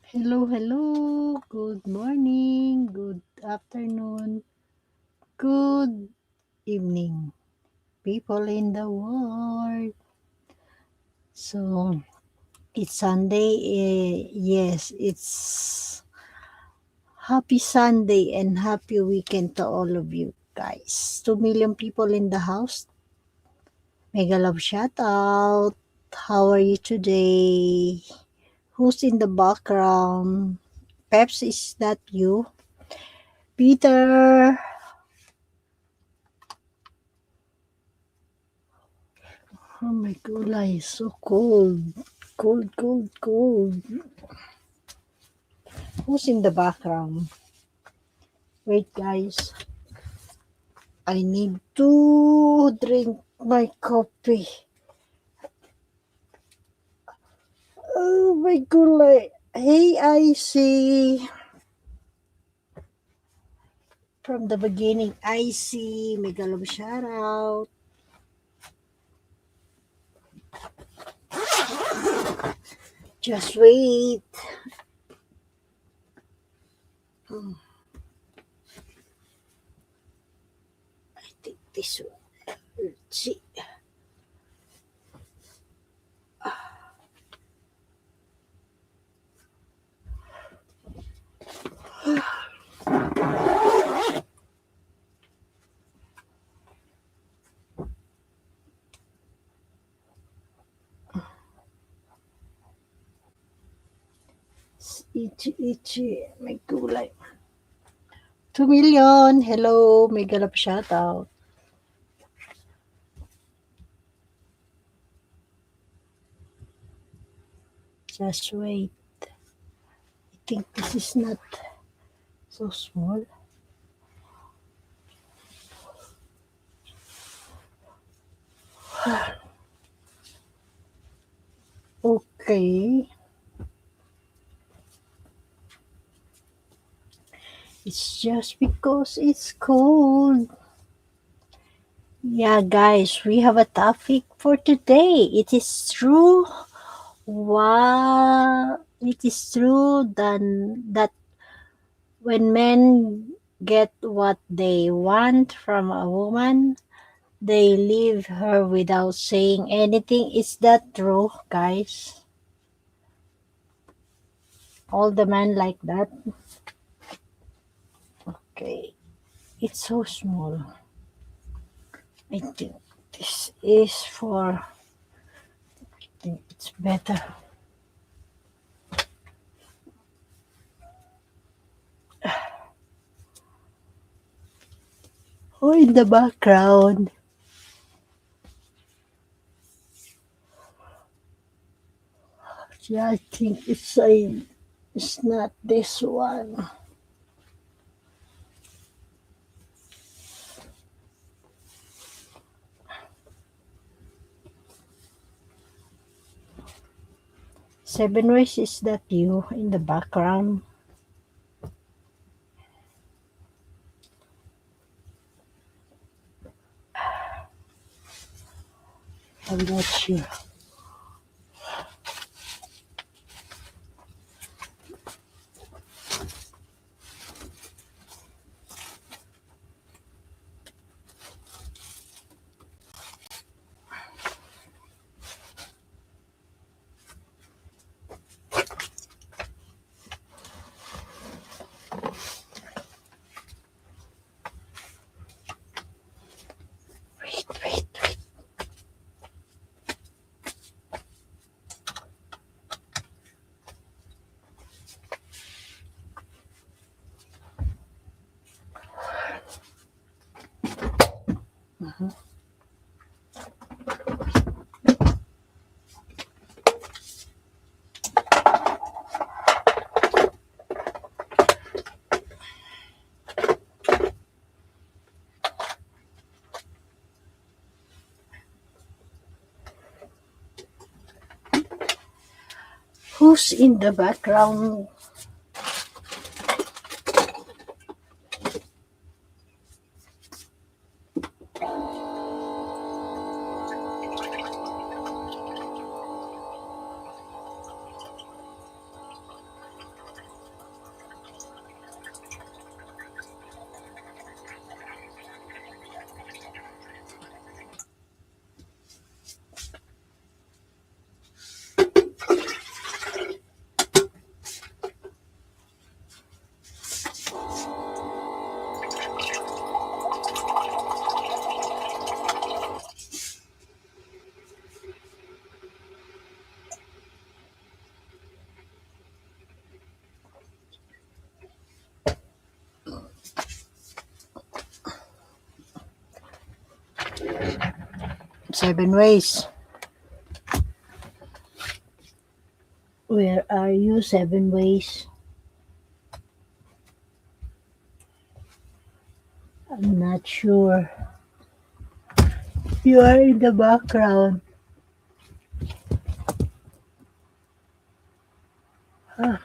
Hello, hello. Good morning, good afternoon, good evening, people in the world. So, it's Sunday. Yes, it's happy Sunday and happy weekend to all of you guys. 2 million people in the house. Mega love shout out. How are you today? Who's in the background? Peps, is that you? Peter. Oh my God, it's so cold. Cold, cold, cold. Who's in the background? Wait, guys. I need to drink my coffee. Oh my God. Hey, I see. From the beginning, I see. Mega love shout out. Just wait. I think this one. Let's see. Itchy. My gulay. 2 million. Hello. Mega love shout out. Just wait. I think this is not so small. Okay. It's just because it's cold. Yeah, guys, we have a topic for today. It is true. Wow. It is true that when men get what they want from a woman, they leave her without saying anything. Is that true, guys? All the men like that? Okay. It's so small. I think this is for, I think it's better. Oh, in the background. Yeah, I think it's not this one. Seven ways, is that you in the background? I'm not sure. Wait, wait, wait. Who's in the background? 7 ways. Where are you, 7 ways? I'm not sure. You are in the background. Ah,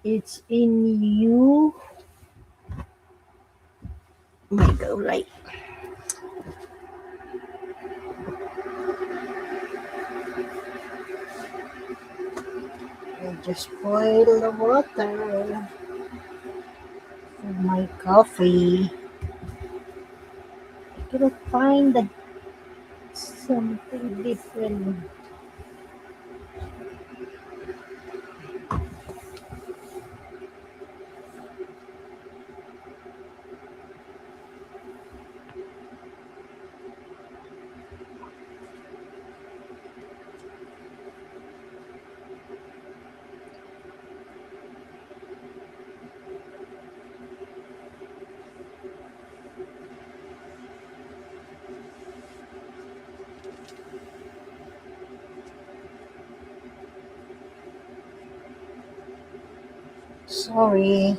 it's in you. My go right. I just boil the water for my coffee. I cannot find that something different. Sorry.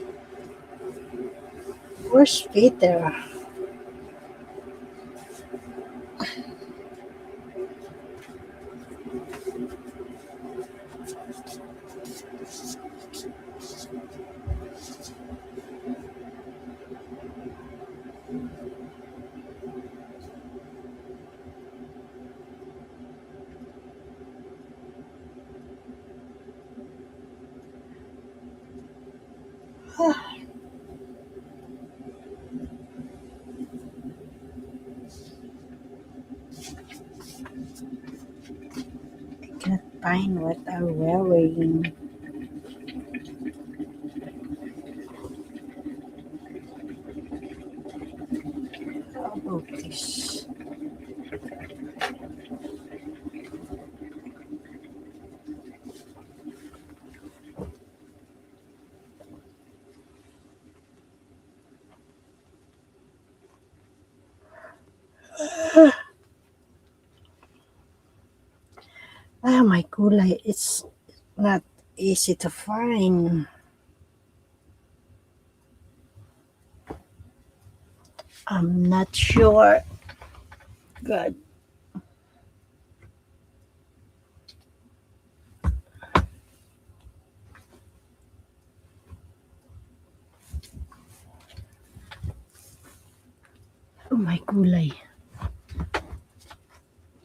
Where's Peter? I cannot find what I'm wearing. How about this? Ah, my kulay. It's not easy to find. I'm not sure. God. Oh, my kulay.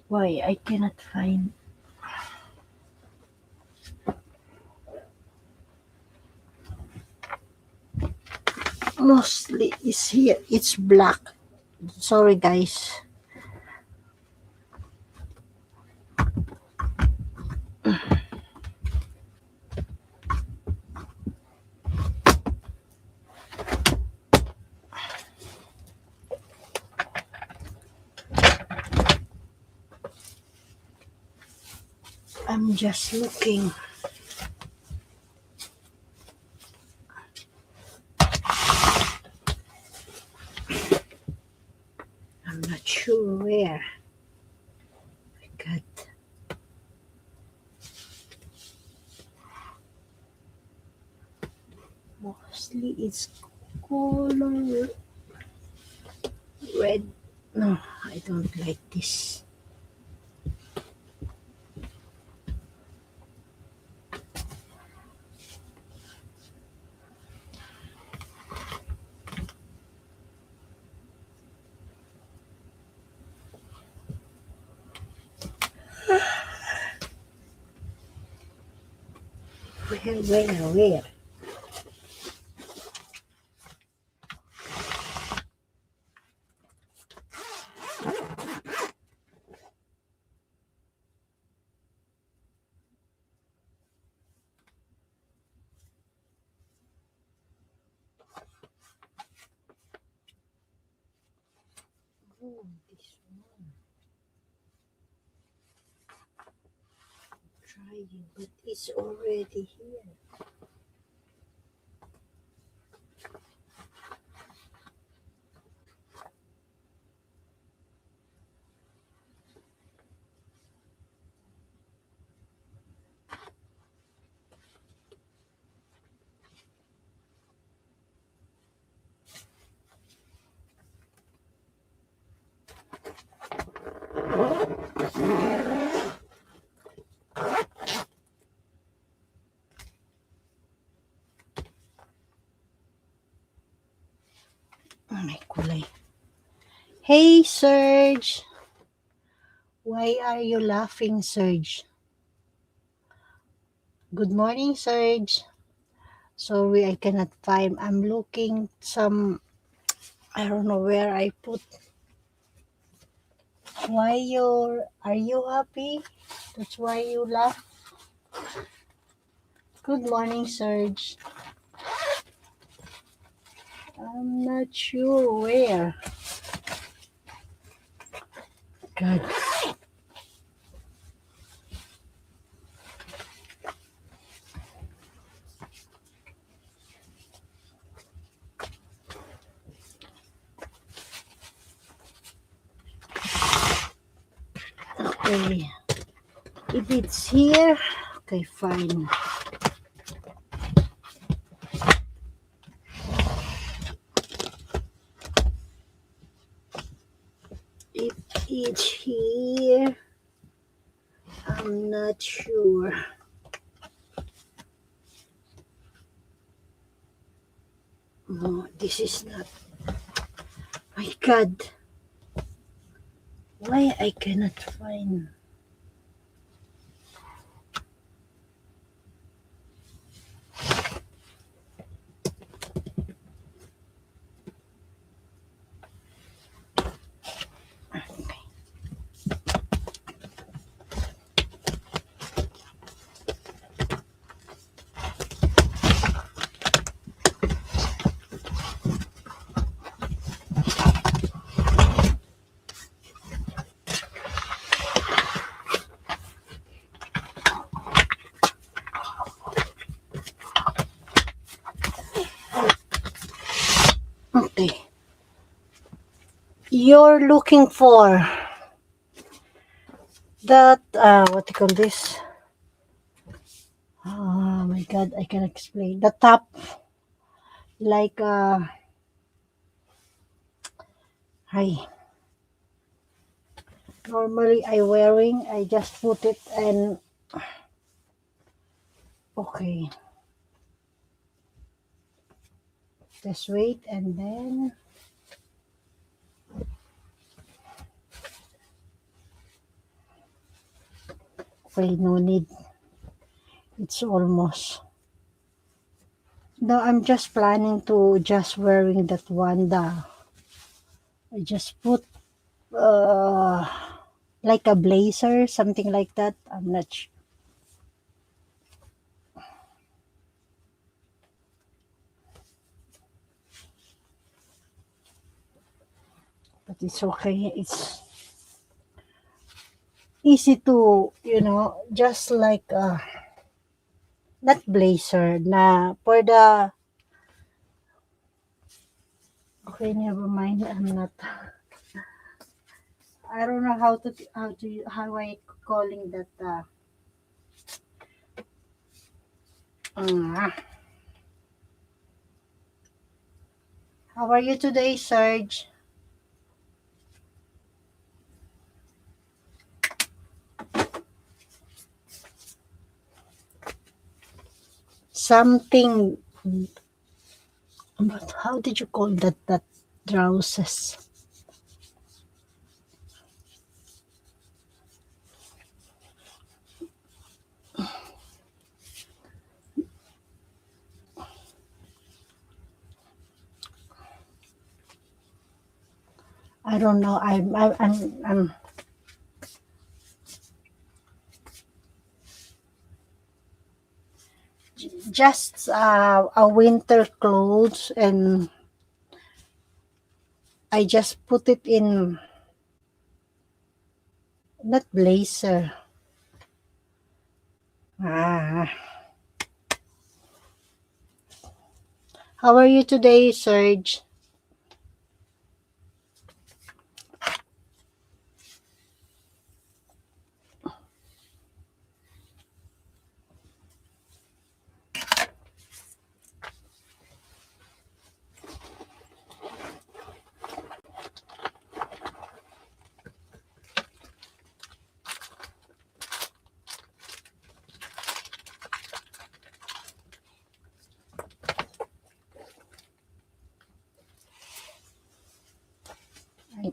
Why I cannot find? Mostly is here. It's black. Sorry, guys. I'm just looking. I'm not sure where. I got mostly it's color red. No, I don't like this. Where? Oh, this one. Trying, but it's already here. Caloy. Hey, Serge. Why are you laughing, Serge? Good morning, Serge. Sorry, I cannot find. I'm looking some. I don't know where I put. Why are you happy? That's why you laugh. Good morning, Serge. I'm not sure where. God. Okay. If it's here, okay, fine. If it's here, I'm not sure. No, this is not. My God. Why I cannot find? Okay. You're looking for that, what do you call this? Oh my God, I can explain. The top, like, hi. Normally I just put it and, okay. Just wait and then, okay, no need. It's almost. No, I'm just planning to just wearing that one. I just put, uh, like a blazer, something like that. I'm not sure. But it's okay. It's easy to, just like, not blazer, na for the, okay, never mind. I'm not, I don't know how I calling that, uh, how are you today, Serge? Something, but how did you call that drouses? I don't know. I'm just, a winter clothes, and I just put it in, not blazer. Ah, how are you today, Serge?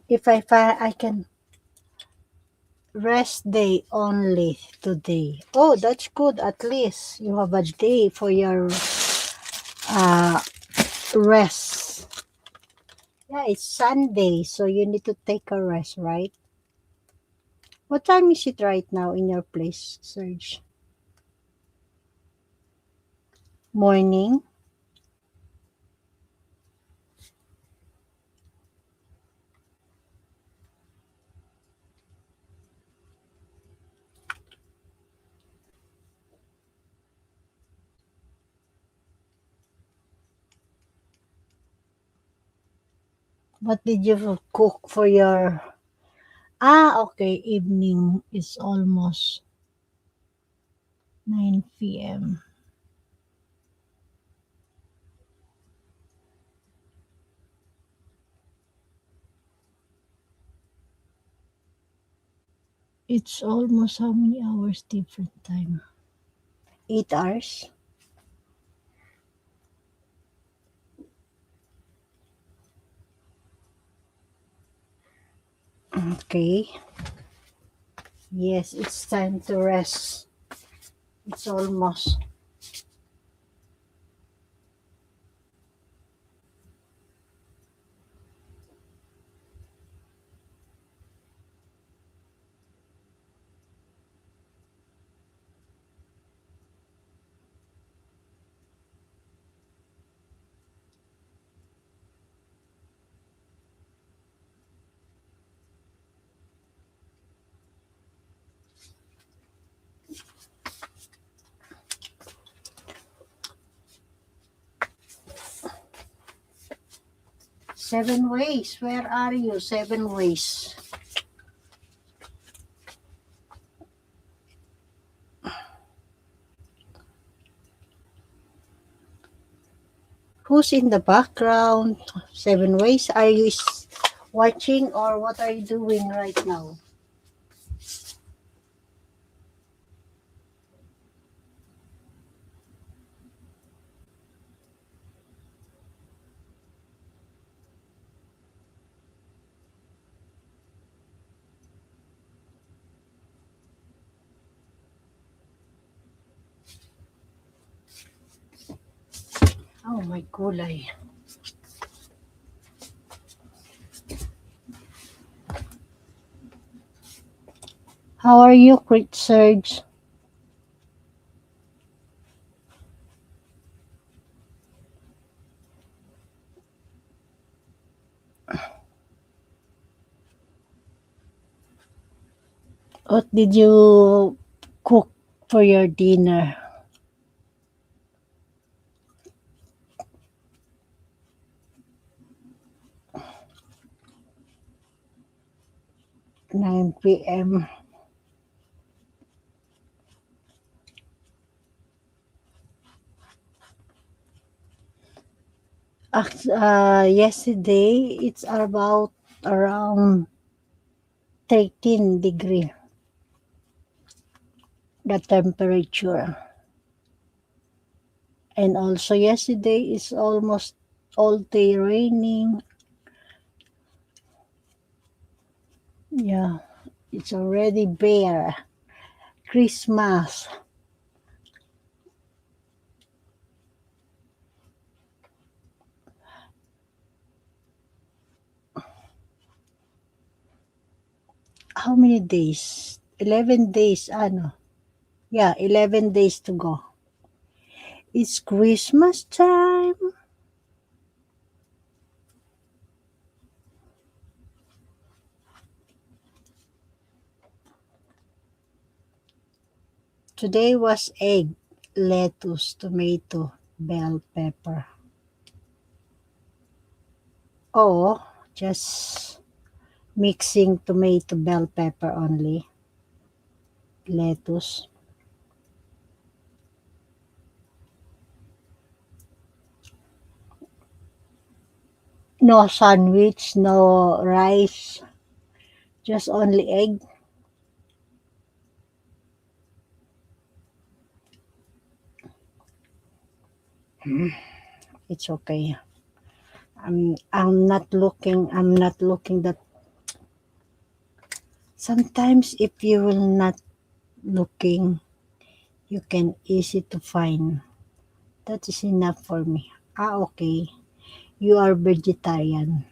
If I can rest day only today. Oh, that's good. At least you have a day for your uh rest. Yeah, it's Sunday, so you need to take a rest, right? What time is it right now in your place, Serge? Morning? What did you cook for your... Ah, okay, evening is almost 9 p.m. It's almost how many hours different time? 8 hours? Okay. Yes, it's time to rest. It's almost. Seven ways. Where are you? Seven ways. Who's in the background? Seven ways. Are you watching or what are you doing right now? Oh my gulay. How are you, Crit Surge? What did you cook for your dinner? 9 p.m. Yesterday, it's about around 13 degree, the temperature. And also yesterday is almost all day raining. Yeah, it's already bare. Christmas. How many days? 11 days, ano? Yeah, 11 days to go. It's Christmas time. Today was egg, lettuce, tomato, bell pepper. Oh, just mixing tomato, bell pepper only. Lettuce. No sandwich, no rice, just only egg. It's okay. I'm not looking that Sometimes if you will not looking, you can easy to find. That is enough for me. Okay. You are vegetarian.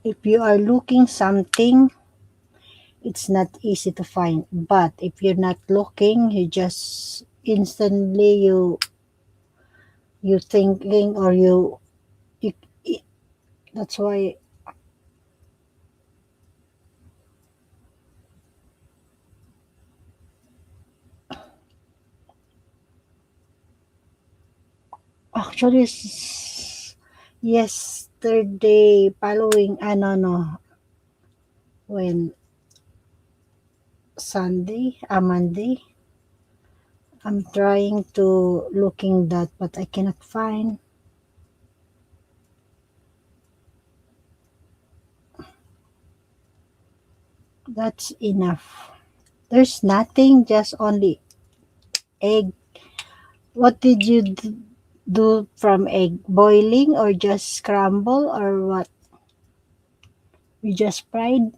If you are looking something, it's not easy to find. But if you're not looking, you just instantly you thinking or you, you that's why actually yesterday following no when Monday, I'm trying to looking that but I cannot find. That's enough. There's nothing, just only egg. What did you do from egg? Boiling or just scramble or what? You just fried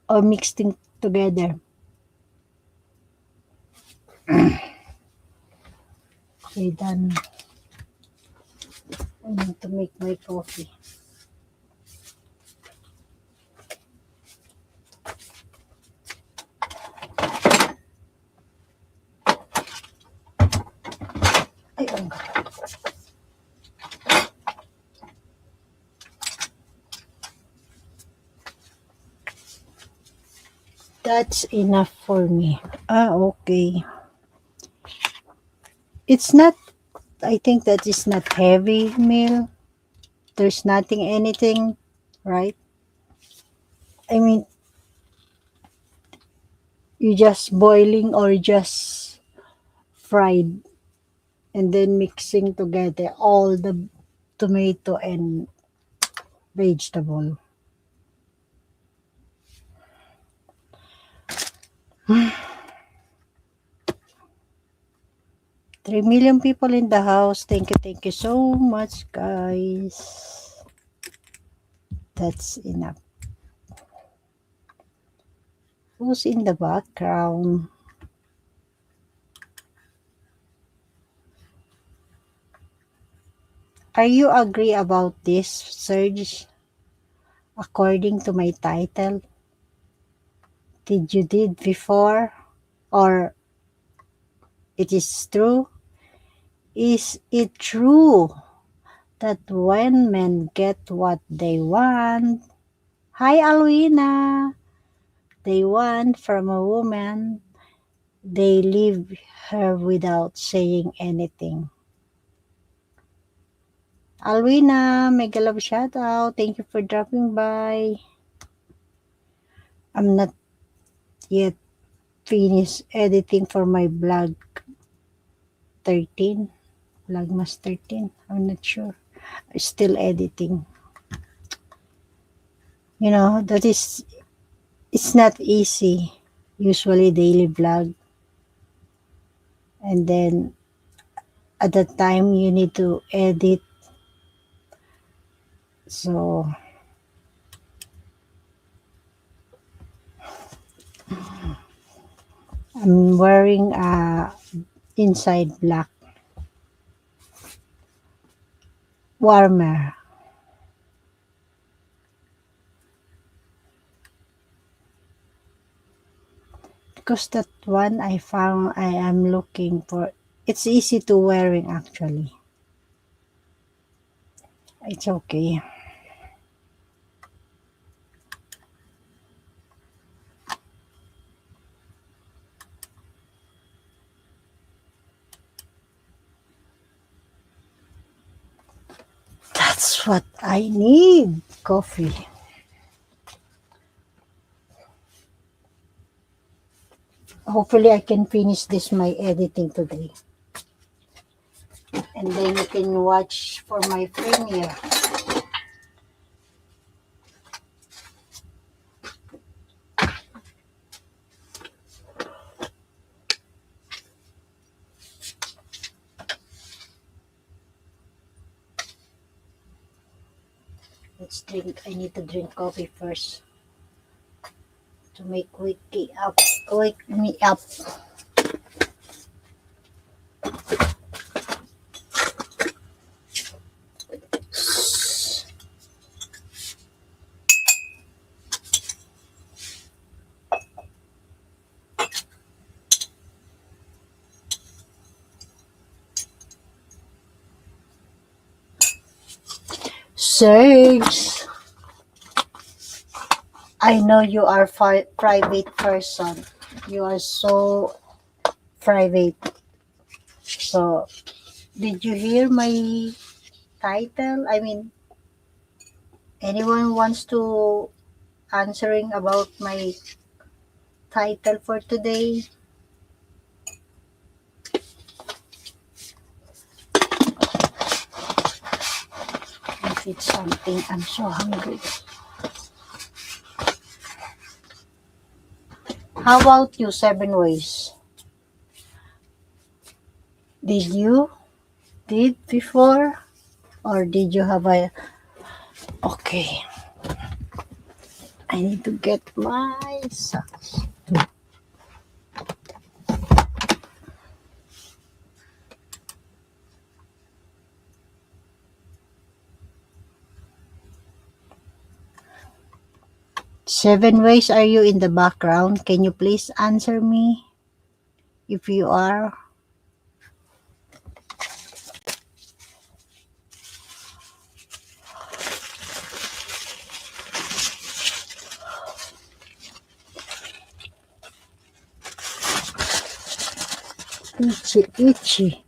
or mixed it together? Okay, done. I need to make my coffee. Ayun. That's enough for me. Okay. It's not, I think that is not heavy meal. There's nothing, anything, right? I mean, you just boiling or just fried and then mixing together all the tomato and vegetable. 3 million people in the house. Thank you so much, guys. That's enough. Who's in the background? Are you agree about this, Serge? According to my title, did you did before or it is true? Is it true that when men get what they want, hi Alwina, they want from a woman, they leave her without saying anything? Alwina, mega love shout out. Thank you for dropping by. I'm not yet finished editing for my blog 13. Vlogmas 13. I'm not sure. I'm still editing. You know, it's not easy. Usually daily vlog. And then at that time you need to edit. So I'm wearing a inside black warmer because that one I found I am looking for. It's easy to wearing actually. It's okay. That's what I need. Coffee. Hopefully I can finish this my editing today. And then you can watch for my premiere. Let's drink. I need to drink coffee first to wake me up. Serge, I know you are private person. You are so private. So, did you hear my title? I mean, anyone wants to answering about my title for today? If it's something, I'm so hungry. How about you, Seven Ways? Did you did before? Or did you have a... Okay, I need to get my socks. 7 Ways, are you in the background? Can you please answer me if you are? Itchy, itchy.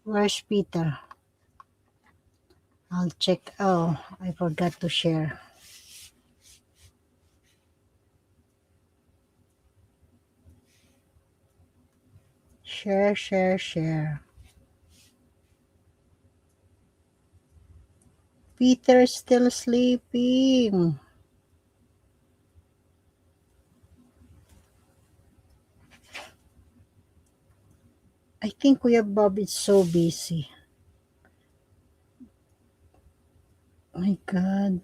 Where's Peter? I'll check. Oh, I forgot to share. Share, share, share. Peter's still sleeping. I think Kuya Bob is so busy. My God.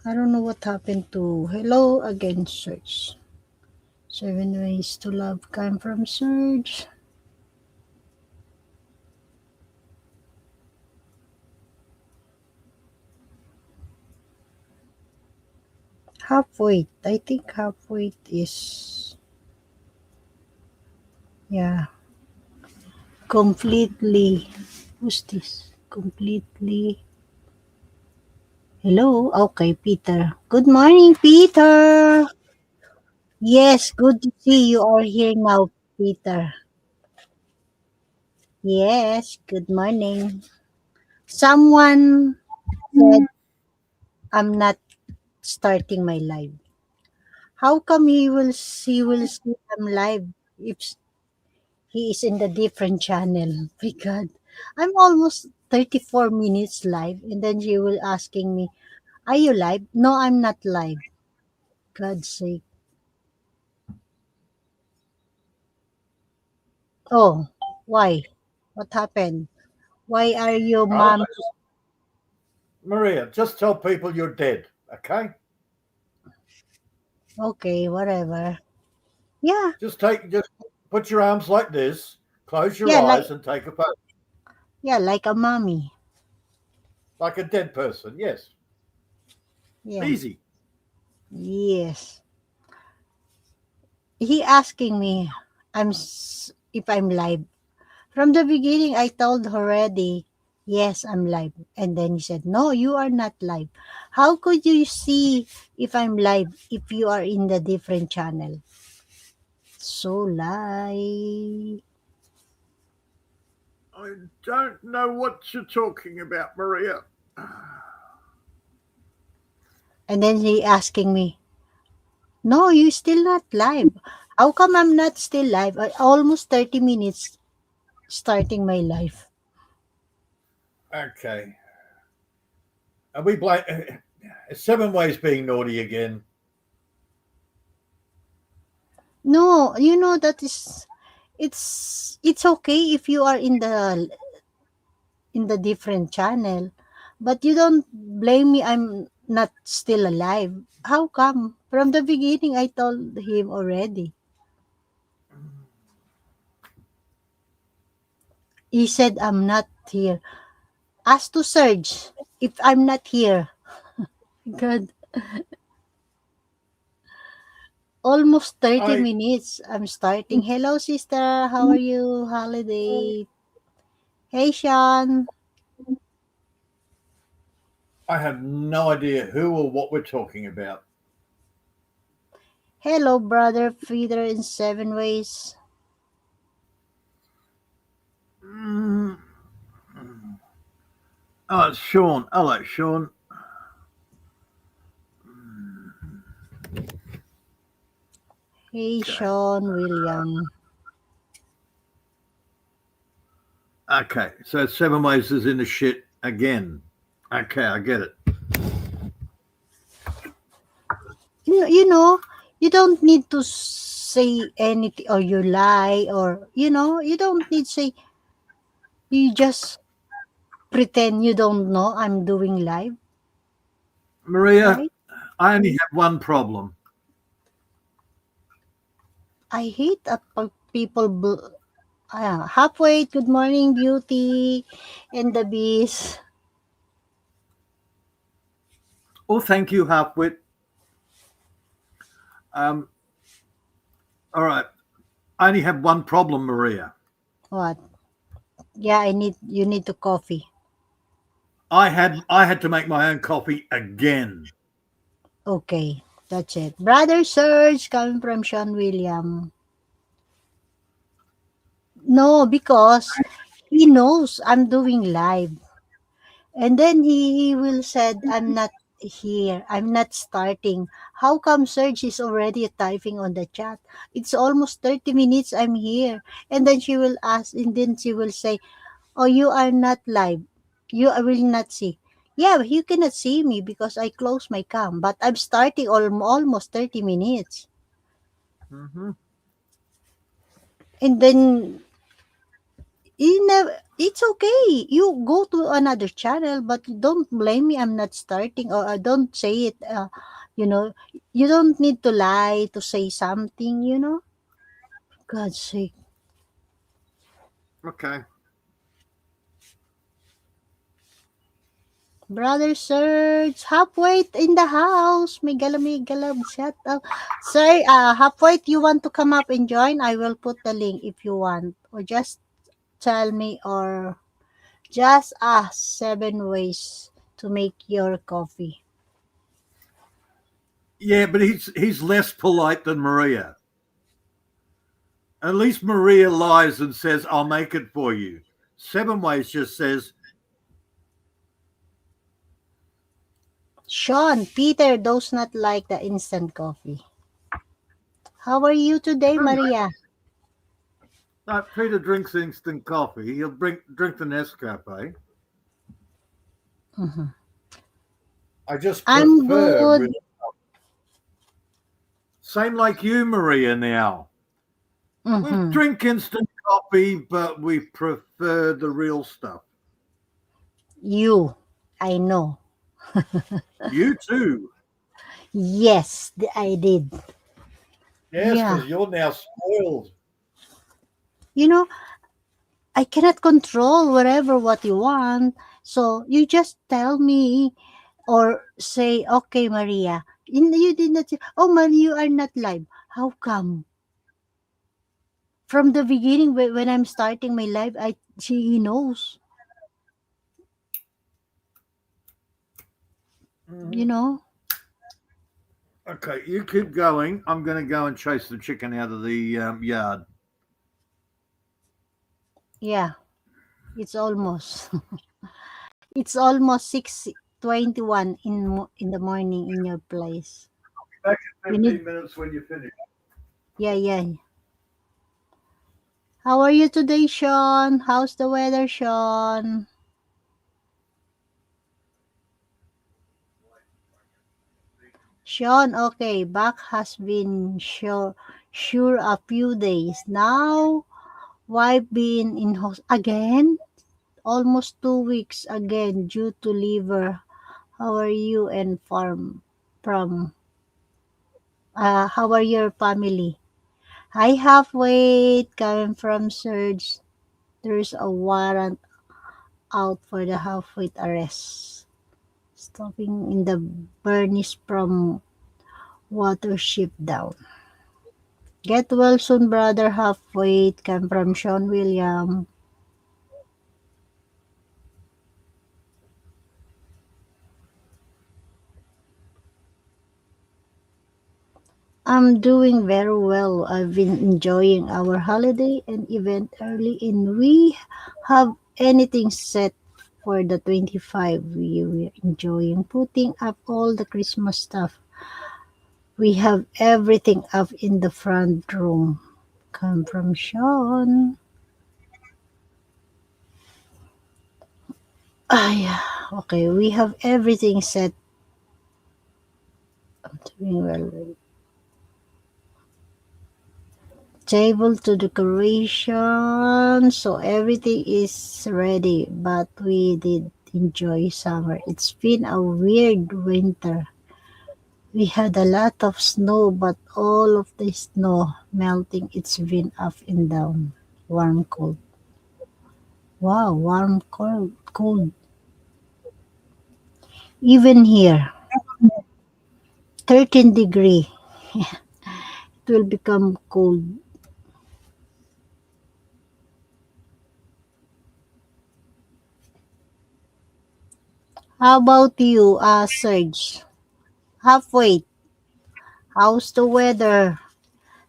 I don't know what happened to hello again, Search. 7 ways to love come from Surge. Half weight. I think half weight is, yeah, completely. Who's this? Completely. Hello? Okay, Peter. Good morning, Peter. Yes, good to see you are here now, Peter. Yes, good morning. Someone said I'm not starting my live. How come he will see I'm live if he is in the different channel? My God, I'm almost 34 minutes live, and then she will asking me, "Are you live?" No, I'm not live. God's sake. Oh, why? What happened? Why are you, Oh, mom? Maria, just tell people you're dead, okay? Okay, whatever. Yeah, Just put your arms like this, close your yeah, eyes, and take a photo like a mommy. like a dead person. Yes, Yeah, easy. yes. He asking me, if I'm live. From the beginning, I told her already, yes, I'm live. And then he said, no, you are not live. How could you see if I'm live if you are in the different channel? So lie. I don't know what you're talking about, Maria. And then he asking me, no, you still not live. How come I'm not still live? Almost 30 minutes starting my life. Okay. Are we blame 7 ways being naughty again? No, that is, it's okay if you are in the different channel, but you don't blame me I'm not still alive. How come? From the beginning I told him already. He said I'm not here. Ask to Serge if I'm not here. God, almost 30 I minutes I'm starting. Hello sister, how are you? Holiday. Hey Sean. I have no idea who or what we're talking about. Hello brother feeder in 7 ways. Mm. Oh, it's Sean. Hello, Sean. Hey Okay. Sean William. Okay. So 7 ways is in the shit again. Okay, I get it. You don't need to say anything or you lie, or you don't need say, you just pretend you don't know I'm doing live, Maria, right? I only have one problem. I hate people halfway. Good morning beauty and the beast. Oh, thank you, Halfwit. Um, all right. I only have one problem, Maria. What? Yeah, you need to coffee. I had to make my own coffee again. Okay, that's it. Brother Serge coming from Sean William. No, because he knows I'm doing live. And then he will said, I'm not here. I'm not starting. How come Serge is already typing on the chat? It's almost 30 minutes I'm here. And then she will ask, and then she will say, oh, you are not live. You will not see. Yeah, you cannot see me because I close my cam. But I'm starting almost 30 minutes. Mm-hmm. And then you never, it's okay. You go to another channel, but don't blame me. I'm not starting, or don't say it. You know, you don't need to lie to say something. God's sake, Okay. brother Serge, halfway in the house. May galam. Shut up, sir. Halfway. You want to come up and join? I will put the link if you want, or just tell me, or just ask 7 ways to make your coffee. Yeah, but he's less polite than Maria. At least Maria lies and says, I'll make it for you. Seven Ways just says, Sean, Peter does not like the instant coffee. How are you today, no, Maria? no, Peter drinks instant coffee. He'll drink the Nescafe. Mhm. I just I'm prefer real. good. Same like you, Maria, now. We Hmm. drink instant coffee, but we prefer the real stuff. You, I know. You too. Yes, I did. Yes, Yeah. because you're now spoiled. You know, I cannot control whatever what you want. So you just tell me or say, okay, Maria. You did not say, oh, Maria, you are not live. How come? From the beginning, when I'm starting my live, she knows, you Hmm. know. Okay, you keep going. I'm going to go and chase the chicken out of the yard. Yeah, it's almost. It's almost 6:21 in the morning in your place. Back in You need 15 minutes when you finish. yeah, yeah. How are you today, Sean? How's the weather, Sean? Sean, okay, back has been sure a few days. Now, why been in again? Almost 2 weeks again due to liver. How are you and from how are your family? Hi, halfway coming from Surge. There's a warrant out for the halfway arrest. Stopping in the Bernice from water ship down. Get well soon, brother. Halfway come from Sean William. I'm doing very well. I've been enjoying our holiday and event early, and we have anything set for the 25. We were enjoying putting up all the Christmas stuff. We have everything up in the front room. Come from Sean. Ah, yeah. Okay, we have everything set. I'm doing well. Table to decoration, so everything is ready. But we did enjoy summer. It's been a weird winter. We had a lot of snow, but all of the snow melting. It's been up and down. Warm, cold. Wow, warm, cold, cold. Even here, 13 degree. It will become cold. How about you, Serge? Halfway. How's the weather?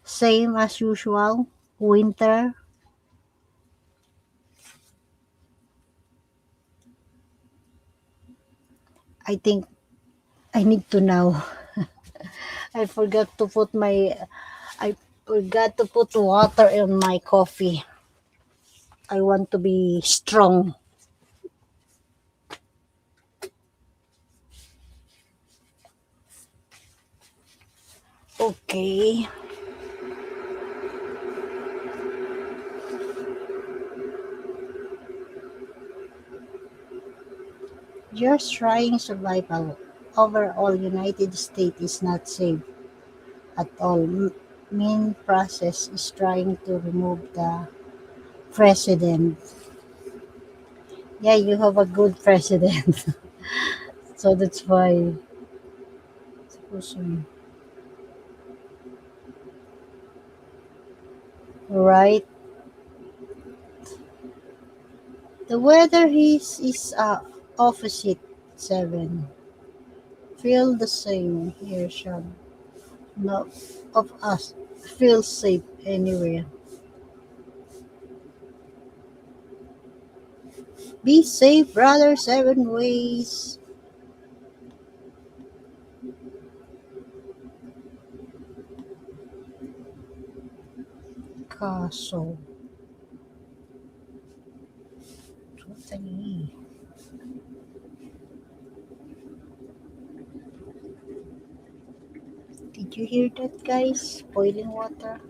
Same as usual? Winter? I think I need to now. I forgot to put my I forgot to put water in my coffee. I want to be strong. Okay. Just trying survival. Overall, United States is not safe at all. Main process is trying to remove the president. Yeah, you have a good president. So that's why. Right. The weather is opposite 7. Feel the same here, Sean. No of us feel safe anywhere. Be safe, brother. 7 ways. Castle. Totally. Did you hear that, guys? Boiling water.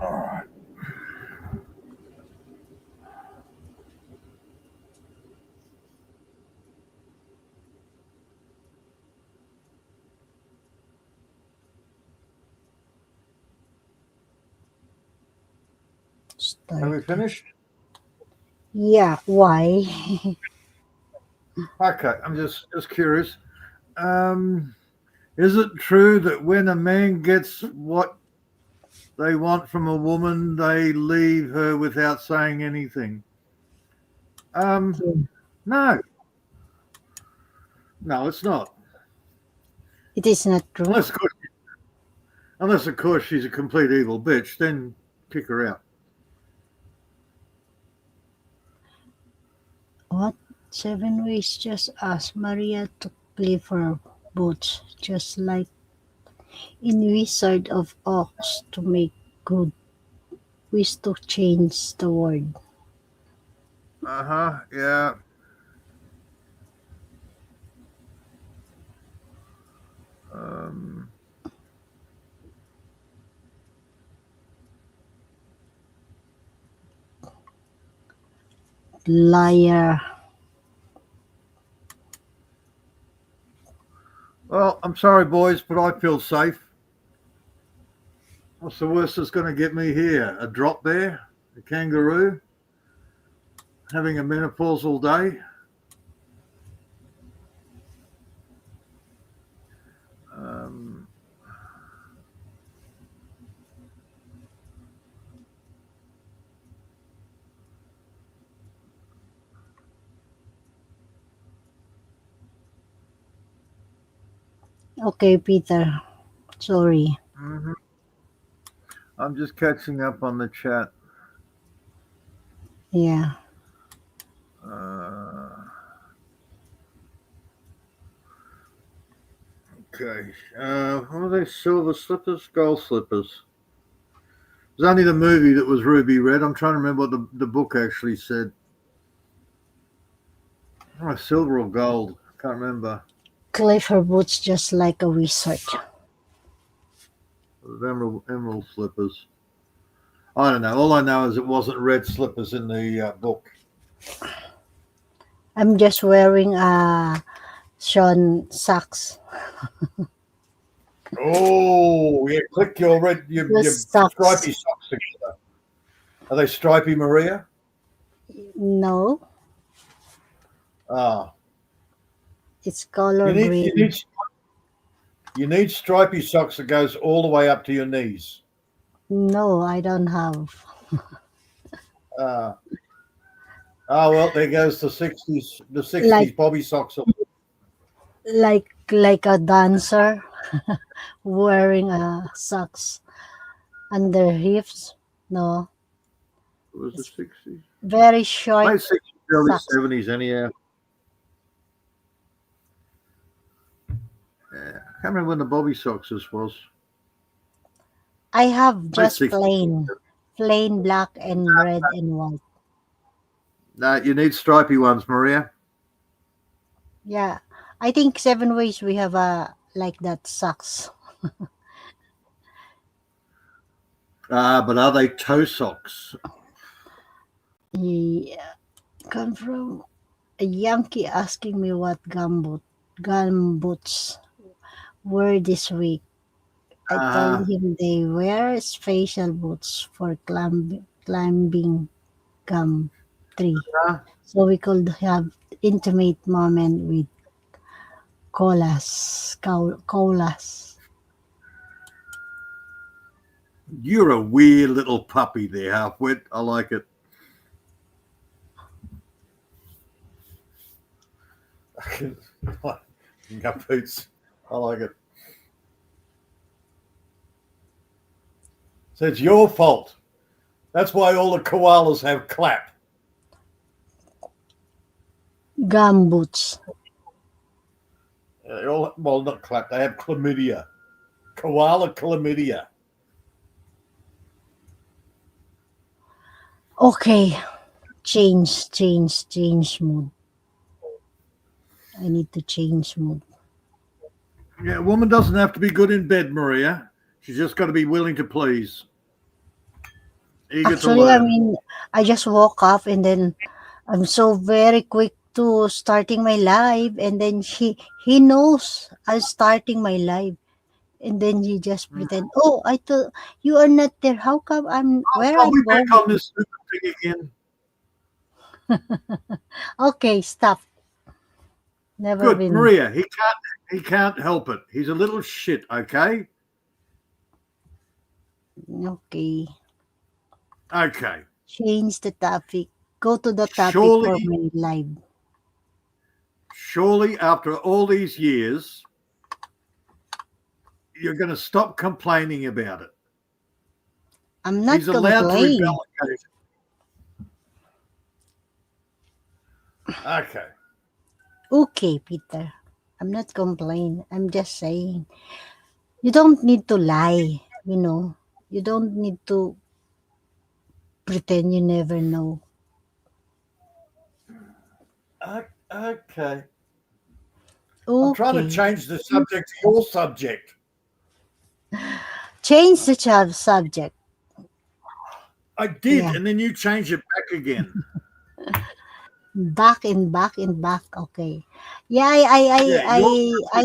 All right. Have we Start. finished? Yeah, why? Okay, I'm just curious. Is it true that when a man gets what they want from a woman, they leave her without saying anything? Um, no, no, it's not. It is not true. Unless, of course, unless of course she's a complete evil bitch, then kick her out. What? 7 ways just asked Maria to play for boots, just like in Wizard of Oz to make good. Wish to change the world. Yeah. Um, Liar. well, I'm sorry, boys, but I feel safe. What's the worst that's going to get me here? A drop bear? A kangaroo? Having a menopausal day? Um, Okay, Peter. Sorry. mhm. I'm just catching up on the chat. Yeah. Uh, okay. What are they? Silver slippers? Gold slippers? It was only the movie that was ruby red. I'm trying to remember what the book actually said. Oh, silver or gold? Can't remember. Cliff her boots just like a wizard. Emerald slippers. I don't know. All I know is it wasn't red slippers in the book. I'm just wearing a Sean socks. Oh, yeah. Click your red, your Just socks. stripy socks together. Are they stripy, Maria? No, Ah, it's color you need you green. need you need stripy socks that goes all the way up to your knees. No, I don't have. Uh, Oh well, there goes the 60s like Bobby socks. like a dancer wearing a socks under hips. No, It was the it's 60s. very short Late 60s, early socks. 70s, anyhow. Yeah. I can't remember when the Bobby socks this was. I have Late just 60s. plain black and red and white. No, you need stripy ones, Maria. Yeah, I think 7 ways we have a like that socks. But are they toe socks? Yeah, come from a Yankee asking me what gumboots were this week. I told Uh, him they wear special boots for climbing gum tree. uh, So we could have intimate moment with colas. you're a weird little puppy there, Halfwit. I like it. Gum boots. I like it. So it's your fault. That's why all the koalas have clap. Gum boots. They all, well, not clap. They have chlamydia. Koala chlamydia. Okay, change mood. I need to change mood. Yeah, a woman doesn't have to be good in bed, Maria. She's just got to be willing to please, eager to Actually, I learn. mean, I just woke up and then I'm so very quick to starting my live, and then he knows I'm starting my live, and then he just pretend, oh, I thought you are not there. How come I'm where I'll be I'm back going? on this stupid thing again. Okay, stop. Never Good, been. Maria. He can't help it. He's a little shit. Okay. Okay, Okay. change the topic. Go to the topic for Surely, my live. surely, after all these years, you're going to stop complaining about it. I'm He's not allowed to rebel complaining. occasionally. Okay. Okay, Peter. I'm not complaining. I'm just saying. You don't need to lie, you know. You don't need to pretend you never know. Okay. I'm trying to Okay. change the subject to your subject. Change the subject. I did, Yeah. and then you change it back again. Back and back and back. Okay. Yeah, I I I Yeah, I you're. I,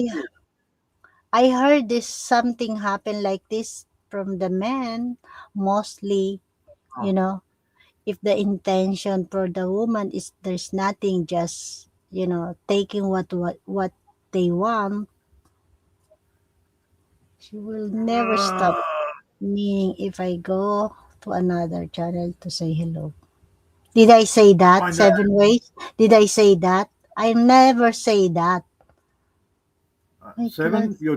I heard this something happen like this from the man mostly, you Oh, know, if the intention for the woman is there's nothing, just, taking what they want, she will never stop. Meaning, if I go to another channel to say hello. Did I say that? I know. 7 ways? Did I say that? I never say that. My God. Seven. You're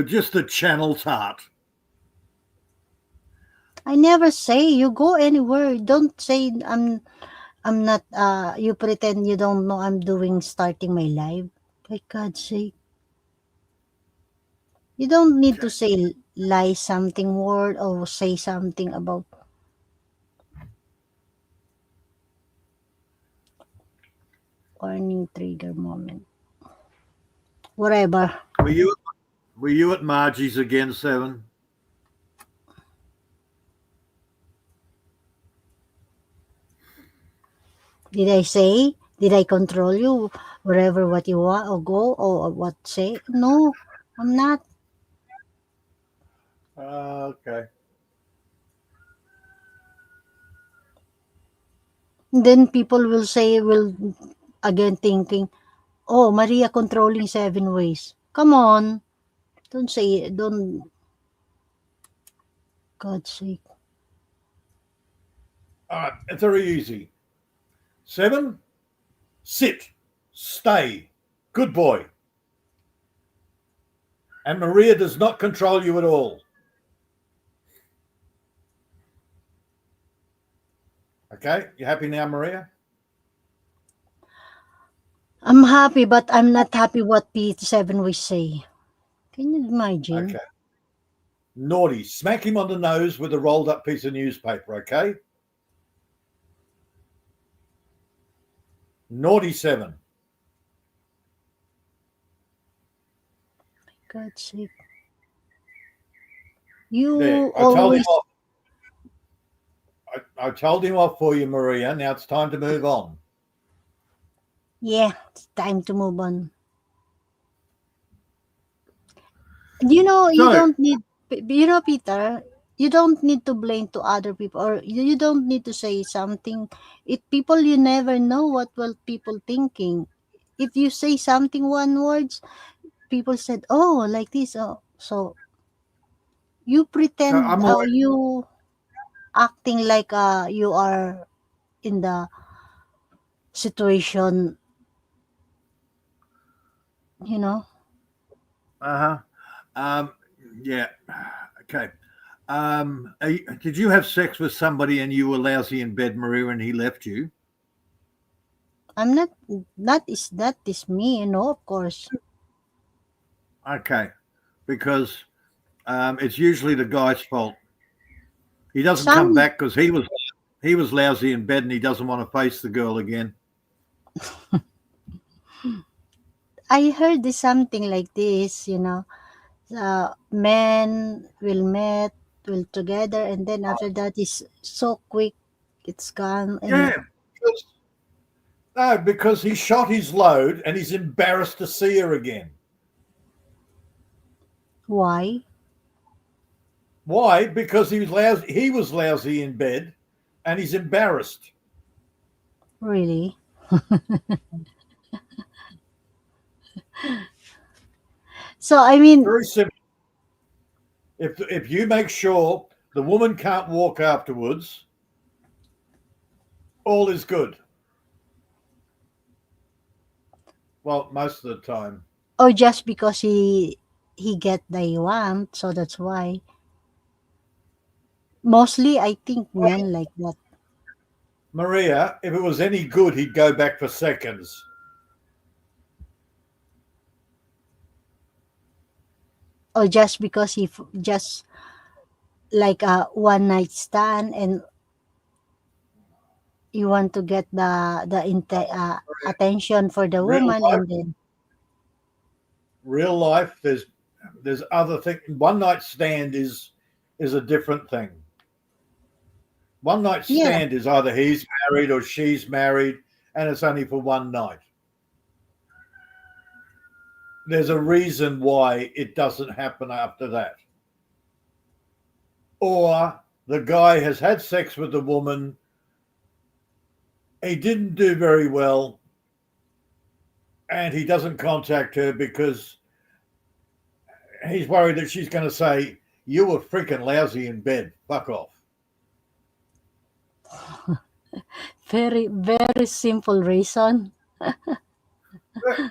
just a channel tart. I never say you go anywhere. Don't say I'm not you pretend you don't know I'm doing starting my live. By God's sake. You don't need to Okay. say lie something word or say something about warning trigger moment. Whatever. Were you were you at Margie's again, Seven? Did I say? Did I control you wherever what you want or go or what say? No, I'm not. Okay. Then people will again thinking, oh, Maria controlling 7 ways. Come on. Don't say it. Don't, God's sake. All right. It's very easy. 7, sit, stay, good boy. And Maria does not control you at all. Okay, you happy now, Maria? I'm happy, but I'm not happy what P7 will say. Can you imagine? Okay. Naughty, smack him on the nose with a rolled up piece of newspaper, okay? Naughty 7. God's sake. You There, I told always, him off. I told him off for you, Maria. Now it's time to move on. yeah, it's time to move on. You know, you So, don't need, Peter, you don't need to blame to other people, or you don't need to say something. People, you never know what will people thinking. If you say something one words, people said, oh, like this. Oh, so you so pretend, I'm always, you acting like you are in the situation, you know. uh-huh. Yeah. Okay. Did you have sex with somebody and you were lousy in bed, Maria, and he left you? I'm not, that is me, of course. Okay. Because it's usually the guy's fault. He doesn't come Some, back because he was lousy in bed and he doesn't want to face the girl again. I heard this something like this, men will meet, will together, and then after that is so quick, it's gone. And Yeah. Because, no, because he shot his load and he's embarrassed to see her again. why? Why? Because he was lousy. He was lousy in bed, and he's embarrassed. Really? So I mean, Very simple. If you make sure the woman can't walk afterwards, all is good. Well, most of the time. or just because he get the want, so that's why. Mostly, I think men like that. Maria, if it was any good, he'd go back for seconds. Or just because just like a one night stand, and you want to get attention for the Real woman, life, and then real life. There's other things. One night stand is a different thing. One night yeah, stand is either he's married or she's married, and it's only for one night. There's a reason why it doesn't happen after that. Or the guy has had sex with the woman, he didn't do very well, and he doesn't contact her because he's worried that she's going to say, "You were freaking lousy in bed. Fuck off." very very simple reason.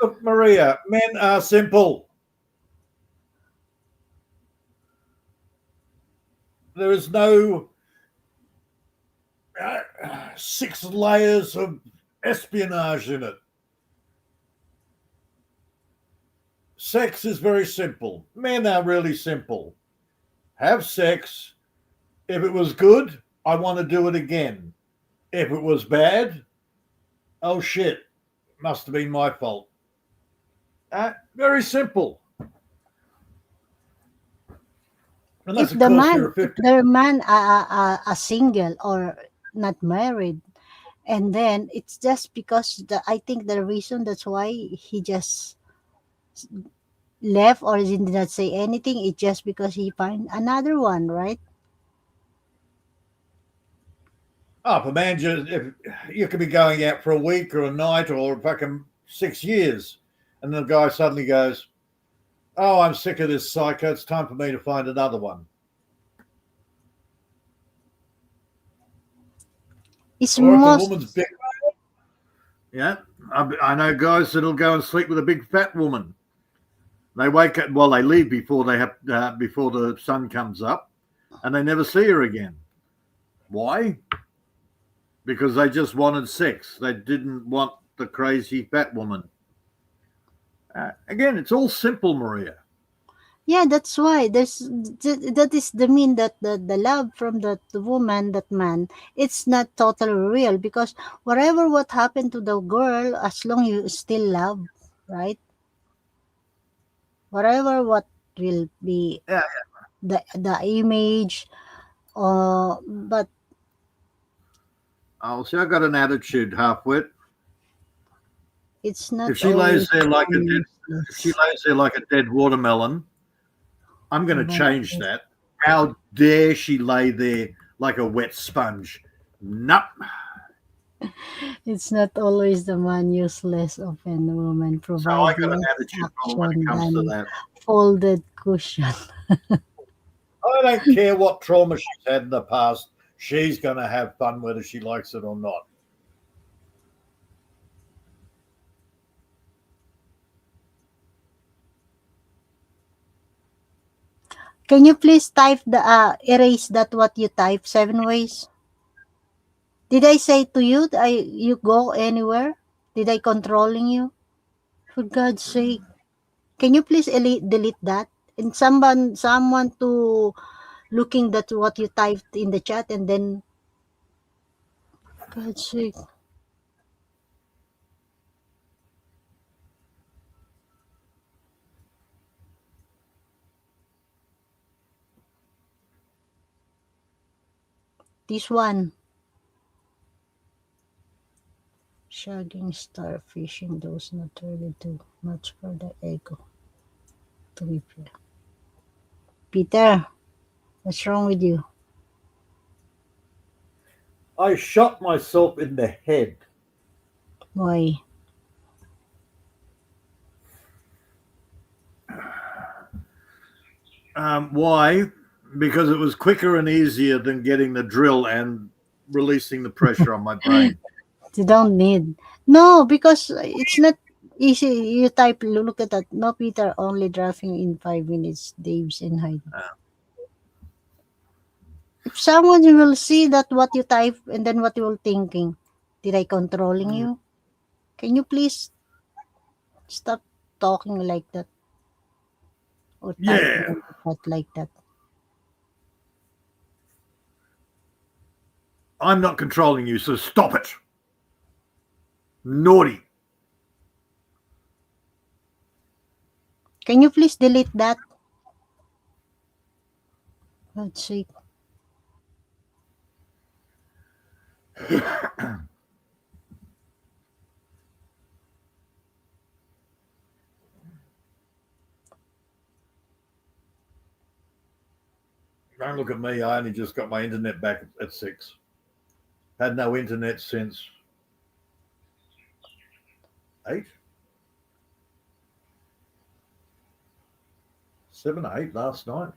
Look, Maria, men are simple. There is no 6 layers of espionage in it. Sex is very simple. Men are really simple. Have sex. If it was good, I want to do it again. If it was bad, oh shit, must have been my fault. Very simple. If Unless, of the course, man, you're a if 50. the man a single or not married, and then it's just because I think the reason that's why he just left or did not say anything, it's just because he find another one, right? Oh, if a man just, if you could be going out for a week or a night or fucking 6 years, and the guy suddenly goes, "Oh, I'm sick of this psycho. It's time for me to find another one." It's Or if the most woman's big, Yeah, I know guys that'll go and sleep with a big fat woman. They wake up, well, they leave before they have before the sun comes up, and they never see her again. Why? Because they just wanted sex. They didn't want the crazy fat woman. Again, it's all simple, Maria. Yeah, that's why that is the mean that the love from that woman, that man, it's not totally real, because whatever what happened to the girl, as long you still love, right? Whatever what will be Yeah. the image, but Oh, see, I got an attitude, half-wit. it's not If she lays always there like a dead, if she useless. lays there like a dead watermelon, I'm going to But change that. How dare she lay there like a wet sponge? Nope. it's not always the man useless, often the woman So provide I got an less attitude problem when it action comes to than that. folded cushion. I don't care what trauma she's had in the past. She's going to have fun whether she likes it or not. Can you please type the erase that what you type 7 ways? Did I say to you that you go anywhere? Did I controlling you? For God's sake, can you please delete that? And someone to looking that what you typed in the chat, and then for God's sake, this one. Shagging, starfishing, those not really too much for the ego to be pure. Peter, what's wrong with you? I shot myself in the head. Why? Why? Because it was quicker and easier than getting the drill and releasing the pressure on my brain. You don't need. No, because it's not easy. You type, look at that. No, Peter, only drafting in 5 minutes. Dave's in hide. If someone will see that what you type, and then what you will thinking, did I controlling you? Can you please stop talking like that, or typing Yeah, in the chat like that? I'm not controlling you, so stop it. Naughty. Can you please delete that? God's sake. Don't look at me. I only just got my internet back at 6. Had no internet since 8, 7, 8 last night.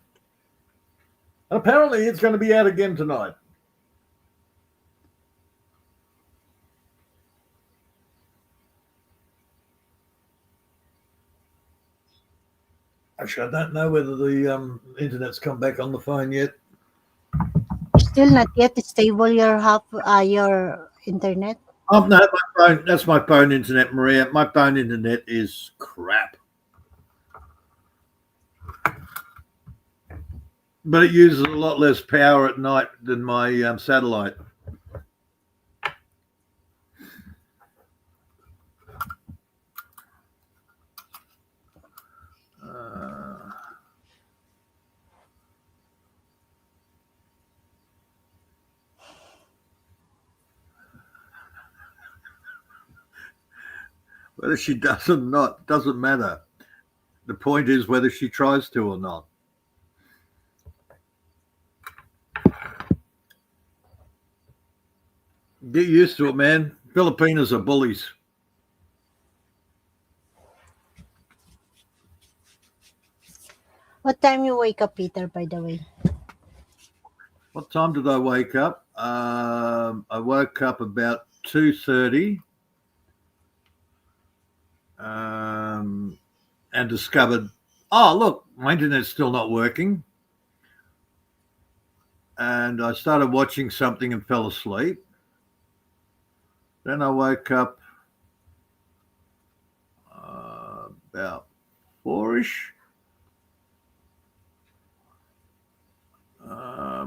And apparently it's going to be out again tonight. Actually, I don't know whether the internet's come back on the phone yet. Still not yet stable your internet. Oh no, my phone. That's my phone internet, Maria. My phone internet is crap, but it uses a lot less power at night than my satellite. Whether she does or not doesn't matter. The point is whether she tries to or not. Get used to it, man. Filipinos are bullies. What time you wake up, Peter, by the way? What time did I wake up? I woke up about 2:30, um, and discovered, oh, look, my internet's still not working. And I started watching something and fell asleep. Then I woke up about four-ish.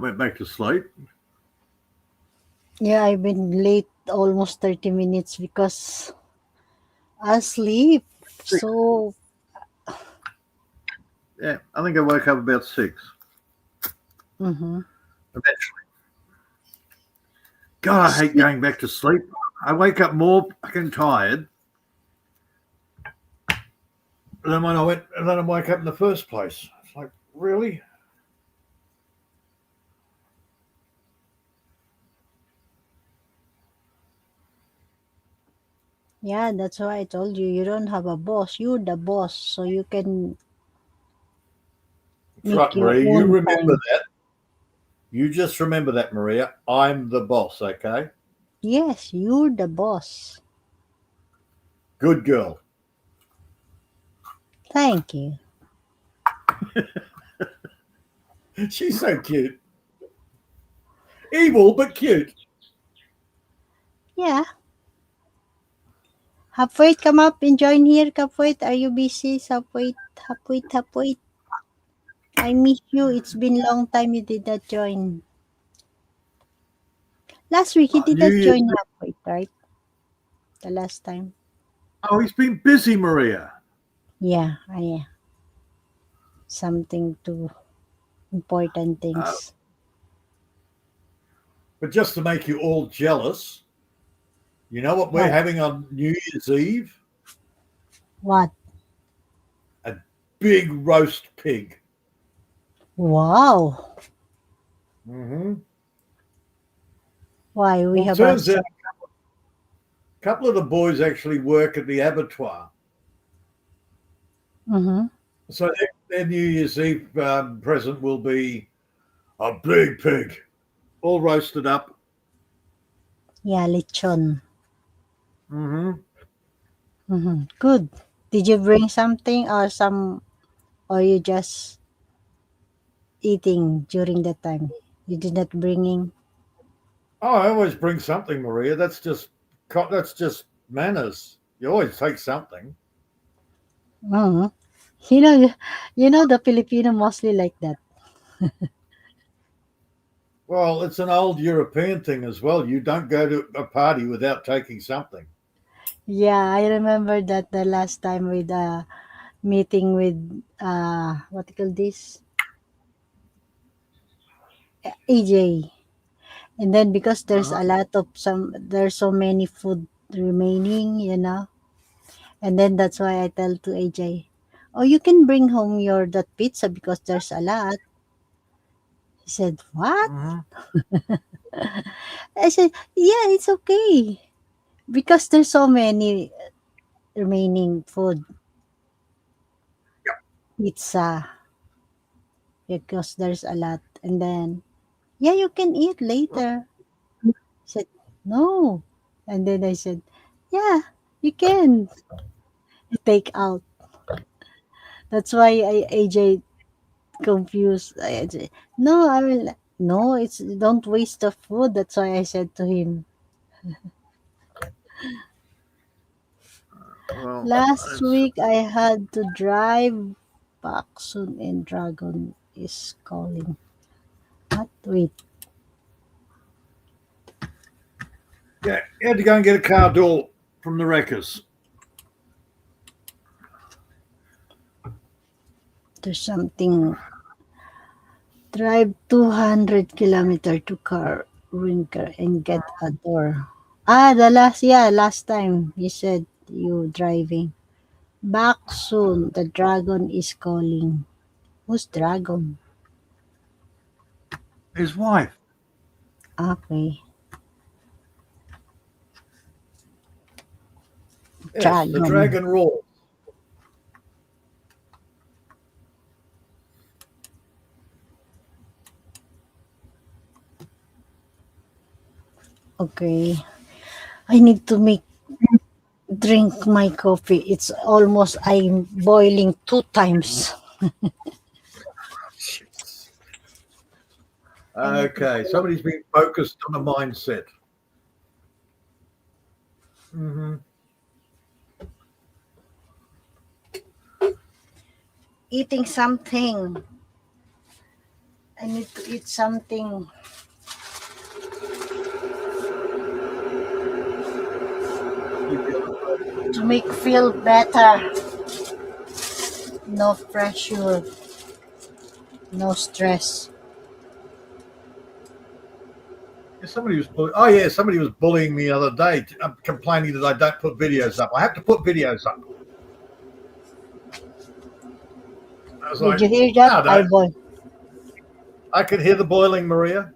Went back to sleep. Yeah, I've been late almost 30 minutes because I sleep. Six. So, Yeah, I think I woke up about six mhm. eventually. God, I hate Sleep. going back to sleep. I wake up more fucking tired than when I went and then I woke up in the first place. It's like, really? Yeah, that's why I told you you don't have a boss. You're the boss, so you can That's make right, your Maria. You own remember time. that. You just remember that, Maria. I'm the boss, okay? Yes, you're the boss. Good girl. Thank you. She's so cute. Evil, but cute. Yeah. Hapwait, come up and join here. Hapwait, are you busy? Hapwait, hapwait, hapwait. I miss you. It's been long time you did not join. Last week he did New not Year's. join Hapwait, right? The last time. Oh, he's been busy, Maria. Yeah, something to important Uh, things. but just to make you all jealous, you know what we're What? having on New Year's Eve? What? A big roast pig. Wow. Mm-hmm. Why we Well, it have a turns out a couple of the boys actually work at the abattoir. mm-hmm. So their New Year's Eve present will be a big pig, all roasted up. Yeah, lechon. Mm-hmm. Mm-hmm. Good. Did you bring something or some, or you just eating during that time? You did not bringing. Oh, I always bring something, Maria. That's just manners. You always take something. Mm-hmm. You know, you know the Filipino mostly like that. Well, it's an old European thing as well. You don't go to a party without taking something. Yeah, I remember that the last time with meeting with what do you call this, AJ, and then because there's Uh-huh. a lot of there's so many food remaining, and then that's why I tell to AJ, oh, you can bring home your that pizza because there's a lot. He said, what? Mm-hmm. I said, yeah, it's okay because there's so many remaining food pizza because there's a lot, and then yeah, you can eat later. He said, no. And then I said, yeah, you can take out. That's why AJ confused. I said, no, I will. No, it's don't waste the food. That's why I said to him. Well, Last it's week I had to drive back soon and Dragon is calling. What? Wait. yeah. You had to go and get a car door from the wreckers. There's something. Drive 200 kilometer to car Rinker and get a door. Last time you said you driving. Back soon. The dragon is calling. Who's dragon? His wife. Okay. Yes, the Dragon. dragon roar. Okay. I need to make drink my coffee. It's almost I'm boiling 2 times. Okay, somebody's been focused on a mindset. Eating something. I need to eat something. To make feel better. No pressure. No stress. Somebody was bullying me the other day, complaining that I don't put videos up. I have to put videos up. I was Did you hear that? No, Eyeball. I can hear the boiling, Maria.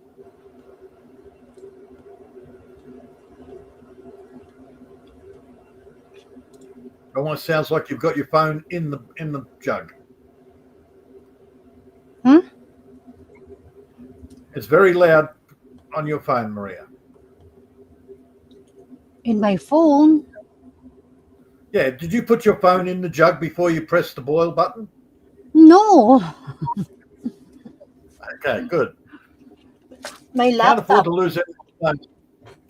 It almost sounds like you've got your phone in the jug. It's very loud on your phone, Maria. In my phone? Yeah, did you put your phone in the jug before you pressed the boil button? No. Okay, good. My Can't afford laptop. to lose any.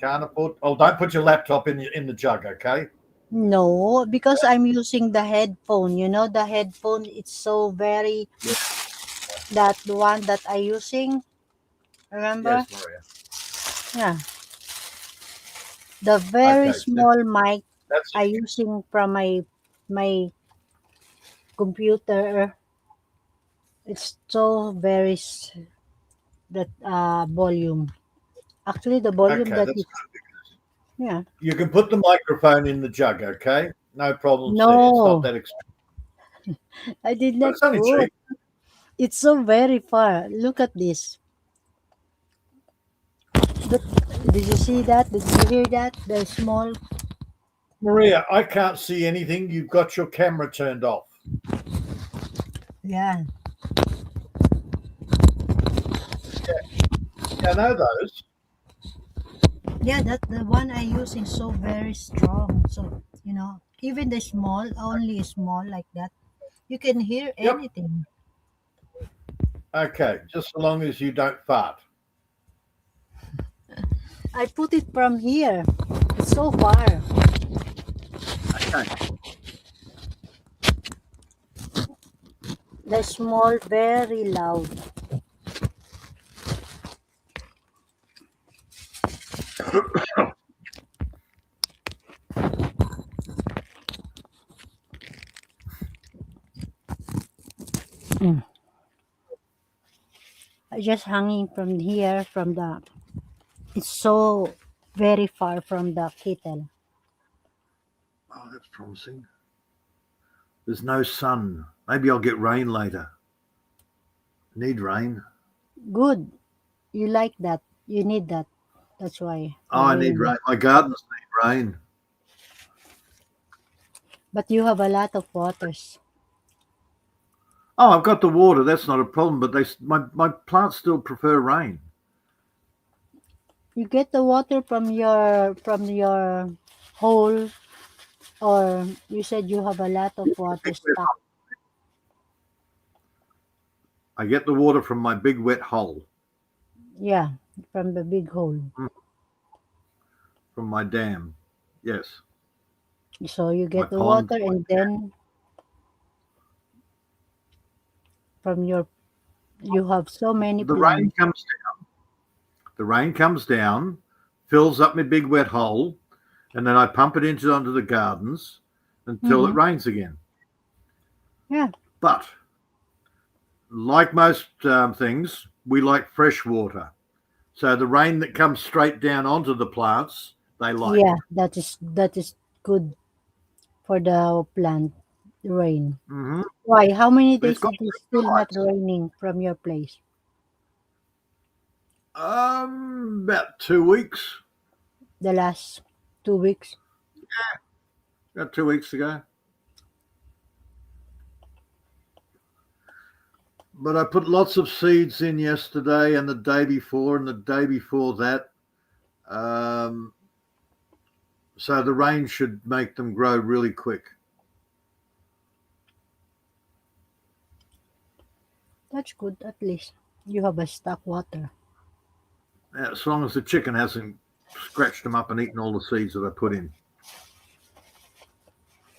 Can't afford. Oh, don't put your laptop in the jug, okay? No, because I'm using the headphone. You know, the headphone, it's so very, that the one that I using, remember? Yes, Maria. Yeah. The very Okay, small mic that's I using from my computer. It's so very that volume. Actually, the volume okay. that That's is, yeah. You can put the microphone in the jug, okay? No problems there. It's not No, that expensive, I did but not it's only put. cheap. It's so very far. Look at this. But did you see that? Did you hear that? The small. Maria, I can't see anything. You've got your camera turned off. Yeah. Yeah, I know those. Yeah, that the one I use is so very strong. So, even the small, only small like that, you can hear Yep. anything. Okay, just so long as you don't fart. I put it from here. It's so far. Okay. The small, very loud. Mm. I just hanging from here, from the. It's so very far from the kettle. Oh, that's promising. There's no sun. Maybe I'll get rain later. Need rain. Good. You like that. You need that. That's why. Oh, The I need rain. rain. My gardens need rain. But you have a lot of waters. Oh, I've got the water. That's not a problem. But my plants still prefer rain. You get the water from your hole, or you said you have a lot of water stock. I get the water from my big wet hole, Yeah, from the big hole. from my dam. Yes, So you my get the pond. water, and then from your you have so many The rain plants. comes down. The rain comes down, fills up my big wet hole, and then I pump it onto the gardens until it Mm-hmm. rains again. Yeah. But like most things, we like fresh water. So the rain that comes straight down onto the plants, they like. Yeah, that is good for the plant. Rain. Mm-hmm. Why? How many But it's days got it is still not raining from your place? about 2 weeks. The last 2 weeks. About 2 weeks ago. But I put lots of seeds in yesterday and the day before and the day before that. So the rain should make them grow really quick. That's good. At least you have a stock water. As long as the chicken hasn't scratched them up and eaten all the seeds that I put in.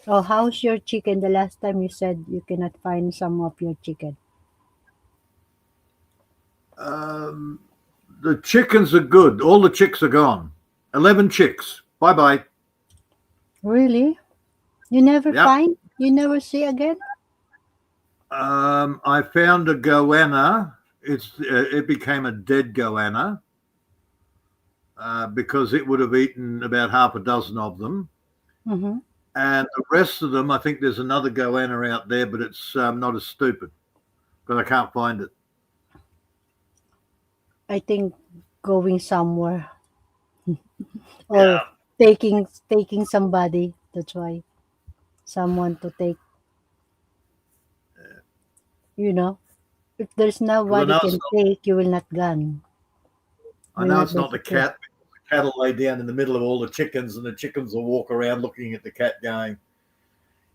Oh, how's your chicken? The last time you said you cannot find some of your chicken. The chickens are good. All the chicks are gone. 11 chicks. Bye-bye. Really? You never Yep. find? You never see again? I found a goanna. It became a dead goanna because it would have eaten about half a dozen of them. Mm-hmm. And the rest of them, I think there's another goanna out there, but it's not as stupid because I can't find it. I think going somewhere or Yeah. taking somebody. That's why someone to take. You know, if there's Because nobody can take, you will not gun. I Will know not it's not the basically. cat. The cat will lay down in the middle of all the chickens, and the chickens will walk around looking at the cat, going,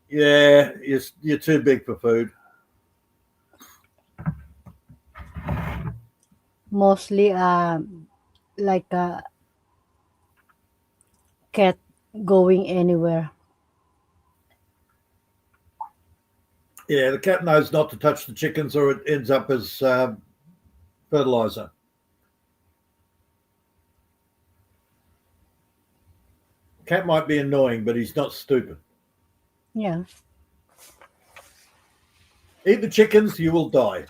"Yeah, you're too big for food." Mostly, like a cat going anywhere. Yeah, the cat knows not to touch the chickens, or it ends up as fertilizer. Cat might be annoying, but he's not stupid. Yeah. Eat the chickens, you will die.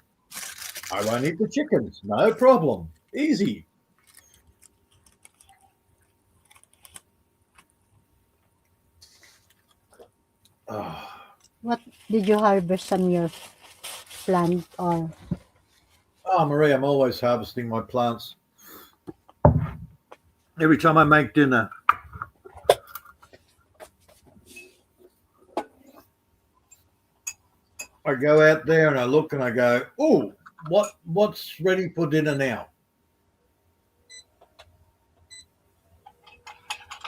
I won't eat the chickens. No problem. Easy. Oh, What did you harvest some your plant or? Marie, I'm always harvesting my plants. Every time I make dinner, I go out there and I look and I go, "Oh, what's ready for dinner now?"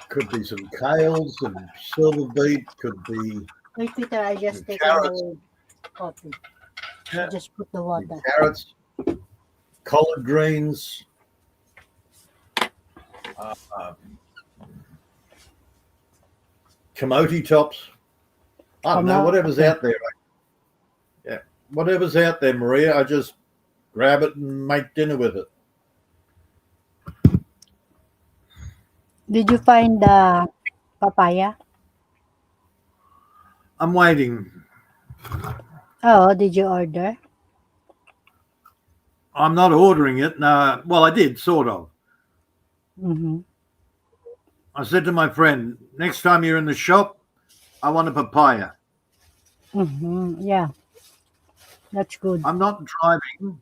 Could be some kale, some silver beet, could be Wait, Peter, I just take carrots, my coffee. I yeah, just put the could be water. carrots, collard greens, uh, camote tops. I don't know, whatever's Okay. out there. Yeah, whatever's out there, Maria. I just grab it and make dinner with it. Did you find the papaya? I'm waiting. Oh, did you order? I'm not ordering it. No, well, I did sort of. Mm-hmm. I said to my friend, next time you're in the shop, I want a papaya. Mm-hmm. Yeah, that's good. I'm not driving.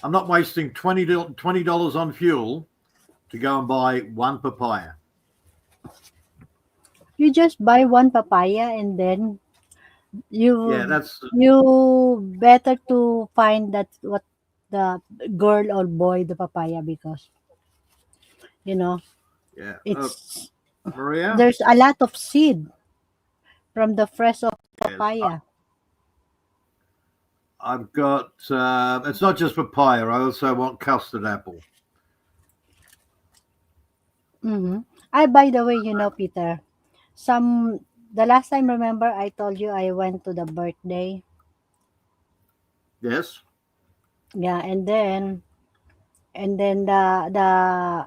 I'm not wasting $20 on fuel to go and buy one papaya. You just buy one papaya and then Yeah, you that's better to find that what the girl or boy the papaya because you know yeah. it's Maria. there's a lot of seed from the fresh of Yes, papaya. I've got. It's not just papaya. I also want custard apple. Mm-hmm. I by the way, Peter, some the last time remember I told you I went to the birthday. Yes. Yeah, and then the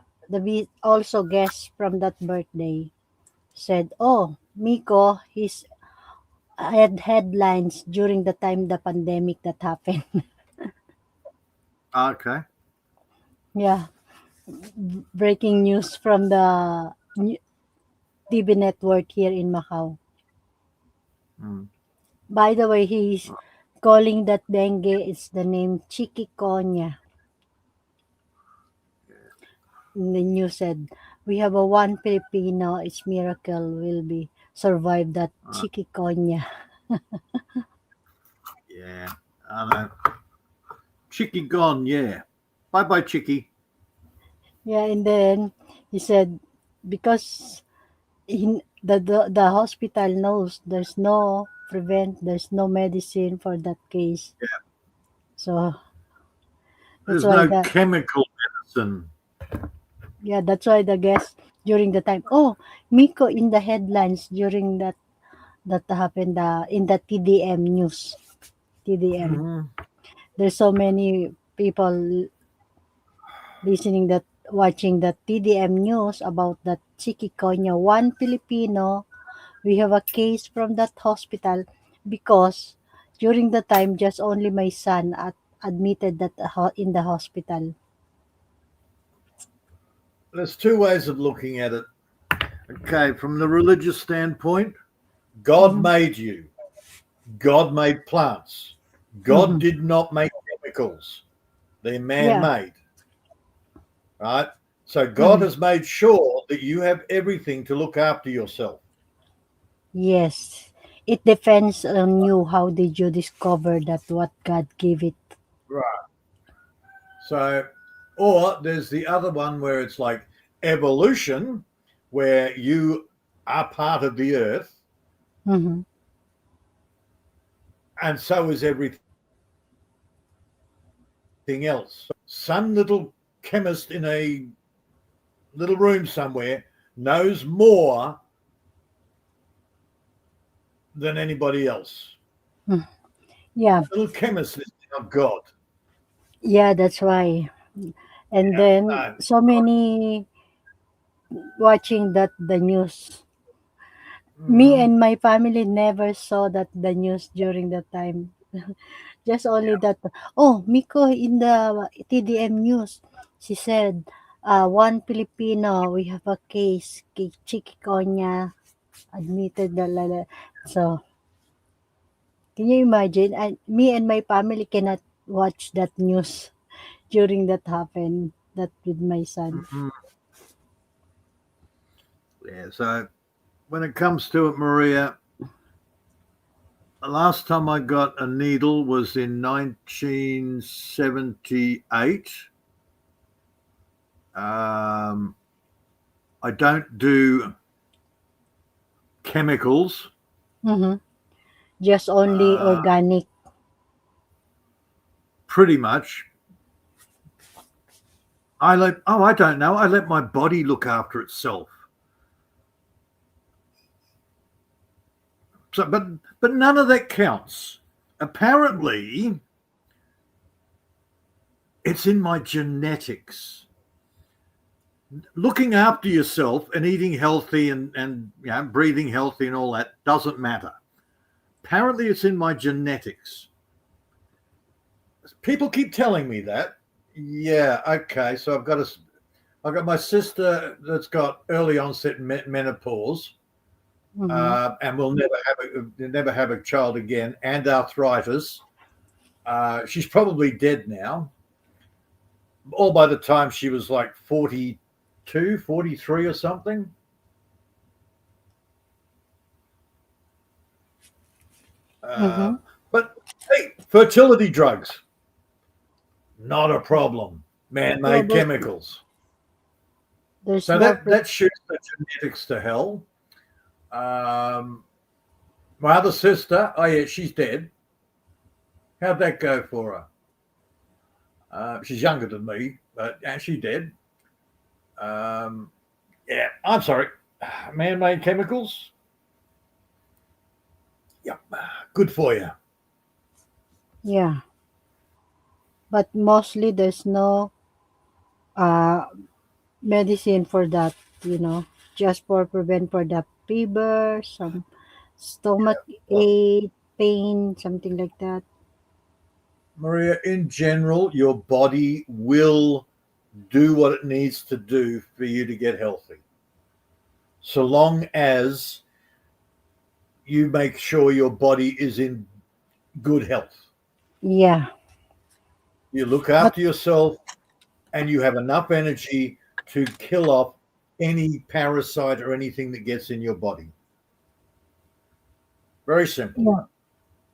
also guest from that birthday said, "Oh, Miko, he's had headlines during the time the pandemic that happened." Okay. Yeah, breaking news from the TV network here in Macau. Mm. By the way, he's calling that dengue is the name chikungunya. And the news said, "We have a one Filipino. It's miracle will be survive that Uh, chikungunya." yeah. I know. Chicky gone. Yeah. Bye bye, Chicky. Yeah, and then he said because The hospital knows there's no prevent, there's no medicine for that case. So that's There's why no the chemical medicine. yeah, that's why the guest during the time. Oh, Miko in the headlines during that happened in the TDM news. TDM. Mhm. There's so many people listening that watching the TDM news about that Chikicoña, one Filipino. We have a case from that hospital because during the time just only my son admitted that in the hospital. There's two ways of looking at it. Okay, from the religious standpoint, God Mm-hmm. made you. God made plants. God Mm-hmm. did not make chemicals. They're man Yeah. made, right? So God Mm-hmm. has made sure that you have everything to look after yourself. Yes. It depends on you. How did you discover that what God gave it? Right. So, or there's the other one where it's like evolution, where you are part of the earth, Mm-hmm. and so is everything else. Some little chemist in a little room somewhere knows more than anybody else. Mm. Yeah. Little chemist is now God. Yeah, that's why. And Yeah. then No. so many watching that the news. Me Mm-hmm. and my family never saw that the news during that time. Just only that. Oh, Miko in the TDM news, she said, one Filipino, we have a case, Chikiconya, admitted. So, can you imagine? Me and my family cannot watch that news during that happened. That with my son. Mm-hmm. Yeah. So when it comes to it, Maria, the last time I got a needle was in 1978. Um, I don't do chemicals. Mm-hmm. Just only Uh, organic. pretty much. I don't know. I let my body look after itself. So, but none of that counts. Apparently, it's in my genetics. Looking after yourself and eating healthy and breathing healthy and all that doesn't matter. Apparently, it's in my genetics. People keep telling me that. Yeah, okay. So I've got my sister that's got early onset menopause, Mm-hmm. and will never have a child again, and arthritis. She's probably dead now. All by the time she was like 42, 43 or something. Mm-hmm. Uh, but hey, fertility drugs, not a problem. Yeah, Man-made there's chemicals. there's So no that shoots the genetics to hell. Um, my other sister, oh yeah, she's dead. How'd that go for her? She's younger than me, but and she did. Um, yeah, I'm sorry. Man-made chemicals. Yep, good for you. yeah, but mostly there's no uh medicine for that, just for prevent for the fever, some stomach Well, ache, pain, something like that. Maria, in general, your body will do what it needs to do for you to get healthy, so long as you make sure your body is in good health. Yeah, You look but after yourself and you have enough energy to kill off any parasite or anything that gets in your body. Very simple.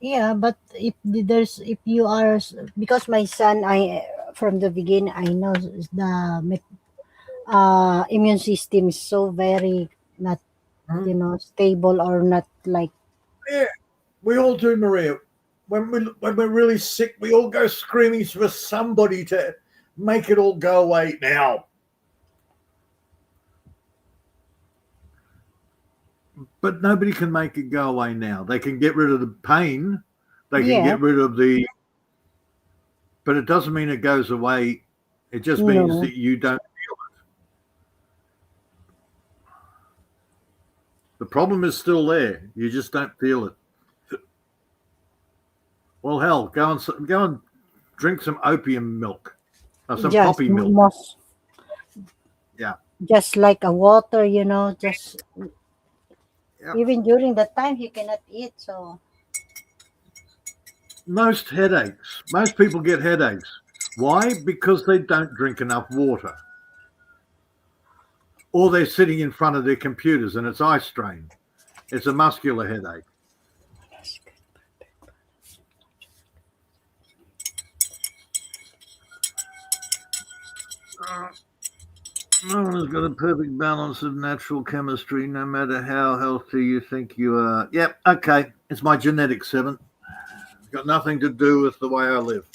yeah, yeah, but if you are because my son, I from the beginning I know the immune system is so very not. you know, stable or not like. Yeah, we all do, Maria. When we're really sick, we all go screaming for somebody to make it all go away now. But nobody can make it go away now. They can get rid of the pain. They can Yeah, get rid of the, but it doesn't mean it goes away. It just means no, that you don't. The problem is still there. You just don't feel it. Well, hell, go and drink some opium milk or some just poppy milk. most, Yeah. just like a water, you know, just Yep. even during the time he cannot eat. So Most people get headaches. Why? Because they don't drink enough water. Or they're sitting in front of their computers and it's eye strain. It's a muscular headache. No one has got a perfect balance of natural chemistry, no matter how healthy you think you are. Yep, okay. It's my genetics, Seven. It's got nothing to do with the way I live.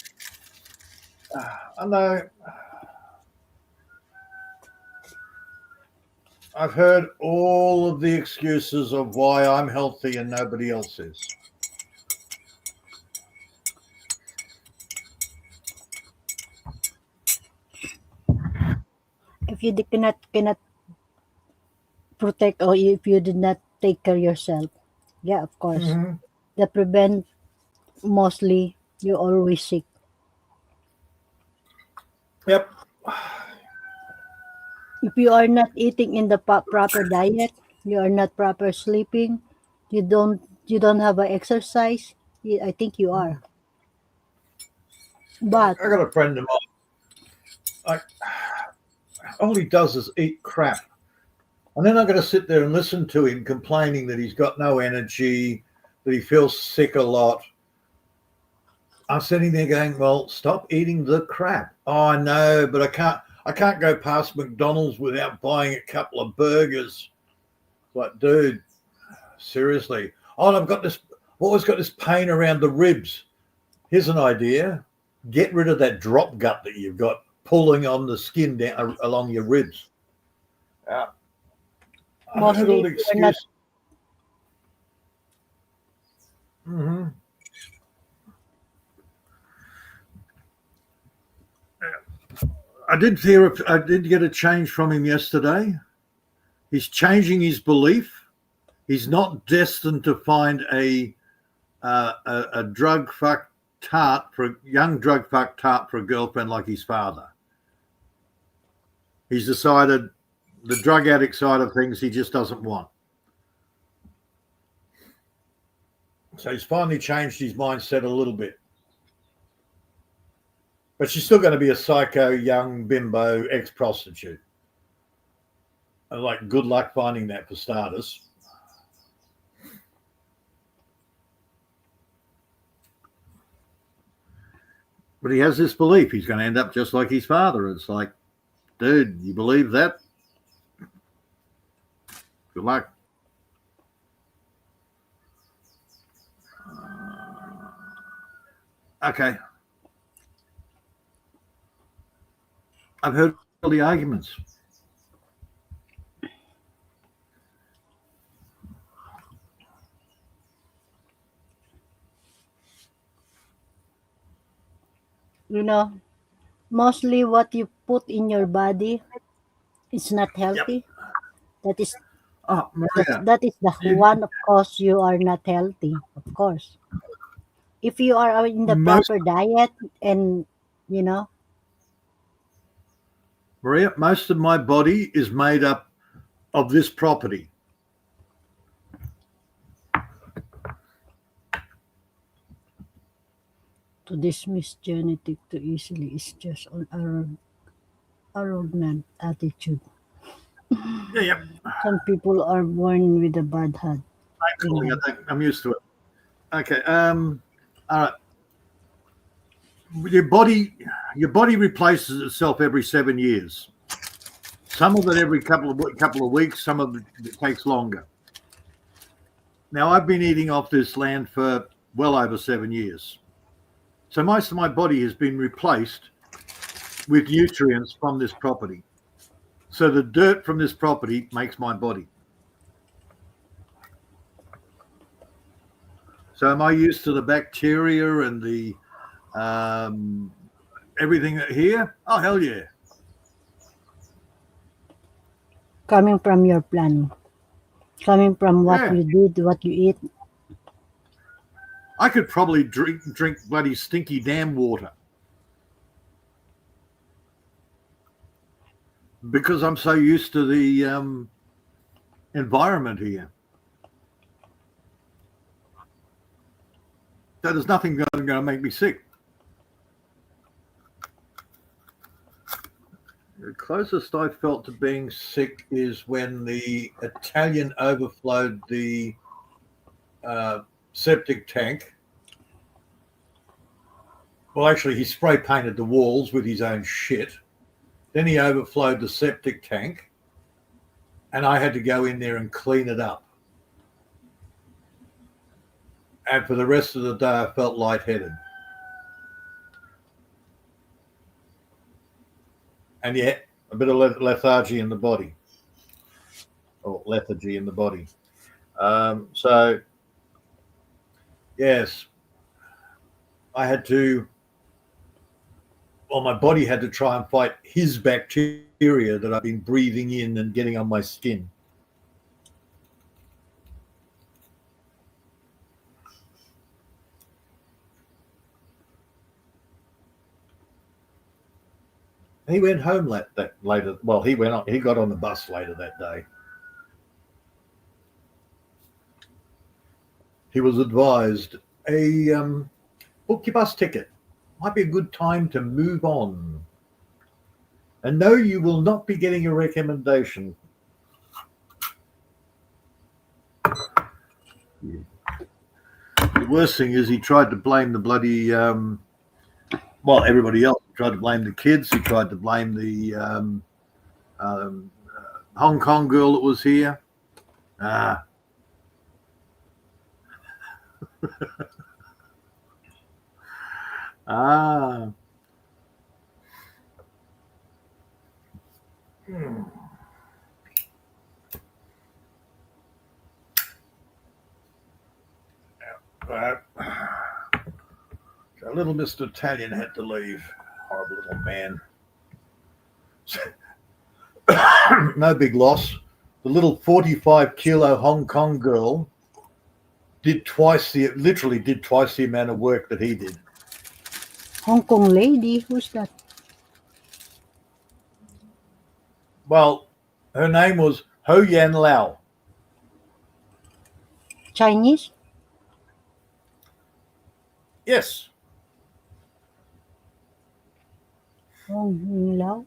I know. I've heard all of the excuses of why I'm healthy and nobody else is. if you cannot protect, or if you did not take care yourself, yeah, of course, that prevent mostly you always sick. Yep. If you are not eating in the proper diet, you are not proper sleeping, you don't have a exercise, I think you are. But I got a friend of mine. All he does is eat crap. And then I'm going to sit there and listen to him complaining that he's got no energy, that he feels sick a lot. I'm sitting there going, well, stop eating the crap. Oh, I know, but I can't go past McDonald's without buying a couple of burgers. Like, dude, seriously. Oh, and I've always got this pain around the ribs. Here's an idea. Get rid of that drop gut that you've got pulling on the skin down along your ribs. I've heard all the excuses. I did get a change from him yesterday. He's changing his belief. He's not destined to find a drug fuck tart for a girlfriend like his father. He's decided the drug addict side of things he just doesn't want. So he's finally changed his mindset a little bit. But she's still going to be a psycho, young, bimbo, ex-prostitute. And like, good luck finding that for starters. But he has this belief he's going to end up just like his father. It's like, dude, you believe that? Good luck. Okay. I've heard all the arguments. you know, mostly what you put in your body is not healthy. That is Oh, Maria, that is the one of cause you are not healthy, of course. If you are in the most proper diet and you know, Maria, most of my body is made up of this property. to dismiss genetic too easily is just an arrogant attitude. Yeah. Some people are born with a bad heart. I think I'm used to it. Okay. All right. Your body replaces itself every 7 years. Some of it every couple of weeks. Some of it takes longer. Now, I've been eating off this land for well over 7 years. So most of my body has been replaced with nutrients from this property. So the dirt from this property makes my body. So am I used to the bacteria and the everything here? Oh, hell yeah. Coming from your plan. Coming from what Yeah. you did, what you eat. I could probably drink bloody stinky dam water because I'm so used to the environment here. So there's nothing going to make me sick. The closest I felt to being sick is when the Italian overflowed the septic tank. Well, actually, he spray painted the walls with his own shit. Then he overflowed the septic tank, and I had to go in there and clean it up. And for the rest of the day, I felt lightheaded. And yeah, a bit of lethargy in the body, or lethargy in the body. So, yes, I had to, well, my body had to try and fight his bacteria that I've been breathing in and getting on my skin. He went home that later. Well, he got on the bus later that day. He was advised, book your bus ticket. Might be a good time to move on. And no, you will not be getting a recommendation. The worst thing is he tried to blame the bloody, everybody else. He tried to blame the kids. He tried to blame the Hong Kong girl that was here. So little Mr. Italian had to leave. Horrible little man. No big loss. The little 45-kilo Hong Kong girl literally did twice the amount of work that he did. Hong Kong lady, who's that? Well, her name was Ho Yan Lao. Chinese? Yes. Hong Lao?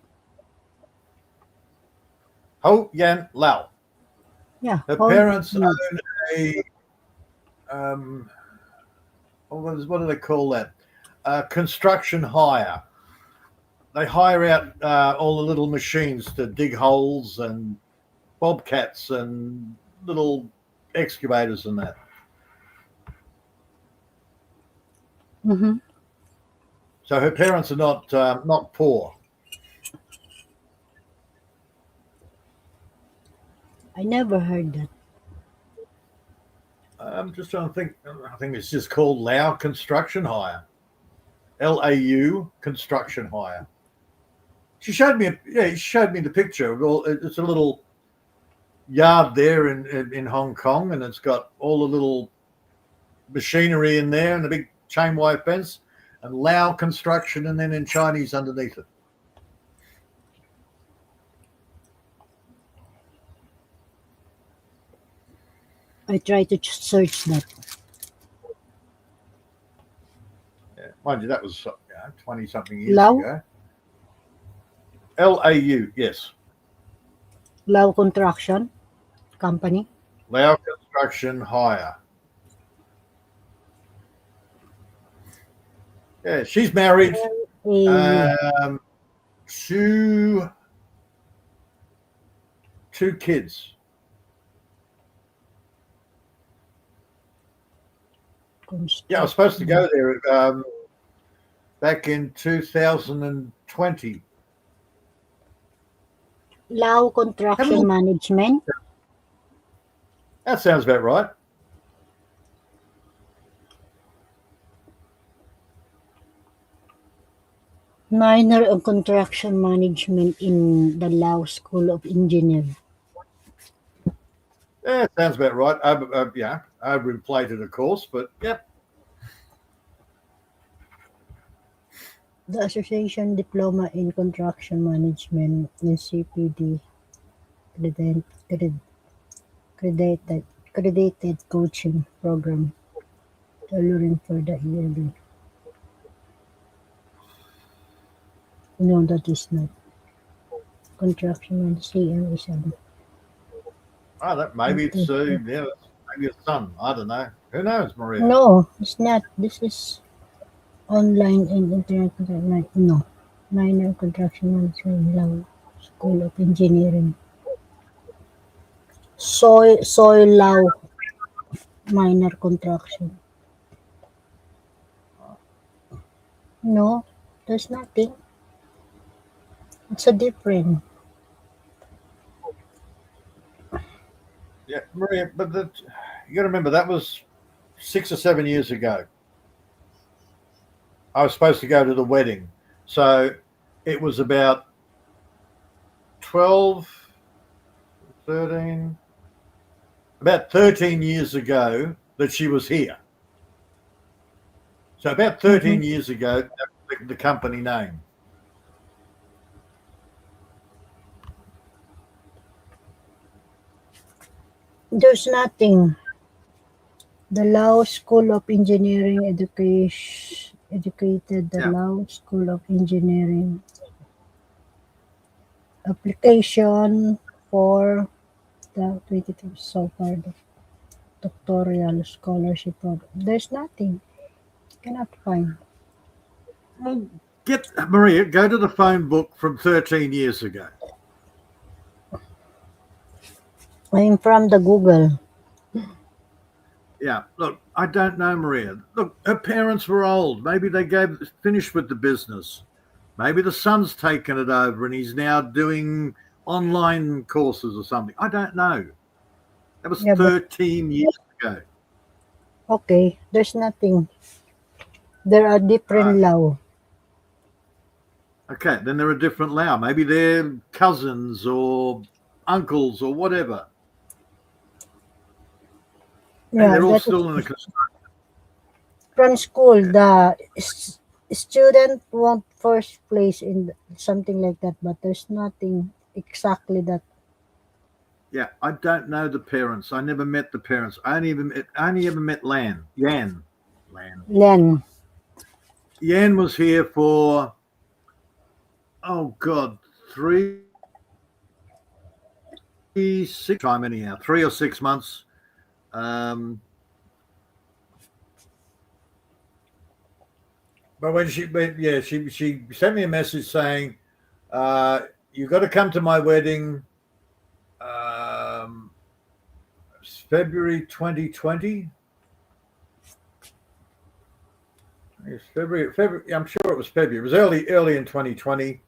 Ho Yan Lao. Yeah. Her parents own a what do they call that? Construction hire. They hire out all the little machines to dig holes and bobcats and little excavators and that. Mm-hmm. So her parents are not poor. I never heard that. I'm just trying to think. I think it's just called Lau Construction Hire. LAU Construction Hire. She showed me the picture. Well, it's a little yard there in Hong Kong, and it's got all the little machinery in there and the big chain wire fence and Lau Construction, and then in Chinese underneath it. I try to search that. Yeah, mind you, that was 20-something years Lau? ago. LAU, yes. Lao Construction Company. Lau Construction Hire. Yeah, she's married. Two kids. Yeah, I was supposed to go there back in 2020. Lao Have a Construction look. Management. That sounds about right. Minor in Construction Management in the Lao School of Engineering. Yeah, sounds about right. Yeah, overinflated, of course, but yep. The Association Diploma in Construction Management (CPD) credited, credited, credited coaching program tailoring for the yearly. No, that is not. Construction and CM is Oh, that maybe it's yeah, maybe it's son. I don't know. Who knows, Maria? no, it's not. This is online and internet. No, minor construction management Lao School of Engineering. Soil Lao minor construction. No, there's nothing. It's a different. Yeah, Maria. But you got to remember that was 6 or 7 years ago. I was supposed to go to the wedding, so it was about 12, 13, about 13 years ago that she was here. So about Mhm. 13 years ago, that was the company name. There's nothing. The Lao School of Engineering educated the Yeah. Lao School of Engineering application for the 22 so far the doctoral scholarship program. There's nothing. Cannot find. Well, get Maria, go to the phone book from 13 years ago. I'm from the Google. Yeah, look, I don't know, Maria. Look, her parents were old. Maybe they finished with the business. Maybe the son's taken it over and he's now doing online courses or something. I don't know. That was Yeah, but 13 years ago. okay. There's nothing. There are Uh, different Lao. okay, then they're a different Lao. Maybe they're cousins or uncles or whatever. Hey, Yeah, they're all that still in is the. from school. Student want first place in something like that, but there's nothing exactly that. Yeah, I don't know the parents. I never met the parents. I only ever met Lan. Len. Yan was here for oh god, 3 or 6 months. Um, but yeah, she sent me a message saying, "You got to come to my wedding, um, February 2020." It's February. February. I'm sure it was February. It was early in 2020,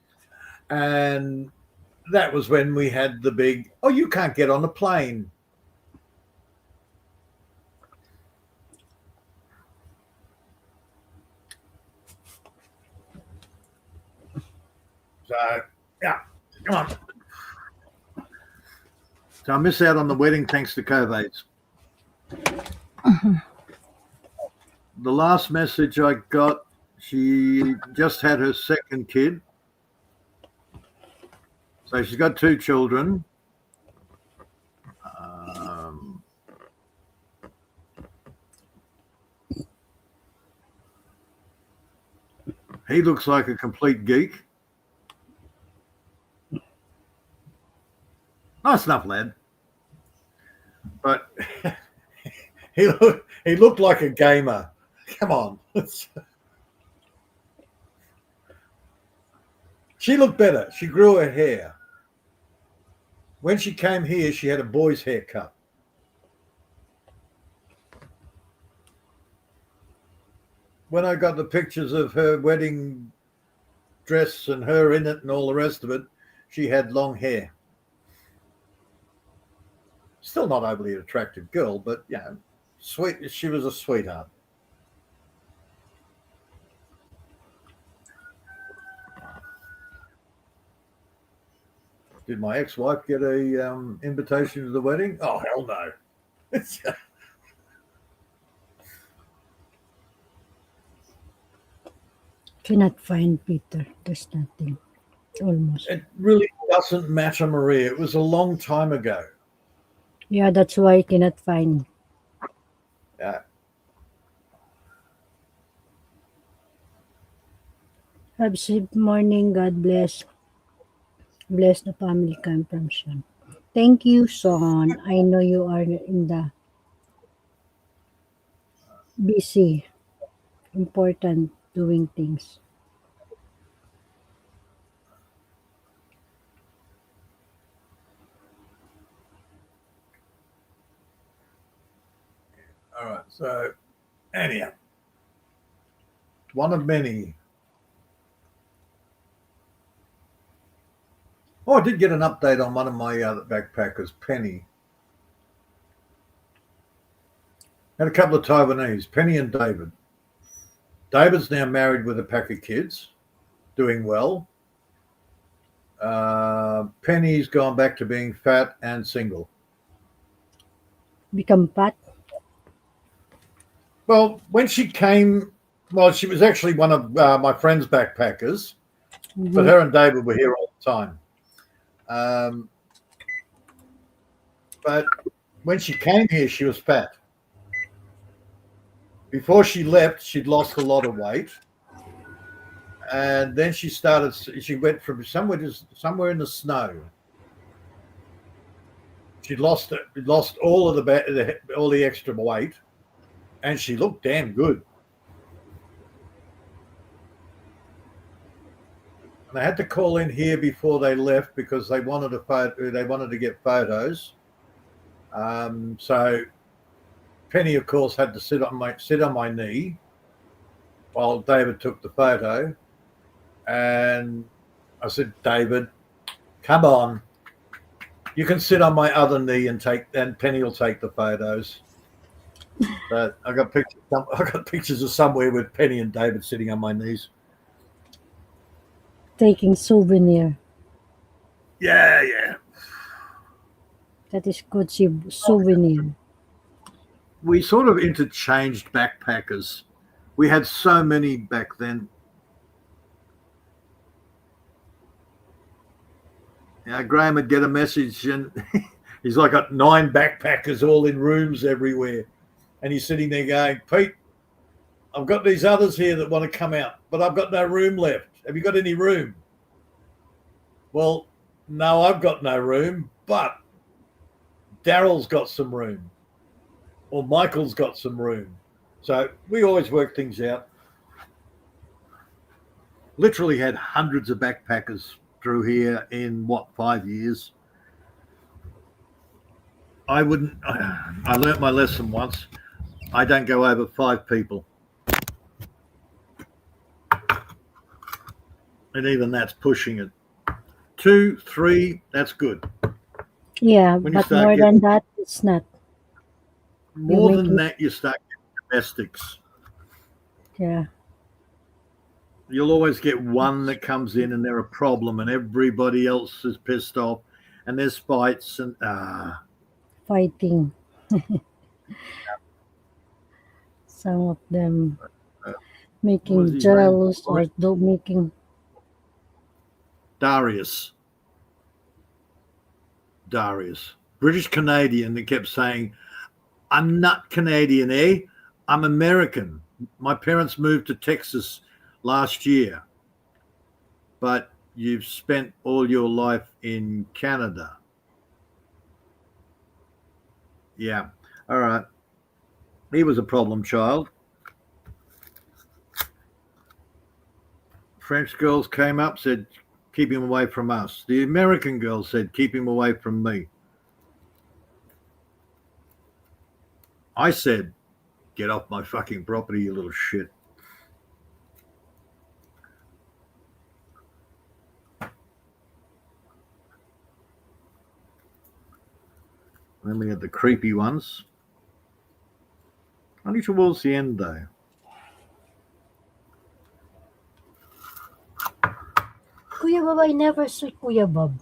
and that was when we had the big. Oh, you can't get on a plane. So yeah, come on. So I miss out on the wedding thanks to COVID. The last message I got, she just had her second kid. So she's got 2 children. Um, he looks like a complete geek. Nice enough lad. But he looked like a gamer. Come on. She looked better. She grew her hair. When she came here, she had a boy's haircut. when I got the pictures of her wedding dress and her in it and all the rest of it, she had long hair. Still not overly attractive girl, but yeah, sweet. She was a sweetheart. Did my ex-wife get a invitation to the wedding? Oh hell no. Cannot find Peter. There's nothing. Almost. It really doesn't matter, Maria. It was a long time ago. Yeah, that's why I cannot find. Yeah. Have safe morning. God bless. Bless the family come from Sean. Thank you, Son. I know you are in the busy, important doing things. All right. So anyhow, one of many. Oh, I did get an update on one of my other backpackers, Penny. Had a couple of Taiwanese, Penny and David. David's now married with a pack of kids, doing well. Penny's gone back to being fat and single. Become fat. Well, when she came, well, she was actually one of my friend's backpackers, but Mhm. her and David were here all the time. But when she came here, she was fat. Before she left, she'd lost a lot of weight. And then she went from somewhere to somewhere in the snow. She lost all of all the extra weight, and she looked damn good. And I had to call in here before they left because they wanted to get photos. So Penny, of course, had to sit on my knee while David took the photo. And I said, David, come on. You can sit on my other knee and Penny will take the photos. But I got pictures of somewhere with Penny and David sitting on my knees. Taking souvenir. Yeah, yeah. That is good souvenir. We sort of interchanged backpackers. We had so many back then. Graham would get a message and he's like got 9 backpackers all in rooms everywhere. And he's sitting there going, Pete, I've got these others here that want to come out, but I've got no room left. Have you got any room? Well, no, I've got no room, but Daryl's got some room. Or Michael's got some room. So we always work things out. Literally had hundreds of backpackers through here in 5 years. I learnt my lesson once. I don't go over 5 people. And even that's pushing it. 2, 3, that's good. Yeah, When you but start more getting than that, it's not. more than making- that, you start getting domestics. Yeah. You'll always get one that comes in and they're a problem and everybody else is pissed off and there's fights and Fighting. Some of them what was making his jealous name? or making. Darius. British Canadian that kept saying, I'm not Canadian, eh? I'm American. My parents moved to Texas last year, but you've spent all your life in Canada. Yeah. All right. He was a problem child. French girls came up, said, keep him away from us. The American girls said, keep him away from me. I said, get off my fucking property, you little shit. Then we had the creepy ones. Only towards the end, though. Kuya Bob, I never saw Kuya Bob.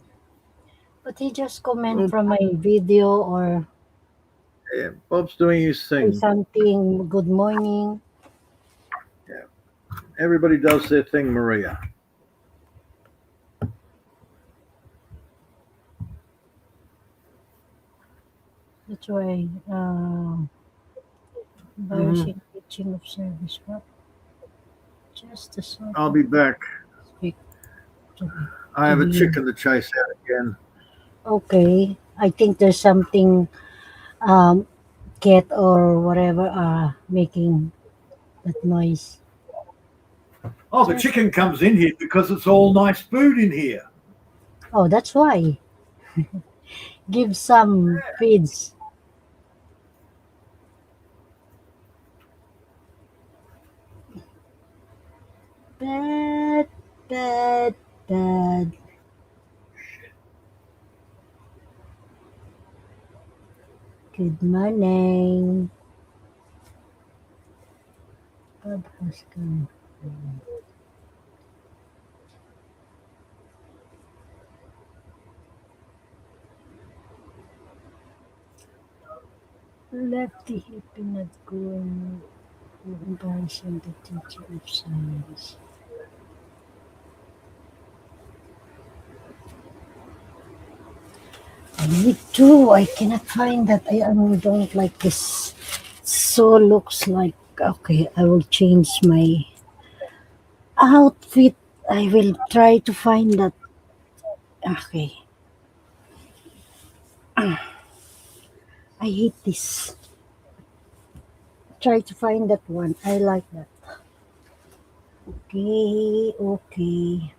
But he just comment Well, from my video or yeah, Bob's doing his say thing. something, good morning. Yeah. Everybody does their thing, Maria. That's why Hmm. embarrassing teaching of service. What? Just a sort I'll of be back. speak to be I to have a be chicken to chase out again. okay. I think there's something um cat or whatever making that noise. Oh, the Just chicken comes in here because it's all nice food in here. oh, that's why. Give some feeds. Bad, bad, bad. Good morning. Bob has come. Lefty hippie not going comparison to teacher of science. Me too. I cannot find that. Don't like this. So looks like okay. I will change my outfit. I will try to find that. Okay. I hate this. Try to find that one. I like that. Okay. Okay.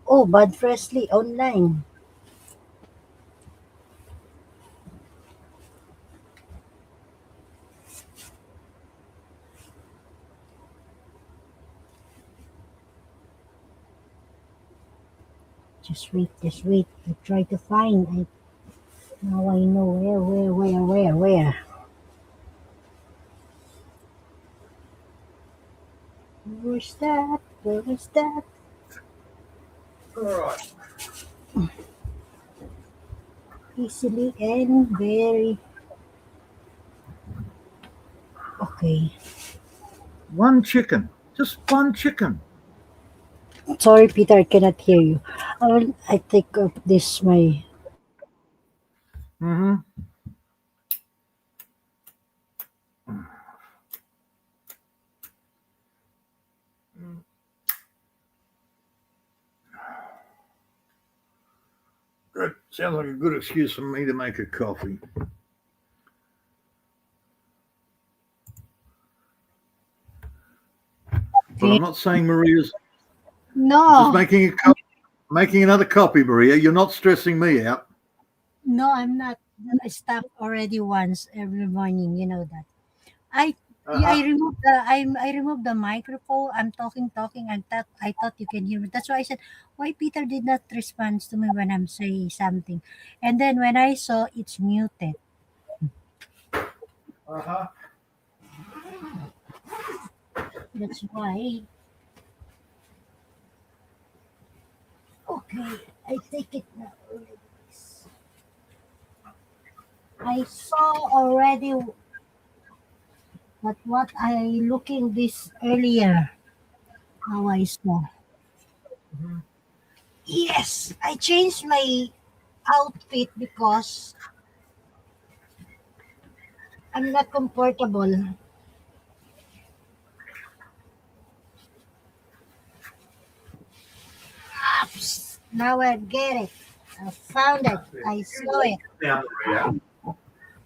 Oh, Bud Presley online. Just wait. Just wait. I try to find. Now I know where. Where's that? Where is that? All right. Easily and very okay. One chicken. Just one chicken. Sorry, Peter, I cannot hear you. I take up this my Mm-hmm. Good. Sounds like a good excuse for me to make a coffee. But okay. I'm not saying Maria's. I'm just No, making another copy, Maria. You're not stressing me out. no, I'm not. I stop already once every morning. You know that. I yeah, Uh-huh. I removed the microphone. I'm talking. I thought you can hear me. That's why I said why Peter did not respond to me when I'm saying something. And then when I saw it's muted, Uh-huh. that's why. Okay, I take it now. I saw already but what I looking this earlier. How I saw. Yes, I changed my outfit because I'm not comfortable. Oops, now I get it. I found it. I saw it. Now, Maria.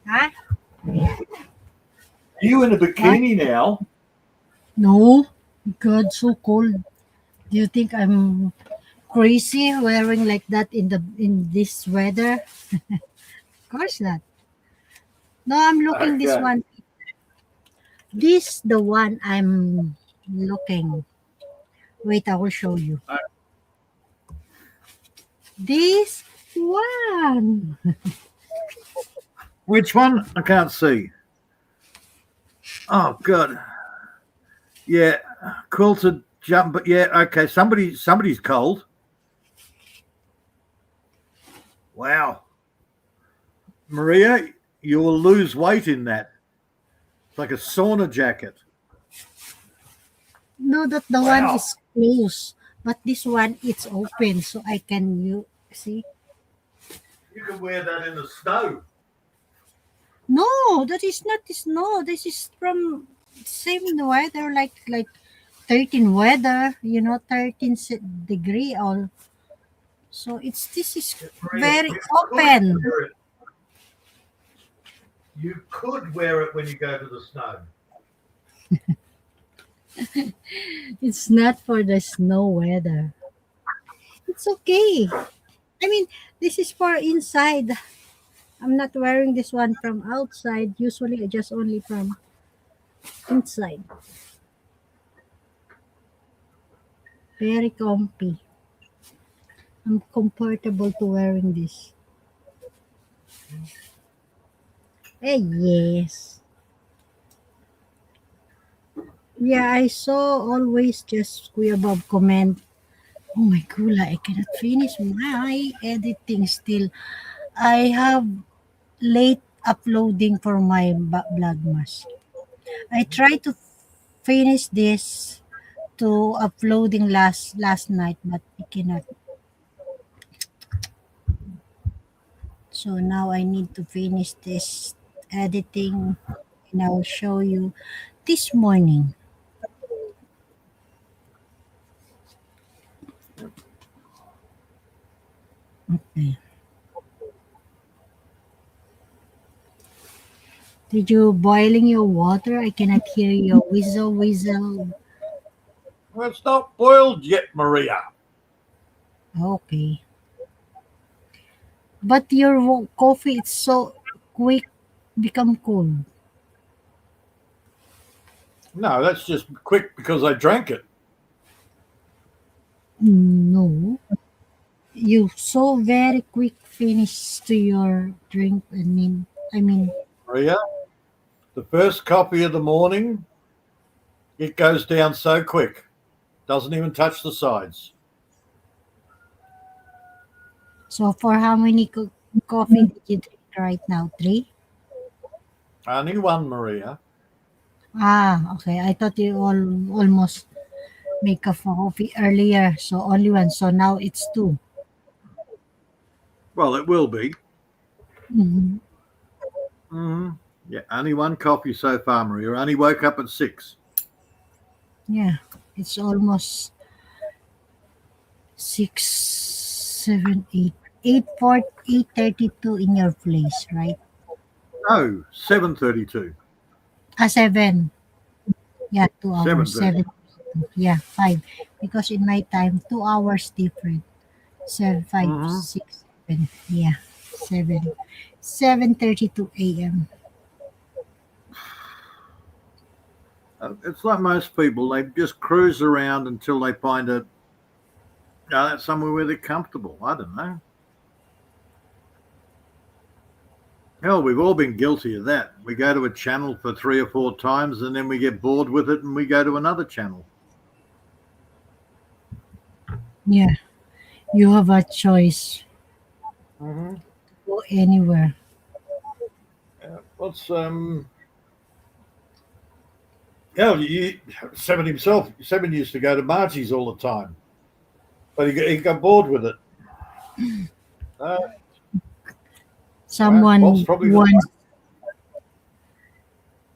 Huh? You in a What? bikini now? No. God, so cold. Do you think I'm crazy wearing like that in this weather? Of course not. No, I'm looking this Okay. one. This the one I'm looking. Wait, I will show you. This one. Which one? I can't see. Oh God. Yeah, quilted jumper. Yeah, okay. Somebody's cold. Wow, Maria, you will lose weight in that. It's like a sauna jacket. No, that the one Wow, is closed, but this one it's open, so I can you see. you can wear that in the snow. No, that is not the snow. This is from same weather, like 13 weather. 13 degree all. So it's this is Maria, very you could open. wear it. You could wear it when you go to the snow. It's not for the snow weather. It's okay. I mean, this is for inside. I'm not wearing this one from outside. Usually, I just only from inside. Very comfy. I'm comfortable to wearing this. Yes. Yeah, I saw always just Kuya Bob comment, oh my Kula, I cannot finish my editing still. I have late uploading for my vlogmas. I tried to finish this to uploading last night, but I cannot. So now I need to finish this editing, and I will show you this morning. Okay. Did you boiling your water? I cannot hear your whistle. Well, it's not boiled yet, Maria. Okay. But your coffee it's so quick become cold. No, that's just quick because I drank it. No. You so very quick finish to your drink. I mean, Maria, the first coffee of the morning, it goes down so quick. Doesn't even touch the sides. so for how many coffee did you drink right now? Three? Only one, Maria. Ah, okay. I thought you almost make a coffee earlier, so only one. So now it's two. Well, it will be. Mhm. Hmm. Yeah, only one coffee so far, Maria. I only woke up at 6. Yeah, it's almost 6, 7, 8, 8:32 in your place, right? No, 7:32. 7. Yeah, 2 hours. 7:30. 7. Yeah, 5. Because in my time, 2 hours different. 7, 5, Hmm. 6, 7. Yeah, 7. 7:32 a.m. It's like most people; they just cruise around until they find somewhere where they're comfortable. I don't know. Hell, we've all been guilty of that. We go to a channel for 3 or 4 times, and then we get bored with it, and we go to another channel. Yeah, you have a choice Hmm. to go anywhere. What's Hell, Seven himself. Seven used to go to Margie's all the time, but he got bored with it. Uh, Bob's Someone probably the wants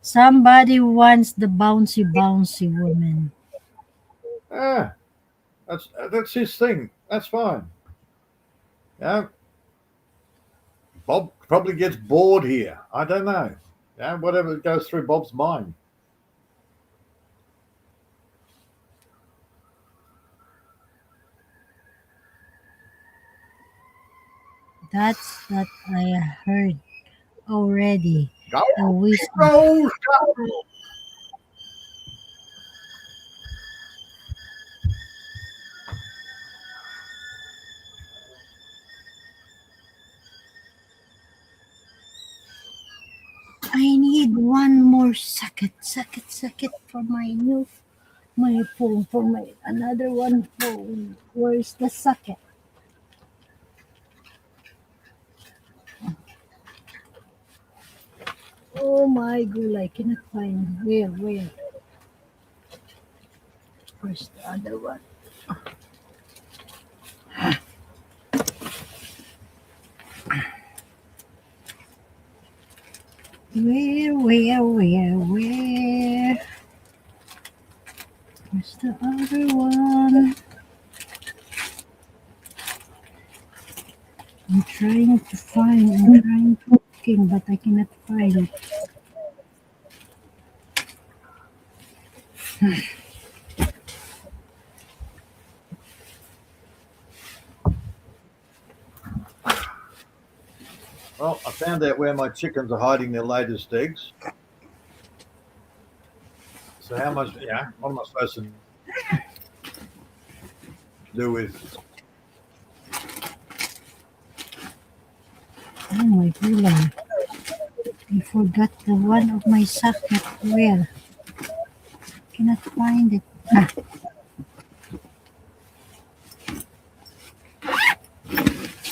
Somebody wants the bouncy bouncy woman. ah, that's his thing. That's fine. Yeah, Bob probably gets bored here. I don't know. Yeah, whatever goes through Bob's mind. That's that I heard already. Go, A whistle. roll, go. more socket for my phone, for my another one phone. Where's the socket? Oh my god, I cannot find where. Where's the other one? Where? Where's the other one? I'm trying to looking, but I cannot find it. Well, I found out where my chickens are hiding their latest eggs. So how much? Yeah, what am I supposed to do with? Oh my god. I forgot the one of my socket. Where? Cannot find it.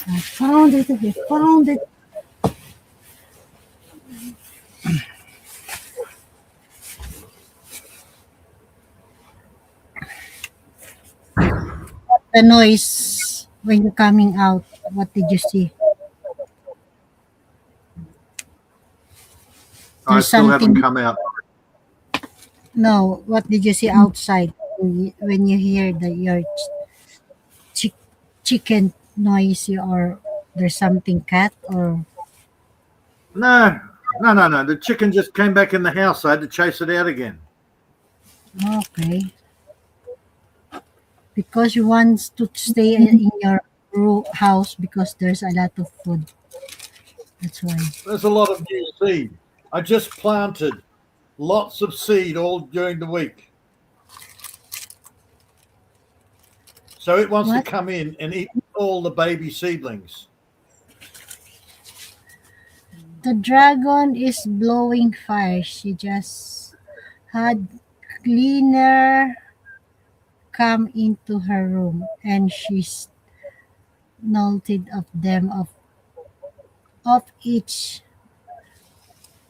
I found it. The noise when you're coming out. What did you see? I There's still haven't something. come out. No, what did you see outside when you hear your chicken noisy, or there's something cat or No. The chicken just came back in the house. I had to chase it out again. okay, because you want to stay in your house because there's a lot of food. That's why. There's a lot of new seed. I just planted lots of seed all during the week. So it wants to What? come in and eat all the baby seedlings. The dragon is blowing fire. She just had cleaner come into her room and she's noted of them of each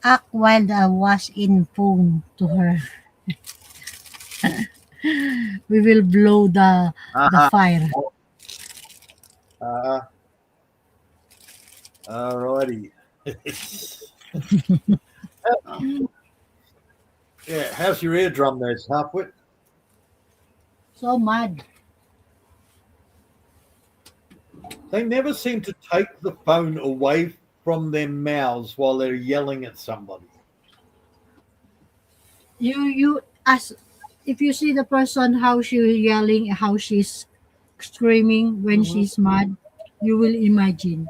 act while I was in phone to her. We will blow the Uh-huh. fire. Alrighty. Yeah, how's your eardrum there, Halfwit? So mad. They never seem to take the phone away from their mouths while they're yelling at somebody. You as if you see the person how she's yelling, how she's screaming when she's mad, you will imagine.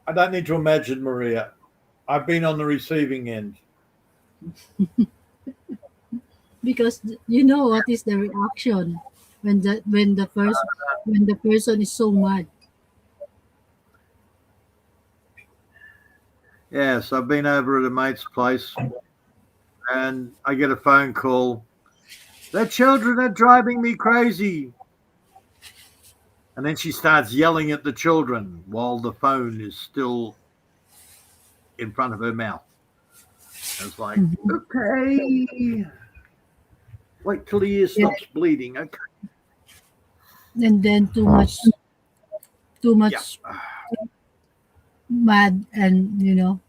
I don't need to imagine, Maria. I've been on the receiving end. Because you know what is the reaction when the person is so mad. Yes, I've been over at a mate's place and I get a phone call. The children are driving me crazy. And then she starts yelling at the children while the phone is still in front of her mouth. And it's like, okay, wait till the ear Yeah. stops bleeding. Okay. And then too much Yeah. mad, and You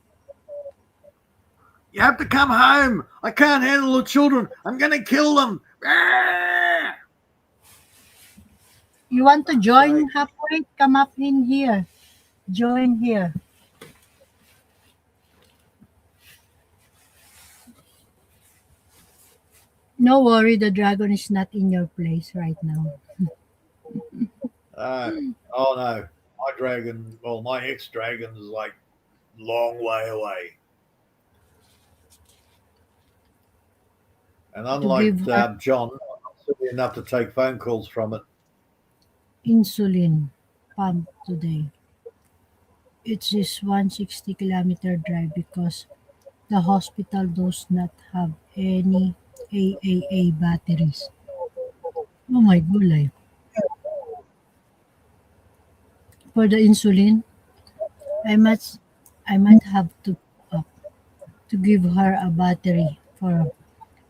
have to come home. I can't handle the children. I'm going to kill them. Ah! you want to join halfway, come up in here, join here. No worry, the dragon is not in your place right now. Oh no, my dragon, well, my ex-dragon is like long way away. And To unlike give her John, I'm not silly enough to take phone calls from it. insulin pump today. It's this 160-kilometer drive because The hospital does not have any AAA batteries. Oh my gulay. For the insulin, I must I might have uh, to give her a battery for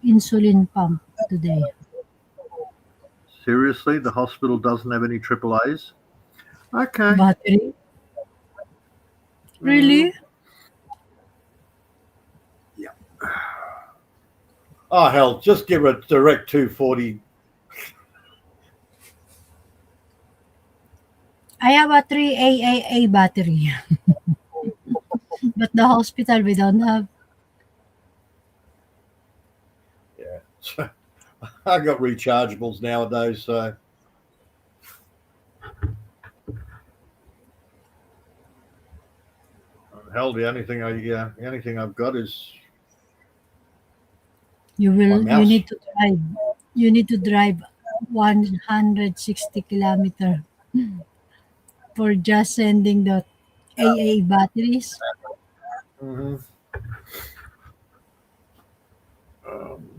insulin pump today. Seriously, the hospital doesn't have any triple A's? Okay. Battery? Mm, Really? yeah. Oh, hell, just give her a direct 240. I have a 3 AAA battery, but the hospital we don't have. Yeah. I got rechargeables nowadays, so hell, the only thing I've got is my You mouse. need to drive. You need to drive 160 kilometer for just sending the AA batteries. Hmm.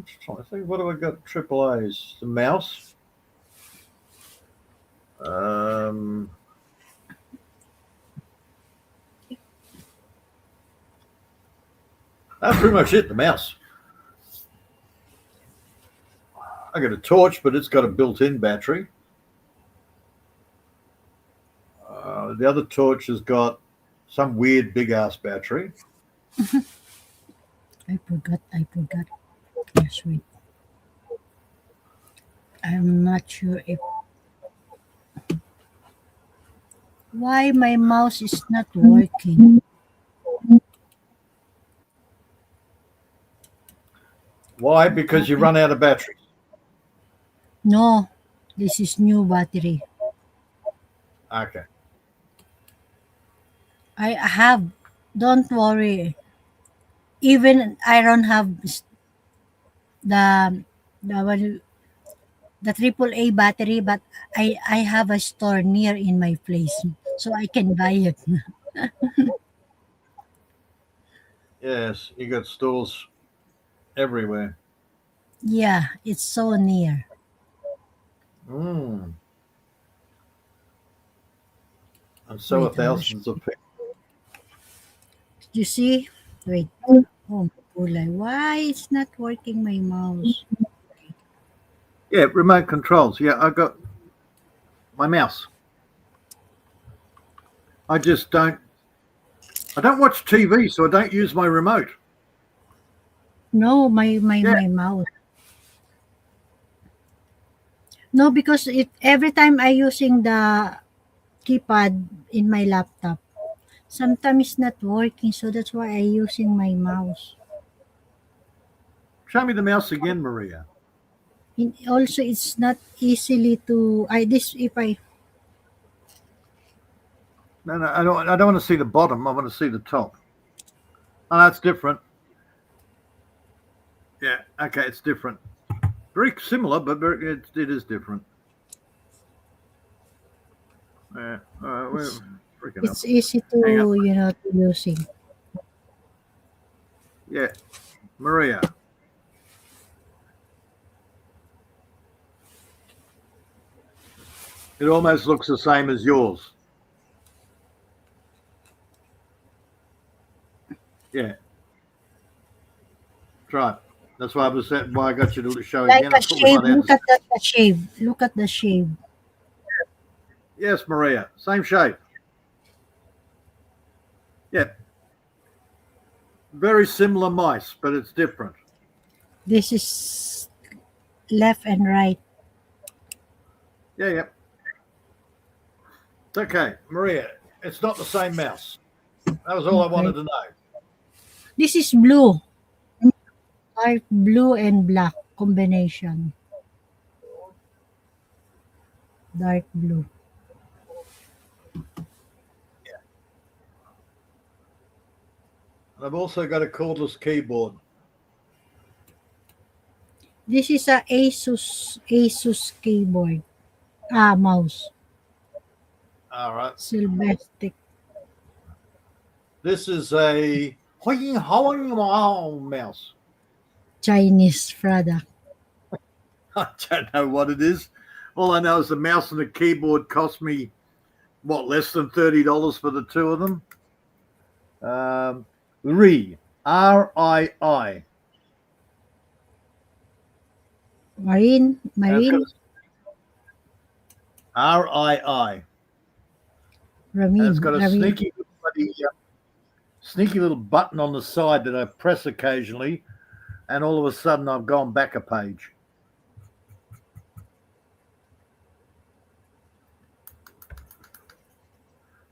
Just trying to think, what have I got? Triple A's. The mouse. Um, that's pretty much it. The mouse. I got a torch, but it's got a built-in battery. The other torch has got some weird big-ass battery. I forgot. I forgot. Yes, wait. I'm not sure if why my mouse is not working. Why? Because you run out of batteries. No, this is new battery. Okay. I have. Don't worry. Even I don't have the the the triple A battery, but I have a store near in my place, so I can buy it. Yes, you got stores everywhere. Yeah, it's so near. Mm. And so are Wait, I will show thousands of people. you. See? Wait. Oh, Kulay. Why it's not working my mouse? Yeah, remote controls. Yeah, I got my mouse. I just don't. I don't watch TV, so I don't use my remote. No, my Yeah, my mouse. No, because it every time I using the keypad in my laptop, sometimes it's not working, so that's why I using my mouse. show me the mouse again, Maria. Also, it's not easily to. I this if I No, no, I don't. I don't want to see the bottom. I want to see the top. Oh, that's different. Yeah. Okay, it's different. Very similar, but it is different. Yeah. We're it's freaking up. it's easy Hang on. to to using. Yeah, Maria. It almost looks the same as yours. Yeah, try it. That's why I was why I got you to show Like again. I a thought we shave. might have Look this. at the shave. Look at the shave. Yes, Maria. Same shape. Yeah, very similar mice, but it's different. This is left and right. Yeah, yeah. It's okay, Maria. It's not the same mouse. That was all I Okay. wanted to know. This is blue. Dark blue and black combination. Dark blue. And I've also got a cordless keyboard. This is a Asus keyboard. Mouse. All right. Silverstic. This is a Mouse. Chinese product. I don't know what it is. All I know is the mouse and the keyboard cost me what, less than $30 for the two of them. RII, RII. Marine, And it's got marine, RII. And it's ramin, got a ramin. sneaky little button on the side that I press occasionally, and all of a sudden I've gone back a page.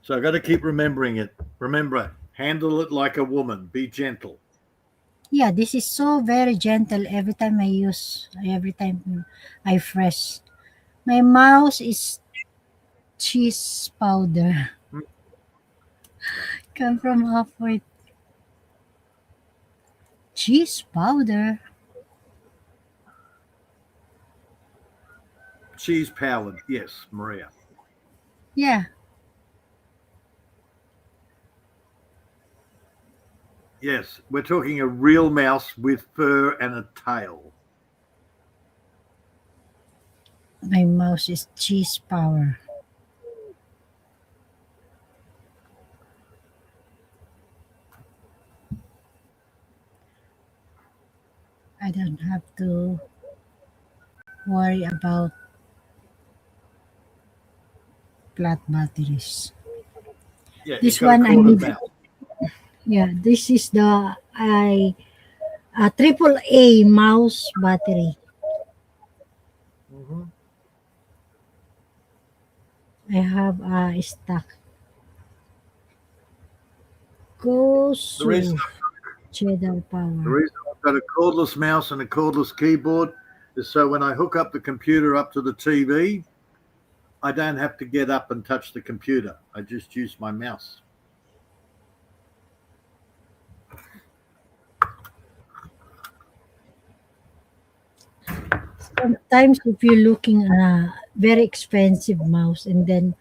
So I've got to keep remembering it. Remember, handle it like a woman. Be gentle. Yeah, this is so very gentle every time every time I fresh. My mouse is cheese powder. Come from halfway. Cheese powder? Cheese powered. Yes, Maria. Yeah, Yes, we're talking a real mouse with fur and a tail. my mouse is cheese power. I don't have to worry about flat batteries. Yeah, you've This got a one I corded need. mouse. Yeah, this is the I triple A mouse battery. Mm-hmm. I have a stock. Goes The reason to cheddar the power. reason I've got a cordless mouse and a cordless keyboard is so when I hook up the computer up to the TV, I don't have to get up and touch the computer. I just use my mouse. Sometimes if you're looking at a very expensive mouse and then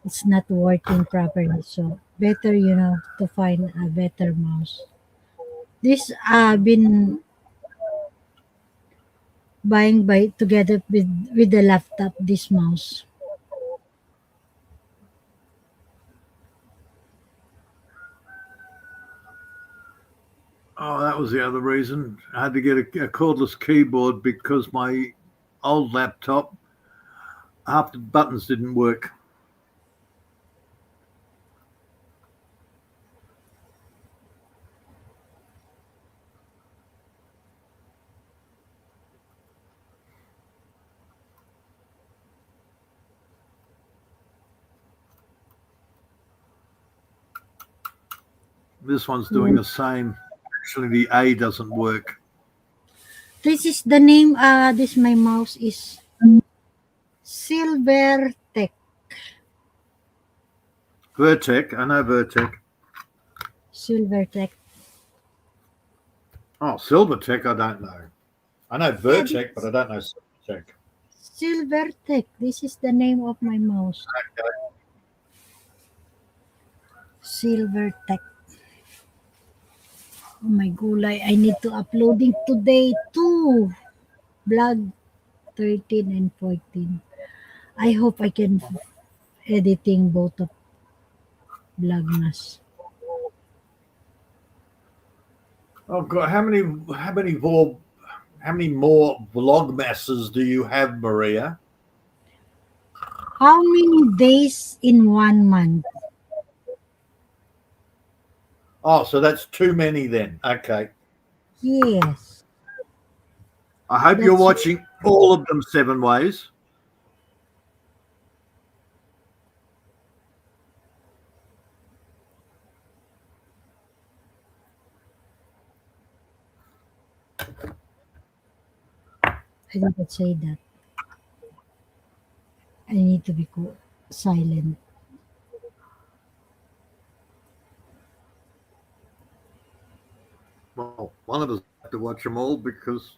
it's not working properly, so better to find a better mouse. This been buying by together with the laptop. This mouse. Oh, that was the other reason. I had to get a cordless keyboard because my old laptop, half the buttons didn't work. This one's doing the same. Actually, the A doesn't work. This is the name. This my mouse is Silver Tech. Vertec, I know Vertec. Silver Tech. Oh, Silvertech, I don't know. I know Yeah, Vertec, but I don't know Silvertech. Silver Tech. This is the name of my mouse. Silver Tech. Oh my gulay. I need to uploading today too. Vlog 13 and 14. I hope I can editing both of vlogmas. Oh God, how many more vlogmasses do you have, Maria? How many days in 1 month? Oh, so that's too many then. Okay. Yes. I hope you're That's watching all of them 7 ways. I didn't say that. I need to be silent. Well, one of us have to watch them all because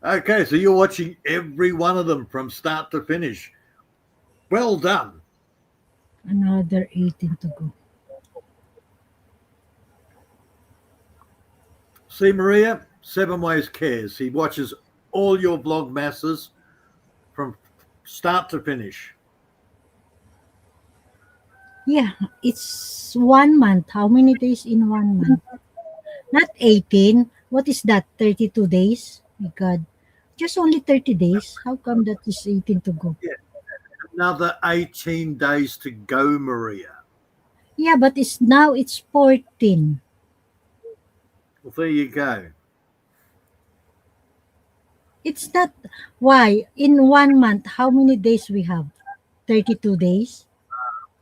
Okay, so you're watching every one of them from start to finish. Well done. Another 18 to go. See, Maria, Seven Ways cares. He watches all your vlog masses from start to finish. Yeah, it's 1 month. How many days in 1 month? Not 18. What is that? 32 days? My God. Just only 30 days? How come that is 18 to go? Yeah, another 18 days to go, Maria. Yeah, but it's 14. Well, there you go. It's not why in 1 month how many days we have? 32 days?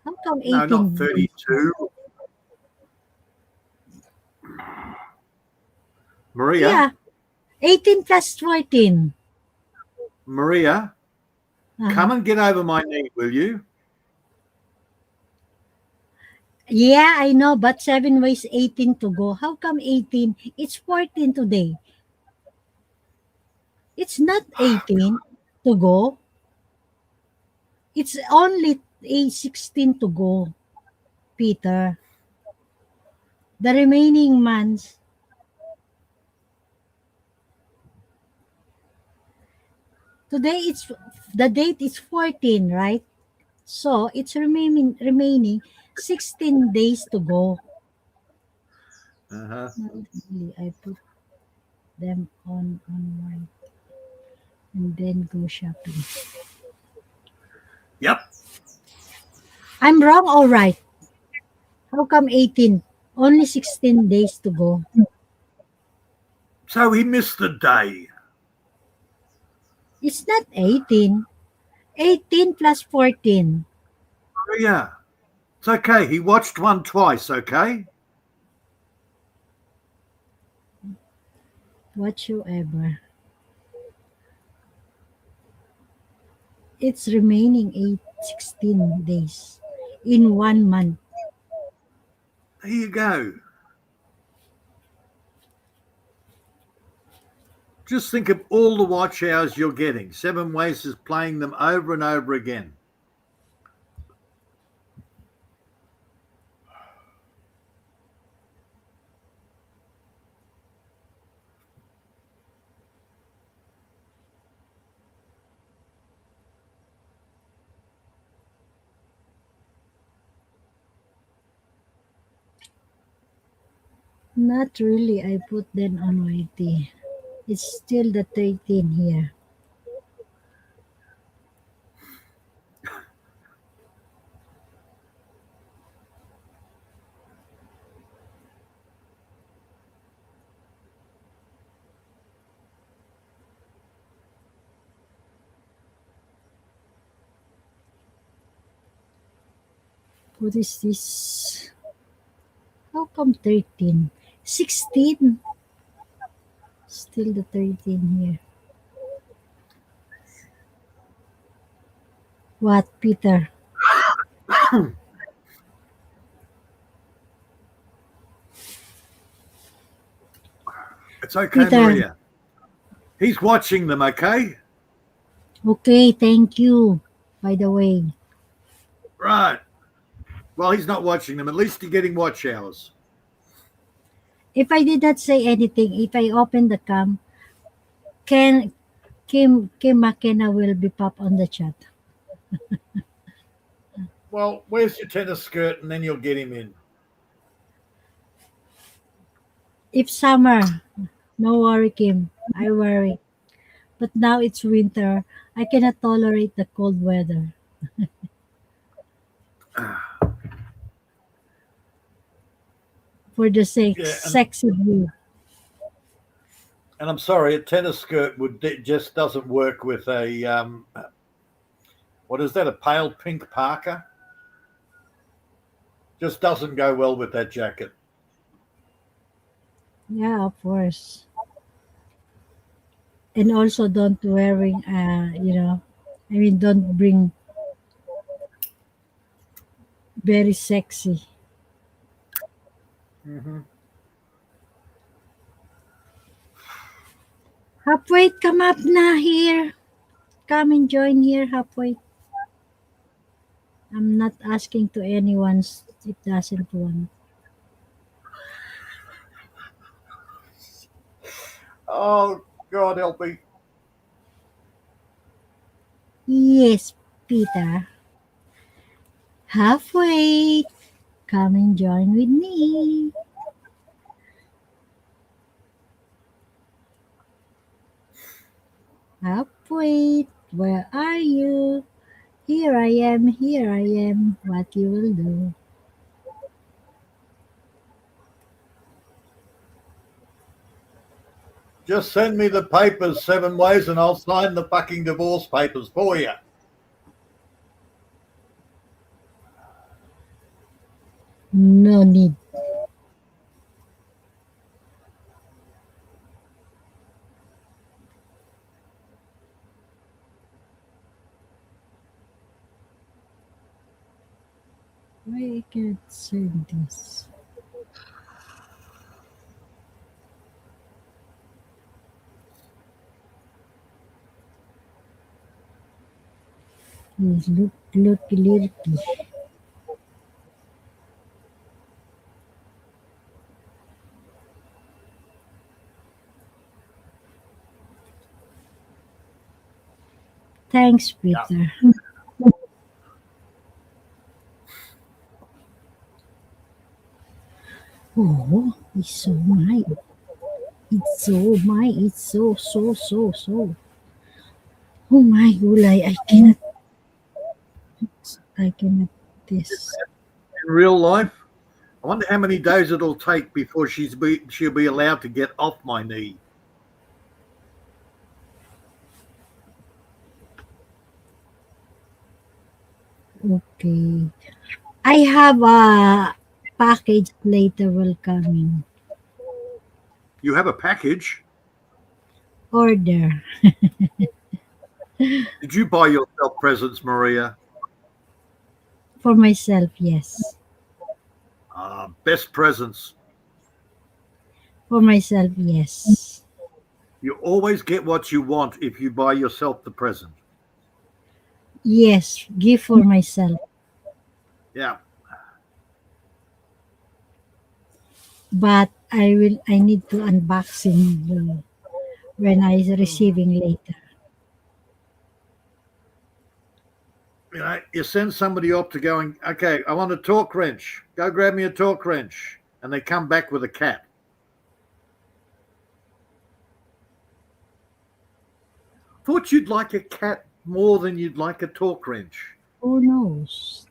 How come No, not 18 days? 32. Maria, Yeah, 18 plus 14. Maria, Uh-huh. come and get over my knee, will you? Yeah, I know, but 7 ways 18 to go. How come 18? It's 14 today. It's not 18 to go. It's only 16 to go, Peter. The remaining months, today it's the date is 14, right? So it's remaining 16 days to go. Uh-huh. Not really. I put them on my and then go shopping. Yep. I'm wrong, all right. How come 18? Only 16 days to go. So he missed the day. It's not 18. 18 plus 14. Maria, it's okay. He watched one twice, okay? Whatsoever. It's remaining 16 days in 1 month. There you go. Just think of all the watch hours you're getting. Seven Ways is playing them over and over again. Not really. I put them on YT. It's still the 13 here. What is this? How come 13? 16. Still the 13 here. What, Peter? It's okay, Peter. Maria. He's watching them, okay? Okay, thank you. By the way. Right. Well, he's not watching them. At least you're getting watch hours. If I did not say anything, if I open the cam, Ken Kim McKenna will be pop on the chat. Well, where's your tennis skirt? And then you'll get him in. If summer, no worry, Kim. I worry. But now it's winter. I cannot tolerate the cold weather. For the Yeah, sexy view. and I'm sorry, a tennis skirt just doesn't work with a what is that? A pale pink parka? Just doesn't go well with that jacket. Yeah, of course. And also don't wearing don't bring very sexy. Mm-hmm. Halfway, come up na here. Come and join here, halfway. I'm not asking to anyone. It doesn't want. Oh, God help me. Yes, Peter. Halfway. Come and join with me. Halfway. Where are you? Here I am. Here I am. What you will do? Just send me the papers 7 ways and I'll sign the fucking divorce papers for you. No need. Why I can't send this? Please look, lurky. Thanks, Peter. Oh, it's so my. It's so my. It's so. Oh my gulay, I cannot this. In real life, I wonder how many days it'll take before she'll be allowed to get off my knee. Okay. I have a package later will coming. You have a package? Order. Did you buy yourself presents, Maria? For myself, yes. Best presents. For myself, yes. You always get what you want if you buy yourself the present. Yes, gift for myself. Yeah. But I need to unboxing when I receiving later. You know, you send somebody off to go and, okay, I want a torque wrench. Go grab me a torque wrench. And they come back with a cat. Thought you'd like a cat more than you'd like a torque wrench. Who knows?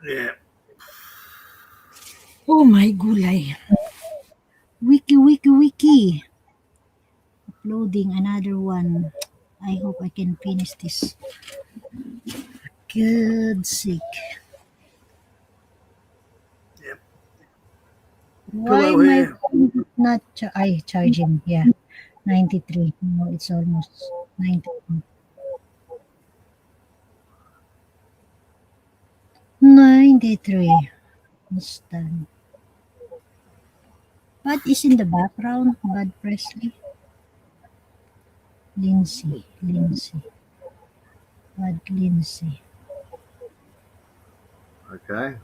Yeah. Oh my gulay. Wiki. Uploading another one. I hope I can finish this. Good sake. Yep. Why Hello my here. phone not charging? Yeah, 93. No, it's almost 92. 93. It's done. What is in the background? Bud Presley. Lindsay. Bud Lindsay. Okay.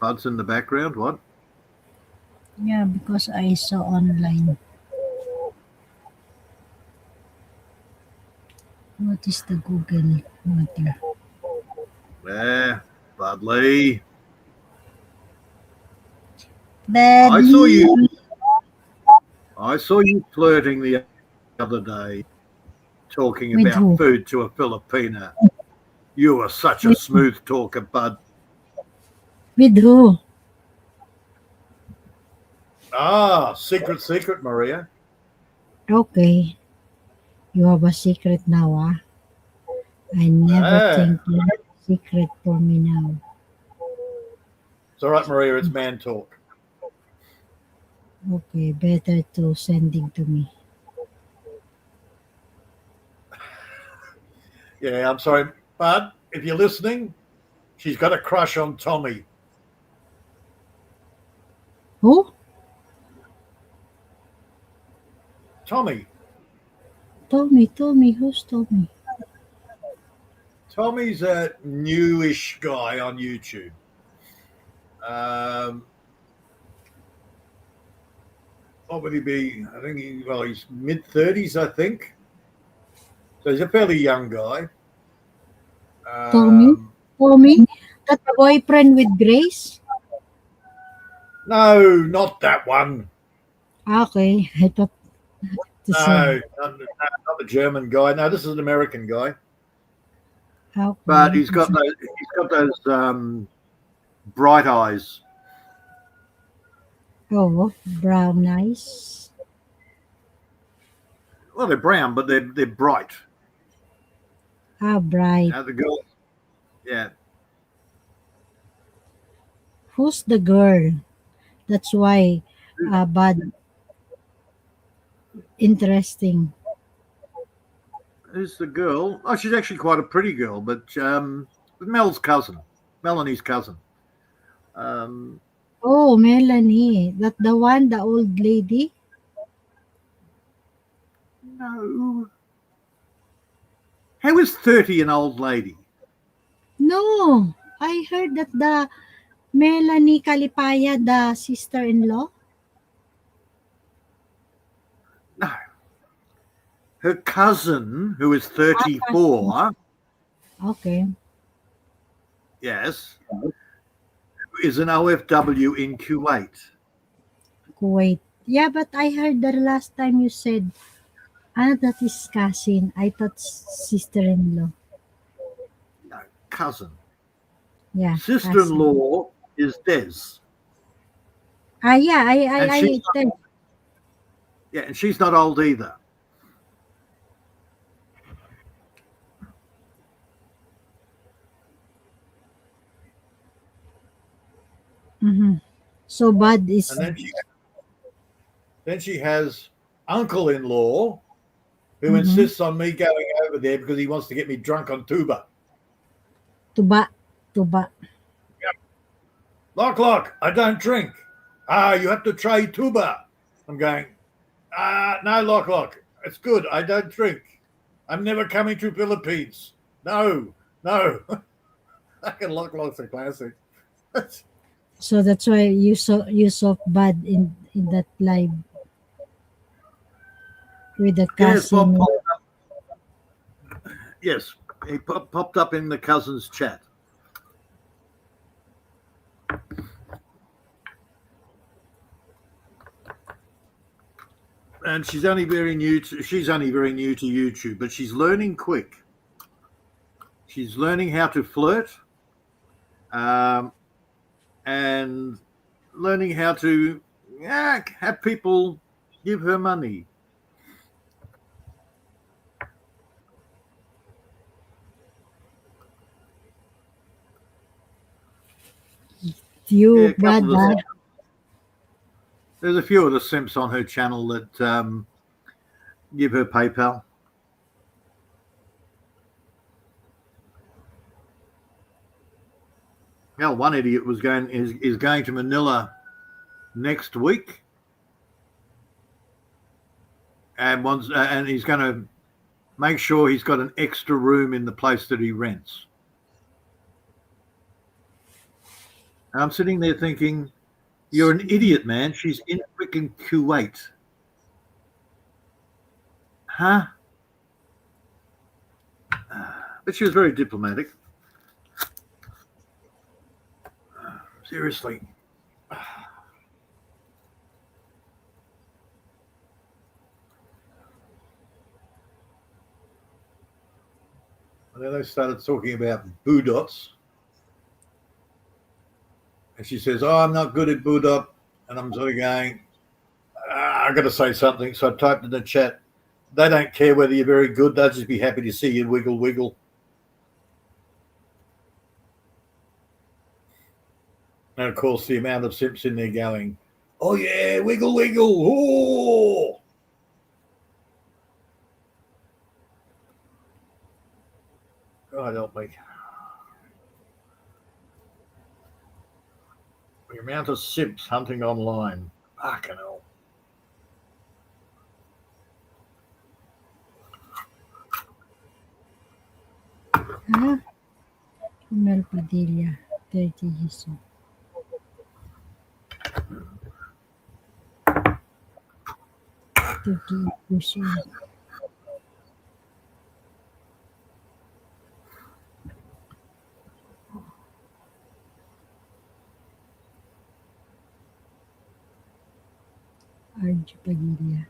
Bud's in the background. What? Yeah, because I saw online. What is the Google matter? Yeah. Bud Lee. Bad I saw you flirting the other day, talking with about who? food to a Filipina. You are such a With, smooth talker, Bud. with who? Secret, Maria. Okay. You have a secret now, ah? I never Ah, think you have a secret for me now. it's all right, Maria. It's man talk. Okay, better to sending to me. Yeah, I'm sorry, but if you're listening, she's got a crush on Tommy. Who? Tommy. Tommy. Who's Tommy? Tommy's a newish guy on YouTube. Um, what would he be? I think he's mid-30s, I think. So he's a fairly young guy. Tommy? Um, Tommy? That boyfriend with Grace? no, not that one. Okay, I thought the No, same. not the German guy. No, this is an American guy. But Okay. he's got those bright eyes. Oh, brown eyes. Well, they're brown, but they're bright. Ah, bright. The girl, yeah. Who's the girl? That's why, bad, interesting. Who's the girl? Oh, she's actually quite a pretty girl, but Mel's cousin, Melanie's cousin. Um, Oh, Melanie. That the one, the old lady? no, how is 30 an old lady? No. I heard that the Melanie Kalipaya, the sister-in-law. No, her cousin, who is Ah, cousin. 34, Okay. yes, is an OFW in Kuwait. Kuwait. Yeah, but I heard the last time you said, that is cousin. I thought sister-in-law. No, cousin. Yeah, cousin. Sister-in-law is Des, Yeah, and she's I tell. yeah, and she's not old either. Mm-hmm. So bad is, And then she has uncle-in-law who mm-hmm, insists on me going over there because he wants to get me drunk on tuba. tuba, tuba. Lock, I don't drink. You have to try tuba. I'm going, no, Lock. It's good. I don't drink. I'm never coming to Philippines. No. Fucking Lock's a classic. So that's why you saw bad in that live with the Yes, Bob. cousin. Yes, he popped up in the cousins chat. And she's only very new to YouTube, but she's learning quick. She's learning how to flirt, and learning how to have people give her money. Yeah, You a bad, couple of the, there's a few of the simps on her channel that give her PayPal. Hell, one idiot is going to Manila next week, and he's going to make sure he's got an extra room in the place that he rents. And I'm sitting there thinking, you're an idiot, man. She's in freaking Kuwait. Huh? But she was very diplomatic. Seriously. And then they started talking about Budots. And she says, I'm not good at Budot. And I'm sort of going, I've got to say something. So I typed in the chat, they don't care whether you're very good. They'll just be happy to see you wiggle. And of course, the amount of simps in there going, "Oh yeah, wiggle, wiggle, oh!" God help me. The amount of simps hunting online. Fucking hell. Ah, Mel Padilla, 30 years old. Turkey Ocean. RJ Padilla.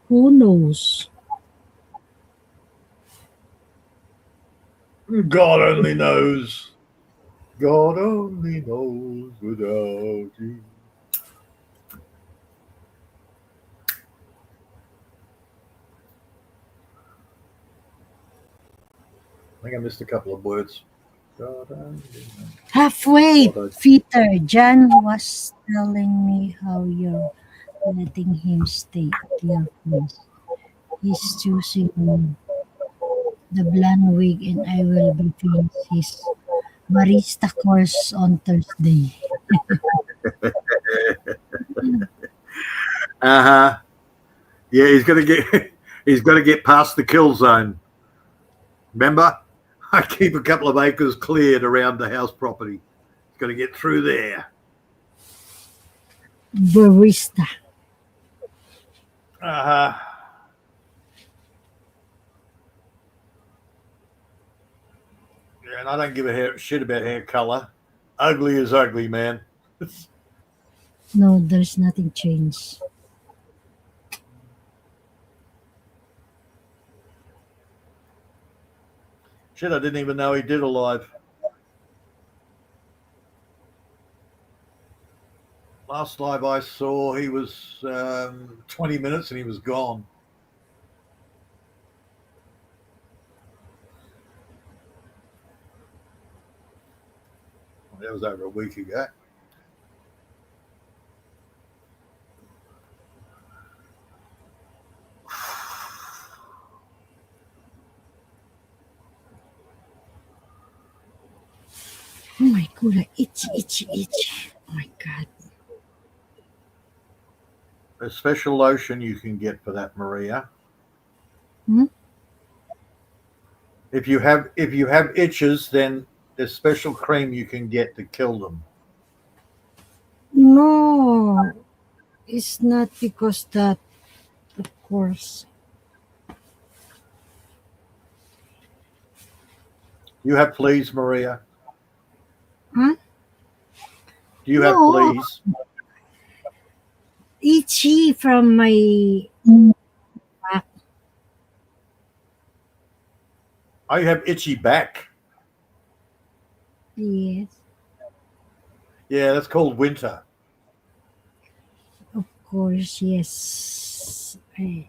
Who knows? God only knows. God only knows without you. I think I missed a couple of words. God only knows. Halfway, God, Peter. John was telling me how you're letting him stay at your place. He's choosing the blonde wig, and I will be finished his barista course on Thursday. uh-huh. Yeah, he's gonna get he's got to get past the kill zone. Remember? I keep a couple of acres cleared around the house property. He's got to get through there. Barista. Uh-huh. Yeah, and I don't give a shit about hair color. Ugly is ugly, man. No, there's nothing changed. Shit, I didn't even know he did a live. Last live I saw, he was 20 minutes and he was gone. That was over a week ago. Oh my god, itchy, itchy, itchy. Oh my god. A special lotion you can get for that, Maria. Hmm? If you have itches, then there's special cream you can get to kill them. No, it's not because that, of course. You have fleas, Maria? Huh? Do you have No, fleas? itchy from my back. Oh, you have itchy back. Yes, Yeah, that's called winter. of course, yes. You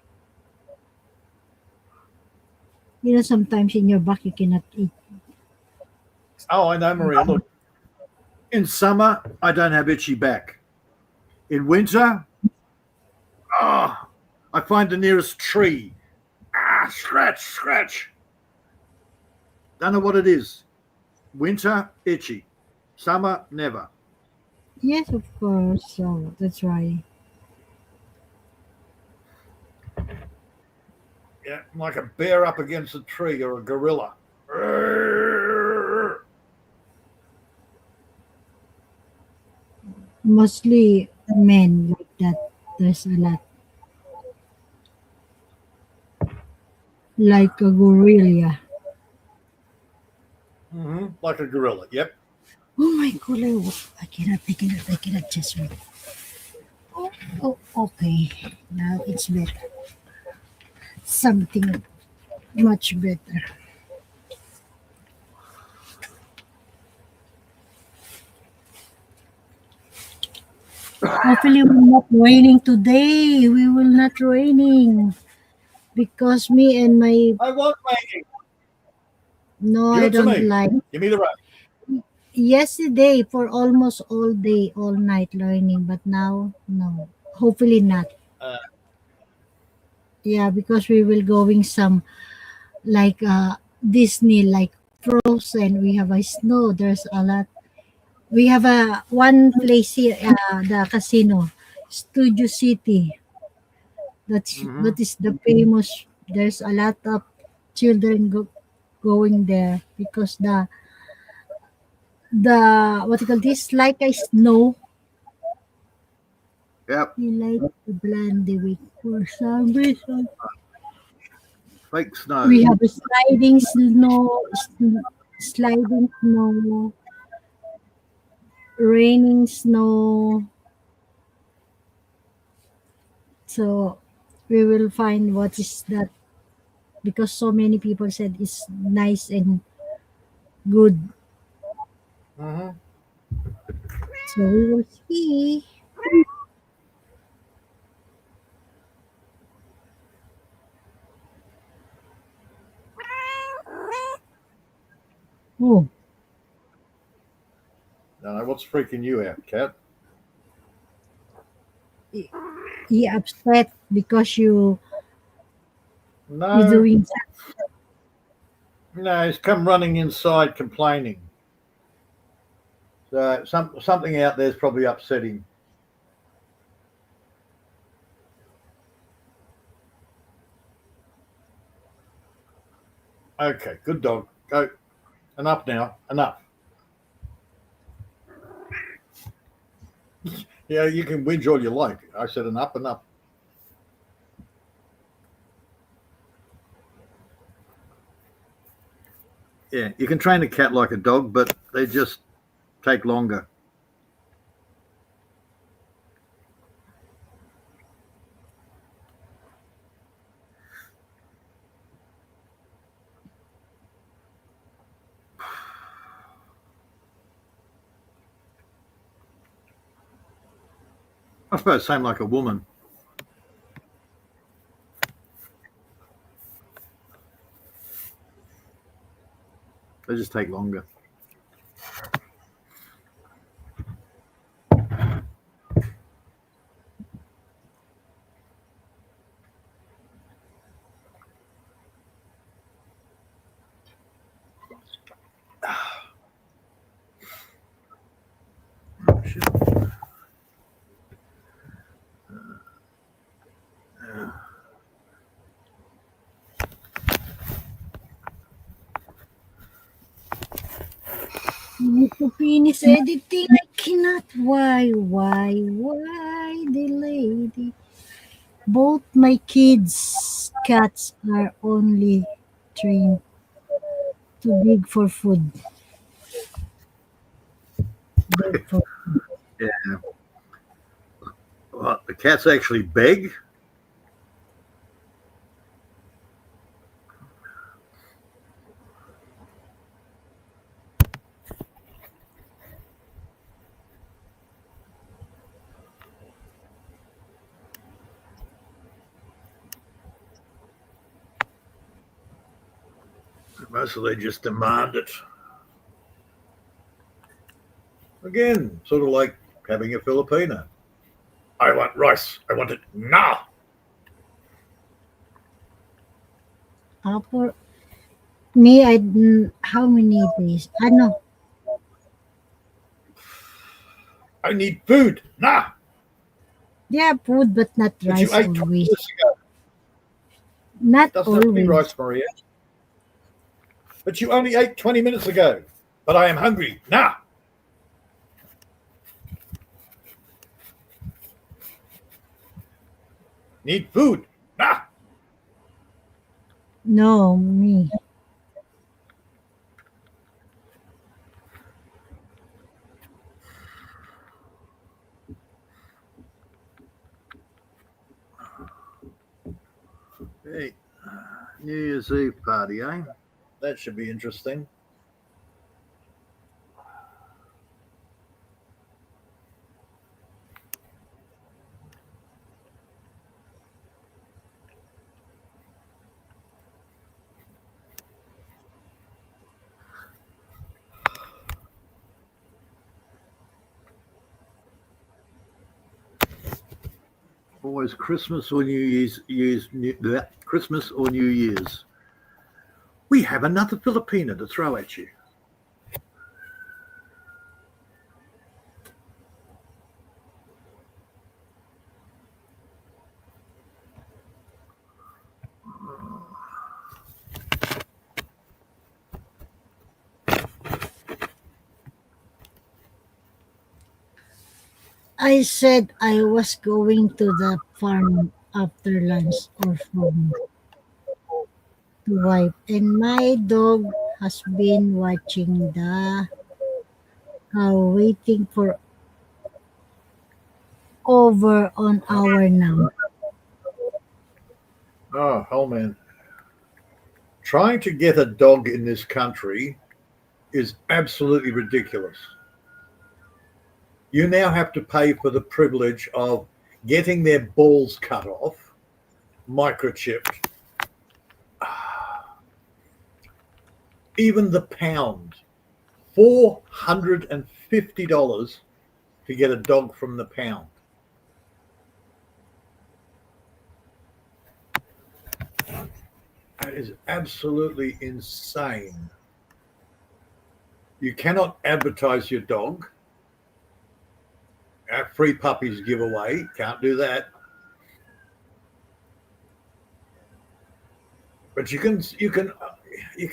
know, sometimes in your back you cannot eat. Oh, I know, Maria. Look, in summer, I don't have itchy back. In winter, oh, I find the nearest tree. Scratch, scratch. Don't know what it is. Winter, itchy. Summer, never. Yes, of course. So that's why. Yeah, like a bear up against a tree or a gorilla. Mostly men like that. There's a lot. Like a gorilla. Mm-hmm. Like a gorilla. Yep. Oh my god, I cannot just wait. Oh, okay. Now it's better. Something much better. Hopefully we're not raining today. We will not raining because me and my I want raining. No, Give I it to don't me. like. Give me the rope. Yesterday for almost all day, all night learning, but now no. Hopefully not. Uh, Yeah, because we will going some like Disney, like Frozen. We have a snow. There's a lot. We have a one place here, the casino, Studio City. mhm. That is the famous. There's a lot of children going there because the what you call this, like a snow. Yep. We like to blend the week for some reason. Fake We snow. have a sliding snow, sliding snow, raining snow. So we will find what is that because so many people said it's nice and good. Hmm. So we will see. Oh, No, what's freaking you out, cat? he he upset because you No, doing no, he's come running inside complaining. So something out there's probably upsetting. Okay, good dog. Go. Enough now. Enough. Yeah, you can whinge all you like. I said enough, enough. Yeah, you can train a cat like a dog, but they just take longer. I suppose same like a woman. They just take longer. I need to finish editing. I cannot. Why delay? Both my kids' cats are only trained too big for food. Big for Yeah. Well, the cats actually beg. Mostly they just demand it. Again, sort of like having a Filipino. I want rice. I want it now. for me. How many days? I know. I need food now. Yeah, food, but not But you rice ate 20 always. minutes ago. Not Doesn't have to be always. rice, Maria. But you only ate 20 minutes ago. But I am hungry now. Need food now. No, me. Hey, New Year's Eve party, eh? That should be interesting. Always Christmas or Christmas or New Year's. We have another Filipina to throw at you. I said I was going to the farm after lunch or from to wipe, and my dog has been watching the cow waiting for over an hour now. Oh, hell, man. Trying to get a dog in this country is absolutely ridiculous. You now have to pay for the privilege of getting their balls cut off, microchipped, even the pound, $450 to get a dog from the pound. That is absolutely insane. You cannot advertise your dog. Free puppies giveaway. Can't do that. But you can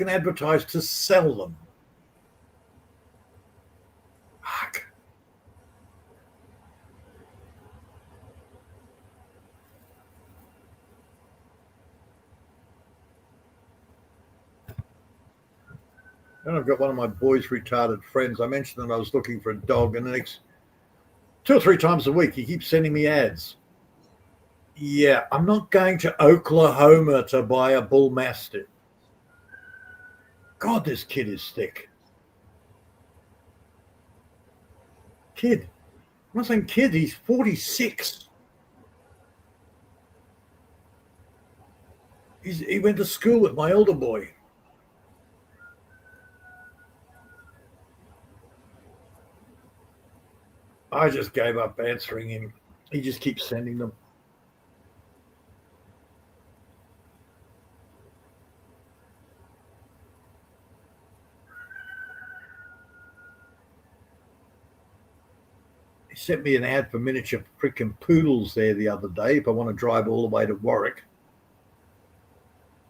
advertise to sell them. Fuck. And I've got one of my boys' retarded friends. I mentioned that I was looking for a dog, and the next 2 or 3 times a week he keeps sending me ads. Yeah, I'm not going to Oklahoma to buy a bull mastiff. God, this kid is thick. Kid. I'm not saying kid, he's 46. He went to school with my older boy. I just gave up answering him. He just keeps sending them. He sent me an ad for miniature freaking poodles there the other day if I want to drive all the way to Warwick.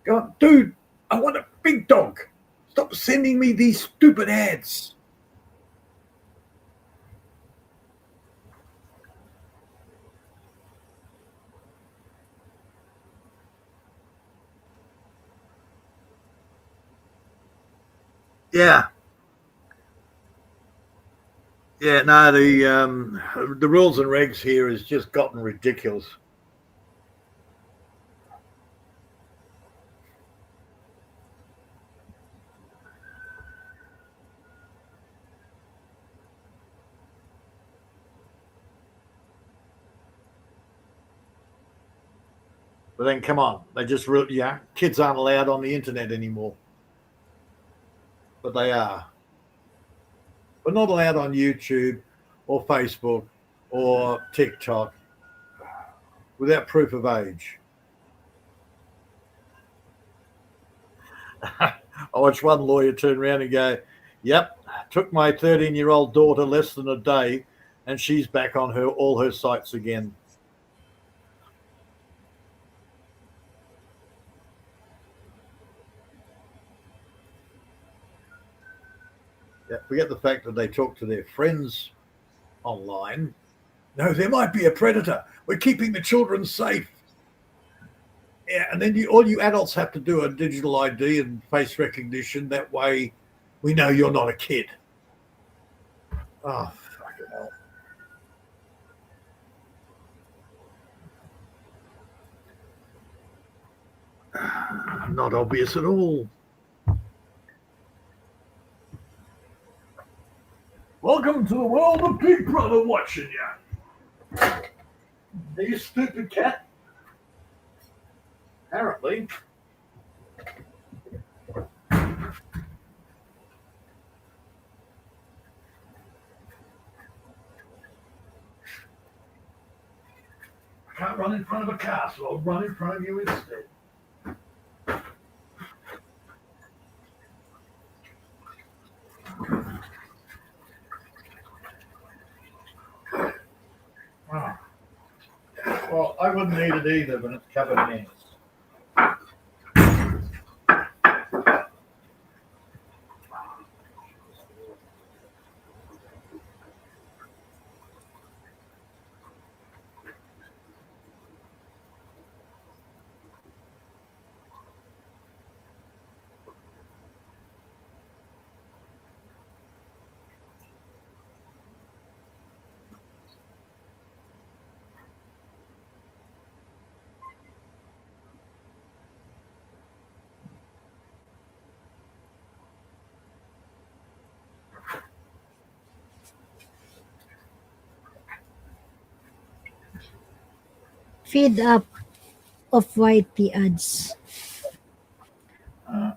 Go, dude, I want a big dog. Stop sending me these stupid ads. Yeah. Yeah, no, the rules and regs here has just gotten ridiculous. But then come on, they just kids aren't allowed on the internet anymore. But they are. But not allowed on YouTube or Facebook or TikTok without proof of age. I watched one lawyer turn around and go, "Yep, took my 13-year-old daughter less than a day, and she's back on all her sites again." Yeah, forget the fact that they talk to their friends online. No, there might be a predator. We're keeping the children safe. Yeah, and then all you adults have to do a digital ID and face recognition. That way, we know you're not a kid. Oh, fucking hell. Not obvious at all. Welcome to the world of Big Brother watching you. You stupid cat. Apparently. I can't run car, so I'll run in front of you instead. Oh. Well, I wouldn't eat it either, but it's covered in ants. Feed up of whitey ads. Uh,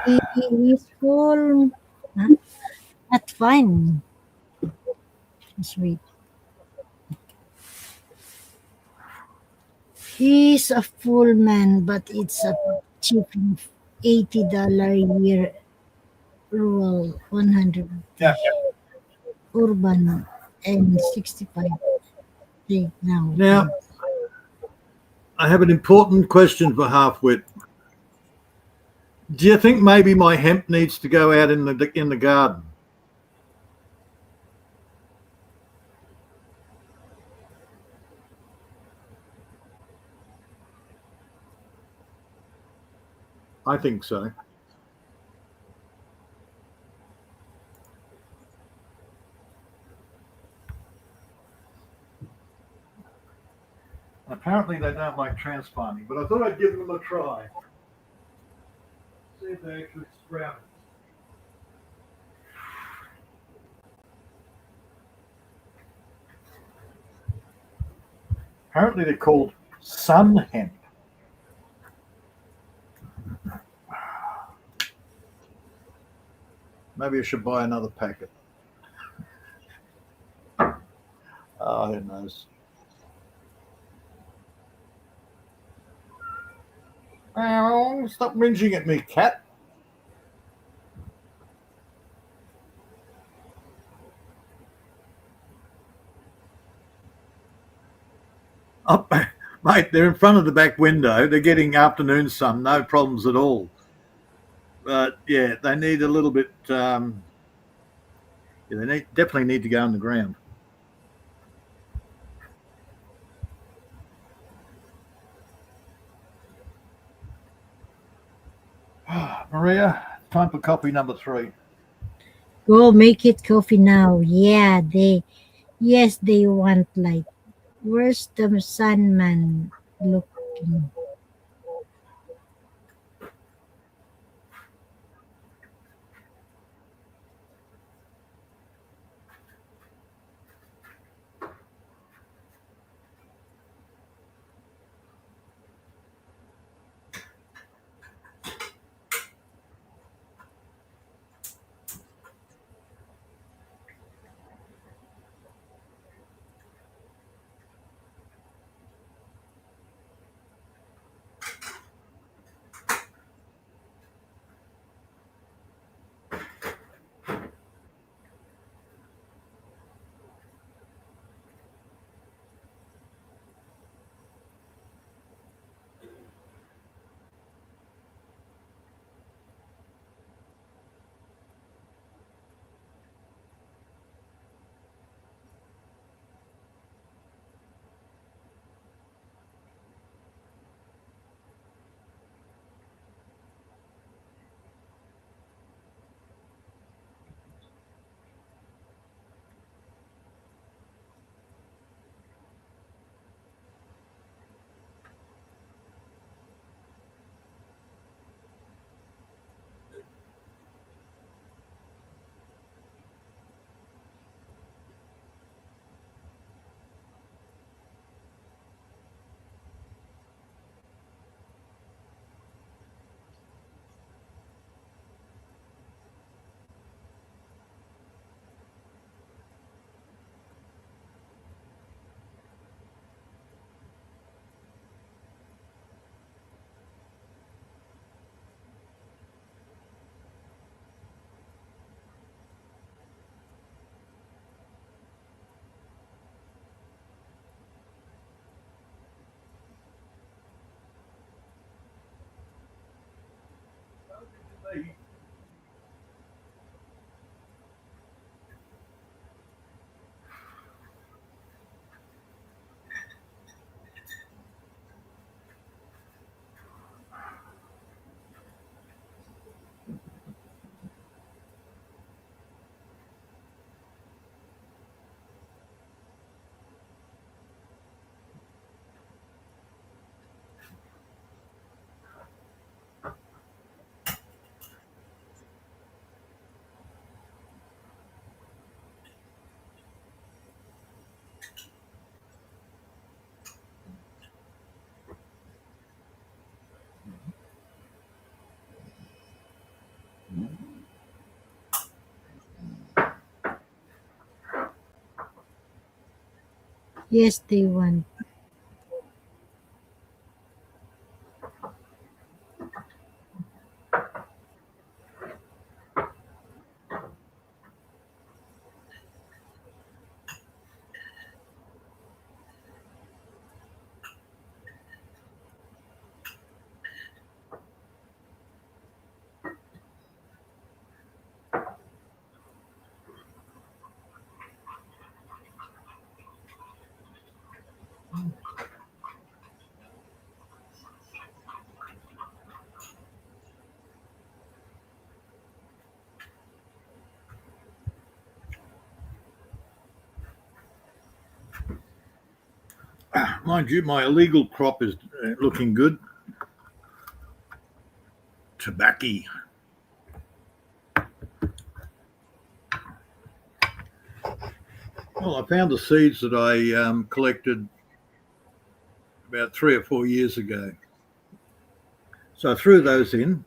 He is full. Huh? That's fine. Sweet. He's a full man, but it's a cheap $80 a year rural, 100 yeah. urban, and 65 take now. Now, I have an important question for Halfwit. Do you think maybe my hemp needs to go out in the garden? I think so. Apparently they don't like transplanting, but I thought I'd give them a try. See if they actually sprout. Apparently they're called sun hemp. Maybe I should buy another packet. Oh, who knows? Oh, stop whinging at me, cat. Oh, mate, they're in front of the back window. They're getting afternoon sun, no problems at all. But yeah, they need a little bit. Yeah, they definitely need to go on the ground. Maria, time for copy number 3. Go make it coffee now. Yeah, yes, they want light. Where's the sun man looking? Yes, they want. Mind you, my illegal crop is looking good. Tobacco. Well, I found the seeds that I collected about 3 or 4 years ago. So I threw those in.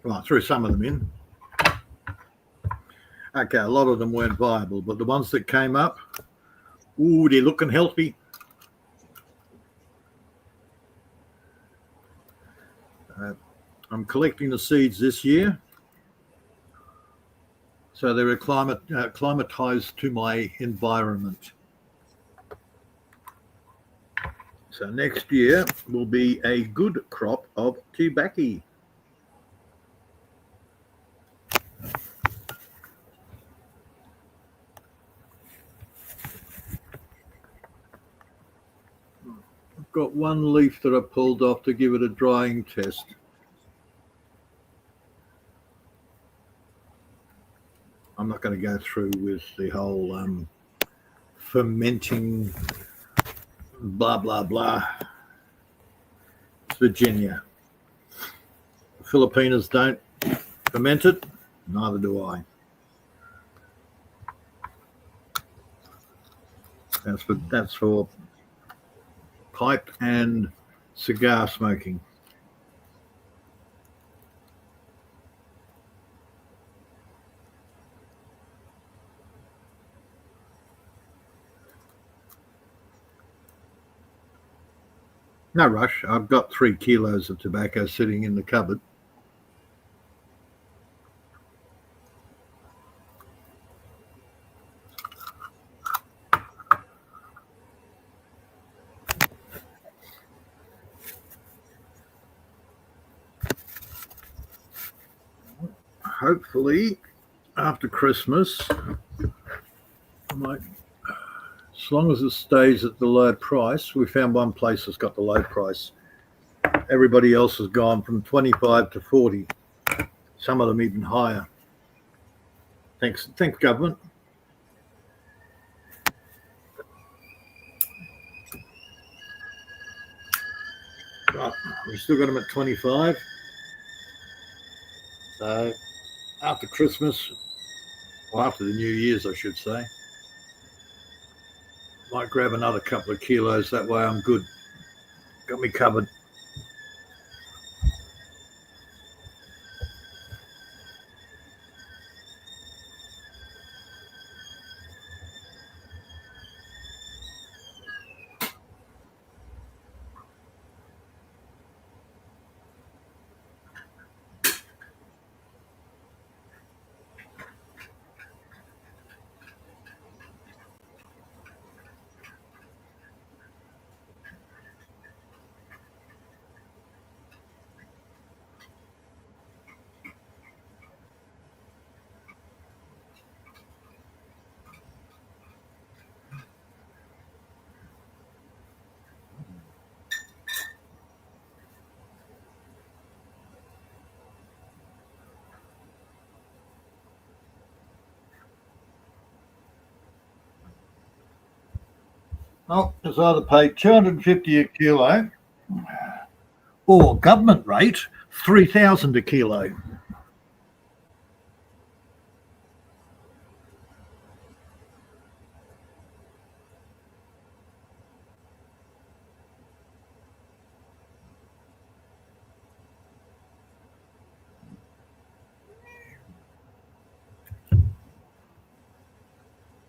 Well, I threw some of them in. Okay, a lot of them weren't viable, but the ones that came up, ooh, they're looking healthy. I'm collecting the seeds this year, so they're acclimatized to my environment. So next year will be a good crop of tobacco. I've got one leaf that I pulled off to give it a drying test. I'm not going to go through with the whole fermenting blah, blah, blah. It's Virginia. The Filipinos don't ferment it, neither do I. That's for pipe and cigar smoking. No rush. I've got 3 kilos of tobacco sitting in the cupboard. Hopefully, after Christmas, I might, as long as it stays at the low price. We found one place that's got the low price. Everybody else has gone from 25 to 40. Some of them even higher. Thanks, government. But we still got them at 25. So after Christmas, or after the New Year's, I should say, might grab another couple of kilos. That way I'm good. Got me covered. Well, it's either pay $250 a kilo or government rate $3,000 a kilo.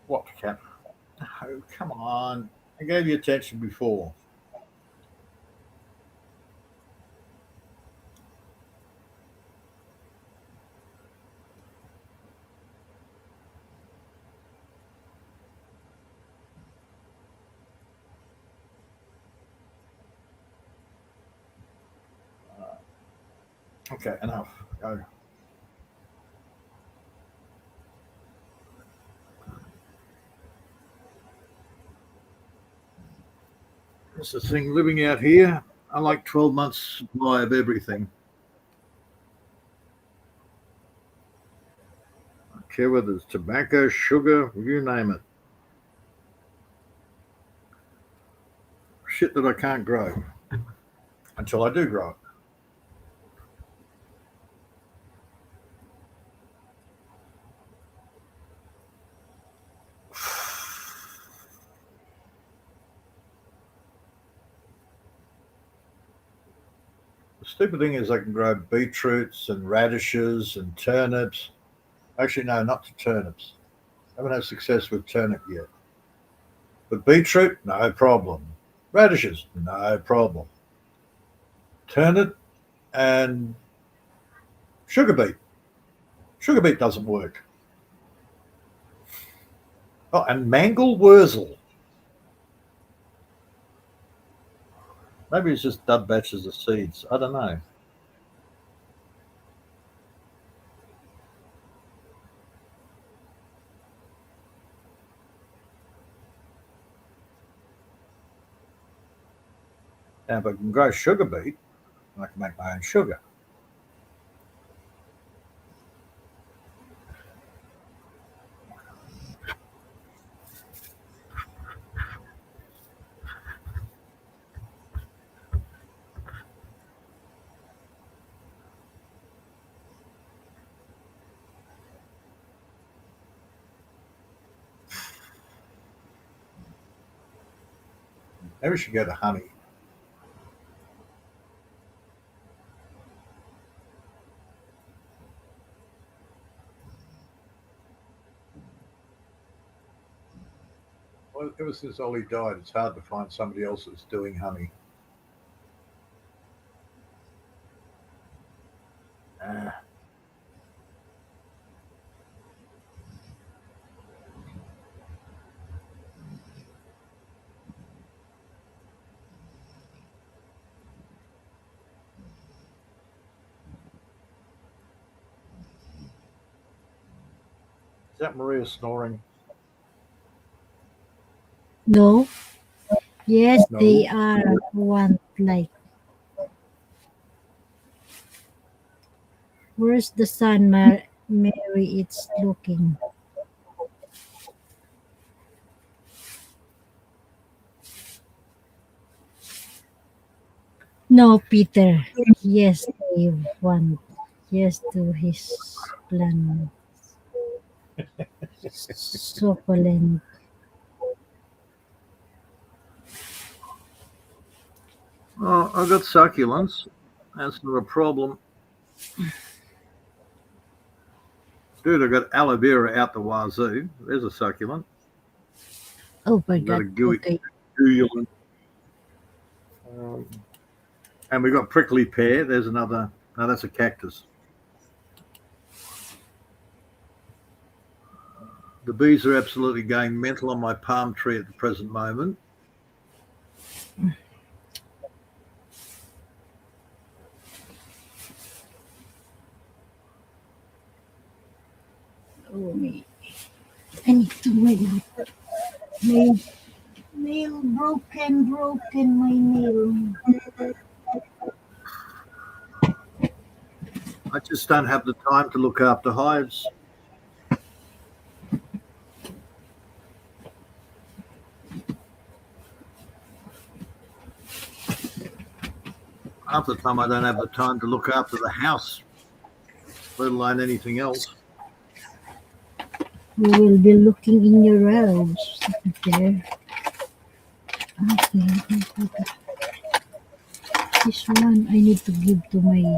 What, Cap? Oh, come on. I gave you attention before. Okay, enough. Go. That's the thing, living out here, I like 12 months supply of everything. I don't care whether it's tobacco, sugar, you name it. Shit that I can't grow until I do grow it. The stupid thing is I can grow beetroots and radishes and turnips. Actually, no, not the turnips. I haven't had success with turnip yet. But beetroot, no problem. Radishes, no problem. Turnip and sugar beet. Sugar beet doesn't work. Oh, and mangel wurzel. Maybe it's just dud batches of seeds. I don't know. Now, if I can grow sugar beet, I can make my own sugar. Maybe we should go to honey. Well, ever since Ollie died, it's hard to find somebody else that's doing honey. Ah. Is that Maria snoring? No. Yes, No. they are one like. Where's the sun, Mary? It's looking. No, Peter. Yes, they want. Yes, to his plan. Succulent. Oh, I've got succulents. That's not a problem. Dude, I've got aloe vera out the wazoo. There's a succulent. Oh my I've got a God. gooey, Okay. succulent. And we've got prickly pear. There's another. No, that's a cactus. The bees are absolutely going mental on my palm tree at the present moment. Oh me. I need to nail broken my nail. I just don't have the time to look after hives. half the time I don't have the time to look after the house, let alone anything else. You will be looking in your robes. There. Okay. This one I need to give to my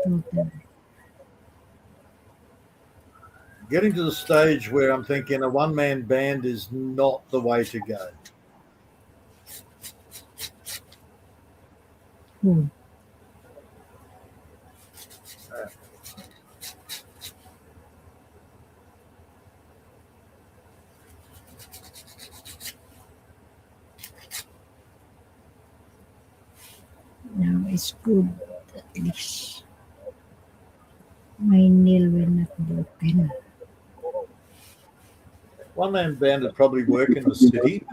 daughter. Getting to the stage where I'm thinking a one-man band is not the way to go. Oh. Now it's good at least. My nail will not broken. One-man band would probably work in the city,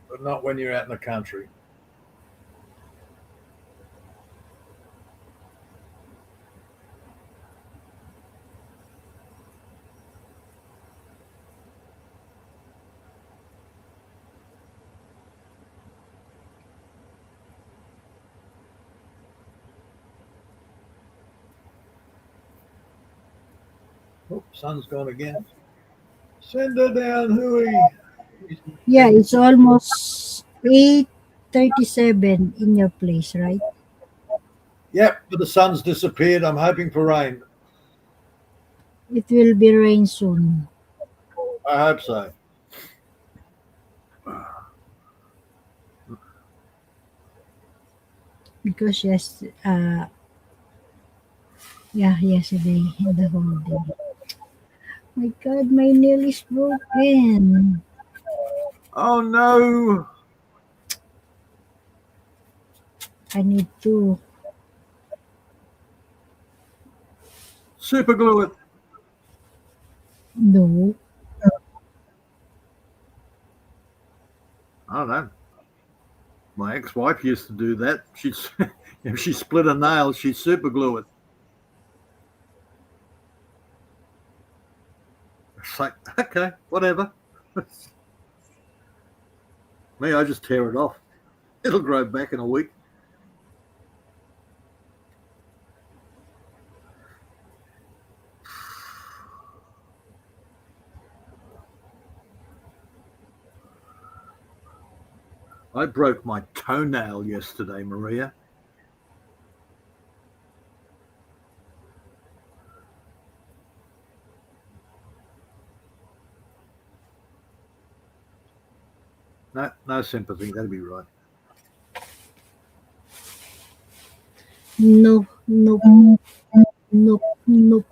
but not when you're out in the country. Oh, sun's gone again. Send her down, Huey. Yeah, it's almost 8:37 in your place, right? Yep, but the sun's disappeared. I'm hoping for rain. It will be rain soon I hope so. because yesterday in the whole day. My God, my nail is broken. Oh no! I need to. Super glue it. No, I don't know. My ex-wife used to do that. If she split a nail, she'd super glue it. It's like, okay, whatever. Me, I just tear it off. It'll grow back in a week. I broke my toenail yesterday, Maria. No sympathy. That'd be right. no, no, no, no,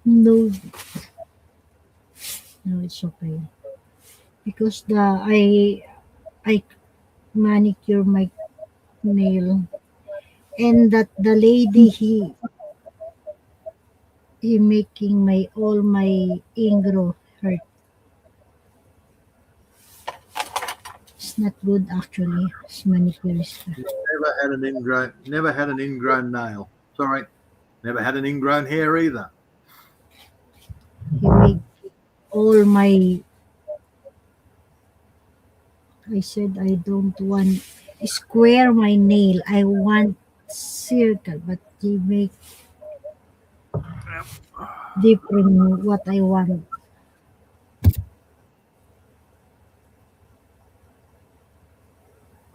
no. No, it's okay. Because I manicure my nail, and that the lady he making my all my ingro hurt. It's not good actually. It's manicurist. Never had an ingrown nail. Sorry, never had an ingrown hair either. He make all my. I said I don't want square my nail. I want circle, but he make different what I want.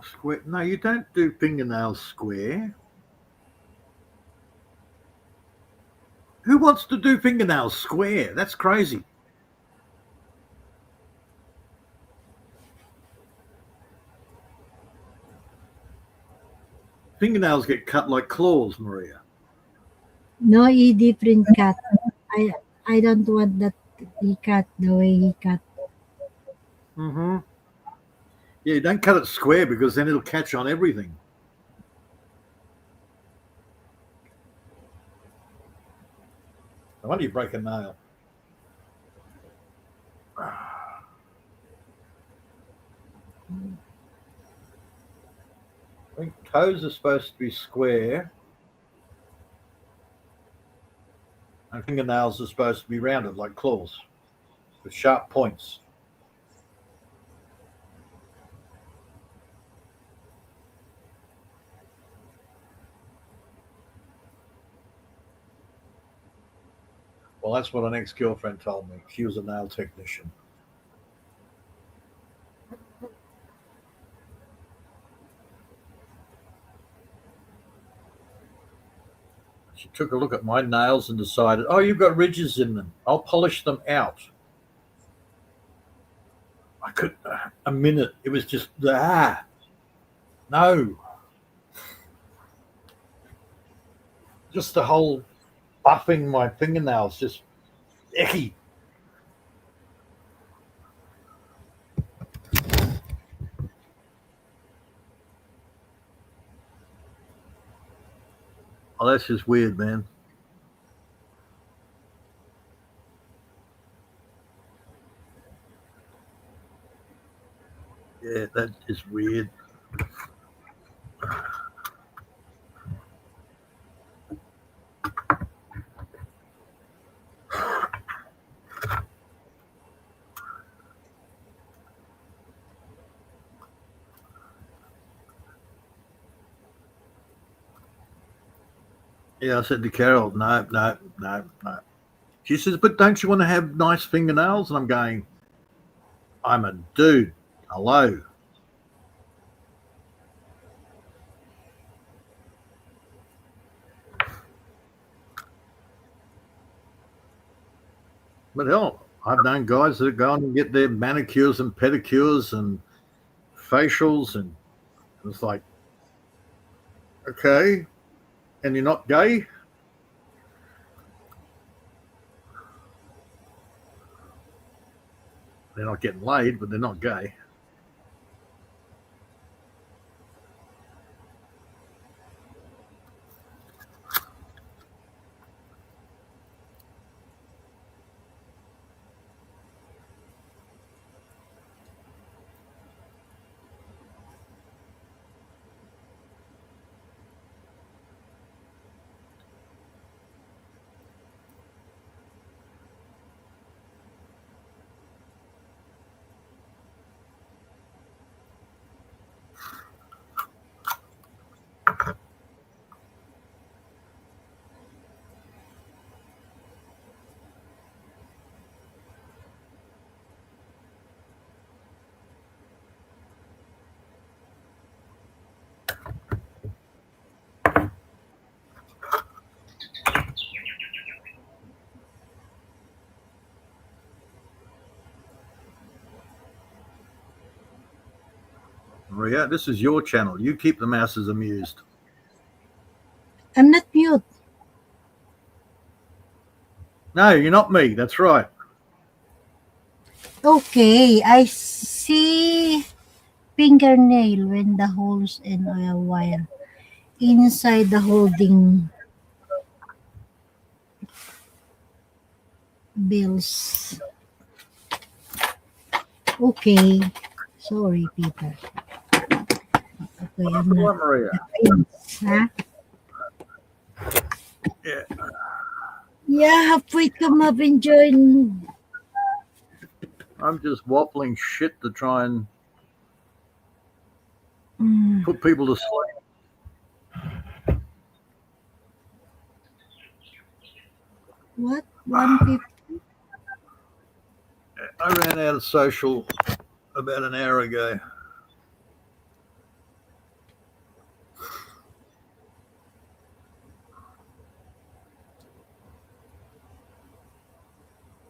Square? No, you don't do fingernails square. Who wants to do fingernails square? That's crazy. Fingernails get cut like claws, Maria. No, he different cut. I I don't want that he cut the way he cut. Mm-hmm. Yeah, you don't cut it square because then it'll catch on everything. No wonder you break a nail. I think toes are supposed to be square and fingernails are supposed to be rounded like claws with sharp points. Well, that's what an ex-girlfriend told me. She was a nail technician. She took a look at my nails and decided, oh, you've got ridges in them. I'll polish them out. I could, a minute. It was just, no. Just the whole buffing my fingernails, just icky. Oh, that's just weird, man. Yeah, that is weird. Yeah, I said to Carol, no. She says, but don't you want to have nice fingernails? And I'm going, I'm a dude. Hello. But hell, I've known guys that go on and get their manicures and pedicures and facials, and it's like, okay, and you're not gay? They're not getting laid, but they're not gay. Maria, this is your channel. You keep the masses amused. I'm not mute. No, you're not me. That's right. Okay, I see fingernail when the holes in oil wire inside the holding bills. Okay, sorry, Peter. Okay, I'm What, not. Maria? Huh? Yeah. Yeah, Whitcomb, I've enjoyed. I'm just waffling shit to try and Mm, put people to sleep. what? 150? I ran out of social about an hour ago.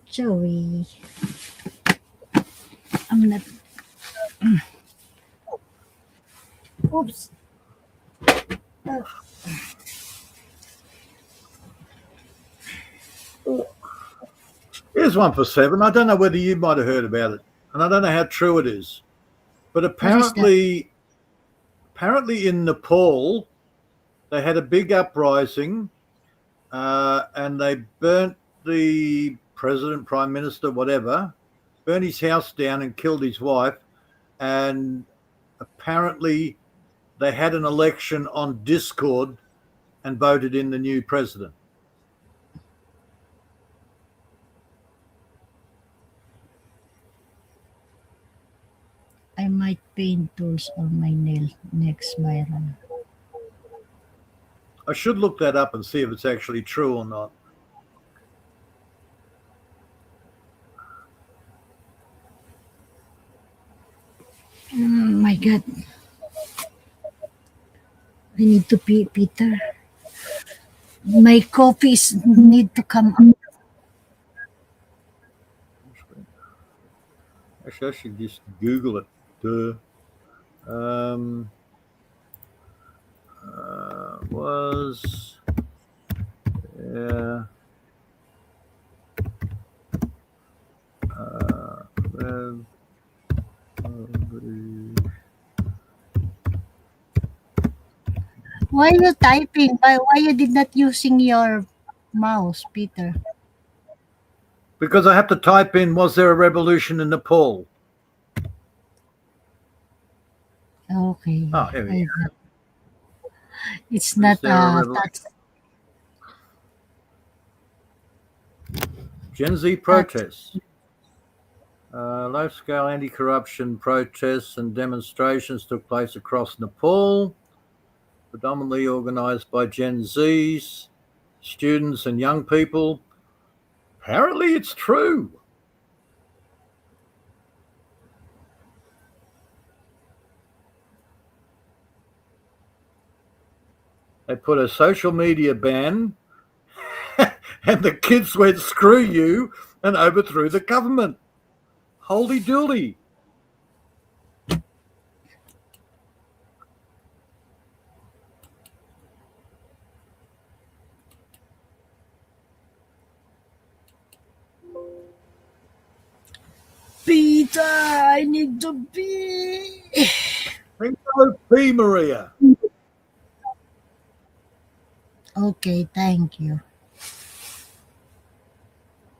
Sorry. I'm not. Oops. Here's one for 7. I don't know whether you might have heard about it, and I don't know how true it is, but What is that? apparently in Nepal, they had a big uprising, and they burnt the president, prime minister, whatever, burnt his house down and killed his wife, and apparently they had an election on Discord and voted in the new president. I might paint tools on my nail next viral. I should look that up and see if it's actually true or not. my God. I need to pee, Peter. My coffees need to come up. Actually, I should just Google it. Duh. Was uh, well, Why you typing? Why you did not using your mouse, Peter? because I have to type in, was there a revolution in Nepal? Okay. Oh, here we I go. got. It's Is not there a revolution? touch. Gen Z Touch. protests. Large-scale anti-corruption protests and demonstrations took place across Nepal, predominantly organised by Gen Zs, students and young people. Apparently it's true. They put a social media ban and the kids went, screw you, and overthrew the government. Holy dooly. Peter, I need to pee. Bingo P, Maria. Okay, thank you.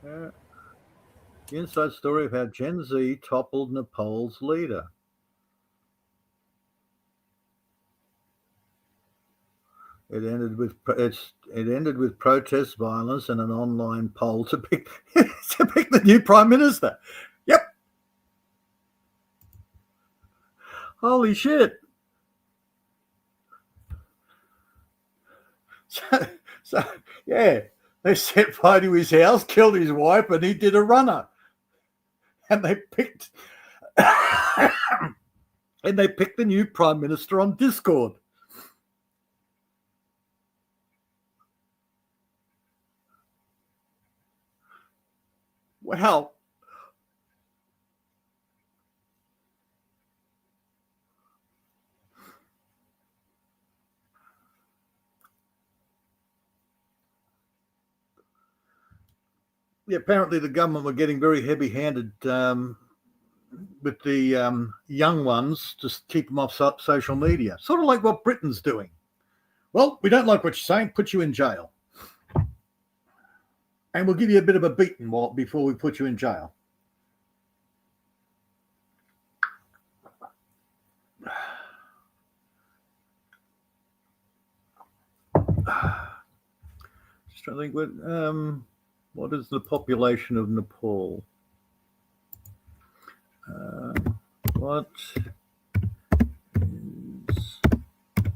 The inside story of how Gen Z toppled Nepal's leader. It ended with protest violence and an online poll to pick the new prime minister. Yep. Holy shit. So yeah, they set fire to his house, killed his wife, and he did a runner. And they picked the new prime minister on Discord. Wow. Yeah, apparently the government were getting very heavy-handed with the young ones to keep them off social media, sort of like what Britain's doing. Well, we don't like what you're saying, put you in jail. And we'll give you a bit of a beating before we put you in jail. Just trying to think, what is the population of Nepal? What is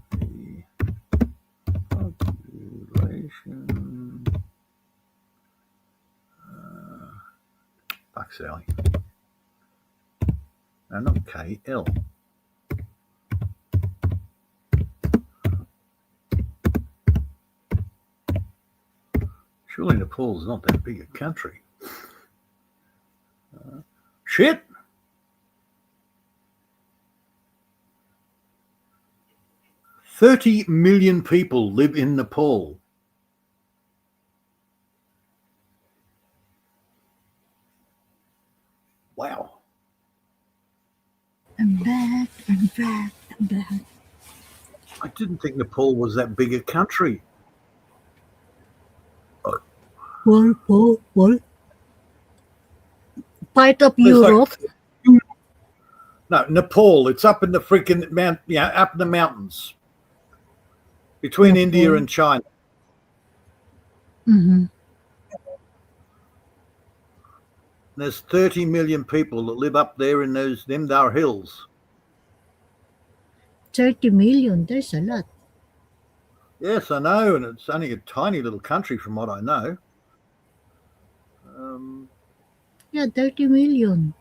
the population? Fuck Sally. No, not KL. Surely Nepal's not that big a country. Shit. $30 million people live in Nepal. Wow. I'm back. I didn't think Nepal was that big a country. What? Part of There's Europe? No, Nepal. It's up in the freaking up in the mountains between Nepal. India and China. Mm-hmm. There's 30 million people that live up there in them there hills. 30 million. There's a lot. Yes, I know, and it's only a tiny little country from what I know. Yeah, 30 million.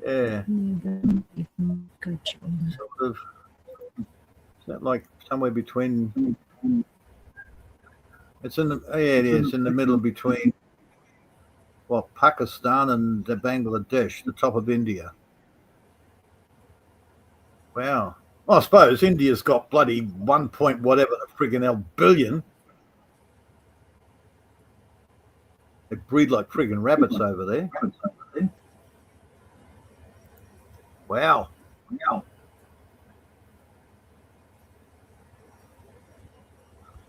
Yeah, Never if not catch on. sort of. Is that like somewhere between? It's in the it is in the middle between Pakistan and Bangladesh, the top of India. Wow. Well, I suppose India's got bloody 1 point whatever the friggin' hell billion. They breed like friggin' rabbits over there. Wow.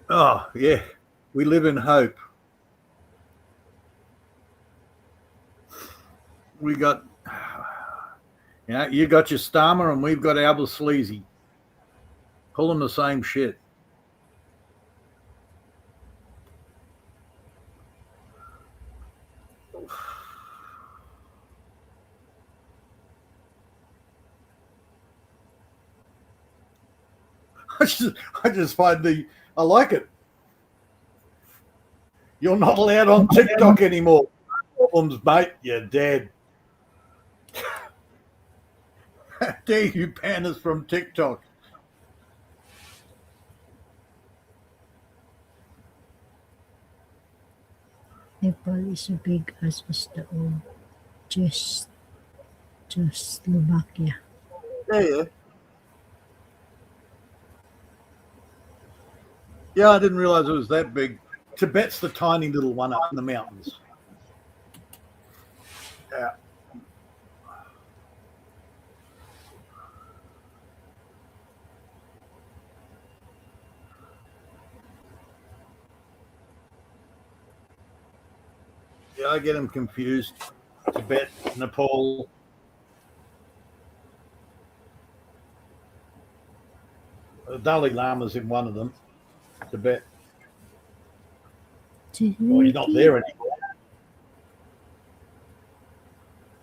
Oh, yeah. We live in hope. We got, you got your Starmer and we've got Albert Sleazy. Pulling the same shit. I just find I like it. You're not allowed on TikTok anymore. Problems, mate. You're dead. How dare you ban us from TikTok? Nepal is as big as was the old Czechoslovakia. Yeah. Yeah, I didn't realize it was that big. Tibet's the tiny little one up in the mountains. Yeah. Yeah, I get them confused. Tibet, Nepal. The Dalai Lama's in one of them. Tibet. Well, he's not there anymore.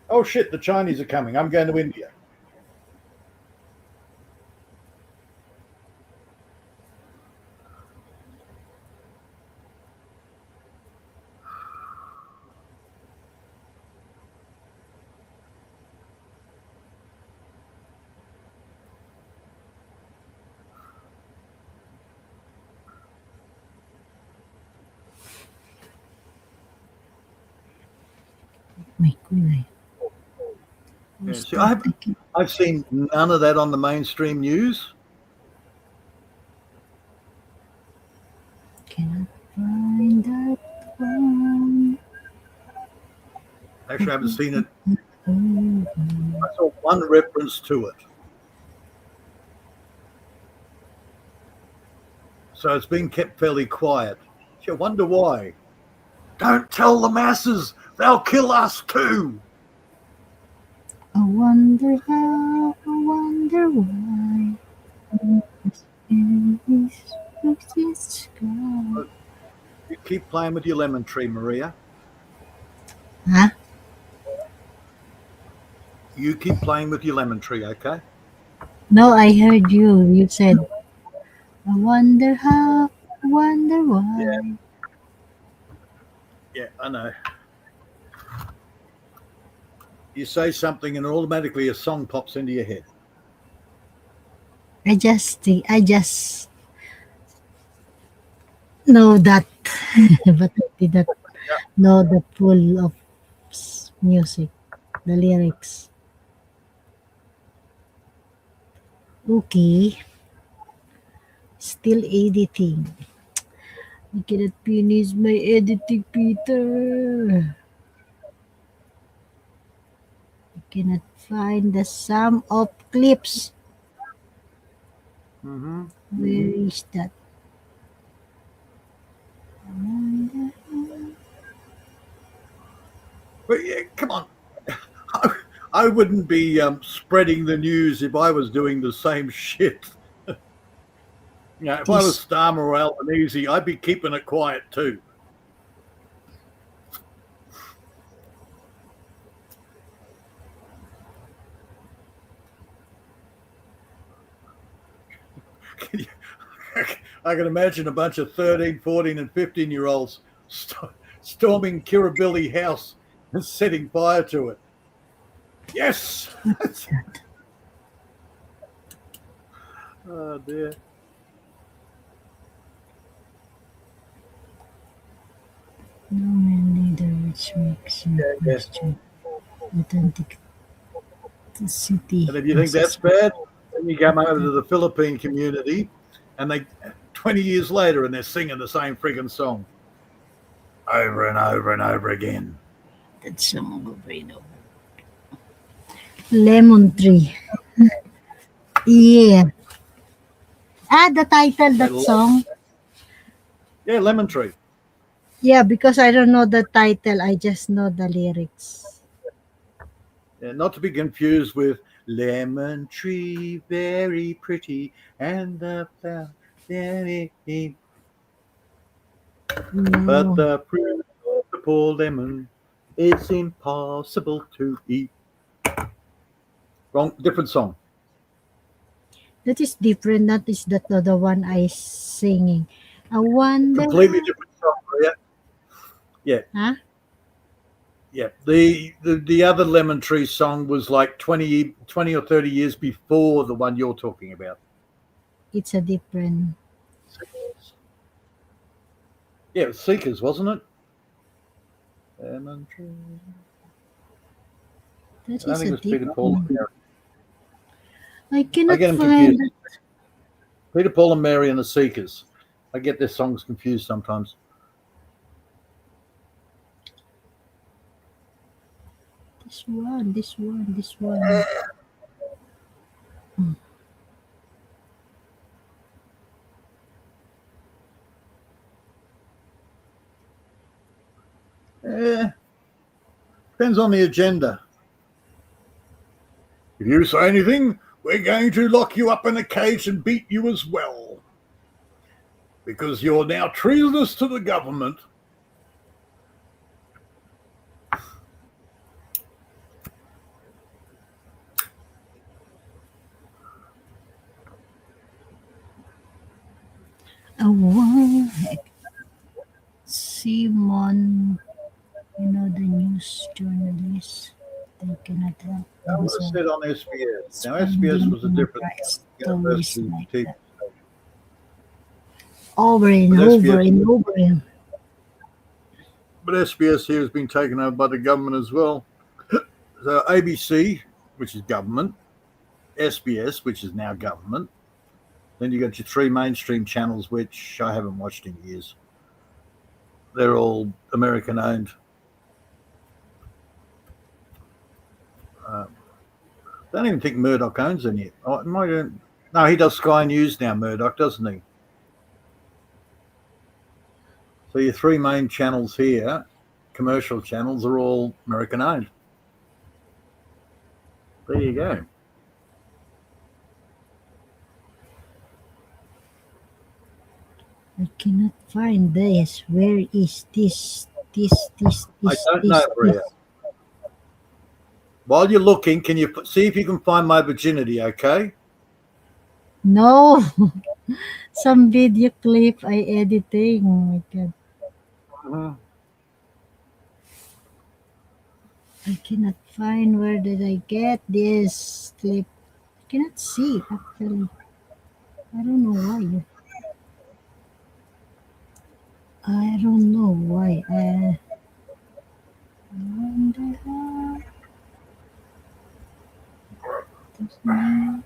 Oh shit, the Chinese are coming. I'm going to India. May kulay. Yeah, see, I've seen none of that on the mainstream news. Cannot find that one. Actually, I haven't seen it. I saw one reference to it. So it's been kept fairly quiet. I wonder why. Don't tell the masses. They'll kill us too. I wonder how, I wonder why. You keep playing with your lemon tree, Maria. Huh? You keep playing with your lemon tree, okay? No, I heard you. You said, I wonder how, I wonder why. Yeah, I know. You say something and automatically a song pops into your head. I just know that, but I did not know the full of music, the lyrics. Okay, still editing. I cannot finish my editing, Peter. I cannot find the sum of clips. Mm-hmm. Where is that? But yeah, come on. I wouldn't be spreading the news if I was doing the same shit. If I was This Starmer or Albanese, I'd be keeping it quiet too. I can imagine a bunch of 13, 14 and 15-year-olds storming Kirribilli House and setting fire to it. Yes. What's that? Oh dear. No man leader which makes you Yeah. question authenticity And if you think that's as bad, then you come over to the Philippine community, and they 20 years later, and they're singing the same friggin' song over and over and over again. that's some over and over. Lemon tree. Yeah. Ah, the title that song. Yeah, Lemon Tree. Yeah, because I don't know the title, I just know the lyrics. Yeah, not to be confused with Lemon Tree, very pretty, and the flower very pink. But No, the fruit of the poor lemon, it's impossible to eat. Wrong, different song. that is different. That is the one I singing. I wonder. Completely different song. Yeah, yeah, Huh? yeah. The other Lemon Tree song was like 20 or 30 years before the one you're talking about. It's a different. Yeah, it was Seekers, wasn't it? Lemon Tree. That I don't is think a it was Peter Paul and different. Mary. I I cannot get them confused. find it. Peter Paul and Mary and the Seekers. I get their songs confused sometimes. This one, this one, this one. Mm. Depends on the agenda. If you say anything, we're going to lock you up in a cage and beat you as well. Because you're now treasonous to the government. Oh, Simon, the news journalist. They cannot help That was themselves. said on SBS. Now, SBS Spending was a different price stories university like TV. that. Over and But over SBS, and over again. but SBS here has been taken over by the government as well. So ABC, which is government, SBS, which is now government. Then you got your three mainstream channels, which I haven't watched in years. They're all American owned. I don't even think Murdoch owns any. Oh, no, he does Sky News now, Murdoch, doesn't he? So your three main channels here, commercial channels, are all American owned. There you go. I cannot find this. Where is this? I don't know, Bria. While you're looking, can you see if you can find my virginity, okay? No. Some video clip I editing. Oh my god. I cannot find where did I get this clip. I cannot see actually. I don't know why. I don't know why. Wonder how does my-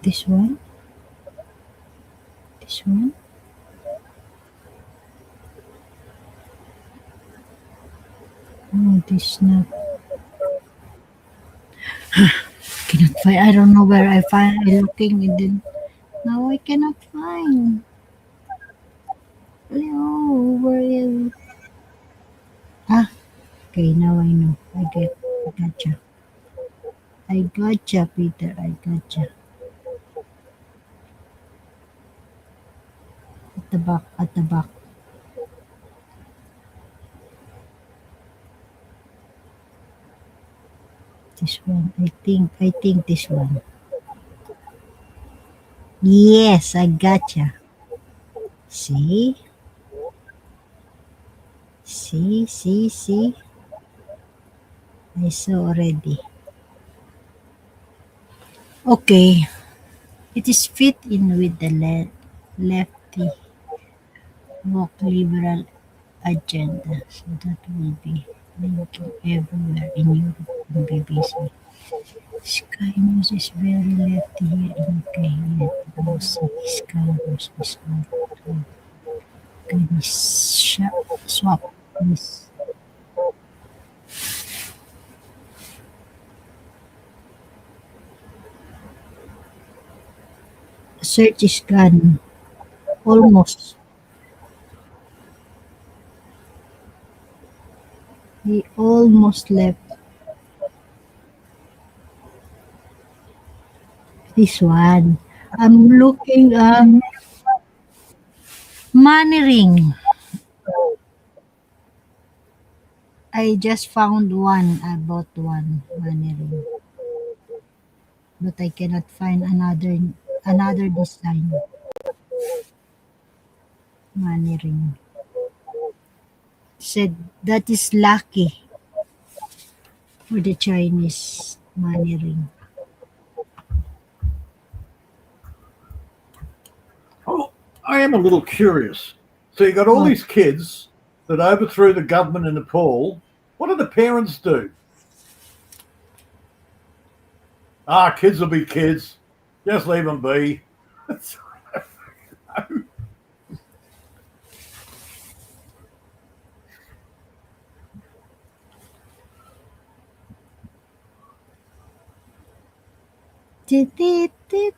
This one? This one? No, this not. Cannot find. I don't know where I find. I looking and then now I cannot find. No, where is? Ah, okay. Now I know. I gotcha. I gotcha, Peter. I gotcha. At the back. At the back. This one. I think. I think this one. Yes, I gotcha. See? See? I saw already. Okay. It is fit in with the lefty woke liberal agenda. So that will be linking everywhere in Europe and BBC. Sky News is very lefty here in UK, yet no see Sky News is not to can we swap this. Search is gone. Almost. He almost left this one. I'm looking money ring. I just found one. I bought one money ring. But I cannot find another design money ring. Said that is lucky for the Chinese money ring. Oh, I am a little curious. So you got all What? these kids that overthrew the government in Nepal. What do the parents do? Kids will be kids. Just leave them be. Tit, tit, tit.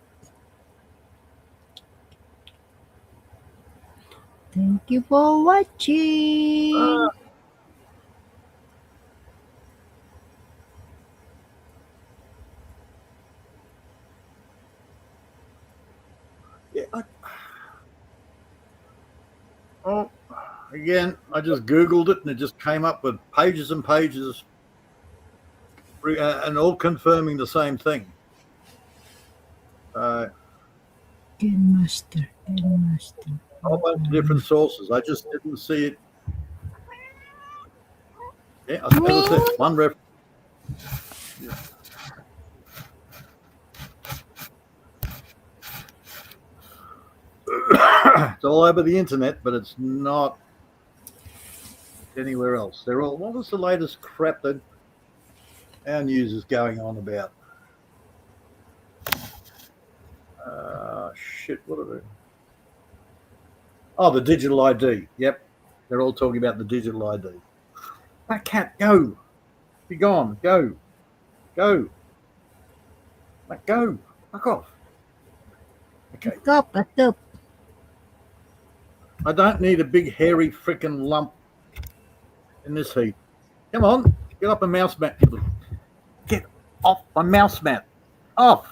Thank you for watching. Oh, again, I just Googled it and it just came up with pages and pages and all confirming the same thing. Ken Master. A whole bunch of different sources. I just didn't see it. Yeah, as I said, one reference. It's all over the internet, but it's not anywhere else. They're all. What was the latest crap that our news is going on about? Shit, what are they? Oh, the digital ID. Yep, they're all talking about the digital ID. That cat, go. Be gone. Go. Go. Like, go. Fuck off. Okay. Up. I don't need a big hairy freaking lump in this heat. Come on, get up a mouse mat. Get off my mouse mat. Off.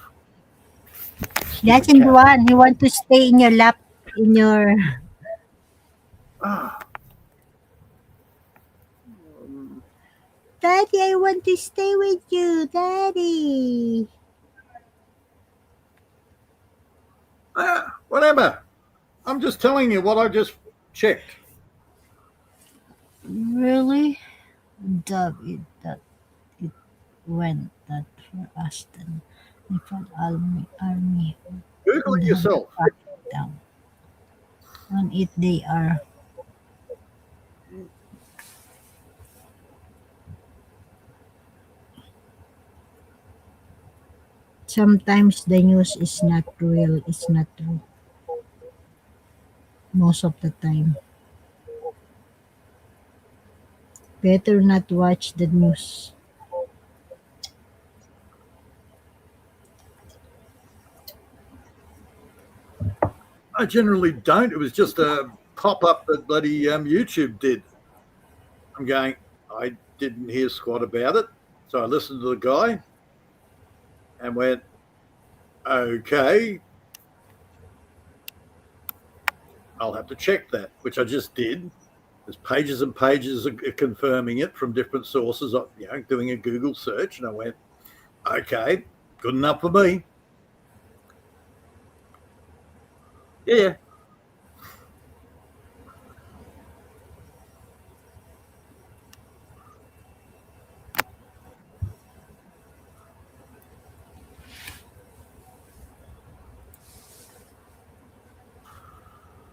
That's in the one. You want to stay in your lap, in your. Daddy, I want to stay with you, Daddy. Whatever. I'm just telling you what I just checked. Really? That it went that for us then. Nepal army Google it yourself. down. On it they are. Sometimes the news is not real, it's not true. Most of the time. Better not watch the news. I generally don't. It was just a pop-up that bloody YouTube did. I'm going, I didn't hear squat about it. So I listened to the guy and went, okay, I'll have to check that, which I just did. There's pages and pages of confirming it from different sources, doing a Google search. And I went, okay, good enough for me. Yeah.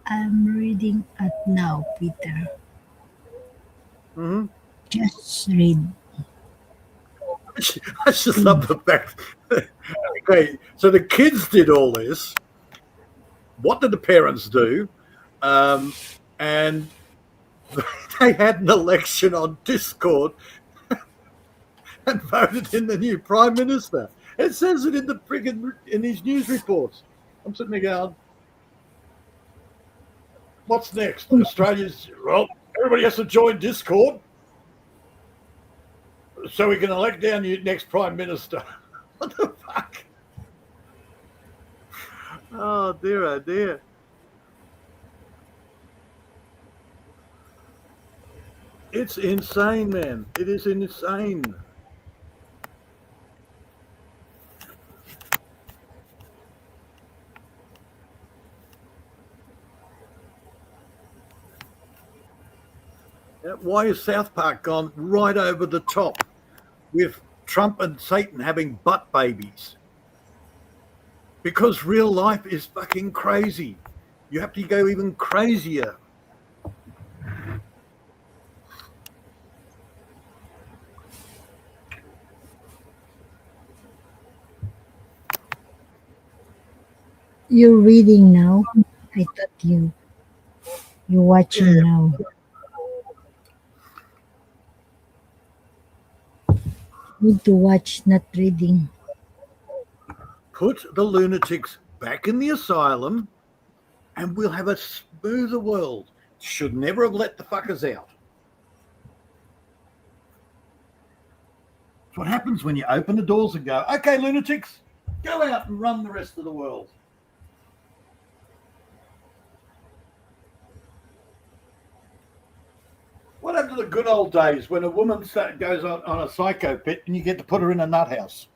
I'm reading it now, Peter. Hmm. Just read. I just Read. love the fact. Okay, so the kids did all this. What did the parents do? Um, and they had an election on Discord and voted in the new prime minister. It says it in the friggin' in these news reports. I'm sitting there going, "What's next? Australia's well, everybody has to join Discord so we can elect our new next prime minister." What the fuck? Oh dear, oh dear. It's insane, man. It is insane. Why is South Park gone right over the top with Trump and Satan having butt babies? Because real life is fucking crazy. You have to go even crazier. You're reading now? I thought you're watching Yeah. now. Need to watch, not reading. Put the lunatics back in the asylum and we'll have a smoother world. Should never have let the fuckers out. That's what happens when you open the doors and go, okay, lunatics, go out and run the rest of the world. What happened to the good old days when a woman goes on a psycho pit and you get to put her in a nut house?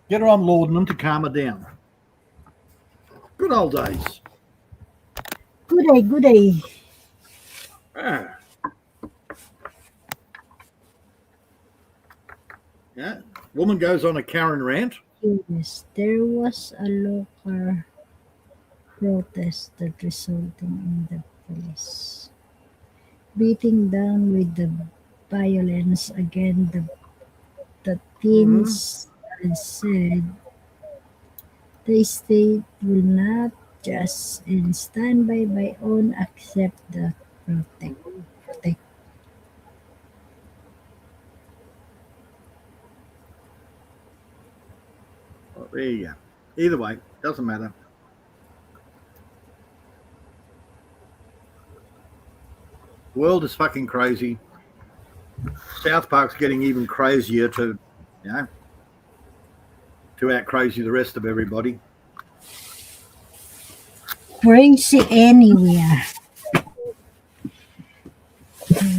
Get her on laudanum to calm her down. Good old days. Good day, good day. Ah. Yeah. Woman goes on a Karen rant. Yes, there was a local protest that resulted in the police beating down with the violence against the Mm-hmm. teens and said the state will not just in stand by my own accept the protect. Well, there you go. Either way, doesn't matter. The world is fucking crazy. South Park's getting even crazier you know, to out crazy the rest of everybody. Crazy anywhere.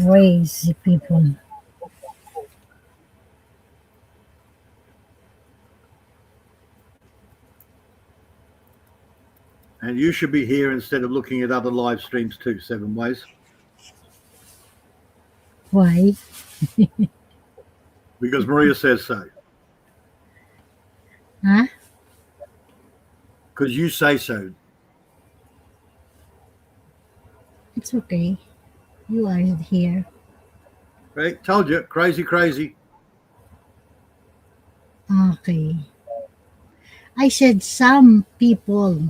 Crazy people. And you should be here instead of looking at other live streams too, 7 ways. Why? Because Maria says so. Huh? Because you say so. It's okay. You are here. Right? Told you, crazy, crazy. Okay. I said some people.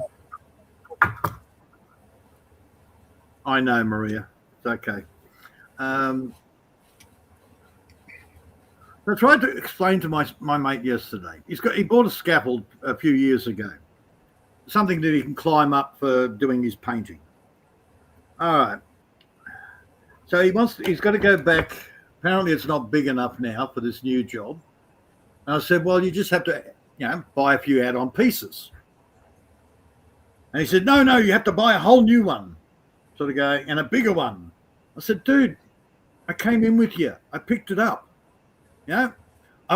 I know, Maria. It's okay. I tried to explain to my mate yesterday. He bought a scaffold a few years ago, something that he can climb up for doing his painting. All right. So he's got to go back. Apparently, it's not big enough now for this new job. And I said, well, you just have to, buy a few add-on pieces. And he said, no, you have to buy a whole new one. Sort of going, and a bigger one. I said, dude, I came in with you. I picked it up. I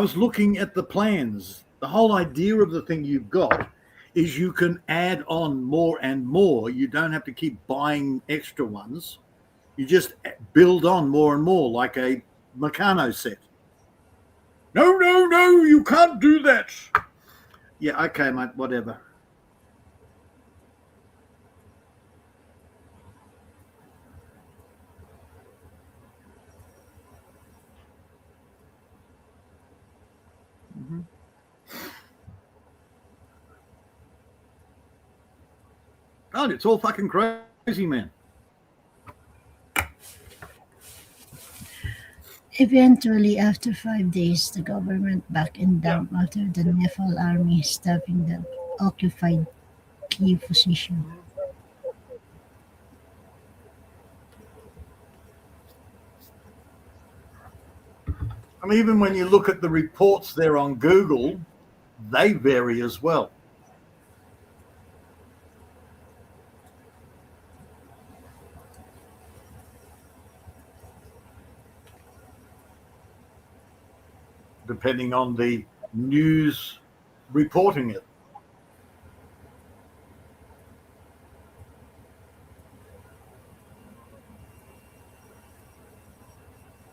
was looking at the plans. The whole idea of the thing you've got is you can add on more and more. You don't have to keep buying extra ones. You just build on more and more like a Meccano set. No, you can't do that. Yeah, okay, mate, whatever. Oh, it's all fucking crazy, man. Eventually, after 5 days, the government backed down after the Nepal army stopping the occupied key position. And even when you look at the reports there on Google, they vary as well. Depending on the news reporting it.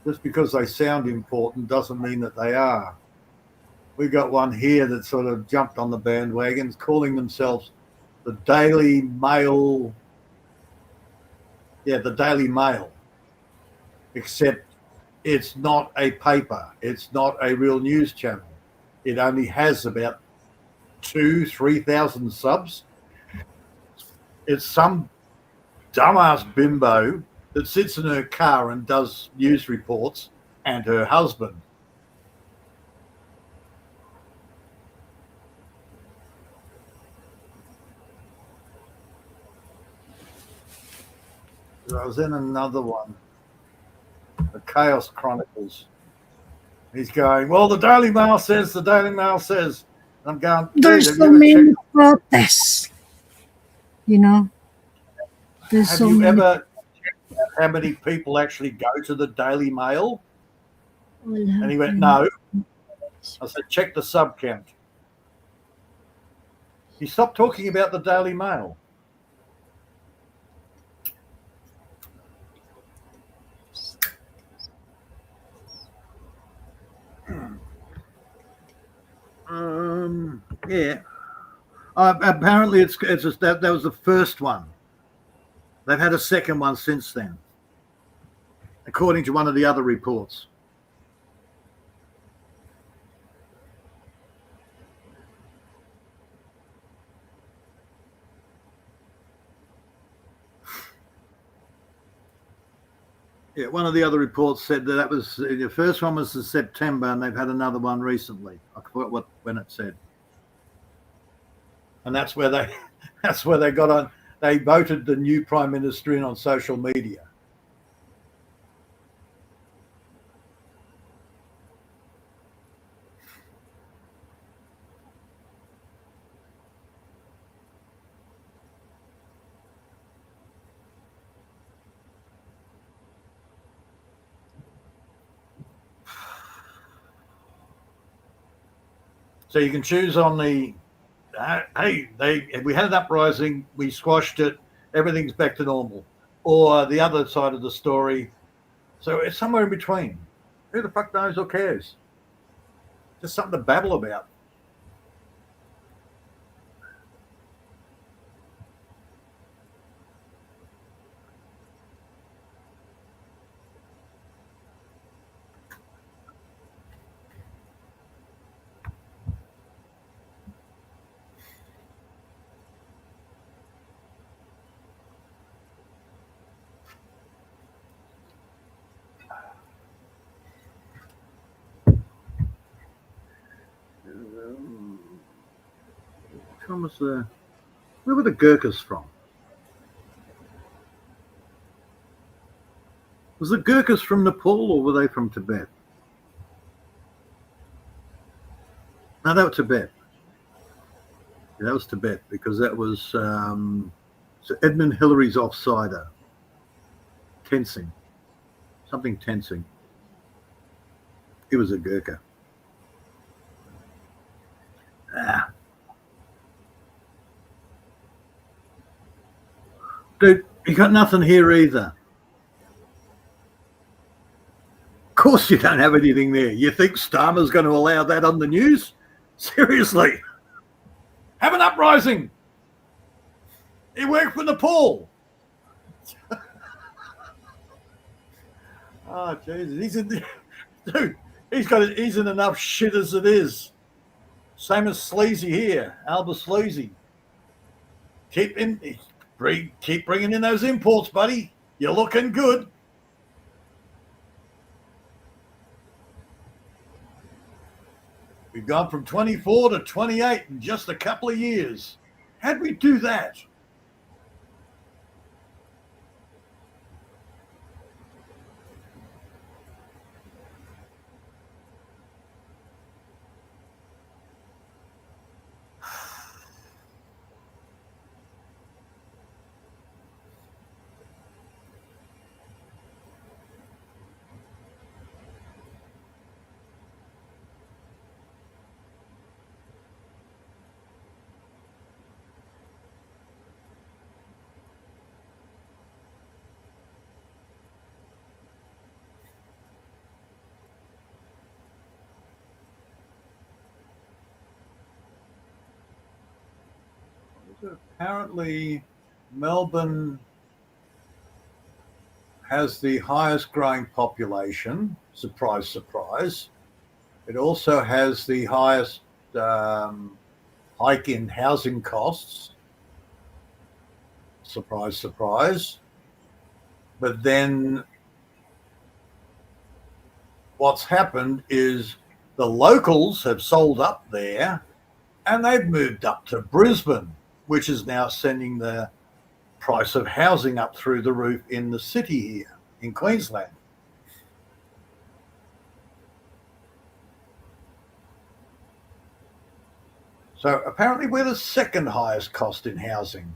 Just because they sound important doesn't mean that they are. We got one here that sort of jumped on the bandwagons, calling themselves the Daily Mail. Yeah, the Daily Mail. Except it's not a paper. It's not a real news channel. It only has about 3,000 subs. It's some dumbass bimbo that sits in her car and does news reports, and her husband. I was in another one, the Chaos Chronicles. He's going, well, the Daily Mail says, the Daily Mail says. And I'm going, There's so many protests, you know. There's have so you many. ever checked out how many people actually go to the Daily Mail? And he went, no. I said, check the sub count. He stopped talking about the Daily Mail. Yeah. Apparently, it's just that was the first one. They've had a second one since then, according to one of the other reports. Yeah, one of the other reports said that was the first one was in September, and they've had another one recently. I forgot when it said, and that's where they got on. They voted the new prime minister in on social media. So you can choose on the, hey, we had an uprising, we squashed it, everything's back to normal. Or the other side of the story. So it's somewhere in between. Who the fuck knows or cares? Just something to babble about. Where were the Gurkhas from? Was the Gurkhas from Nepal or were they from Tibet? No, that was Tibet. Yeah, that was Tibet because that was so Edmund Hillary's offsider. Tensing. Something tensing. He was a Gurkha. Dude, you got nothing here either. Of course you don't have anything there. You think Starmer's going to allow that on the news? Seriously. Have an uprising. He worked for Nepal. Oh, Jesus. Dude, he's in enough shit as it is. Same as Sleazy here, Albert Sleazy. Keep bringing in those imports, buddy. You're looking good. We've gone from 24 to 28 in just a couple of years. How'd we do that? Apparently, Melbourne has the highest growing population. Surprise, surprise. It also has the highest hike in housing costs. Surprise, surprise. But then what's happened is the locals have sold up there and they've moved up to Brisbane, which is now sending the price of housing up through the roof in the city here in Queensland. So apparently we're the second highest cost in housing.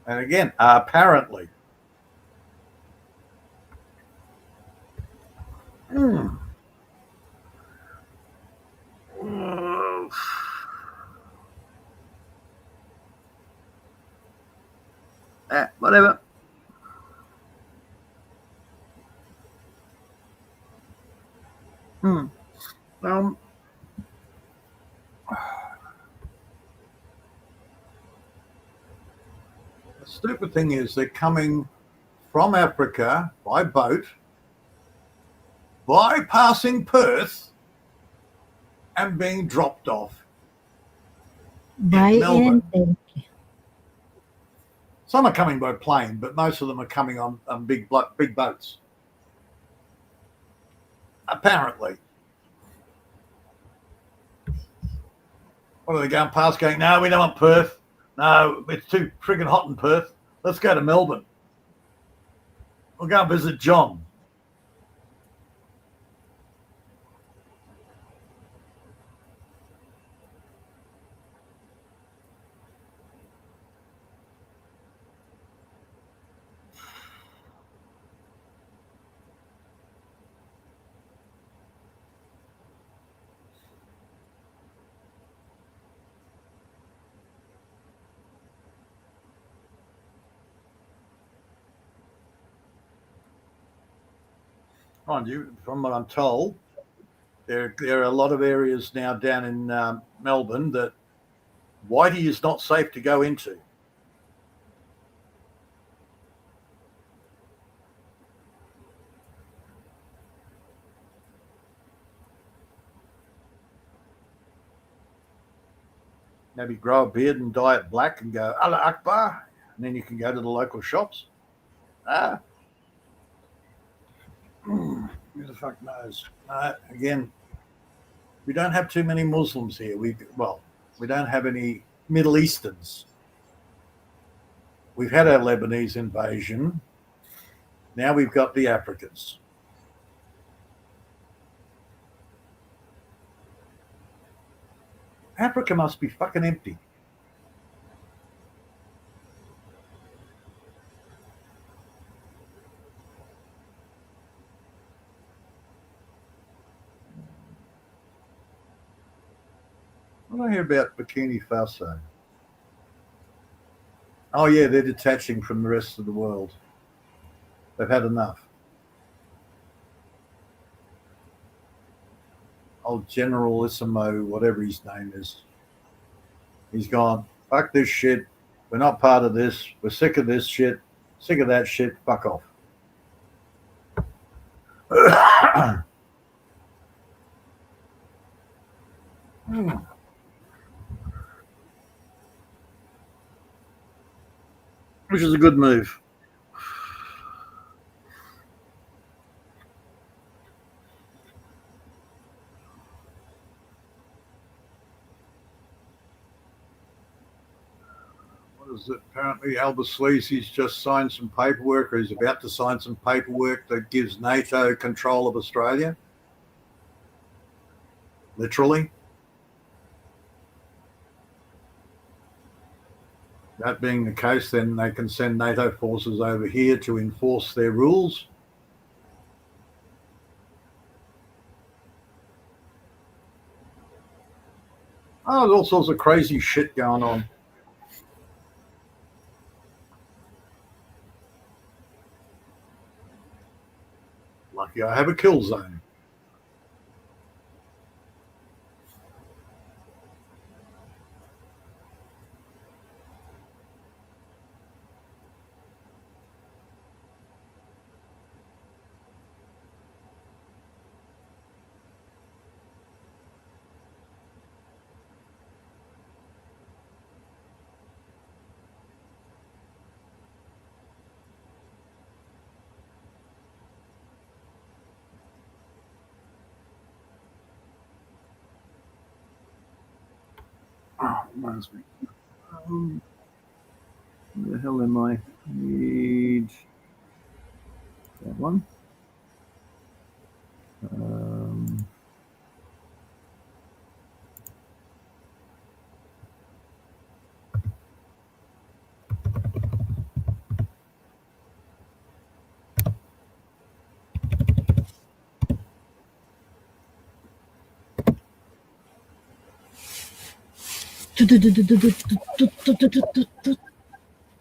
And again, apparently. Whatever. The stupid thing is they're coming from Africa by boat, bypassing Perth, and being dropped off By in Melbourne. end. Some are coming by plane, but most of them are coming on big boats. Apparently. What are they going past going, no, we don't want Perth. No, it's too friggin' hot in Perth. Let's go to Melbourne. We'll go and visit John. Mind you, from what I'm told, there are a lot of areas now down in Melbourne that Whitey is not safe to go into. Maybe grow a beard and dye it black and go, Allah Akbar, and then you can go to the local shops. Who the fuck knows? Again, we don't have too many Muslims here. We don't have any Middle Easterns. We've had our Lebanese invasion. Now we've got the Africans. Africa must be fucking empty. What do I hear about Burkina Faso? Oh yeah, they're detaching from the rest of the world. They've had enough. Old Generalissimo, whatever his name is, he's gone, fuck this shit. We're not part of this. We're sick of this shit. Sick of that shit. Fuck off. Which is a good move. What is it? Apparently Albert Sleazy's just signed some paperwork, or he's about to sign some paperwork that gives NATO control of Australia. Literally. That being the case, then they can send NATO forces over here to enforce their rules. Oh, there's all sorts of crazy shit going on. Lucky I have a kill zone. Oh, reminds me. Where the hell am I? Need that one.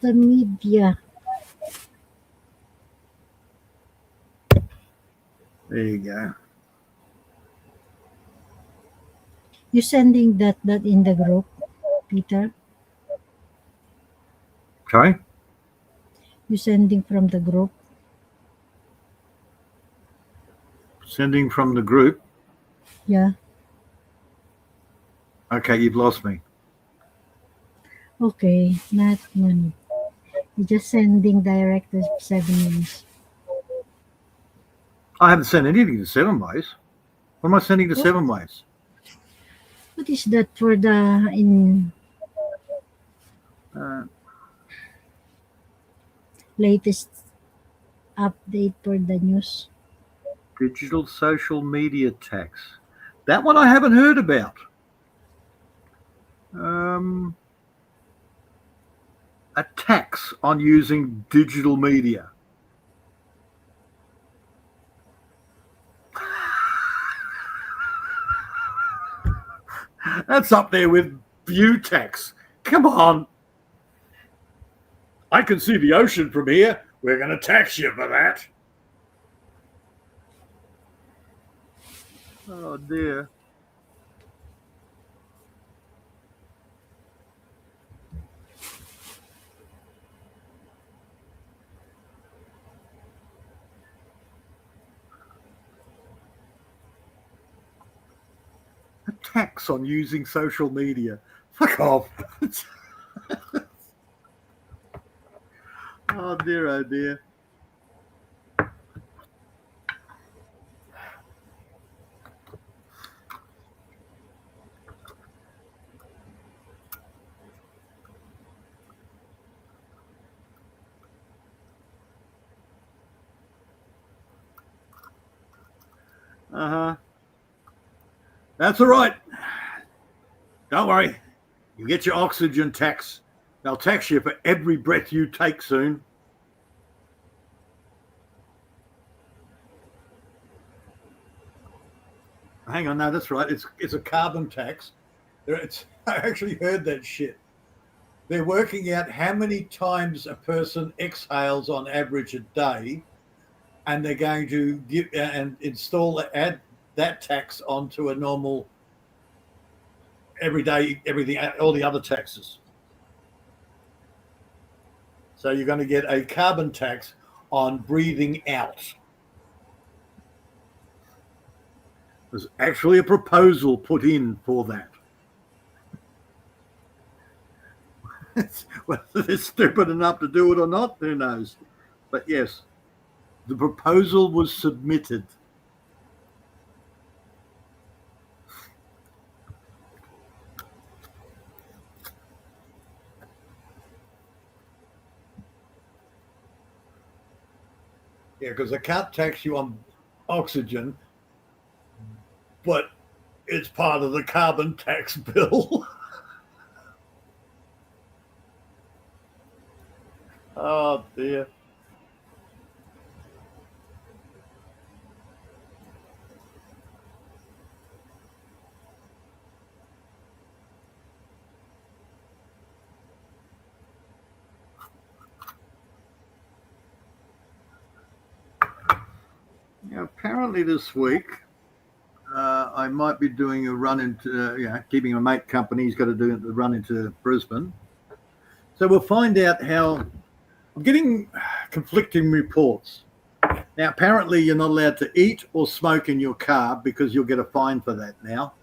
The media. There you go. You sending that in the group, Peter? Okay. You sending from the group? Sending from the group. Yeah. Okay, you've lost me. Okay, not one. You're just sending direct to 7 Ways. I haven't sent anything to 7 Ways. What am I sending to 7 Ways? What is that for the latest update for the news? Digital social media tax. That one I haven't heard about. A tax on using digital media. That's up there with view tax. Come on. I can see the ocean from here. We're going to tax you for that. Oh, dear. A tax on using social media. Fuck off. Oh, dear, oh, dear. That's all right. Don't worry. You get your oxygen tax. They'll tax you for every breath you take soon. Hang on, no, that's right. It's a carbon tax. I actually heard that shit. They're working out how many times a person exhales on average a day, and they're going to give and add that tax onto a normal everyday everything, all the other taxes. So you're going to get a carbon tax on breathing out. There's actually a proposal put in for that. Whether they're stupid enough to do it or not, who knows? But yes, the proposal was submitted. Yeah, because they can't tax you on oxygen, but it's part of the carbon tax bill. Oh dear. Now, apparently this week, I might be doing a run into, keeping a mate company. He's got to do the run into Brisbane. So we'll find out how. I'm getting conflicting reports. Now, apparently, you're not allowed to eat or smoke in your car because you'll get a fine for that now.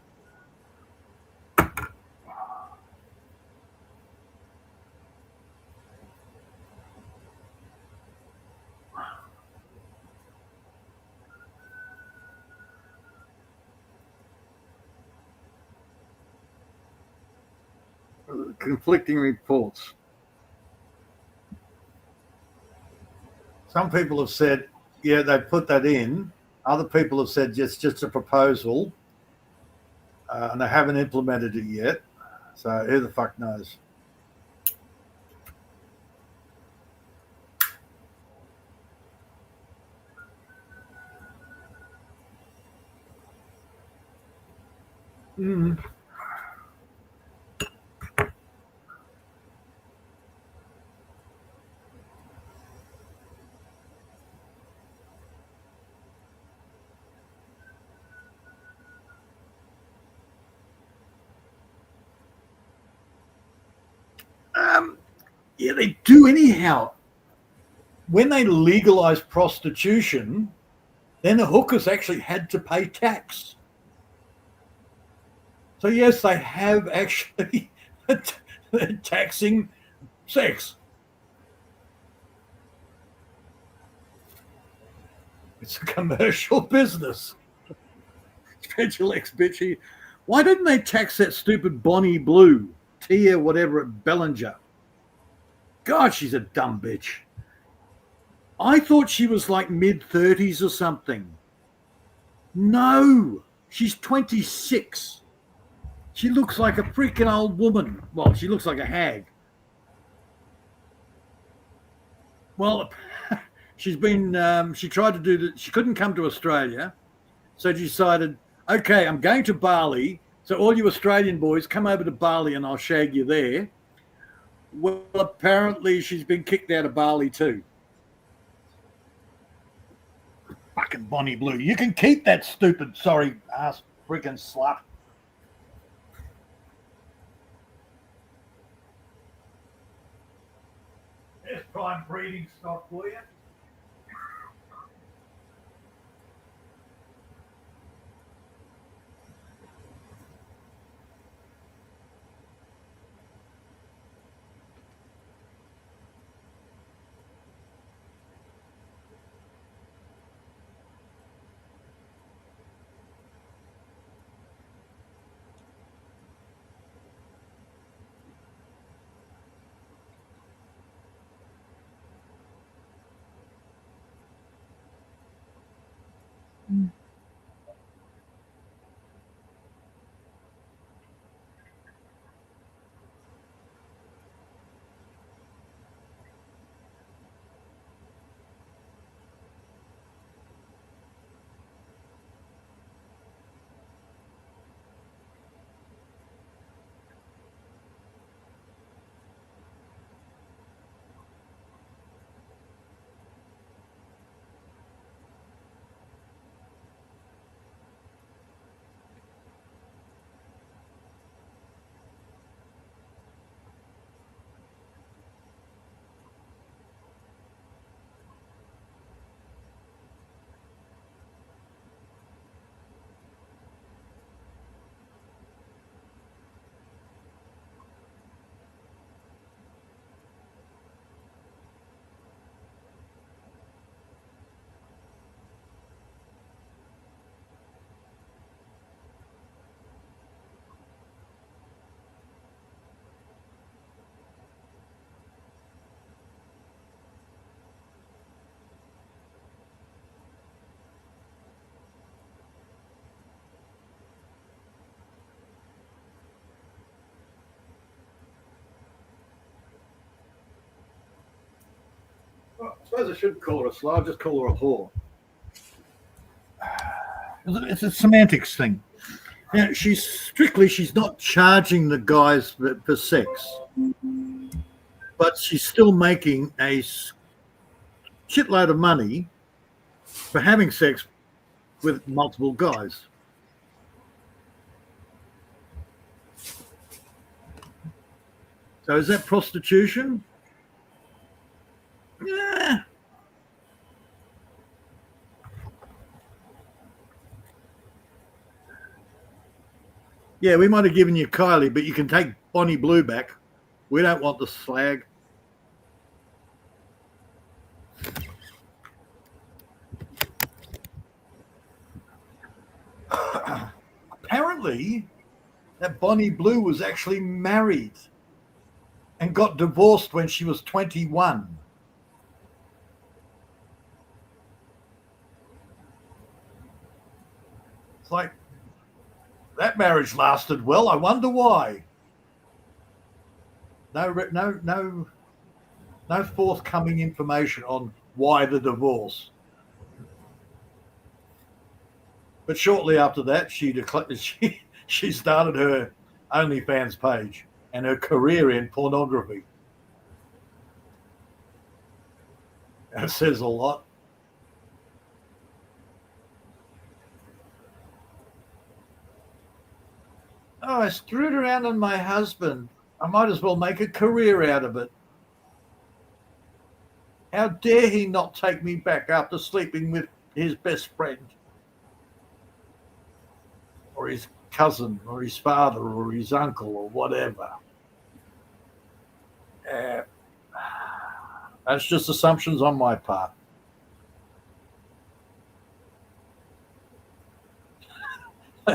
Conflicting reports. Some people have said, yeah, they put that in. Other people have said it's just a proposal, and they haven't implemented it yet. So who the fuck knows? Mm. Yeah, they do anyhow. When they legalized prostitution, then the hookers actually had to pay tax. So yes, they have actually taxing sex. It's a commercial business. Special ex bitchy. Why didn't they tax that stupid Bonnie Blue, Tia, whatever at Bellinger? God, she's a dumb bitch. I thought she was like mid-30s or something. No, she's 26. She looks like a freaking old woman. Well, she looks like a hag. Well, she tried to do that. She couldn't come to Australia. So she decided, okay, I'm going to Bali. So all you Australian boys, come over to Bali and I'll shag you there. Well, apparently she's been kicked out of Bali too. Fucking Bonnie Blue. You can keep that stupid, sorry ass freaking slut. There's prime breeding stock for you. Well, I suppose I shouldn't call her a slut. I'll just call her a whore. It's a semantics thing. Yeah, she's not charging the guys for sex, but she's still making a shitload of money for having sex with multiple guys. So is that prostitution? Yeah. Yeah, we might have given you Kylie, but you can take Bonnie Blue back. We don't want the slag. Apparently, that Bonnie Blue was actually married and got divorced when she was 21. It's like, that marriage lasted well. I wonder why. No forthcoming information on why the divorce. But shortly after that, she started her OnlyFans page and her career in pornography. That says a lot. Oh, I screwed around on my husband. I might as well make a career out of it. How dare he not take me back after sleeping with his best friend? Or his cousin, or his father, or his uncle, or whatever. That's just assumptions on my part.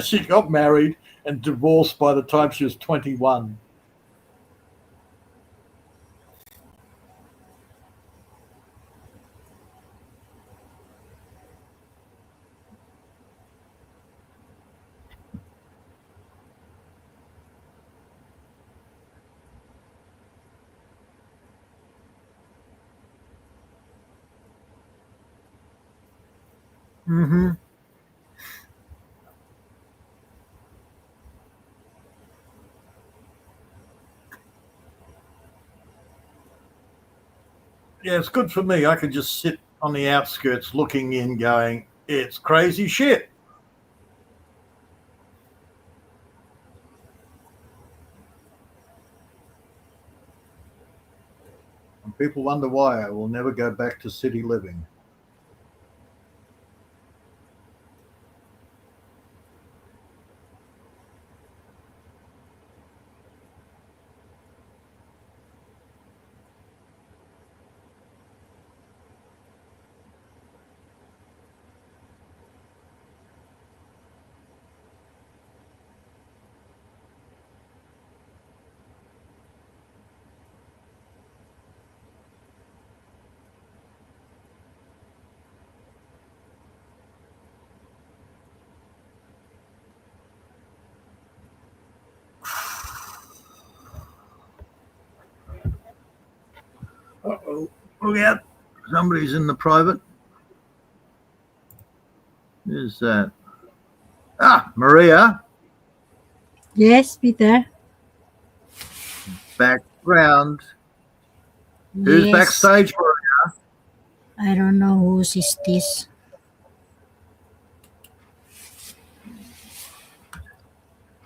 She got married and divorced by the time she was 21. Mm-hmm. Yeah, it's good for me. I can just sit on the outskirts looking in going, it's crazy shit. And people wonder why I will never go back to city living. Uh-oh. Look out. Somebody's in the private. Who's that? Ah, Maria. Yes, Peter. Background. Who's Yes. backstage, Maria? I don't know whose is this.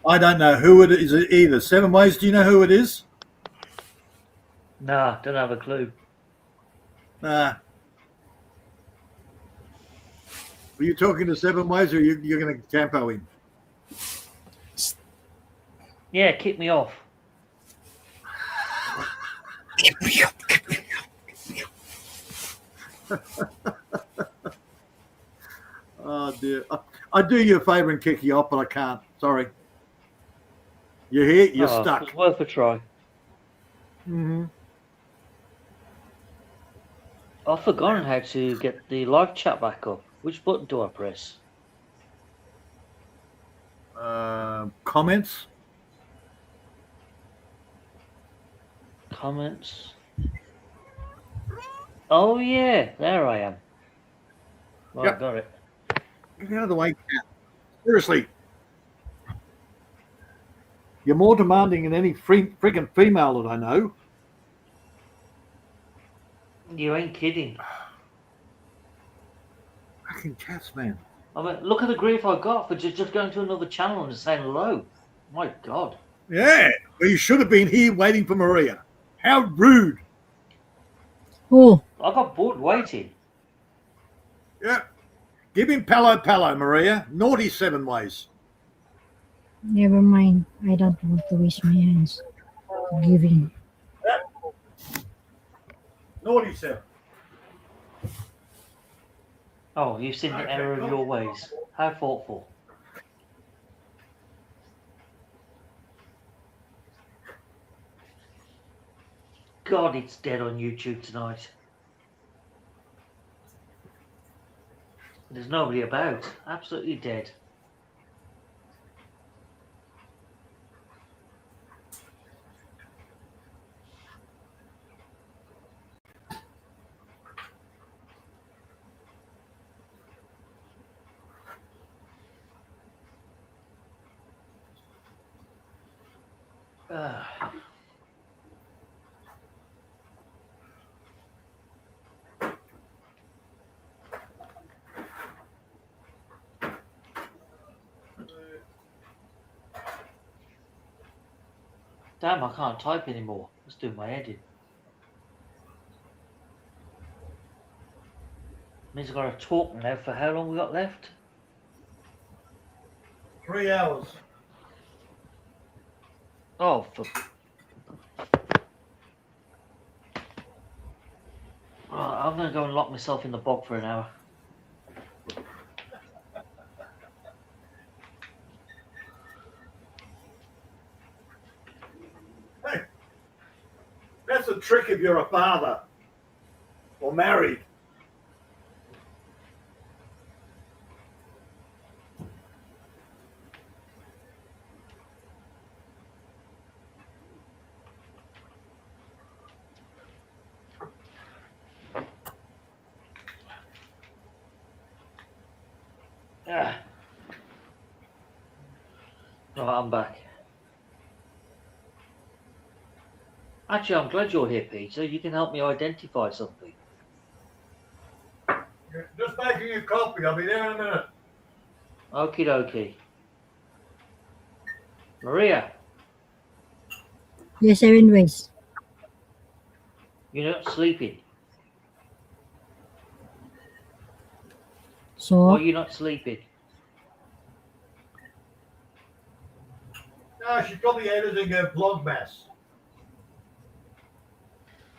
I don't know who it is either. Seven Ways, do you know who it is? Nah, don't have a clue. Were you talking to Seven Ways, or you're going to campo him? Yeah, kick me off. Oh dear! I'd do you a favour and kick you off, but I can't. Sorry. You're here. You're stuck. It's worth a try. Mm-hmm. I've forgotten how to get the live chat back up. Which button do I press? Comments. Comments. Oh yeah, there I am. Right, Yep. got it. Get out of the way, cat. Seriously. You're more demanding than any freaking female that I know. You ain't kidding. Fucking cats, man. I mean, look at the grief I got for just going to another channel and saying hello. My God. Yeah. Well, you should have been here waiting for Maria. How rude. Oh, I got bored waiting. Yeah. Give him palo, Maria. Naughty 7 ways. never mind. I don't want to waste my hands giving. Naughty 7. Oh, you've seen the error of your ways. How thoughtful. God, it's dead on YouTube tonight. There's nobody about. Absolutely dead. Damn, I can't type anymore. Let's do my head in. Means I've got to talk now for how long we got left? 3 hours. Oh, for... Right, I'm going to go and lock myself in the bog for an hour. Hey. That's a trick if you're a father. Or married. Ah. Right, I'm back. Actually, I'm glad you're here, Peter. You can help me identify something. Just making a coffee. I'll be there in a minute. Okie dokie. Maria, Yes, 7 ways. you're not sleeping. So, Why are you not sleeping? No, she's probably editing a vlog mess.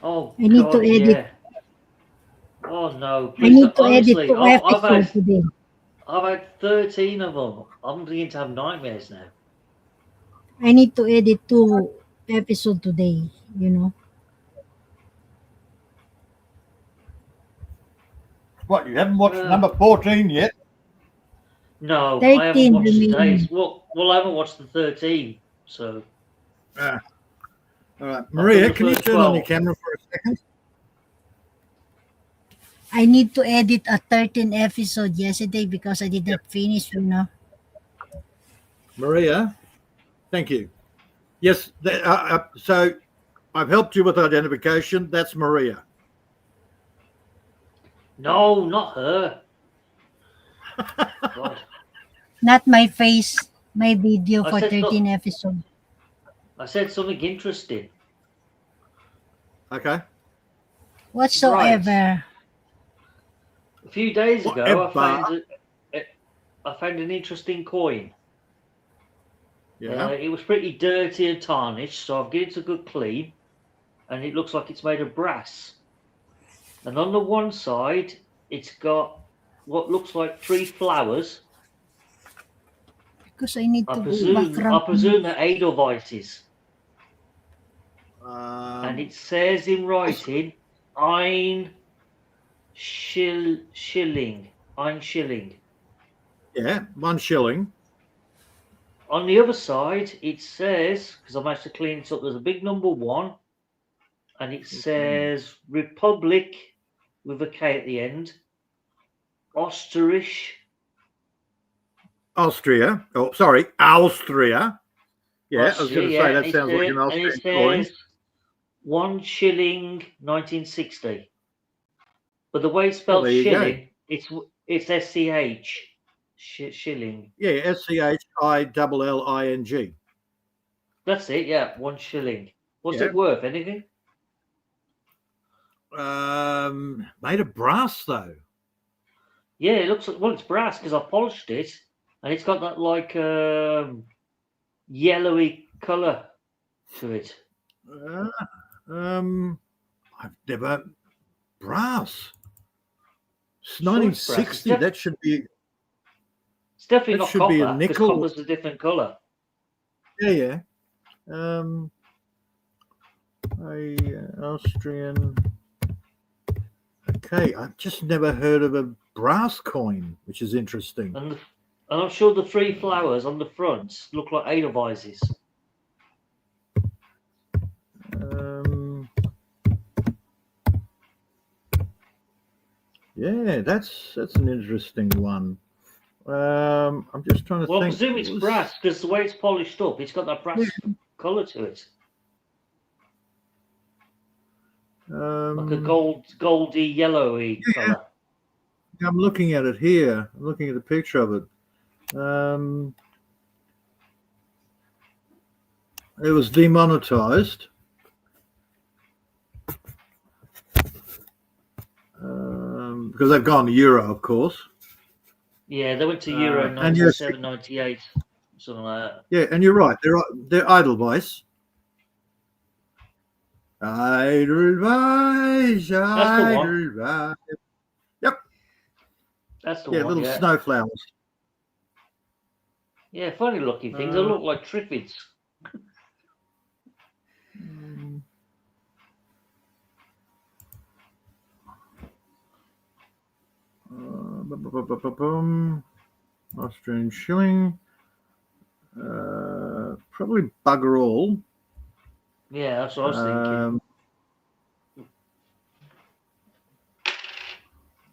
Oh, I need God, to edit. yeah. Oh, no. I Please, need to edit honestly, 2 episodes today. I've had 13 of them. I'm beginning to have nightmares now. I need to edit 2 episodes today, you know. What, you haven't watched number 14 yet? No, 13 I haven't watched remaining. today's. Well, I haven't watched the 13, so... All right. Maria, can you turn on your 12. camera for a second? I need to edit a 13 episode yesterday because I did not finish, you know. Maria, thank you. Yes, so I've helped you with identification. That's Maria. No, not her. God. Not my face, my video I for said 13 episodes. I said something interesting. Okay. Whatsoever. A few days ago, Whatever. I found an interesting coin. Yeah. It was pretty dirty and tarnished, so I've given it a good clean, and it looks like it's made of brass. And on the one side, it's got what looks like 3 flowers. Because I need to go I background. presume they're Edelweiss. Um, And it says in writing, Ein Schilling. Ein Schilling. yeah, 1 shilling. On the other side, it says, because I managed to clean it up, there's a big number 1, and it says Republic with a K at the end. Osterish. Austria. Oh, sorry, Austria. Yeah, I was going to say that and sounds like an and it Austrian coin. says 1 shilling 1960. But the way it's Well, spelled there you go. shilling, it's SCH. Shilling. Yeah, SCHILLING. That's it, yeah, 1 shilling. What's Yeah. it worth? Anything? Made of brass though. Yeah, it looks like, well, it's brass because I polished it, and it's got that like yellowy colour to it. I've never brass. It's Sure, it's brass. 1960. That should be. It's definitely That not should be a copper because nickel. copper's a different colour. Yeah. Austrian. Okay, I've just never heard of a brass coin, which is interesting. And I'm sure the 3 flowers on the front look like Edelweises. Yeah, that's an interesting one. I'm just trying to Well, think. I presume it's brass because the way it's polished up, it's got that brass colour to it. Like a goldy, yellowy colour. I'm looking at it here. I'm looking at the picture of it. It was demonetized. Because they've gone to euro, of course. Yeah, they went to Euro and yes, 97, 98, something like that. Yeah, and you're right. They're Edelweiss. Edelweiss. Edelweiss. Yep. That's the Yeah, one. little snowflowers. Yeah, funny looking things. They look like triffids. Austrian shilling. Probably bugger all. Yeah, that's what I was thinking.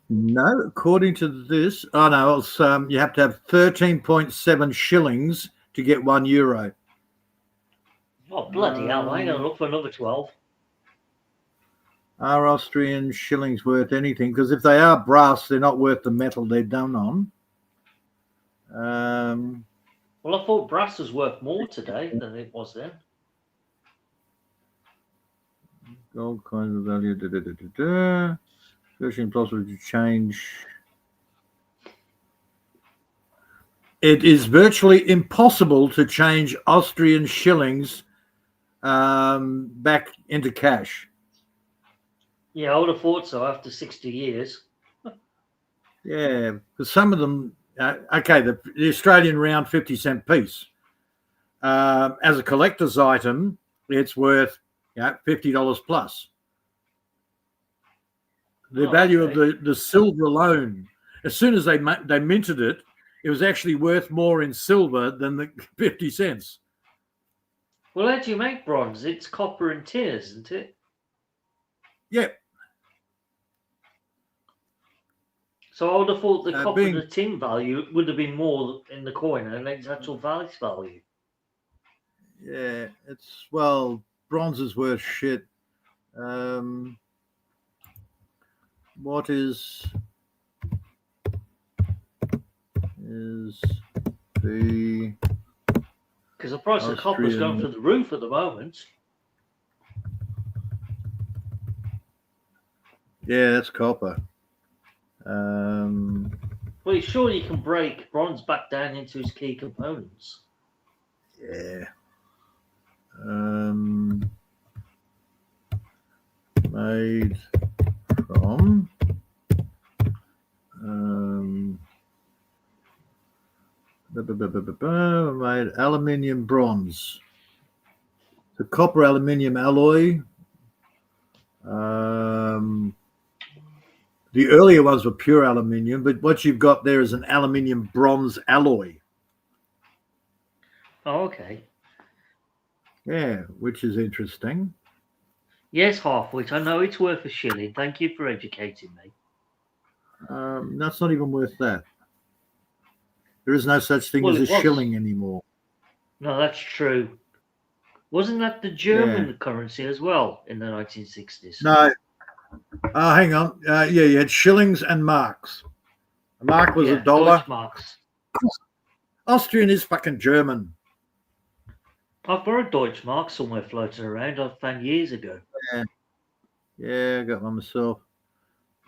No, according to this, no, it's, you have to have 13.7 shillings to get €1. Oh, bloody hell. I ain't going to look for another 12. Are Austrian shillings worth anything? Because if they are brass, they're not worth the metal they're done on. Well, I thought brass was worth more today than it was then. Gold coins of value. Virtually impossible to change. It is virtually impossible to change Austrian shillings back into cash. Yeah, I would have thought so after 60 years. Yeah, because some of them, okay, the Australian round 50-cent piece. As a collector's item, it's worth $50 plus. The value of the silver alone, as soon as they minted it, it was actually worth more in silver than the 50 cents. Well, how do you make bronze? It's copper and tin, isn't it? Yeah. So I would have thought the copper and the tin value would have been more in the coin than its actual face value. Yeah, well, bronze is worth shit. What is the... Because the price of copper is going through the roof at the moment. Yeah, that's copper. Well, surely you can break bronze back down into its key components. Yeah. Made from made aluminium bronze. The copper aluminium alloy. The earlier ones were pure aluminium, but what you've got there is an aluminium bronze alloy. Oh, okay. Yeah, which is interesting. Yes, half-wit. I know it's worth a shilling. Thank you for educating me. That's not even worth that. There is no such thing Well, as a it was. shilling anymore. No, that's true. Wasn't that the German currency as well in the 1960s? No. Hang on. Yeah, you had shillings and marks. A mark was a dollar. Deutschmarks. Austrian is fucking German. I've borrowed Deutschmarks somewhere floating around. I found years ago. Yeah, I got one myself.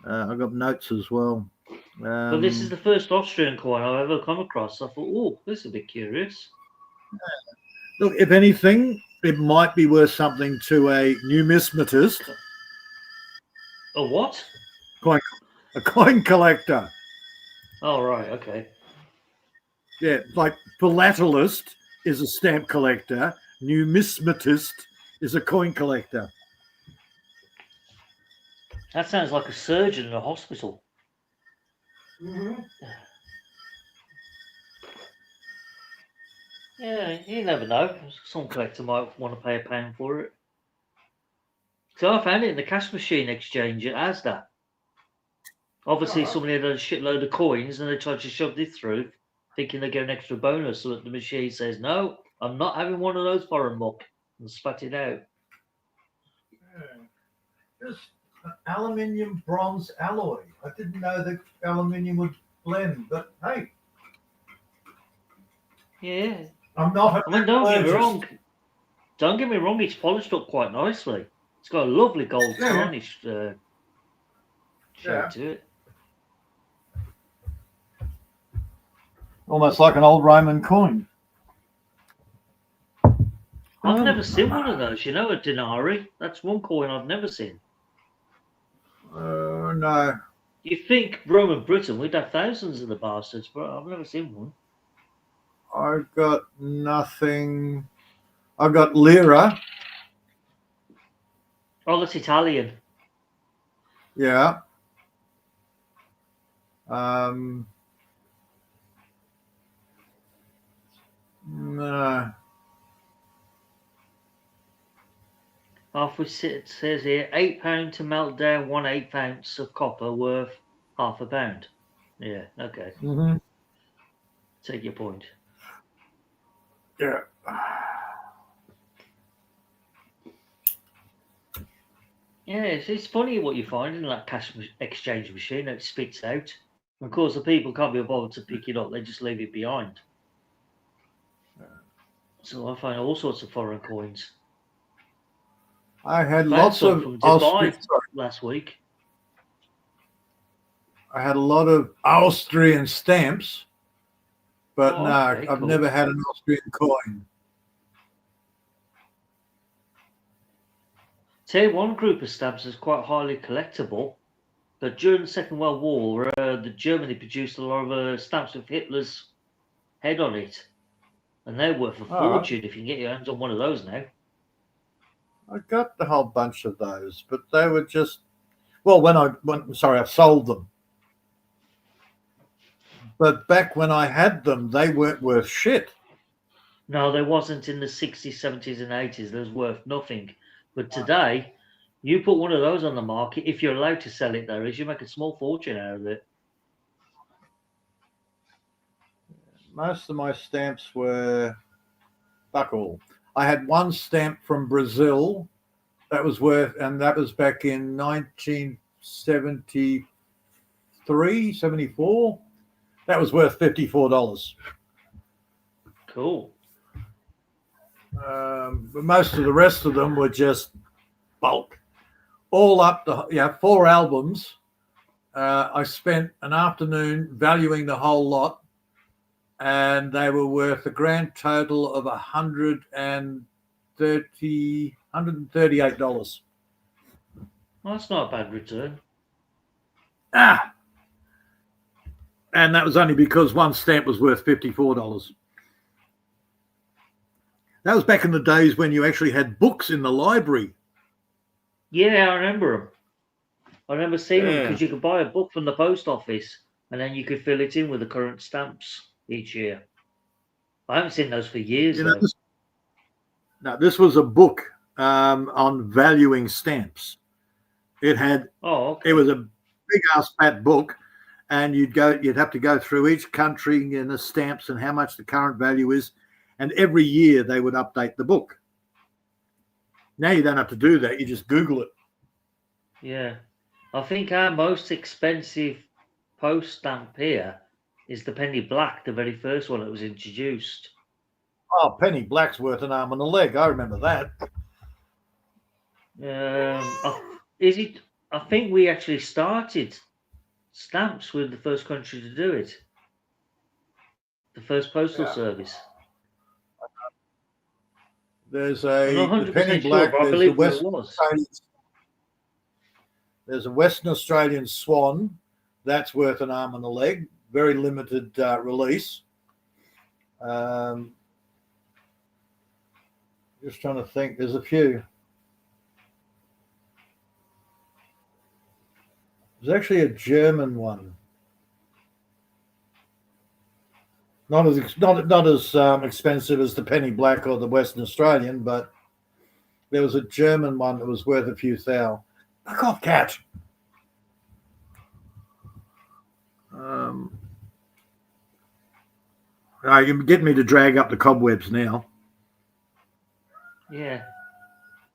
I got notes as well. But this is the first Austrian coin I've ever come across. I thought, oh, this is a bit curious. Look, if anything, it might be worth something to a numismatist. A what? A coin collector. Oh, right, okay. Yeah, like philatelist is a stamp collector. Numismatist is a coin collector. That sounds like a surgeon in a hospital. Mm-hmm. Yeah, you never know. Some collector might want to pay £1 for it. So I found it in the cash machine exchange at Asda. Obviously, somebody had a shitload of coins and they tried to shove it through, thinking they get an extra bonus. So that the machine says, "No, I'm not having one of those foreign muck," and spat it out. Just an aluminium bronze alloy. I didn't know that aluminium would blend, but hey. Yeah. I'm not. I mean, don't get me wrong. Don't get me wrong. It's polished up quite nicely. It's got a lovely gold tarnished shade to it. Almost like an old Roman coin. I've never seen one of those. You know, a denarii. That's one coin I've never seen. No. You think Roman Britain, we'd have thousands of the bastards, but I've never seen one. I've got nothing. I've got lira. Oh, that's Italian. Yeah. No. It says here, £8 to melt down 1/8 ounce of copper worth £0.5. Yeah, okay. Mm-hmm. Take your point. Yeah. Yeah, it's funny what you find in that cash exchange machine that it spits out. Of course, the people can't be bothered to pick it up; they just leave it behind. So I find all sorts of foreign coins. I had lots of from Dubai last week. I had a lot of Austrian stamps, but Okay, I've cool. never had an Austrian coin. Tell you one group of stamps is quite highly collectible, but during the Second World War, the Germany produced a lot of stamps with Hitler's head on it, and they're worth a fortune if you can get your hands on one of those now. I got a whole bunch of those, but they were just, well, I sold them. But back when I had them, they weren't worth shit. No, they wasn't in the 60s, 70s, and 80s. They was worth nothing. But today, you put one of those on the market, if you're allowed to sell it, you make a small fortune out of it. Most of my stamps were fuck all. I had one stamp from Brazil that was worth, and that was back in 1973, 74. That was worth $54. Cool. But most of the rest of them were just bulk. All up to 4 albums. I spent an afternoon valuing the whole lot, and they were worth a grand total of $138. Well, that's not a bad return. And that was only because one stamp was worth $54. That was back in the days when you actually had books in the library. Yeah, I remember them. I remember seeing them because you could buy a book from the post office and then you could fill it in with the current stamps each year. I haven't seen those for years, though. This was a book. on valuing stamps. It had, Oh, okay. it was a big ass fat book, and you'd have to go through each country and the stamps and how much the current value is, and every year they would update the book. Now you don't have to do that; you just Google it. Yeah. I think our most expensive post stamp here is the penny black, the very first one that was introduced. Oh, penny black's worth an arm and a leg. I remember that. Is it? I think we actually started stamps with the first country to do it. The first postal service. There's I'm not the penny 100% sure, black. but I There's the believe it was. There's a Western Australian swan. That's worth an arm and a leg. Very limited release. Just trying to think. There's a few. There's actually a German one. Not as expensive as the penny black or the Western Australian, but there was a German one that was worth a few thou. Fuck off, cat. You're getting me to drag up the cobwebs now. Yeah.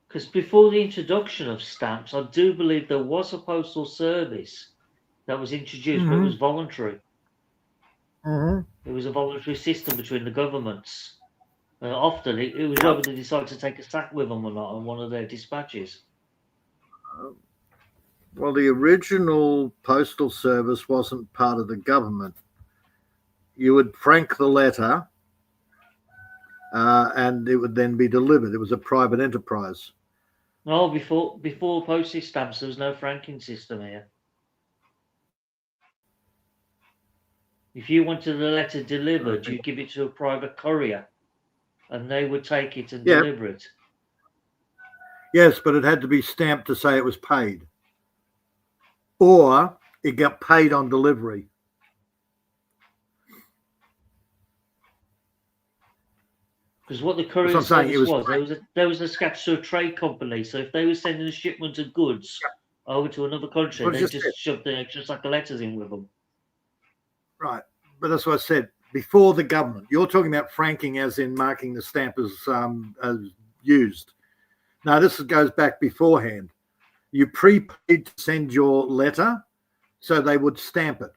Because before the introduction of stamps, I do believe there was a postal service that was introduced, but it was voluntary. It was a voluntary system between the governments. Often it was whether they decided to take a sack with them or not on one of their dispatches. Well, the original postal service wasn't part of the government. You would frank the letter and it would then be delivered. It was a private enterprise. No, before postage stamps, there was no franking system here. If you wanted a letter delivered, you give it to a private courier, and they would take it and deliver it. Yes, but it had to be stamped to say it was paid, or it got paid on delivery. Because what the courier service was, there was a statutory trade company. So if they were sending a shipment of goods over to another country, they just shoved the extra sack of letters in with them. Right, but that's what I said. Before the government, you're talking about franking, as in marking the stamp as used. Now this goes back beforehand. You prepaid to send your letter, so they would stamp it,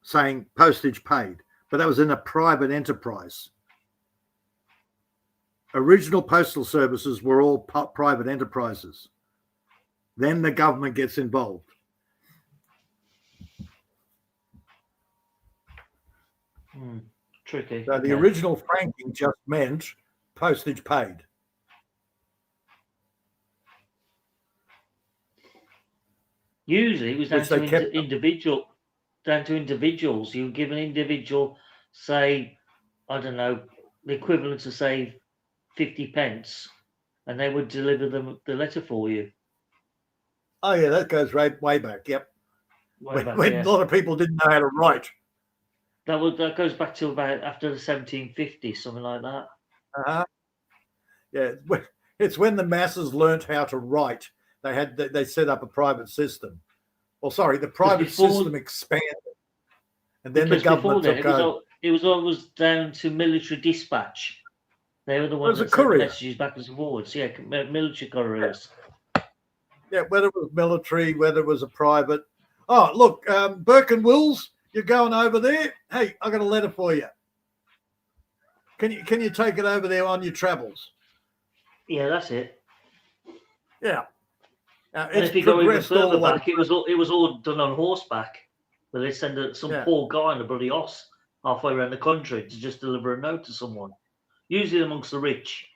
saying postage paid. But that was in a private enterprise. Original postal services were all private enterprises. Then the government gets involved. Tricky. So the original franking just meant postage paid. Usually it was down to individuals. You give an individual, say, I don't know, the equivalent of, say, 50 pence, and they would deliver them the letter for you. Oh yeah, that goes way back. Yep. When a lot of people didn't know how to write. That goes back to about after the 1750s, something like that. Yeah, it's when the masses learnt how to write. They set up a private system. Well, sorry, the private system expanded, and then the government took over. It was always down to military dispatch. They were the ones that sent the messages backwards and forwards. Yeah, military couriers. Yeah, whether it was military, whether it was a private. Oh, look, Burke and Wills, you're going over there. Hey, I got a letter for you. Can you take it over there on your travels? Yeah, that's it. Yeah. And if you go even further back, it was all done on horseback. Where they send some poor guy on a bloody horse halfway around the country to just deliver a note to someone. Usually amongst the rich.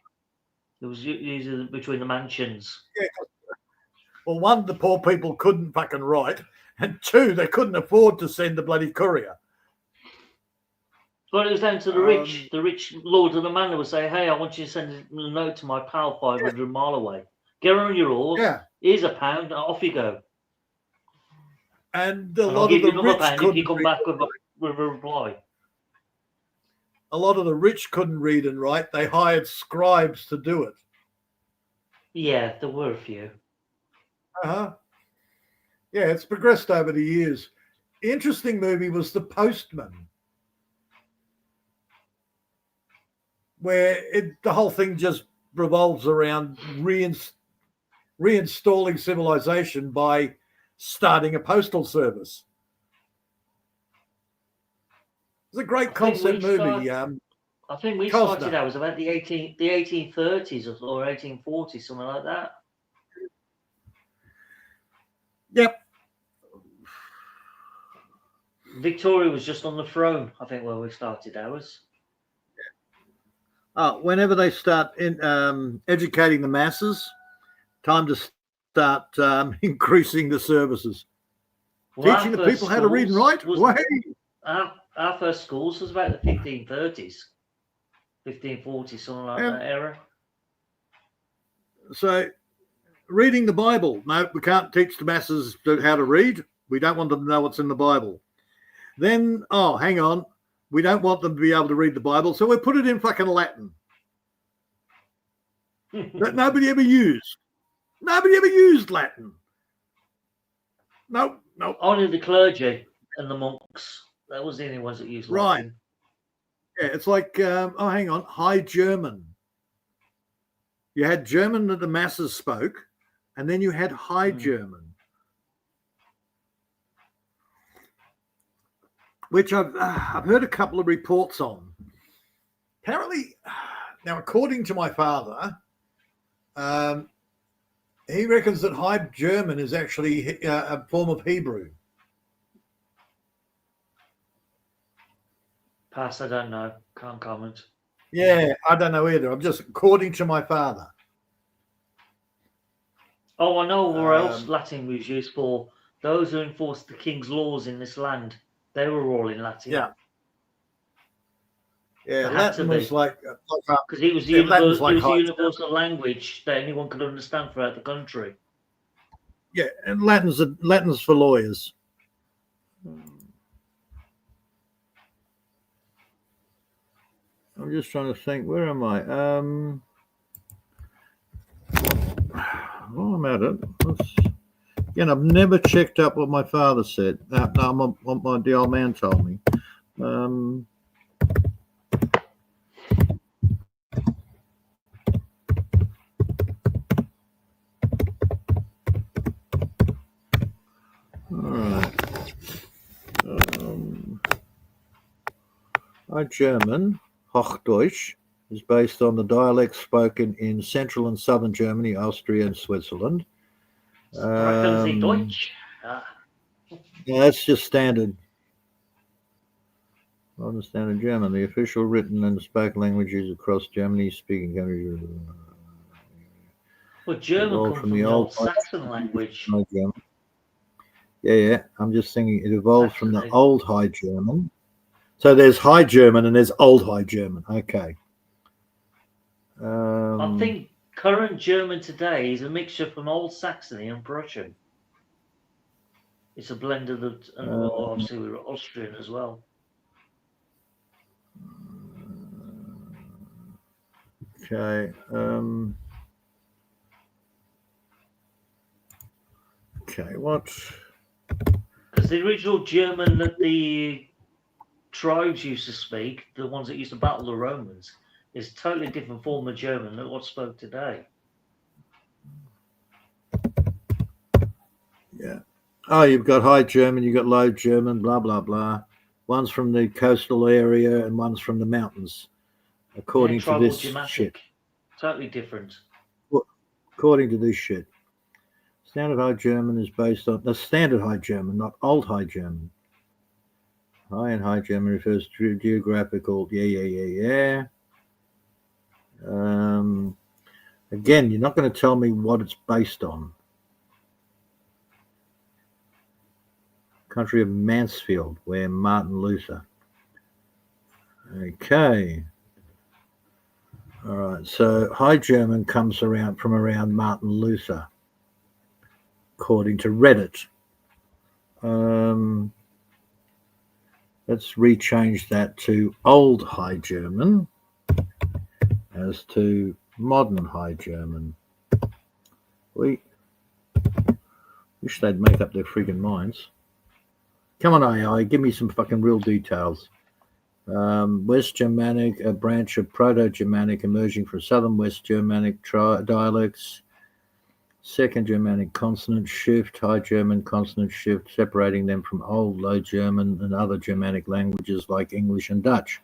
It was usually between the mansions. Yeah. Well, one, the poor people couldn't fucking write, and two, they couldn't afford to send the bloody courier. Well, it was down to the rich. The rich lord of the manor would say, "Hey, I want you to send a note to my pal 500 mile away. Get on your horse. Yeah. Here's £1. Off you go." And I'll give you another £1 if you come back with a reply. A lot of the rich couldn't read and write. They hired scribes to do it. Yeah, there were a few. Uh-huh. Yeah, it's progressed over the years. Interesting movie was The Postman, where the whole thing just revolves around reinstalling civilization by starting a postal service. It's a great concept movie. I think we Cosner. started out was about the 1830s or 1840s, something like that. Yep. Victoria was just on the throne, I think, when we started ours. Whenever they start educating the masses, time to start increasing the services. Well, Teaching the people how to read and write. Our first schools was about the 1530s, 1540s, something like that era. So, reading the Bible. No, we can't teach the masses how to read. We don't want them to know what's in the Bible. Then, hang on. We don't want them to be able to read the Bible, so we put it in fucking Latin that nobody ever used. Nobody ever used Latin. No. Only the clergy and the monks. That was the only ones that used Latin. Right. Yeah, it's like, hang on, High German. You had German that the masses spoke, and then you had High German, which I've heard a couple of reports on. Apparently, now according to my father, he reckons that High German is actually a form of Hebrew. Pass, I don't know. Can't comment. Yeah, I don't know either. I'm just according to my father. Oh, I know where else Latin was used for. Those who enforced the king's laws in this land, they were all in Latin. Yeah. Yeah, Latin was like... Because it was the universal language that anyone could understand throughout the country. Yeah, and Latin's for lawyers. I'm just trying to think. Where am I? I'm at it. Again, I've never checked up what my father said. What the old man told me. All right. German, Hochdeutsch, is based on the dialects spoken in central and southern Germany, Austria, and Switzerland. Deutsch. Yeah, that's just standard. On the standard German, the official written and spoken languages across Germany speaking countries. Well, German comes from the old Saxon language. Yeah. I'm just thinking it evolved from the old High German. So there's High German and there's Old High German. Okay. I think current German today is a mixture from Old Saxony and Prussian. It's a blend of the, and obviously we were Austrian as well. Okay. Okay. What? Because the original German that the tribes used to speak, the ones that used to battle the Romans, is a totally different form of German than what's spoke today. Yeah. Oh, you've got High German, you've got Low German, blah, blah, blah. One's from the coastal area and one's from the mountains, according to this shit. Totally different. According to this shit. Standard High German is based on the Standard High German, not Old High German. High and High German refers to geographical. Yeah. Again, you're not going to tell me what it's based on. Country of Mansfield, where Martin Luther. Okay. All right. So High German comes from around Martin Luther, according to Reddit. Let's rechange that to Old High German as to Modern High German. We wish they'd make up their friggin' minds. Come on, AI, give me some fucking real details. West Germanic, a branch of Proto-Germanic emerging from Southern West Germanic dialects. Second Germanic consonant shift, High German consonant shift, separating them from Old Low German and other Germanic languages like English and Dutch.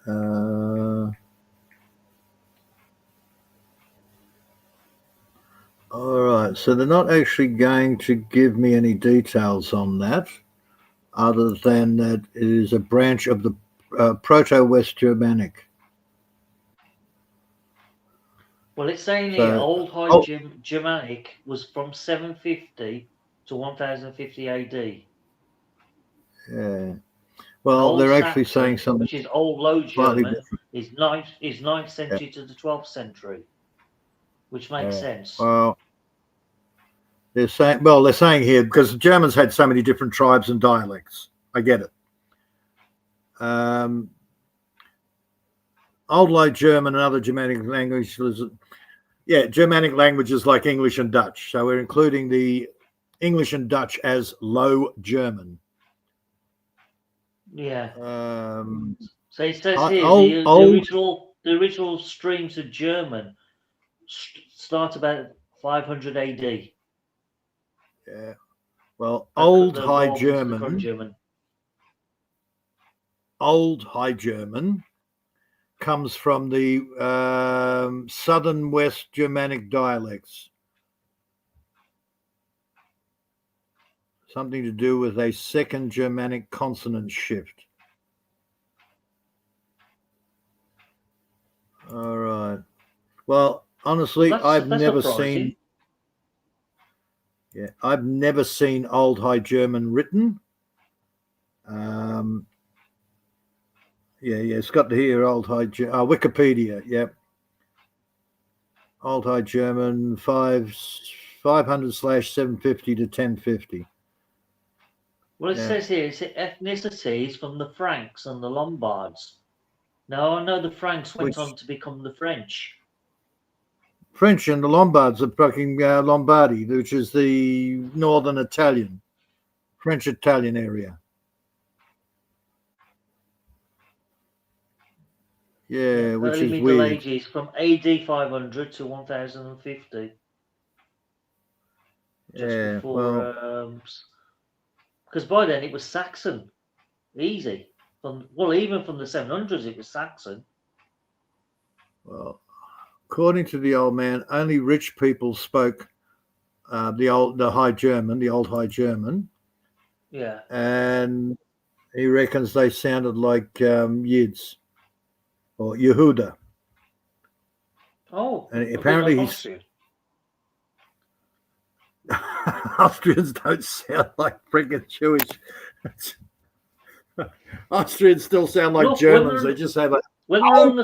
All right, so they're not actually going to give me any details on that, other than that it is a branch of the Proto-West Germanic. Well, it's saying here Old High Germanic was from 750 to 1050 AD. Yeah. Well, they're actually saying something, which is Old Low German, is 9th century to the 12th century, which makes sense. Well, they're saying here, because the Germans had so many different tribes and dialects. I get it. Old Low German and other Germanic languages, Germanic languages like English and Dutch. So we're including the English and Dutch as Low German. Yeah. So it says here the original streams of German start about 500 AD. Yeah. Well, Old High German comes from the Southern West Germanic dialects. Something to do with a second Germanic consonant shift. All right. Well, honestly, I've never seen Old High German written. It's got to hear Old High German. Wikipedia, yep. Old High German 500/750 to 1050. Well, it says here it's ethnicities from the Franks and the Lombards. Now, I know the Franks went on to become the French. French and the Lombards are fucking Lombardy, which is the northern Italian, French Italian area. Yeah, which early is Middle weird. Ages from AD 500 to 1050. Just before, because by then it was Saxon, easy. Even from the 700s, it was Saxon. Well, according to the old man, only rich people spoke the Old High German. Yeah. And he reckons they sounded like Yids or Yehuda. Oh, and apparently he's Austrians don't sound like freaking Jewish. Austrians still sound like Germans. They just say like when they're on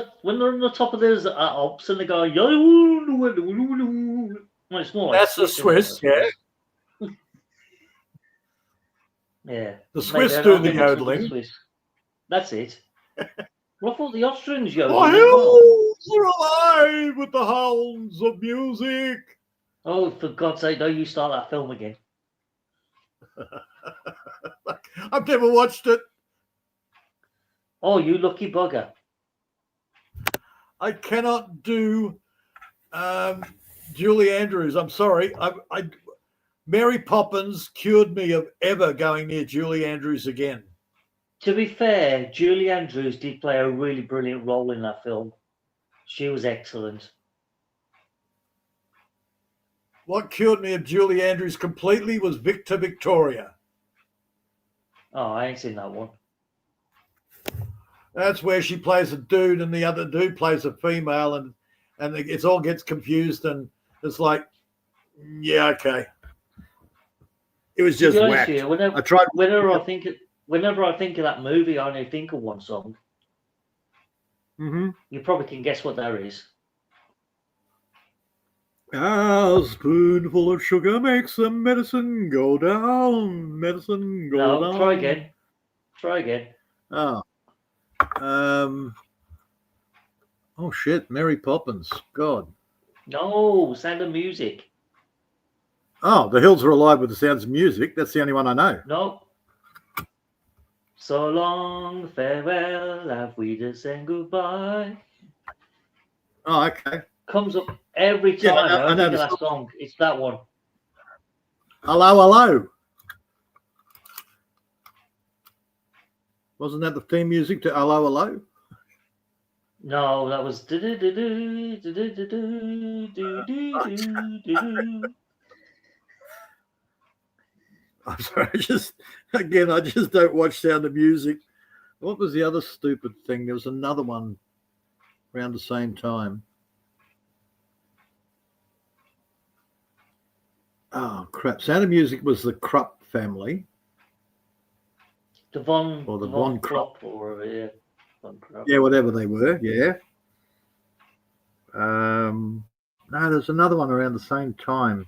the top of those Alps and they go, well, it's more like that's the Swiss, yeah. Yeah. The Swiss do the yodeling. That's it. Well, I thought the Austrians yodeling. Oh, we're alive with the hounds of music. Oh, for God's sake, don't you start that film again. I've never watched it. Oh, you lucky bugger. I cannot do Julie Andrews. I'm sorry. Mary Poppins cured me of ever going near Julie Andrews again. To be fair, Julie Andrews did play a really brilliant role in that film. She was excellent. What cured me of Julie Andrews completely was Victor Victoria. Oh, I ain't seen that one. That's where she plays a dude and the other dude plays a female, and it all gets confused, and it's like, yeah, okay. It was just whacked. Whenever I think of that movie, I only think of one song. Mm-hmm. You probably can guess what that is. A spoonful of sugar makes the medicine go down. Medicine go down. Try again. Oh. Oh shit, Mary Poppins. God. No, Sound of Music. Oh, The Hills Are Alive with the Sounds of Music. That's the only one I know. No. So long, farewell, have we to say goodbye? Oh, okay. Comes up every Yeah, time I I know think of the that song. It's that one. Hello, hello. Wasn't that the theme music to Hello, hello? No, that was. I'm sorry. I just don't watch Sound of Music. What was the other stupid thing? There was another one around the same time. Oh, crap. Sound of Music was the Krupp family. The Von Krupp. Klopp or yeah, Von Krupp. Yeah, whatever they were. Yeah. No, there's another one around the same time.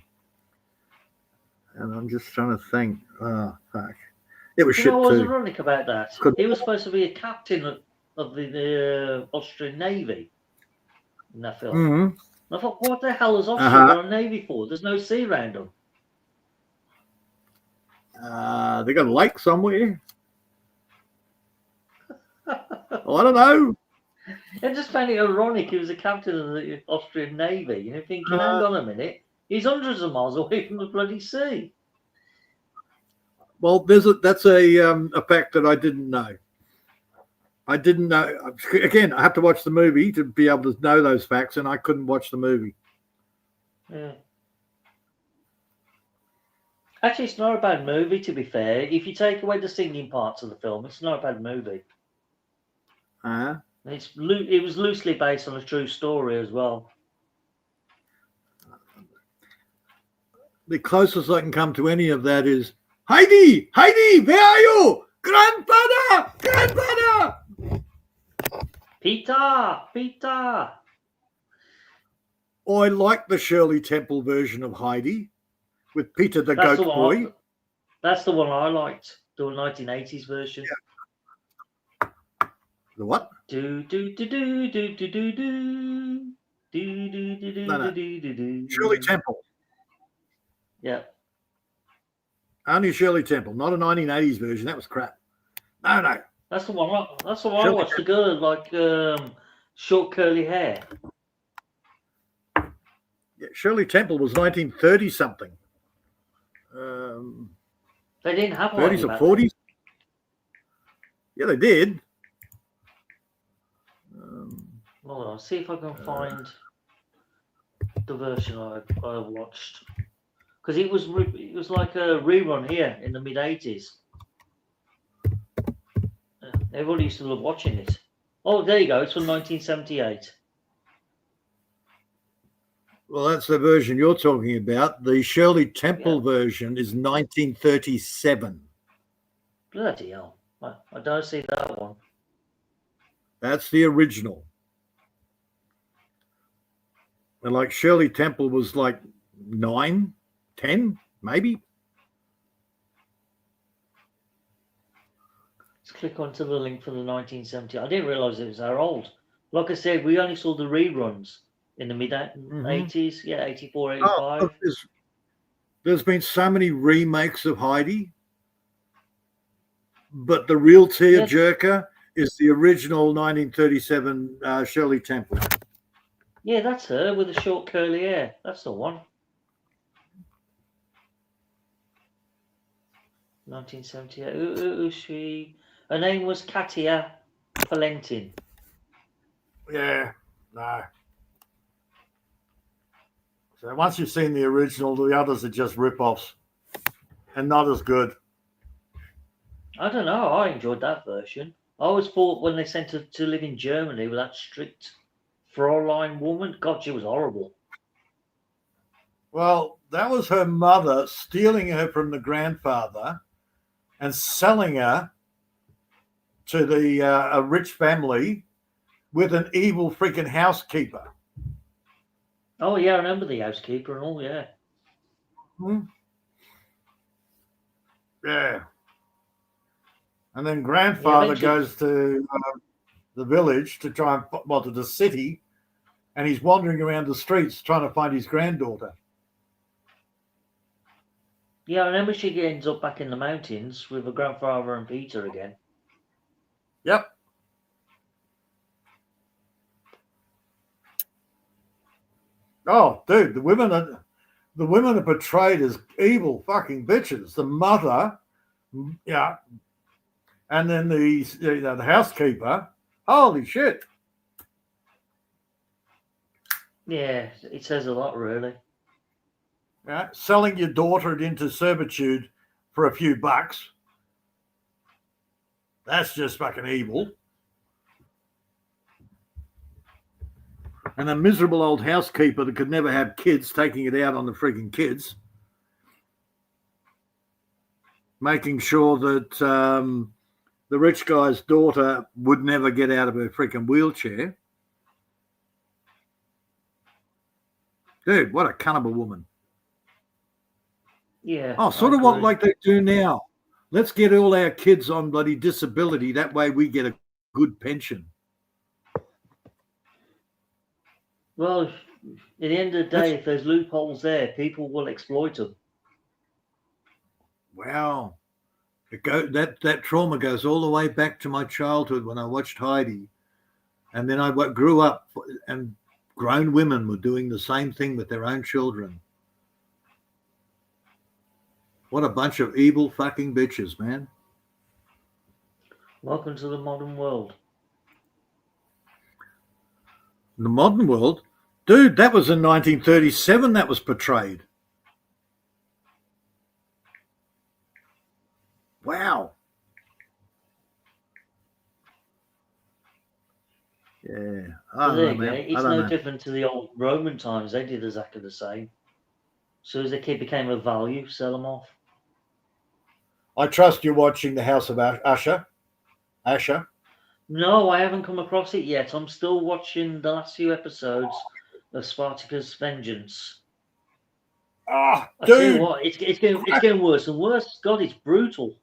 And I'm just trying to think. Oh, fuck. It was You shit know what was too. ironic about that? He was supposed to be a captain of the Austrian Navy in that film. Mm-hmm. I thought, what the hell has Austria got a navy for? There's no sea around them. They got a lake somewhere. Well, I don't know. I just found it ironic he was a captain of the Austrian Navy. And you're thinking, hang on a minute, he's hundreds of miles away from the bloody sea. Well, that's a fact that I didn't know. I didn't know. Again, I have to watch the movie to be able to know those facts, and I couldn't watch the movie. Yeah. Actually, it's not a bad movie, to be fair. If you take away the singing parts of the film, it's not a bad movie. It was loosely based on a true story as well. The closest I can come to any of that is Heidi, where are you? Grandfather! Peter! I like the Shirley Temple version of Heidi with Peter the Goat Boy. That's the one I liked, the 1980s version. Yeah. The what? Shirley Temple. Yeah. Only Shirley Temple, not a 1980s version. That was crap. No. That's the one I watched. The girl like short curly hair. Yeah, Shirley Temple was 1930 something. They didn't have 30s or 40s. Yeah, they did. Hold on, see if I can find the version I watched, because it was like a rerun here in the mid 80s. Everybody used to love watching it. Oh, there you go. It's from 1978. Well, that's the version you're talking about. The Shirley Temple version is 1937. Bloody hell. I don't see that one. That's the original. And like Shirley Temple was like 9, 10, maybe. Let's click onto the link for the 1970. I didn't realize it was that old. Like I said, we only saw the reruns in the mid 80s. Yeah, 84, 85. Oh, there's been so many remakes of Heidi, but the real tearjerker is the original 1937 Shirley Temple. Yeah, that's her with the short curly hair. That's the one. 1978. Who is she? Her name was Katia Palentin. Yeah, no. So once you've seen the original, the others are just rip-offs and not as good. I don't know. I enjoyed that version. I always thought when they sent her to live in Germany with that strict Fräulein woman, God, she was horrible. Well, that was her mother stealing her from the grandfather and selling her to the a rich family with an evil freaking housekeeper. Oh, yeah, I remember the housekeeper and all, yeah. Yeah. And then grandfather goes to the village to try and, to the city and he's wandering around the streets trying to find his granddaughter. Yeah, I remember she ends up back in the mountains with her grandfather and Peter again. Yep. Oh, dude, the women are portrayed as evil fucking bitches. The mother, yeah, and then the housekeeper. Holy shit! Yeah, it says a lot, really. Yeah, selling your daughter into servitude for a few bucks. That's just fucking evil. And a miserable old housekeeper that could never have kids, taking it out on the freaking kids. Making sure that the rich guy's daughter would never get out of her freaking wheelchair. Dude, what a cannibal woman. Yeah. Oh, sort of what like they do now. Let's get all our kids on bloody disability. That way we get a good pension. Well, at the end of the day, if there's loopholes there, people will exploit them. Wow. That trauma goes all the way back to my childhood when I watched Heidi. And then I grew up and grown women were doing the same thing with their own children. What a bunch of evil fucking bitches, man. Welcome to the modern world. The modern world? Dude, that was in 1937 that was portrayed. Wow. Yeah. It's no different to the old Roman times. They did exactly the same. As soon as the kid became a value, sell them off. I trust you're watching The House of Usher. Asher? No, I haven't come across it yet. I'm still watching the last few episodes of Spartacus Vengeance. Ah, I tell dude. you what, it's getting worse and worse. God, it's brutal.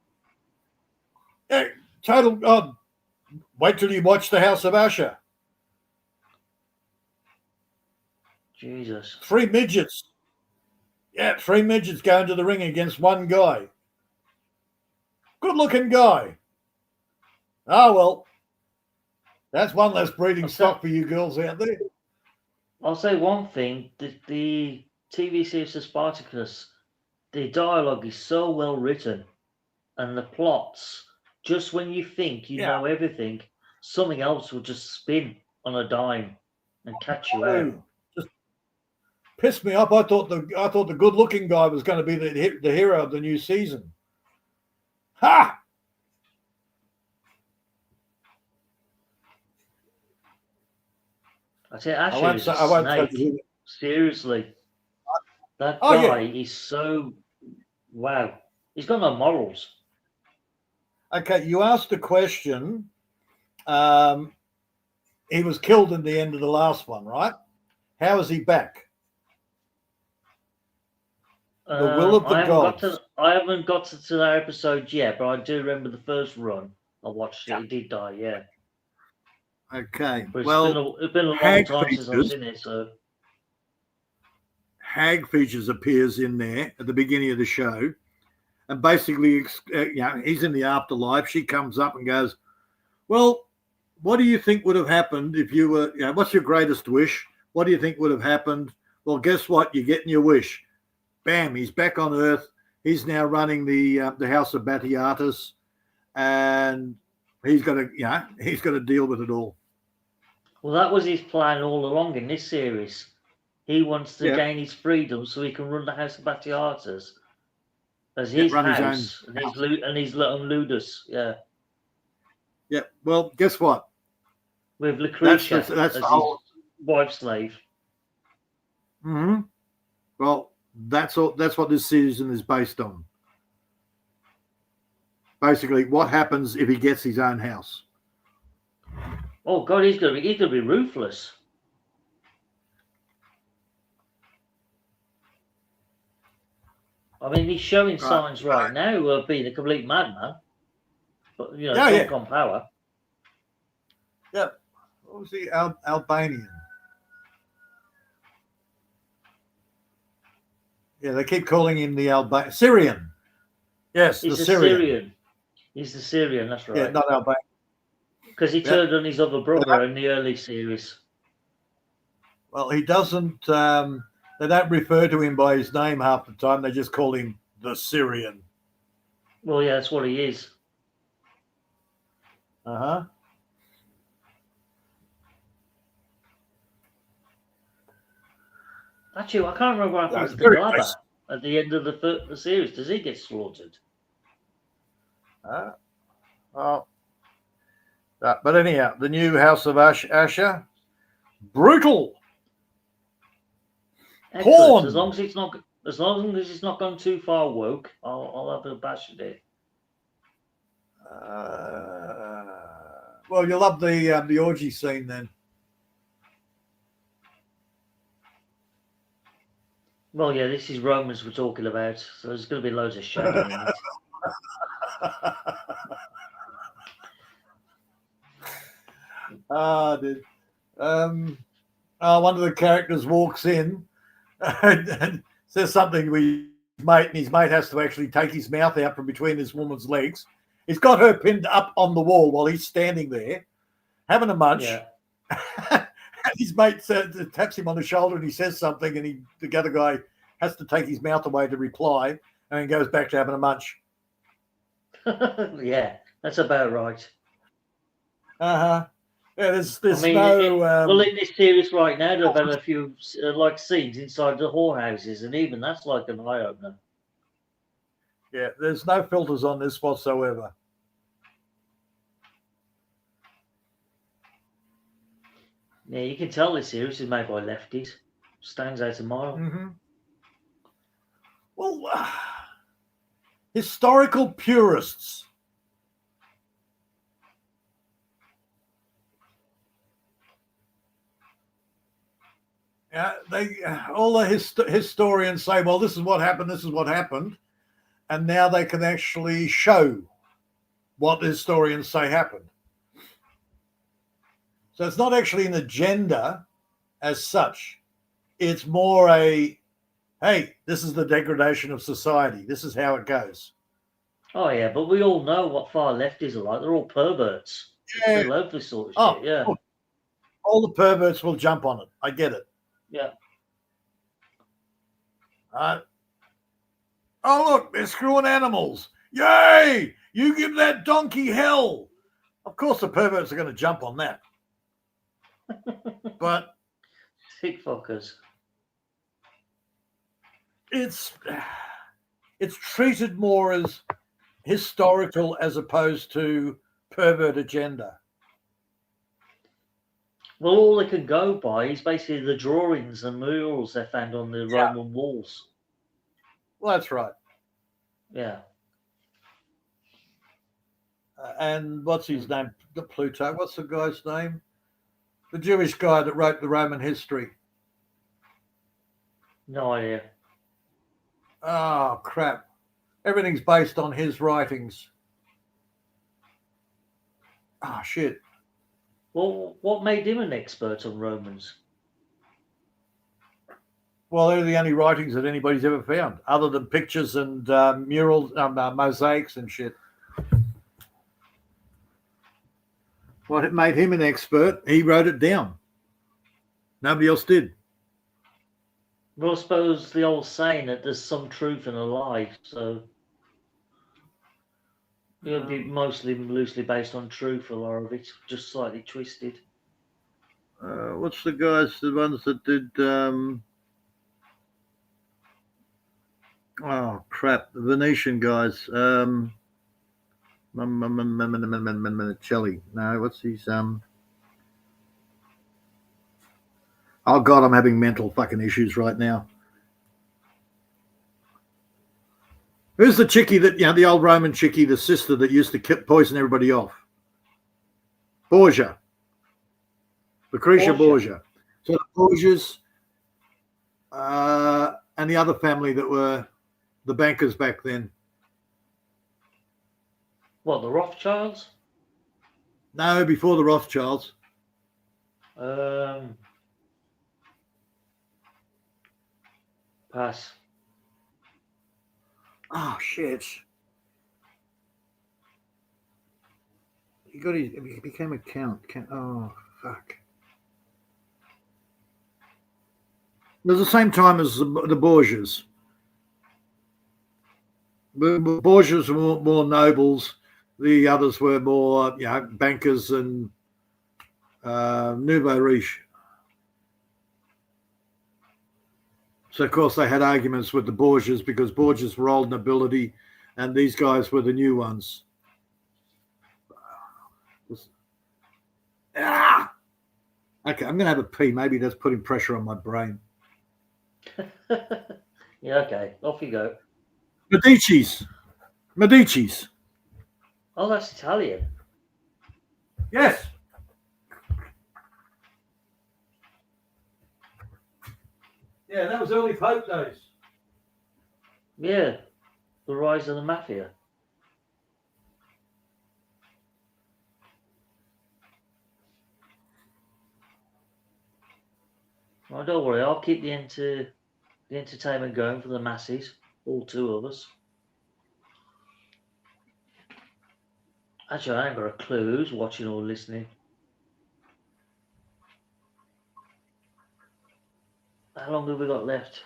Yeah, total. Wait till you watch The House of Usher. Jesus. 3 midgets. Yeah, 3 midgets go into the ring against one guy. Good-looking guy. Oh, well. That's one less breeding stock for you girls out there. I'll say one thing. The TV series of Spartacus, the dialogue is so well written. And the plots, just when you think you know everything, something else will just spin on a dime and catch you out. Just pissed me off. I thought the good-looking guy was going to be the hero of the new season. Ha! I say Asher is a snake. Seriously. That guy is so... Wow. He's got no morals. Okay, you asked a question. He was killed in the end of the last one, right? How is he back? The will of the gods. I haven't got to that episode yet, but I do remember the first run I watched it. He did die, yeah. Okay. But well, it's been a long time since I've seen it, so... Features appears in there at the beginning of the show. And basically, he's in the afterlife. She comes up and goes, well, what do you think would have happened if you were, what's your greatest wish? What do you think would have happened? Well, guess what? You're getting your wish. Bam, he's back on Earth. He's now running the House of Batiatus, and he's got to deal with it all. Well, that was his plan all along in this series. He wants to gain his freedom so he can run the House of Batiatus as his house and his little Ludus. Yeah. Yeah. Well, guess what? With Lucretia that's as his wife slave. Mm-hmm. Well, that's all. That's what this season is based on. Basically, what happens if he gets his own house? Oh God, he's gonna be ruthless. I mean, he's showing signs right now of being a complete madman. But drunk on power. Yeah. What was he? Albanian. Yeah, they keep calling him the Syrian. Yes, He's the a Syrian. Syrian. He's the Syrian, that's Yeah, right. not Albanian. Because he Yep. turned on his other brother in the early series. Well, he doesn't. They don't refer to him by his name half the time. They just call him the Syrian. Well, yeah, that's what he is. Actually, I can't remember what happens to Blabber nice. at the end of the series. Does he get slaughtered? Well, but anyhow, the new House of Asher, brutal. Excellent. Porn. As long as it's not gone too far woke, I'll have a bash at it. Well, you'll love the orgy scene then. Well, yeah, this is Romans we're talking about, so there's going to be loads of shagging in it. Dude. One of the characters walks in and says something to his mate, and his mate has to actually take his mouth out from between this woman's legs. He's got her pinned up on the wall while he's standing there having a munch. Yeah. And his mate taps him on the shoulder and he says something, and the other guy has to take his mouth away to reply, and then goes back to having a munch. Yeah, that's about right. Yeah, there's I mean, no. Well, in this series right now, they've had a few like scenes inside the whorehouses, and even that's like an eye opener. Yeah, there's no filters on this whatsoever. Yeah, you can tell this series is made by lefties. Stands out a mile. Mm-hmm. Well, historical purists. Yeah, all the historians say, well, this is what happened, and now they can actually show what the historians say happened. So it's not actually an agenda as such. It's more a, hey, this is the degradation of society. This is how it goes. Oh, yeah, but we all know what far lefties are like. They're all perverts. Yeah. They love this sort of shit, yeah. All the perverts will jump on it. I get it. Yeah. Oh, look, they're screwing animals. Yay! You give that donkey hell. Of course the perverts are going to jump on that. But sick fuckers. It's treated more as historical as opposed to pervert agenda. Well, all they can go by is basically the drawings and murals they found on the Roman walls. Well, that's right. Yeah. And what's his name? The Pluto. What's the guy's name? The Jewish guy that wrote the Roman history. No idea. Oh, crap. Everything's based on his writings. Oh, shit. Well, what made him an expert on Romans? Well, they're the only writings that anybody's ever found, other than pictures and murals, mosaics and shit. What made him an expert, he wrote it down. Nobody else did. Well, I suppose the old saying that there's some truth in a lie, so it'll be mostly loosely based on truth, a lot of it, just slightly twisted. What's the guys, the ones that did... oh, crap, the Venetian guys. Celli. No, what's his... Oh, God, I'm having mental fucking issues right now. Who's the chickie that, the old Roman chickie, the sister that used to poison everybody off? Borgia. Lucretia Borgia. So the Borgias and the other family that were the bankers back then. What, the Rothschilds? No, before the Rothschilds. Pass. Oh shit! He became a count. Oh fuck! It was the same time as the Borgias. The Borgias were more nobles. The others were more, bankers and nouveau riche. So of course they had arguments with the Borgias because Borgias were old nobility, and these guys were the new ones. Ah! Okay, I'm gonna have a pee. Maybe that's putting pressure on my brain. Yeah, okay. Off you go. Medici's. Oh, that's Italian. Yes. Yeah, that was early Pope days. Yeah, the rise of the mafia. Well, don't worry, I'll keep the entertainment going for the masses, all two of us. Actually, I ain't got a clue who's watching or listening. How long have we got left?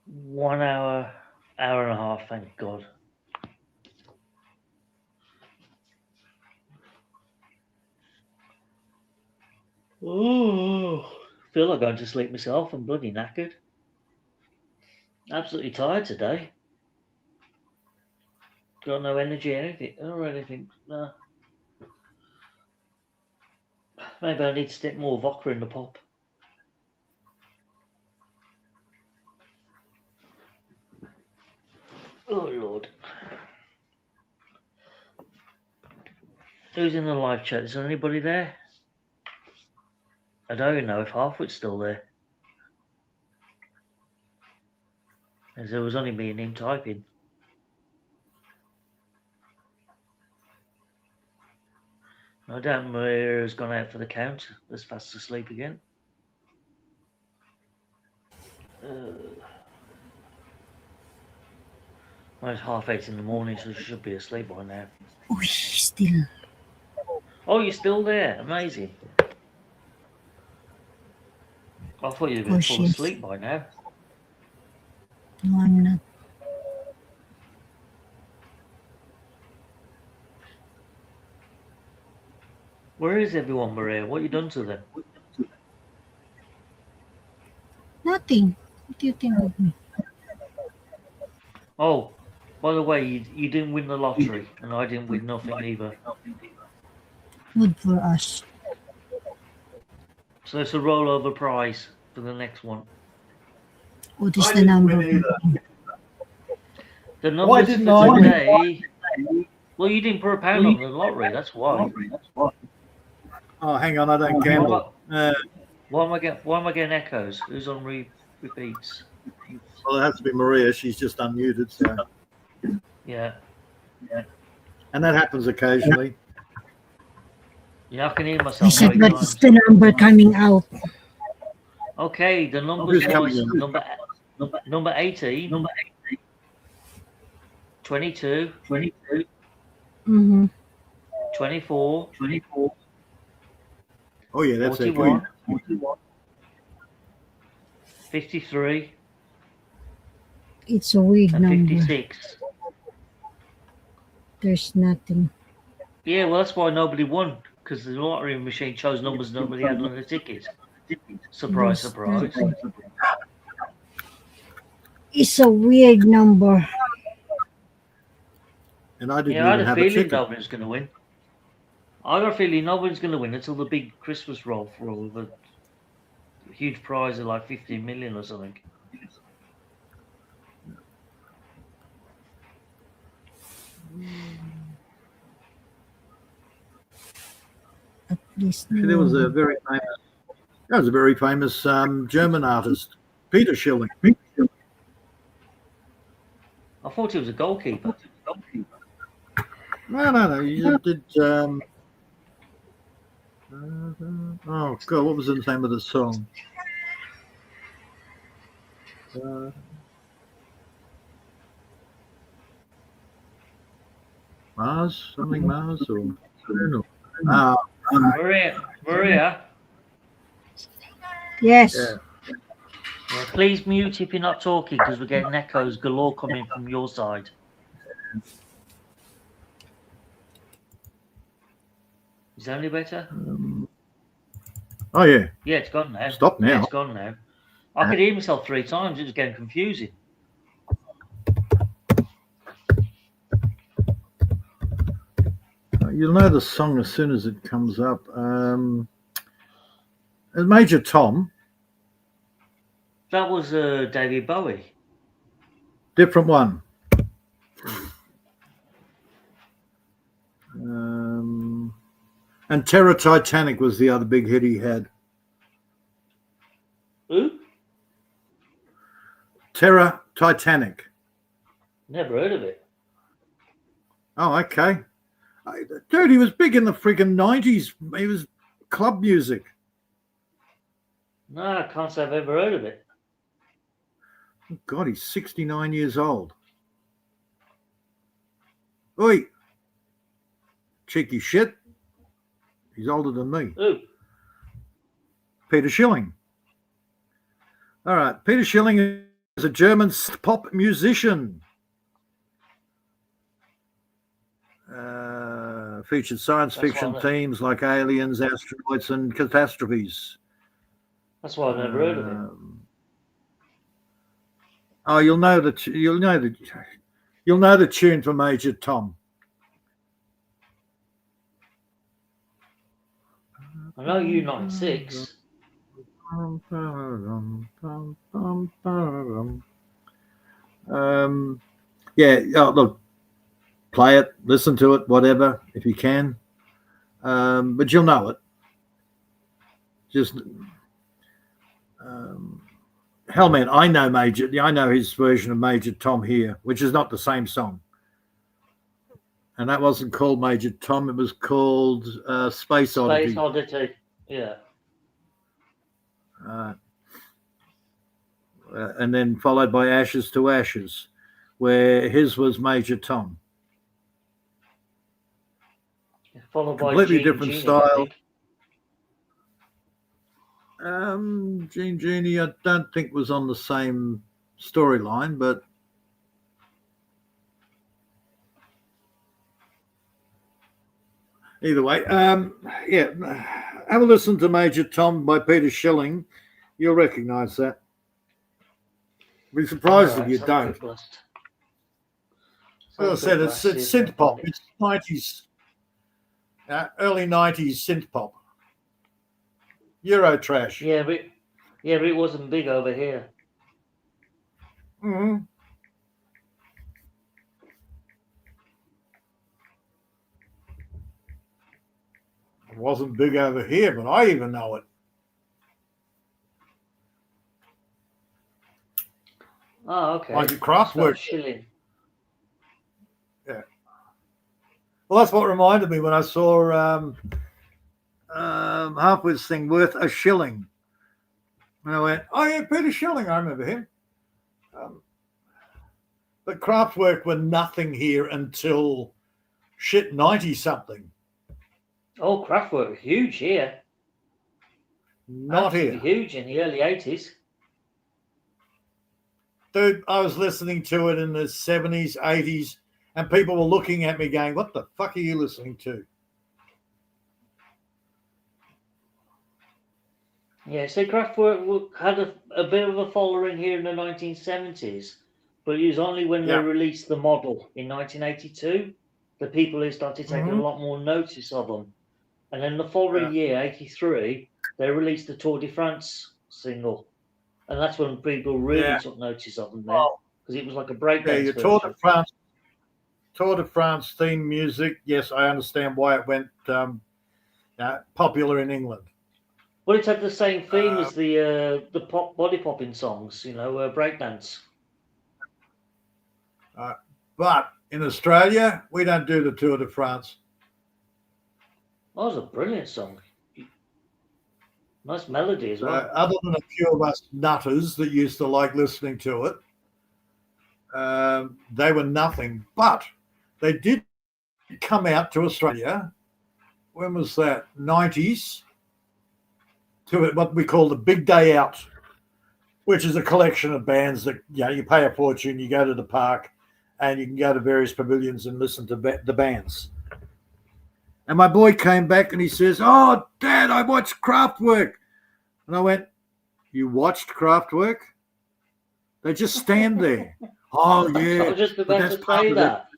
One hour, hour and a half, thank God. Oh, feel like going to sleep myself. I'm bloody knackered. Absolutely tired today. Got no energy, anything. No. Maybe I need to stick more vodka in the pop. Oh Lord. Who's in the live chat? Is there anybody there? I don't even know if half of it's still there. As there was only me and him typing. I doubt Maria has gone out for the count. That's fast asleep again. Well, it's 8:30 in the morning, so she should be asleep by now. Oh, still. Oh, you're still there? Amazing. I thought you'd been full asleep by now. No, I'm not. Where is everyone, Maria? What you done to them? Nothing. What do you think of me? Oh, by the way, you didn't win the lottery, and I didn't win nothing either. Good for us. So it's a rollover prize for the next one. What is the number? The numbers for today. Well, you didn't put a pound on the lottery. That's why. Oh, hang on, I don't gamble. Why am I getting echoes? Who's on repeats? Well, it has to be Maria. She's just unmuted. So. Yeah. And that happens occasionally. Yeah, I can hear I myself. said, what's the number coming out? Okay, the numbers was number 18, 22, 24, Oh, yeah, that's 41, it. 53, It's a weird and number. 56. There's nothing. Yeah, well, that's why nobody won, because the lottery machine chose numbers nobody had on the ticket. Surprise, surprise. It's a weird number. And I didn't Yeah, I even had a have a feeling ticket. nobody's going to win. I got a feeling nobody's going to win until the big Christmas roll for all the huge prize of like 15 million or something. At least There was a very famous German artist, Peter Schilling. I thought he was a goalkeeper. No. He did. Oh God, what was the name of the song? Mars, something Mars or Moon or Maria, Yes. yeah. yeah, please mute if you're not talking because we're getting echoes galore coming from your side. Is that any better? Oh yeah. Yeah, it's gone now. Stop now. Yeah, it's gone now. I could hear myself 3 times. It was getting confusing. You'll know the song as soon as it comes up. Major Tom. That was David Bowie. Different one. And Terror Titanic was the other big hit he had. Who? Terror Titanic. Never heard of it. Oh, okay. Dude, he was big in the freaking 90s. He was club music. No, I can't say I've ever heard of it. God, he's 69 years old. Oi. Cheeky shit. He's older than me. Who? Peter Schilling. All right. Peter Schilling is a German pop musician. Featured science fiction themes like aliens, asteroids, and catastrophes. That's why I've never heard of it. Oh, you'll know the tune for Major Tom. I know U96. Yeah. Oh, look. Play it, listen to it, whatever, if you can. But you'll know it. Just, hell, man, I know his version of Major Tom here, which is not the same song. And that wasn't called Major Tom, it was called Space Oddity. Space Oddity, yeah. And then followed by Ashes to Ashes, where his was Major Tom. Followed by completely different style. Genie, I don't think was on the same storyline, but either way, yeah, have a listen to Major Tom by Peter Schilling. You'll recognise that. Be surprised if you don't. As I said, it's synth pop. It's 90s. Early 90s synth pop. Euro trash. Yeah, but it wasn't big over here. Mm-hmm. It wasn't big over here, but I even know it. Oh, okay. Like a Kraftwerk. Shilling. Yeah. Well, that's what reminded me when I saw Harper's thing, Worth a Shilling. And I went, oh, yeah, Peter Schilling, I remember him. But Kraftwerk were nothing here until 90-something. Oh, Kraftwerk were huge here. Not here. Huge in the early 80s. Dude, I was listening to it in the 70s, 80s, and people were looking at me going, what the fuck are you listening to? Yeah, so Kraftwerk had a bit of a following here in the 1970s, but it was only when they released the model in 1982 that people who started taking a lot more notice of them. And then the following year, 83, they released the Tour de France single. And that's when people really took notice of them there, because it was like a breakdance version. Tour de France theme music. Yes, I understand why it went popular in England. Well, it had the same theme as the pop body popping songs, breakdance. But in Australia, we don't do the Tour de France. That was a brilliant song. Nice melody as well. Other than a few of us nutters that used to like listening to it, they were nothing. But they did come out to Australia. When was that? 90s. To what we call the Big Day Out, which is a collection of bands that you pay a fortune, you go to the park, and you can go to various pavilions and listen to the bands. And my boy came back and he says, "Oh, Dad, I watched Kraftwerk." And I went, "You watched Kraftwerk? They just stand there." "Oh, yeah." I was just about to say that.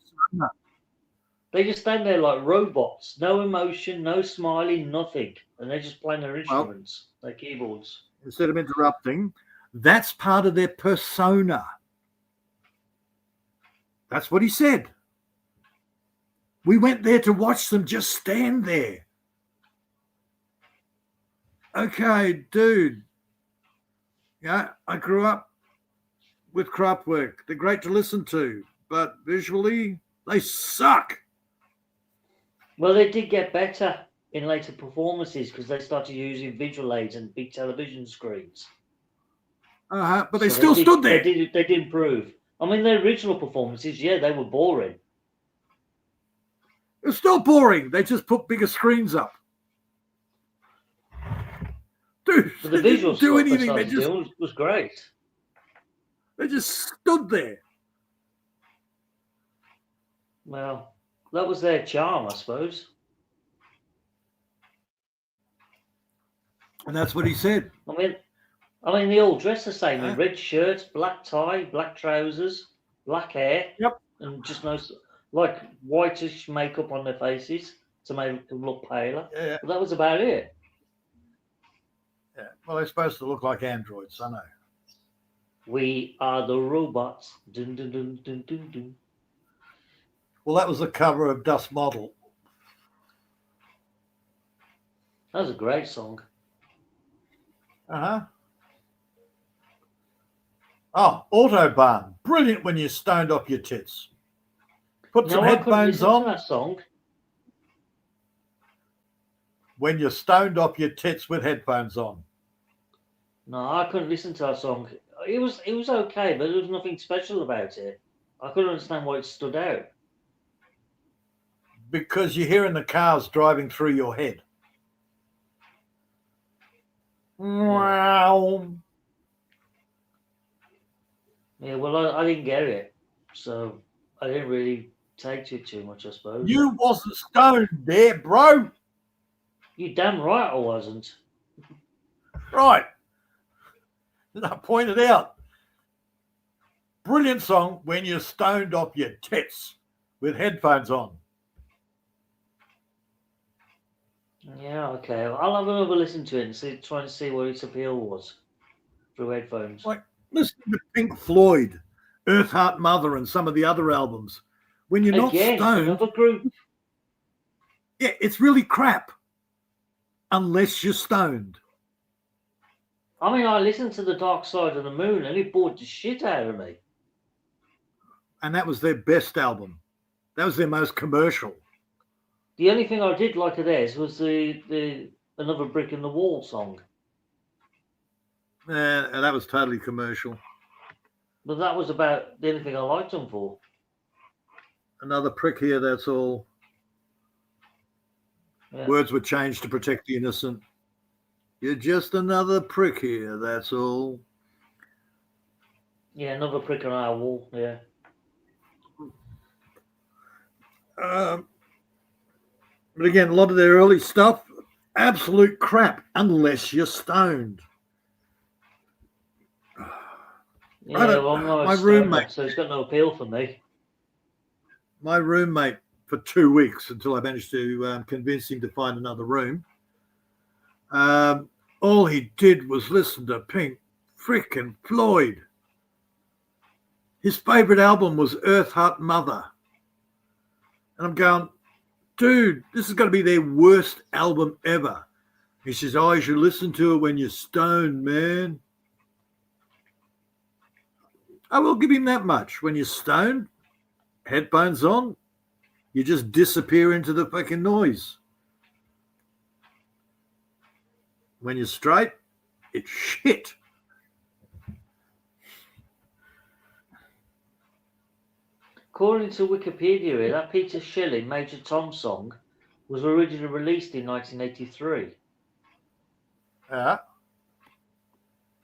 They just stand there like robots. No emotion, no smiling, nothing. And they're just playing their instruments, their keyboards. Instead of interrupting, that's part of their persona. That's what he said. We went there to watch them just stand there. Okay, dude. Yeah, I grew up with Kraftwerk. They're great to listen to, but visually, they suck. Well, they did get better in later performances because they started using visual aids and big television screens. But they still stood there. They did improve. I mean, their original performances, yeah, they were boring. It's still boring. They just put bigger screens up. Dude, But the they visual didn't do stuff anything. they started doing was great. They just stood there. Well, that was their charm, I suppose. And that's what he said. I mean, they all dress the same in red shirts, black tie, black trousers, black hair. Yep. And just like whitish makeup on their faces to make them look paler. Yeah. But that was about it. Yeah. Well, they're supposed to look like androids, I know. We are the robots. Dun, dun, dun, dun, dun, dun. Well, that was a cover of Dust Model. That was a great song. Oh, Autobahn. Brilliant when you're stoned off your tits. Put some headphones on. That song. When you're stoned off your tits with headphones on. No, I couldn't listen to that song. It was okay, but there was nothing special about it. I couldn't understand why it stood out. Because you're hearing the cars driving through your head. Wow. Yeah, well, I didn't get it, so I didn't really take to it too much, I suppose. You wasn't stoned there, bro. You damn right I wasn't. Right. I pointed out. Brilliant song when you're stoned off your tits with headphones on. Yeah, okay. I'll have another listen to it and try and see what its appeal was through headphones. Like listening to Pink Floyd, Earth, Heart, Mother, and some of the other albums. When you're not stoned, another group. Yeah, it's really crap. Unless you're stoned. I mean, I listened to The Dark Side of the Moon and it bored the shit out of me. And that was their best album. That was their most commercial. The only thing I did like of theirs was the Another Brick in the Wall song. That was totally commercial. But that was about the only thing I liked them for. Another prick here, that's all. Yeah. Words were changed to protect the innocent. You're just another prick here, that's all. Yeah, another prick on our wall, yeah. But again, a lot of their early stuff, absolute crap, unless you're stoned. Yeah, well, I'm not my a roommate, so it's got no appeal for me. My roommate for 2 weeks until I managed to convince him to find another room. All he did was listen to Pink frickin' Floyd. His favourite album was Earth, Heart, Mother. And I'm going, dude, this is going to be their worst album ever. He says, oh, you should listen to it when you're stoned, man. I will give him that much. When you're stoned, headphones on, you just disappear into the fucking noise. When you're straight, it's shit. According to Wikipedia, that Peter Shelley Major Tom song was originally released in 1983. Yeah.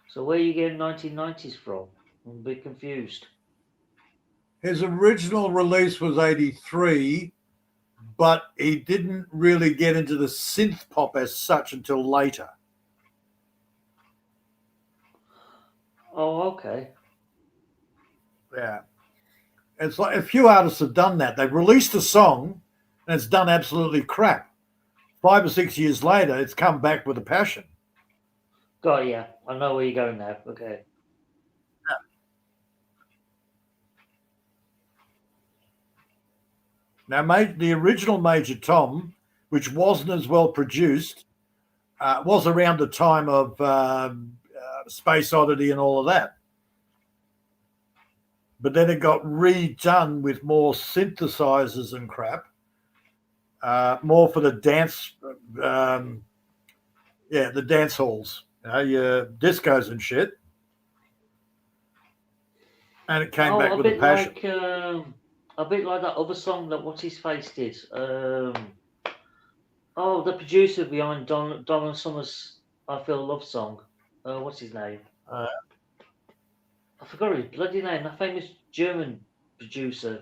So where are you getting 1990s from? I'm a bit confused. His original release was 83, but he didn't really get into the synth pop as such until later. Oh, okay. Yeah. It's like a few artists have done that. They've released a song and it's done absolutely crap. 5 or 6 years later, it's come back with a passion. Got ya. I know where you're going now. Okay. Now, the original Major Tom, which wasn't as well produced, was around the time of Space Oddity and all of that. But then it got redone with more synthesizers and crap, more for the dance, the dance halls, your discos and shit. And it came back with a passion. A bit like that other song that What's His Face did. The producer behind Donna Summer's I Feel Love song. What's his name? I forgot his bloody name. That famous German producer.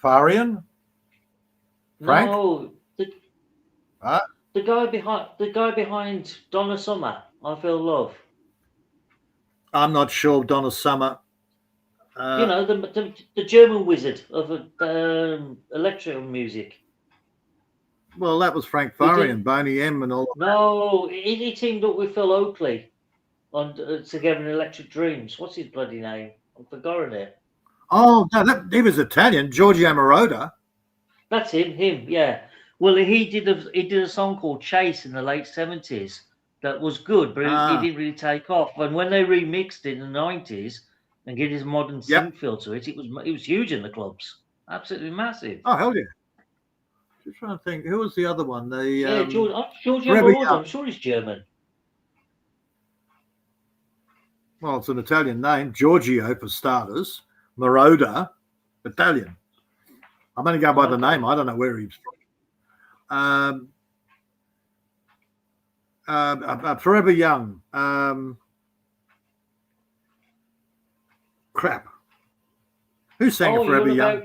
Farian? Frank? No, the guy behind Donna Summer. I Feel Love. I'm not sure. Donna Summer. You know, the German wizard of electro music. Well, that was Frank Farian, Boney M and all of No, he teamed up with Phil Oakley on together in Electric Dreams. What's his bloody name? I've forgotten it. Oh, no, he was Italian, Giorgio Moroder. That's him, yeah. Well, he did a song called Chase in the late 70s that was good, but it didn't really take off. And when they remixed it in the 90s and gave his modern synth feel to it, it was huge in the clubs. Absolutely massive. Oh, hell yeah. Just trying to think, who was the other one? Giorgio Moroder, I'm sure he's German. Well, it's an Italian name, Giorgio for starters. Moroder, Italian. I'm only going by the name. I don't know where he's from. Forever Young. Crap. Who sang it Forever Young?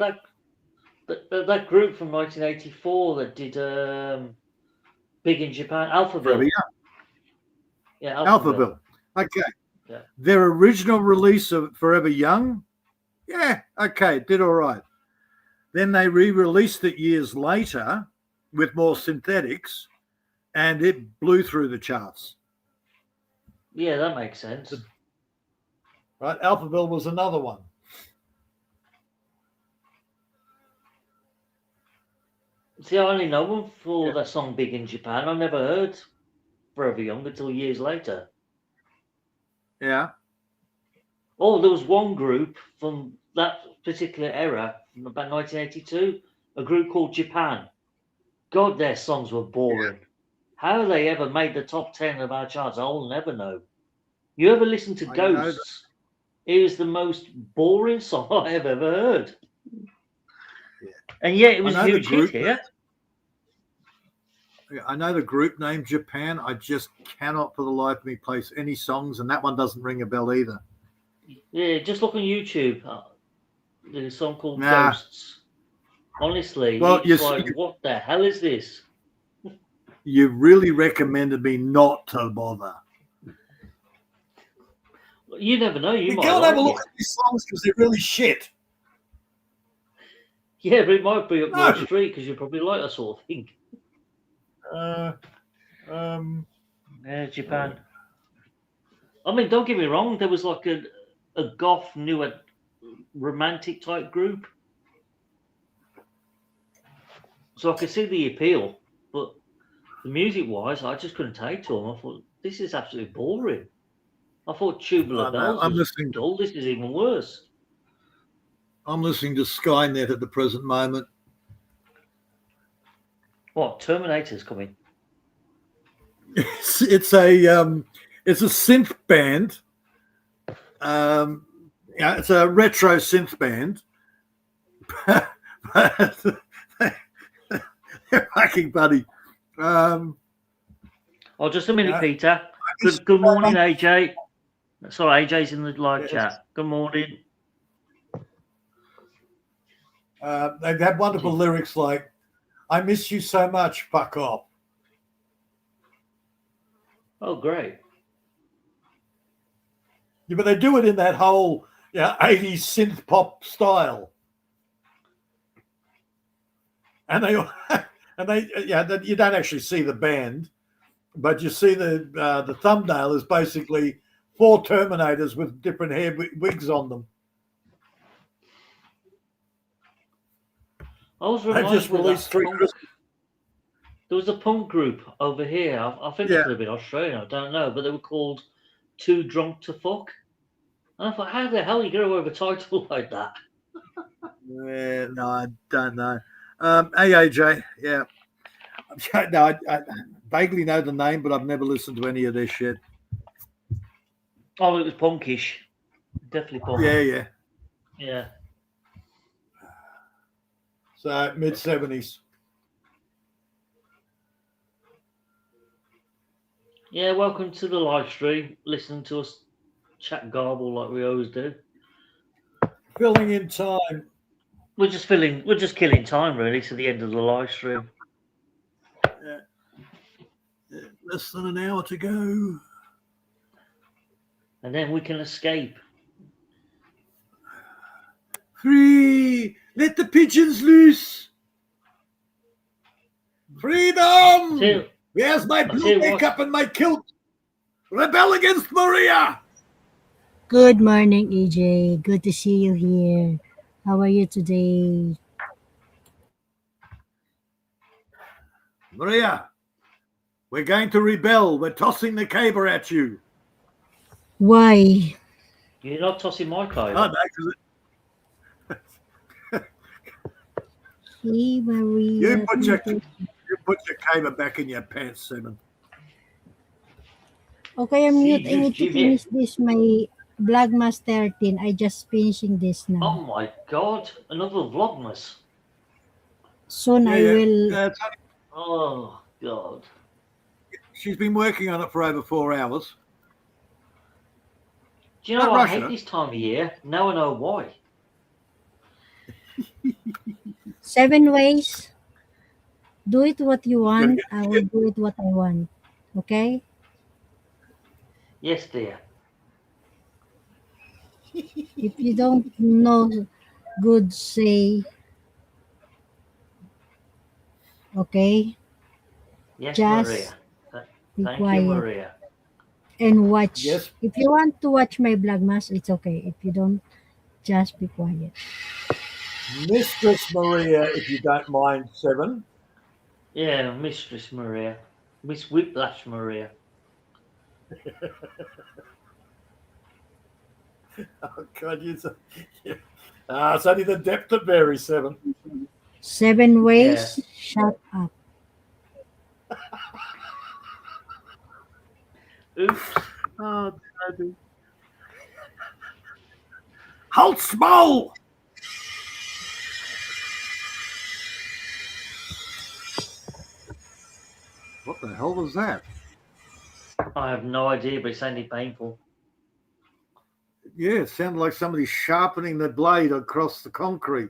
That group from 1984 that did big in Japan, Alphaville. Forever Young. Yeah, Alphaville. Okay. Yeah. Their original release of Forever Young, okay, did all right. Then they re-released it years later with more synthetics, and it blew through the charts. Yeah, that makes sense. Right, Alphaville was another one. See, I only know them for that song Big in Japan. I never heard Forever Young until years later. Yeah. Oh, there was one group from that particular era, from about 1982, a group called Japan. God, their songs were boring. How they ever made the top 10 of our charts, I will never know. You ever listen to Ghosts? It was the most boring song I have ever heard. Yeah. And yet it was a huge hit here. I know the group name Japan. I just cannot for the life of me place any songs, and that one doesn't ring a bell either. Yeah, just look on YouTube. There's a song called Ghosts. Honestly, it's like, what the hell is this? You really recommended me not to bother. You never know. You might go and have a look at these songs because they're really shit. Yeah, but it might be up your street because you probably like that sort of thing. Japan. I mean, don't get me wrong. There was like a goth, new, romantic type group, so I could see the appeal. But the music-wise, I just couldn't take to them. I thought this is absolutely boring. I thought Tubular Bells was dull. This is even worse. I'm listening to Skynet at the present moment. What? Terminator's coming. it's a synth band. Yeah, it's a retro synth band. They're fucking buddy. Oh, just a minute, Yeah. Peter. Good morning, AJ. Sorry, AJ's in the live chat. Good morning. They've had wonderful lyrics like, I miss you so much, fuck off. Oh, great. Yeah, but they do it in that whole 80s synth pop style. And they you don't actually see the band, but you see the thumbnail is basically 4 Terminators with different hair wigs on them. I was They've reminded just released 3 Christmas. There was a punk group over here. I think it could have been Australian. I don't know, but they were called Too Drunk to Fuck. And I thought, how the hell are you going to have a title like that? Yeah, no, I don't know. Hey, AJ, yeah. No, I vaguely know the name, but I've never listened to any of this shit. Oh, it was punkish. Definitely punk. Yeah. Yeah. So, mid-70s. Yeah, welcome to the live stream. Listen to us chat garble like we always do. Filling in time. We're just killing time really to the end of the live stream. Yeah. Less than an hour to go. And then we can escape. Free! Let the pigeons loose! Freedom! Where's my blue makeup and my kilt? Rebel against Maria! Good morning, AJ. Good to see you here. How are you today? Maria, we're going to rebel. We're tossing the caber at you. Why? You're not tossing my caber. Oh, no, Hey, Maria. you put your caber back in your pants, Simon. Okay, I'm mute. I need to finish this, my Vlogmas 13. I just finishing this now. Oh my god, another Vlogmas. Soon I will. Oh god. She's been working on it for over 4 hours. Do you know I hate this time of year? Now I know why. 7 ways. Do it what you want. I will do it what I want. Okay? Yes, dear. If you don't know good, say. Okay? Yes, just Maria. Be Thank quiet. you, Maria. And watch. Yes. If you want to watch my Vlogmas, it's okay. If you don't, just be quiet. Mistress Maria, if you don't mind, 7. Yeah, Mistress Maria. Miss Whiplash Maria. Oh, God, it's only the depth that varies, 7. 7 ways. Yeah. Shut up. Oops. Oh, Daddy. Halt small! What the hell was that? I have no idea, but it sounded painful. Yeah, it sounded like somebody sharpening the blade across the concrete.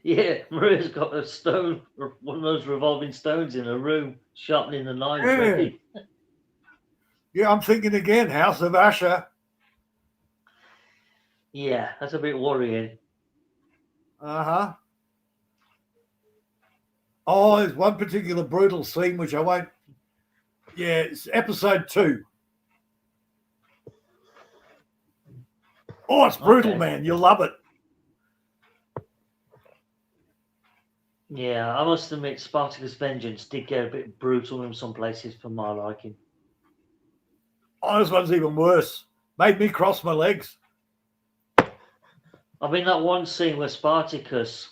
Yeah, Maria's got a stone, one of those revolving stones in her room, sharpening the knives. Yeah. Ready. Yeah, I'm thinking again, House of Usher. Yeah, that's a bit worrying. Uh-huh. Oh, there's one particular brutal scene which I won't... Yeah, it's episode 2. Oh, it's brutal, okay. Man. You'll love it. Yeah, I must admit, Spartacus Vengeance did get a bit brutal in some places for my liking. Oh, this one's even worse. Made me cross my legs. I mean, that one scene where Spartacus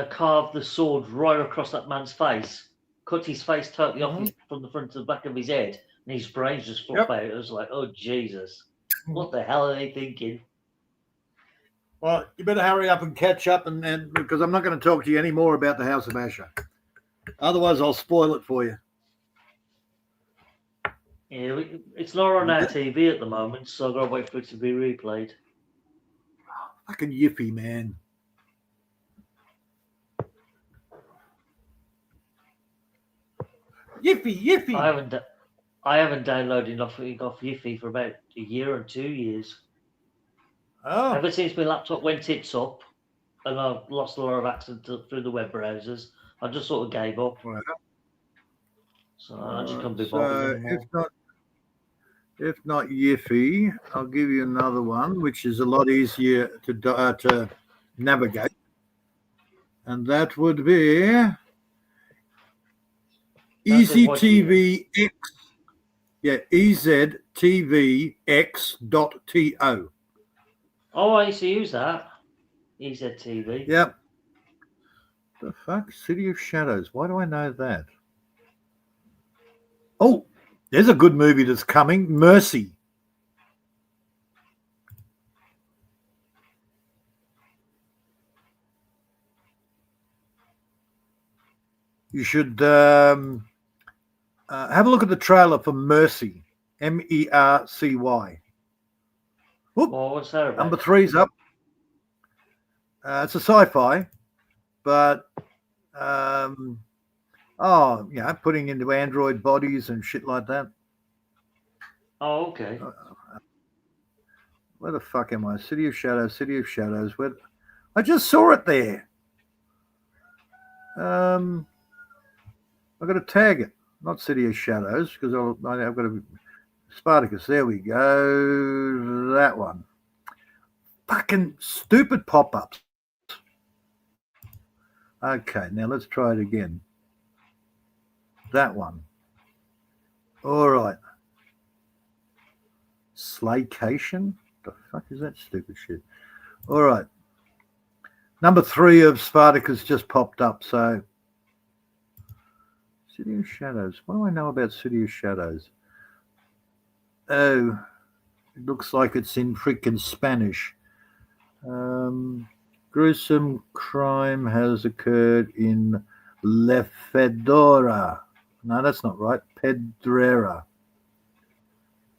carved the sword right across that man's face. cut his face totally off Mhm. from the front to the back of his head, and his brains just flop Yep. out. It was like, oh Jesus, what the hell are they thinking? Well, you better hurry up and catch up, and because I'm not going to talk to you any more about the House of Asher. Otherwise, I'll spoil it for you. Yeah, it's not on our TV at the moment, so I've got to wait for it to be replayed. Fucking yippee, man. Yippee. I haven't downloaded nothing off Yiffy for about a year or 2 years. Oh, Ever since my laptop went tits up, and I've lost a lot of access through the web browsers, I just sort of gave up. well, So I just can't be bothered anymore. if not Yiffy, I'll give you another one, which is a lot easier to navigate, and that would be EasyTVX. Yeah, EZTVX.to. Oh, I used to use that. EZTV. Yep. The fuck? City of Shadows. Why do I know that? Oh, there's a good movie that's coming. Mercy. You should have a look at the trailer for Mercy. MERCY. Whoop. Well, what's that about? Number 3's up. It's a sci-fi, but putting into android bodies and shit like that. Oh, okay. Where the fuck am I? City of Shadows. Where? I just saw it there. I've got to tag it, not City of Shadows, because I've got to Spartacus. There we go. That one. Fucking stupid pop-ups. Okay, now let's try it again. That one. All right. Slaycation? The fuck is that stupid shit? All right. Number 3 of Spartacus just popped up, so City of Shadows. What do I know about City of Shadows? Oh, it looks like it's in freaking Spanish. Gruesome crime has occurred in La Fedora. No, that's not right. Pedrera.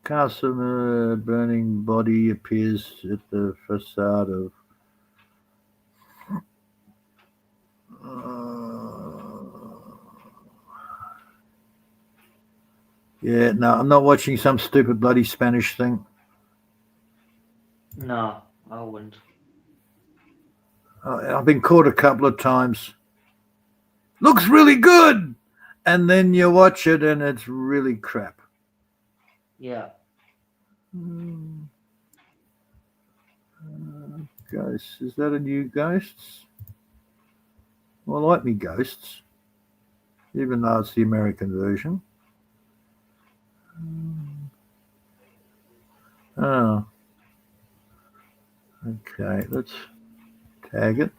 Customer burning body appears at the facade of. Yeah, no, I'm not watching some stupid bloody Spanish thing. No, I wouldn't. I've been caught a couple of times. Looks really good, and then you watch it and it's really crap. Yeah. Ghosts. Is that a new Ghosts? Well, I like me Ghosts, even though it's the American version. Oh. Okay, let's tag it.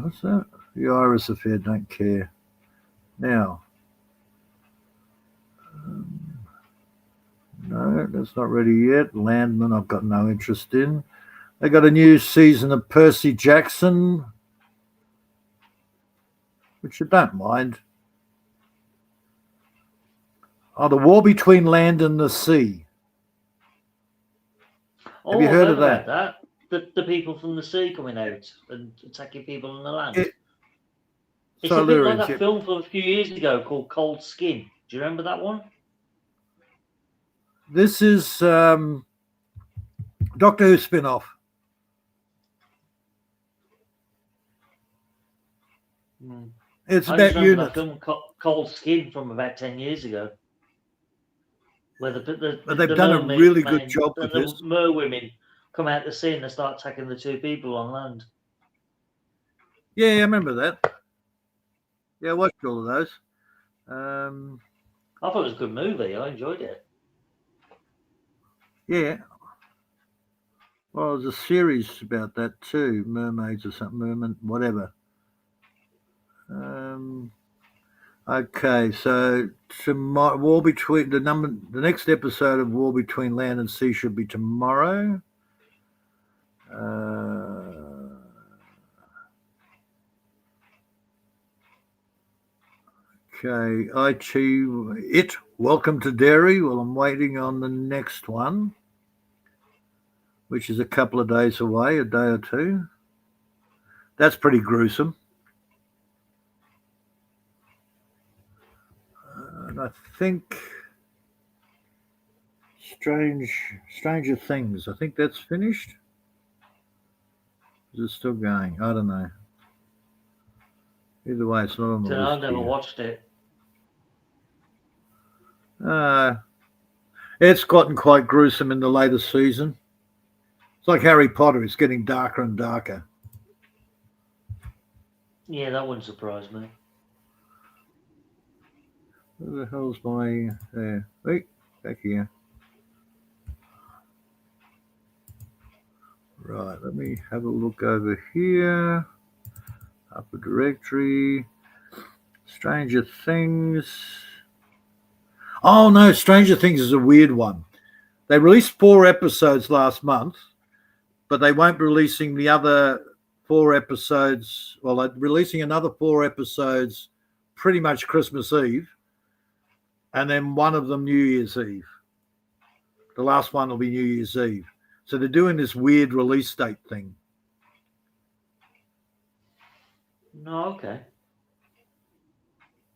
What's that? The Iris Affair, don't care. Now. No, that's not ready yet. Landman, I've got no interest in. They got a new season of Percy Jackson, which I don't mind. Oh, The War Between Land and the Sea. Have you heard of that? The people from the sea coming out and attacking people on the land. It's so a bit like lyrics, that film from a few years ago called Cold Skin. Do you remember that one? This is Doctor Who spin-off. It's about units. That film Cold Skin from about 10 years ago. Where But they've done a really good job with this. The mer women come out the sea and they start attacking the 2 people on land. Yeah, I remember that. Yeah, I watched all of those. I thought it was a good movie. I enjoyed it. Yeah. Well, there's a series about that too. Mermaids or something. Merman, whatever. Okay, so tomorrow, the next episode of War Between Land and Sea should be tomorrow. Okay, Welcome to Dairy. Well, I'm waiting on the next one, which is a couple of days away, a day or two. That's pretty gruesome. And I think Stranger Things, I think that's finished. Is it still going? I don't know. Either way, it's not on the list. I've never watched it. It's gotten quite gruesome in the later season. It's like Harry Potter. It's getting darker and darker. Yeah, that wouldn't surprise me. Where the hell's my... Wait, back here. Right, let me have a look over here. Upper directory. Stranger Things. Oh, no, Stranger Things is a weird one. They released 4 episodes last month, but they won't be releasing the other 4 episodes. Well, they're releasing another 4 episodes pretty much Christmas Eve, and then one of them New Year's Eve. The last one will be New Year's Eve. So they're doing this weird release date thing. No, okay.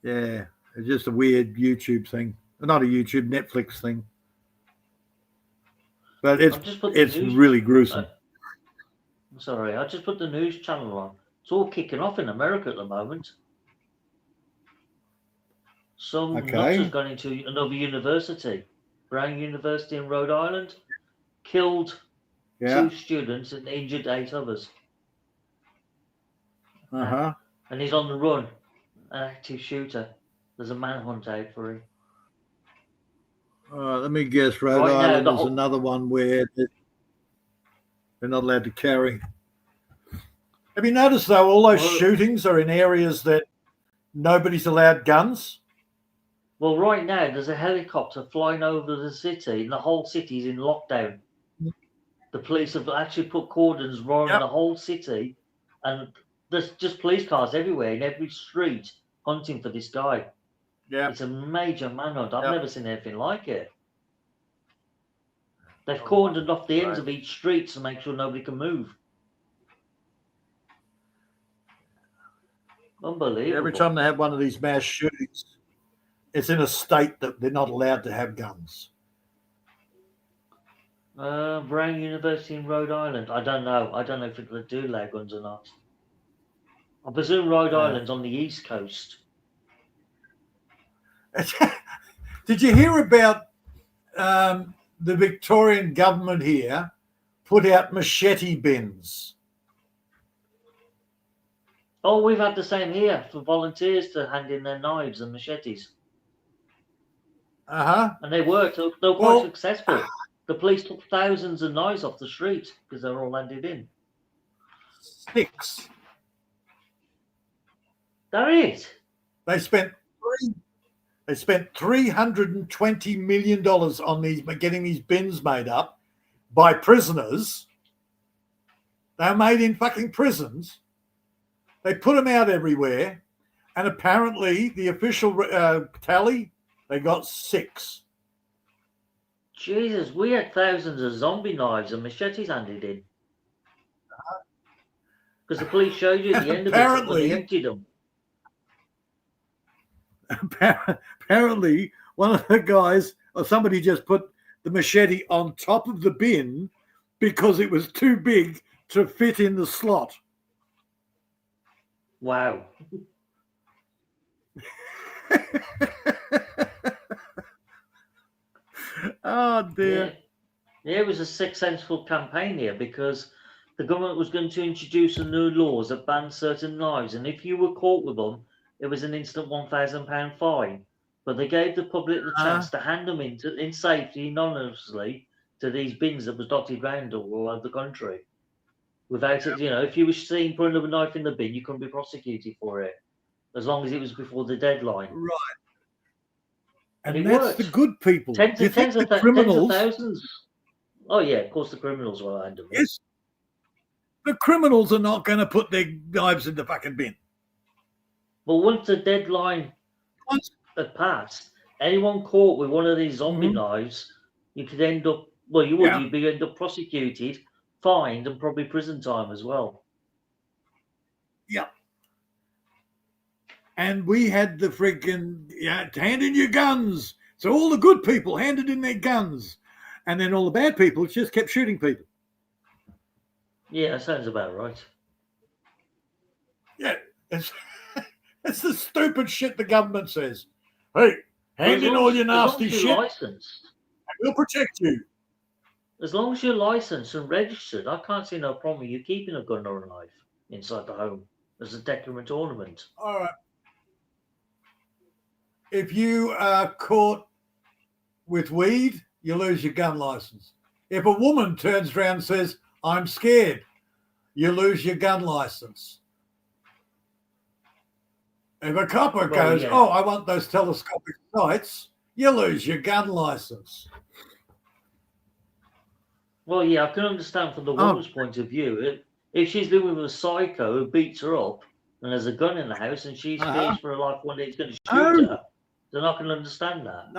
Yeah, it's just a weird YouTube thing. Not a YouTube, Netflix thing. But it's really gruesome. I'm sorry, I just put the news channel on. It's all kicking off in America at the moment. Some nuts has gone into another university, Brown University in Rhode Island, killed 2 students and injured 8 others. And he's on the run, an active shooter. There's a manhunt out for him. Let me guess, Rhode Island is another one where they're not allowed to carry. Have you noticed, though, all those shootings are in areas that nobody's allowed guns? Well, right now, there's a helicopter flying over the city, and the whole city's in lockdown. The police have actually put cordons around the whole city, and there's just police cars everywhere in every street hunting for this guy. Yeah, it's a major manhunt. I've never seen anything like it. They've cordoned off the ends of each street to make sure nobody can move. Unbelievable. Every time they have one of these mass shootings, it's in a state that they're not allowed to have guns. Brown University in Rhode Island. I don't know. I don't know if they do allow guns or not. I presume Rhode Island's on the East Coast. Did you hear about the Victorian government here put out machete bins? Oh, we've had the same here for volunteers to hand in their knives and machetes. And they worked. They were quite successful. The police took thousands of knives off the street because they were all handed in. 6. That is. They spent $320 million on getting these bins made up by prisoners. They were made in fucking prisons. They put them out everywhere, and apparently the official tally, they got 6. Jesus, we had thousands of zombie knives and machetes handed in. Because the police showed you at the end of it when they emptied them. Apparently, one of the guys or somebody just put the machete on top of the bin because it was too big to fit in the slot. Wow. Oh, dear. Yeah, it was a successful campaign here because the government was going to introduce some new laws that banned certain knives, and if you were caught with them, it was an instant £1,000 fine. But they gave the public the chance to hand them in safety, anonymously, to these bins that was dotted around all over the country. Without it, if you were seen putting a knife in the bin, you couldn't be prosecuted for it. as long as it was before the deadline. Right. And And it that's worked. the good people. Do you think Tens the of criminals? thousands. Oh yeah, of course the criminals were under it. Yes. The criminals are not going to put their knives in the fucking bin. But once the deadline Once, had passed, anyone caught with one of these zombie knives, you could end up. Well, you would. Yeah. You'd be end up prosecuted, fined, and probably prison time as well. yeah. And we had the freaking hand in your guns. So all the good people handed in their guns, and then all the bad people just kept shooting people. Yeah, that sounds about right. Yeah, it's the stupid shit the government says. Hey, hand in all your nasty shit, licensed, and we'll protect you. as long as you're licensed and registered, I can't see no problem with you keeping a gun or a knife inside the home as a decorate ornament. All right. If you are caught with weed, you lose your gun license. If a woman turns around and says, I'm scared, you lose your gun license. If a copper goes, yeah. oh, I want those telescopic sights, you lose your gun license. Well, yeah, I can understand from the woman's point of view. If she's living with a psycho who beats her up and there's a gun in the house and she's fears for her life one day he's going to shoot her, then I can understand that.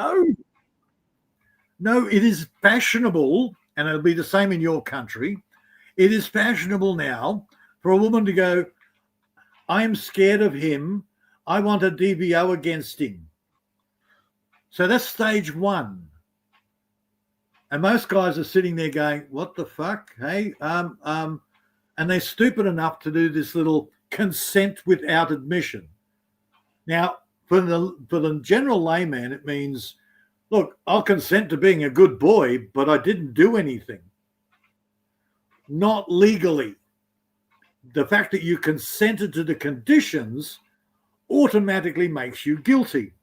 No, it is fashionable, and it'll be the same in your country. It is fashionable now for a woman to go, I'm scared of him. I want a DVO against him. So that's stage one. And most guys are sitting there going, what the fuck? Hey, and they're stupid enough to do this little consent without admission. Now, for the general layman, it means, look, I'll consent to being a good boy, but I didn't do anything. Not legally. The fact that you consented to the conditions automatically makes you guilty.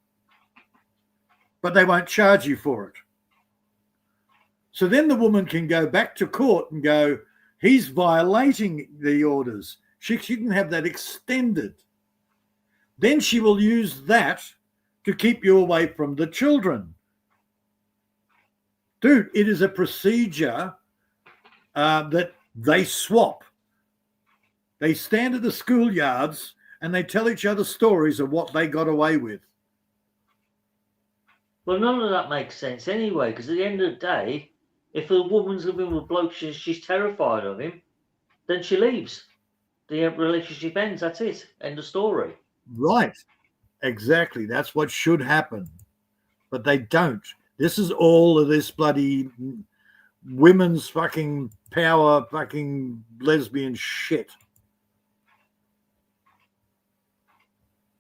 But they won't charge you for it. So then the woman can go back to court and go, he's violating the orders. She can have that extended. Then she will use that to keep you away from the children. Dude, it is a procedure that they swap. They stand at the schoolyards and they tell each other stories of what they got away with. Well, none of that makes sense anyway, because at the end of the day, if a woman's living with a bloke, she's terrified of him, then she leaves. The relationship ends. That's it. End of story. Right. Exactly. That's what should happen. But they don't. This is all of this bloody women's fucking power, fucking lesbian shit.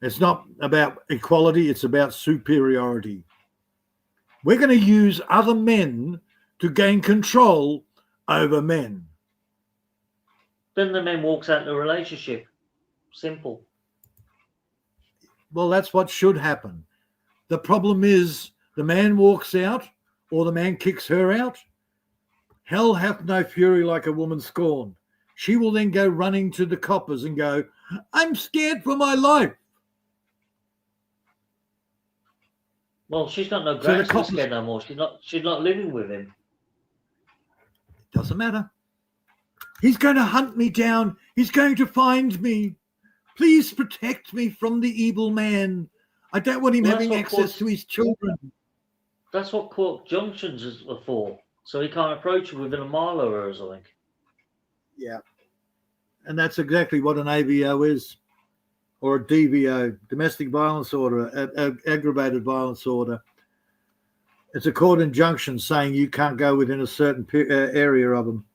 It's not about equality. It's about superiority. We're going to use other men to gain control over men. Then the man walks out of the relationship. Simple. Well, that's what should happen. The problem is the man walks out or the man kicks her out. Hell hath no fury like a woman scorned. She will then go running to the coppers and go, I'm scared for my life. Well, she's got no grounds to be scared no more. She's not living with him. Doesn't matter. He's going to hunt me down. He's going to find me. Please protect me from the evil man. I don't want him having access to his children. That's what court junctions are for. So he can't approach you within a mile of her or something. Yeah. And that's exactly what an AVO is. Or a DVO, domestic violence order, aggravated violence order. It's a court injunction saying you can't go within a certain area of them.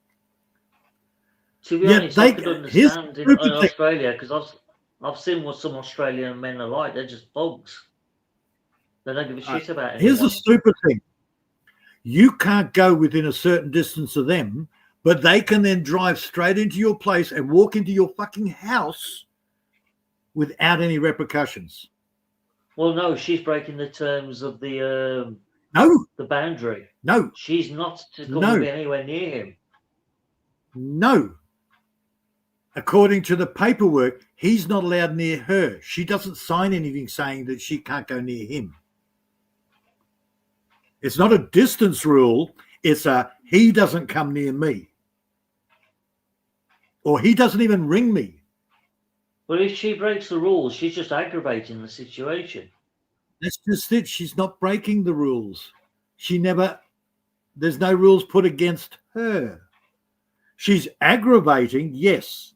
To be honest, I could understand in Australia, because I've seen what some Australian men are like. They're just bugs. They don't give a shit about anyone. Here's the stupid thing. You can't go within a certain distance of them, but they can then drive straight into your place and walk into your fucking house without any repercussions. Well, no, she's breaking the terms of the boundary. No. She's not to come anywhere near him. No. according to the paperwork, he's not allowed near her. She doesn't sign anything saying that she can't go near him. It's not a distance rule. It's a he doesn't come near me. Or he doesn't even ring me. But if she breaks the rules, she's just aggravating the situation. That's just it. She's not breaking the rules. There's no rules put against her. She's aggravating, yes,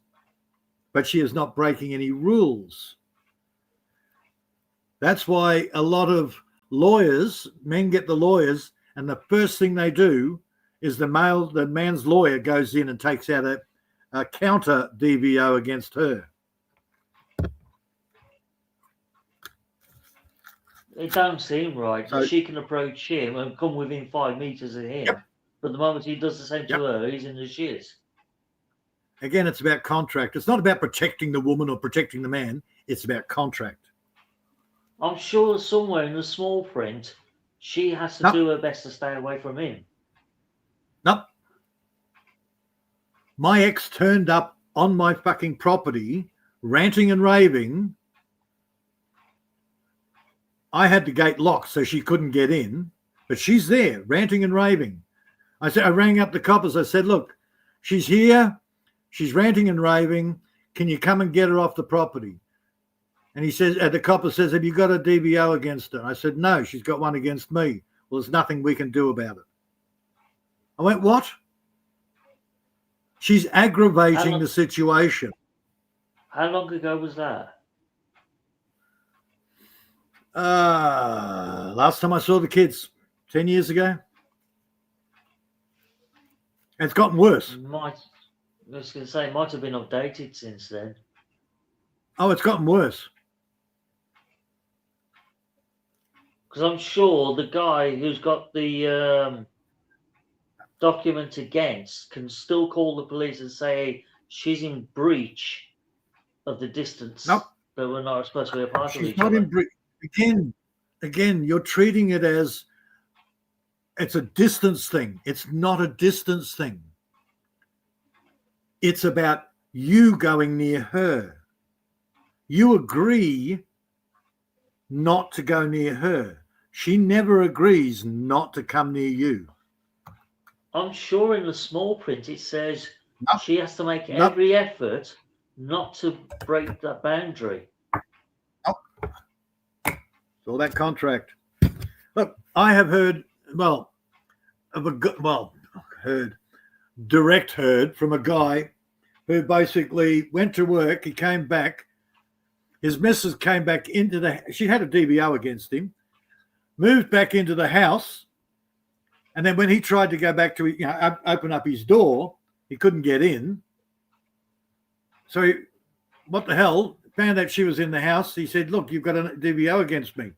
but she is not breaking any rules. That's why a lot of lawyers, men get the lawyers, and the first thing they do is the man's lawyer goes in and takes out a counter DVO against her. It don't seem right that So, she can approach him and come within 5 meters of him. Yep. But the moment he does the same Yep. to her, he's in the shit. Again, it's about contract. It's not about protecting the woman or protecting the man. It's about contract. I'm sure somewhere in the small print, she has to Nope. do her best to stay away from him. Nope. My ex turned up on my fucking property, ranting and raving. I had the gate locked so she couldn't get in, but she's there, ranting and raving. I rang up the coppers. I said, look, she's here. She's ranting and raving. Can you come and get her off the property? And he says, the copper says, have you got a DVO against her? I said, no, she's got one against me. Well, there's nothing we can do about it. I went, what? She's aggravating the situation. How long ago was that? Last time I saw the kids, 10 years ago. And it's gotten worse. I was going to say, it might have been updated since then. Oh, it's gotten worse. Because I'm sure the guy who's got the document against can still call the police and say she's in breach of the distance Nope. that we're not supposed to be a part of She's each not other. in breach. Again, you're treating it as it's a distance thing. It's not a distance thing. It's about you going near her. You agree not to go near her. She never agrees not to come near you. I'm sure in the small print it says Nope. she has to make Nope. every effort not to break that boundary. It's all that contract. Look, I have heard, heard from a guy who basically went to work. He came back. His missus came back she had a DVO against him, moved back into the house. And then when he tried to go back to, open up his door, he couldn't get in. So what the hell? Found out she was in the house. He said, look, you've got a DVO against me.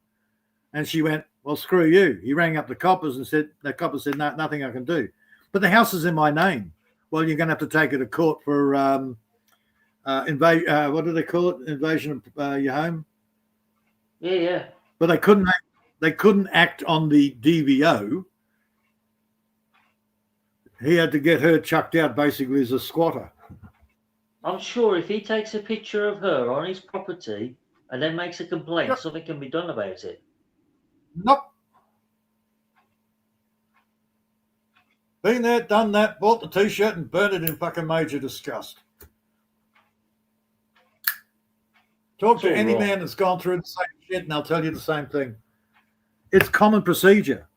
And she went, well, screw you. He rang up the coppers and said, the coppers said, no, nothing I can do. But the house is in my name. Well, you're going to have to take her to court for what do they call it? Invasion of your home. Yeah. But they couldn't act on the DVO. He had to get her chucked out basically as a squatter. I'm sure if he takes a picture of her on his property and then makes a complaint, Yep. something can be done about it. Nope. Been there, done that, bought the T-shirt and burned it in fucking major disgust. Talk to It's all any wrong. man that's gone through the same shit and they'll tell you the same thing. It's common procedure.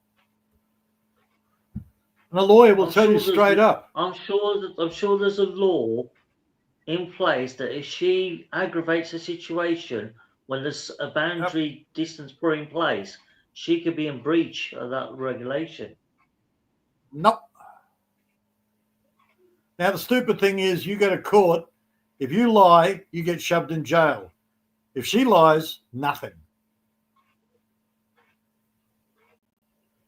And a lawyer will tell you straight up. I'm sure there's a law in place that if she aggravates a situation when there's a boundary distance put in place, she could be in breach of that regulation. Nope. Now, the stupid thing is you go to court. If you lie, you get shoved in jail. If she lies, nothing.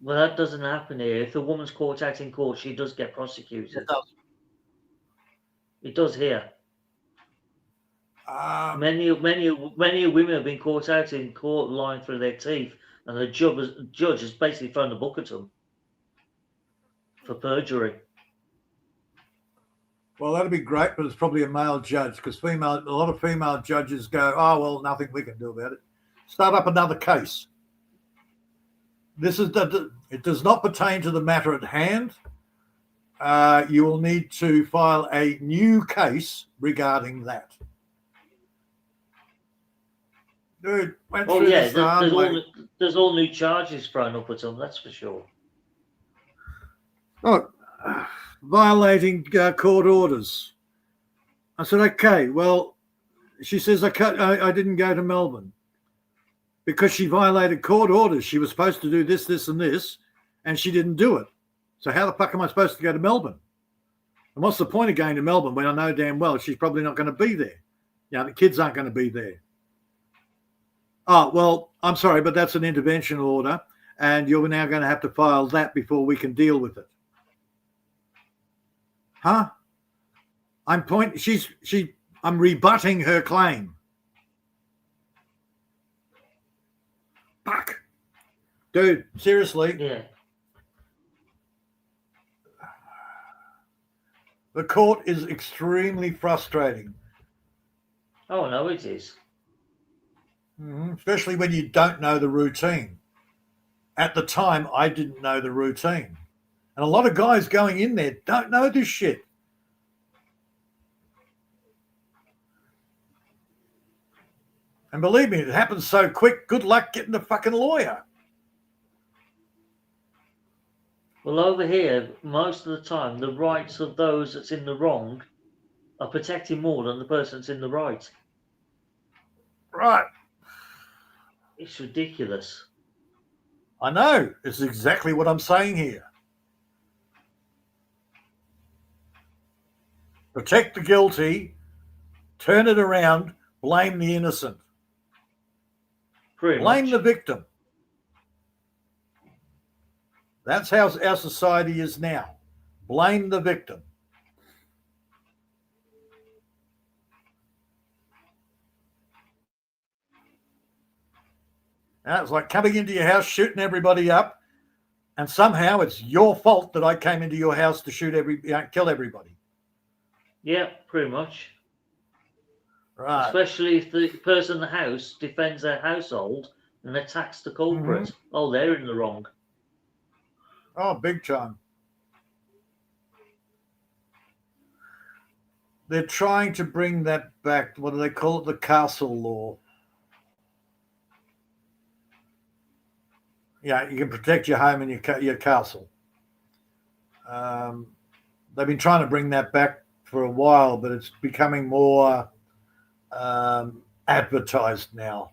Well, that doesn't happen here. If the woman's caught out in court, she does get prosecuted. It does. It does here. Many women have been caught out in court lying through their teeth, and the judge has basically thrown the book at them for perjury. Well, that'd be great, but it's probably a male judge because a lot of female judges go, oh, well, nothing we can do about it. Start up another case. It does not pertain to the matter at hand. You will need to file a new case regarding that. Dude, Oh yeah, there's all new charges thrown up at them. That's for sure. Oh, violating court orders. I said, okay. Well, she says I didn't go to Melbourne because she violated court orders. She was supposed to do this, this, and this, and she didn't do it. So how the fuck am I supposed to go to Melbourne? And what's the point of going to Melbourne when I know damn well she's probably not going to be there? The kids aren't going to be there. Oh, well, I'm sorry, but that's an intervention order, and you're now going to have to file that before we can deal with it. Huh? I'm rebutting her claim. Fuck. Dude, seriously. Yeah. The court is extremely frustrating. Oh, no, it is. Especially when you don't know the routine. At the time, I didn't know the routine. And a lot of guys going in there don't know this shit. And believe me, it happens so quick. Good luck getting a fucking lawyer. Well, over here, most of the time, the rights of those that's in the wrong are protected more than the person that's in the right. Right. It's ridiculous. I know. It's exactly what I'm saying here. Protect the guilty, turn it around, blame the innocent. Blame the victim. That's how our society is now. Blame the victim. Now, it's like coming into your house, shooting everybody up, and somehow it's your fault that I came into your house to kill everybody. Yeah, pretty much. Right. Especially if the person in the house defends their household and attacks the culprit. Oh, they're in the wrong. Oh, big time. They're trying to bring that back. What do they call it? The castle law. Yeah, you can protect your home and your castle. They've been trying to bring that back for a while, but it's becoming more advertised now.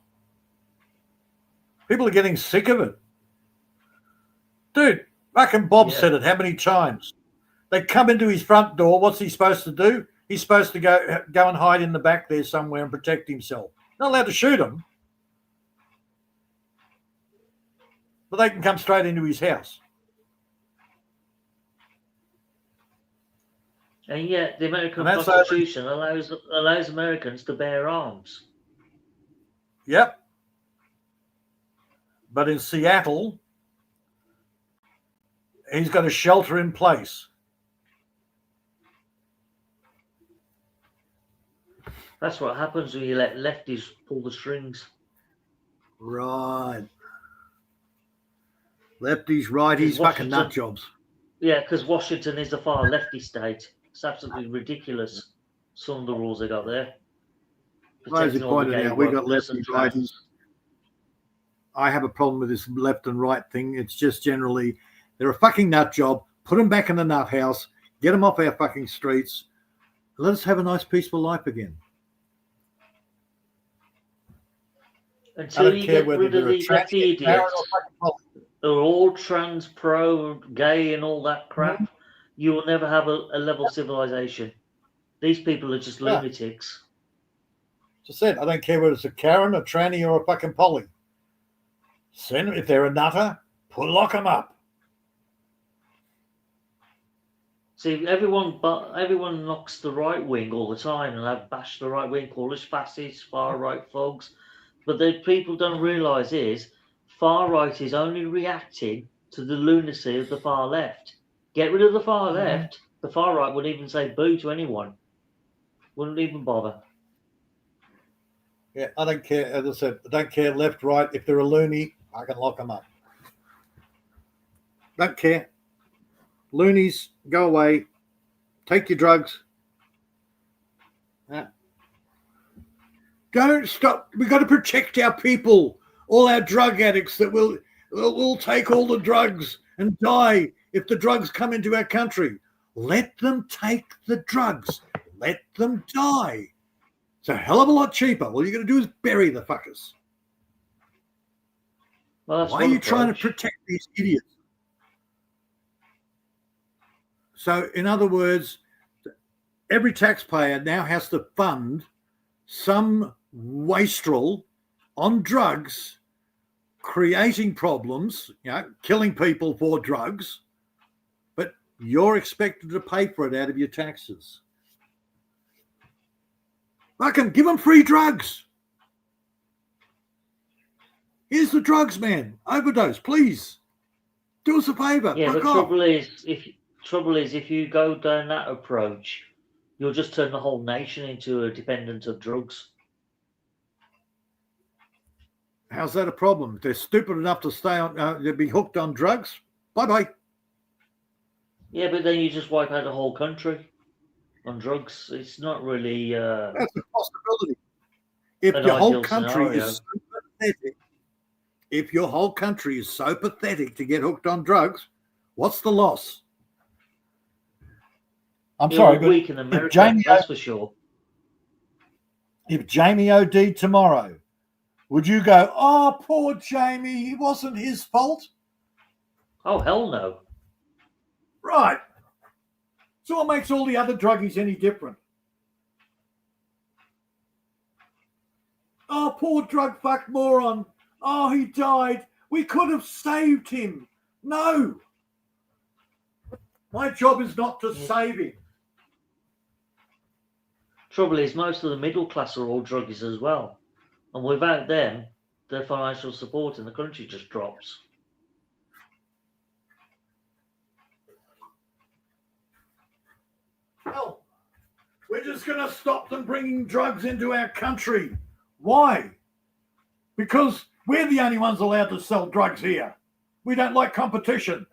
People are getting sick of it. Dude, fucking Bob said it how many times? They come into his front door. What's he supposed to do? He's supposed to go and hide in the back there somewhere and protect himself. Not allowed to shoot him. But they can come straight into his house. And yet the American Constitution allows Americans to bear arms. Yep. But in Seattle, he's got a shelter in place. That's what happens when you let lefties pull the strings. Right. Lefties, righties, fucking nut jobs. Yeah, because Washington is a far lefty state. It's absolutely ridiculous. Some of the rules they got there. As you pointed out, we got lefties, righties. I have a problem with this left and right thing. It's just generally, they're a fucking nut job. Put them back in the nut house. Get them off our fucking streets. Let us have a nice, peaceful life again. Until you get rid of these lefty idiots, they're all trans, pro, gay, and all that crap. You will never have a level civilization. These people are just lunatics. Just said, I don't care whether it's a Karen, a tranny, or a fucking poly. Send them, if they're a nutter, lock them up. See, everyone knocks the right wing all the time, and I've bashed the right wing, call us fascists, far right thugs. But the people don't realise is far right is only reacting to the lunacy of the far left. Get rid of the far left, The far right wouldn't even say boo to anyone. Wouldn't even bother. Yeah, I don't care. As I said, I don't care left, right. If they're a loony, I can lock them up. Don't care. Loonies, go away. Take your drugs. Don't stop. We've got to protect our people, all our drug addicts that will take all the drugs and die if the drugs come into our country. Let them take the drugs. Let them die. It's a hell of a lot cheaper. All you're going to do is bury the fuckers. Well, Why are you trying to protect these idiots? So, in other words, every taxpayer now has to fund some wastrel on drugs, creating problems, killing people for drugs, but you're expected to pay for it out of your taxes. Fucking give them free drugs. Here's the drugs, man. Overdose, please. Do us a favour. Yeah, Fuck the off. trouble is, if you go down that approach, you'll just turn the whole nation into a dependent of drugs. How's that a problem? If they're stupid enough to stay on, to be hooked on drugs. Bye-bye. Yeah, but then you just wipe out the whole country on drugs. It's not really That's a possibility. If an your whole ideal country scenario. is so pathetic, if your whole country is so pathetic to get hooked on drugs, what's the loss? I'm sorry, You're but weak in America, Jamie that's for sure. if Jamie OD'd tomorrow, would you go, oh, poor Jamie, it wasn't his fault? Oh, hell no. Right. So what makes all the other druggies any different? Oh, poor drug fuck moron. Oh, he died. We could have saved him. No. My job is not to save him. Trouble is, most of the middle class are all druggies as well. And without them, their financial support in the country just drops. Well, we're just going to stop them bringing drugs into our country. Why? Because we're the only ones allowed to sell drugs here. We don't like competition.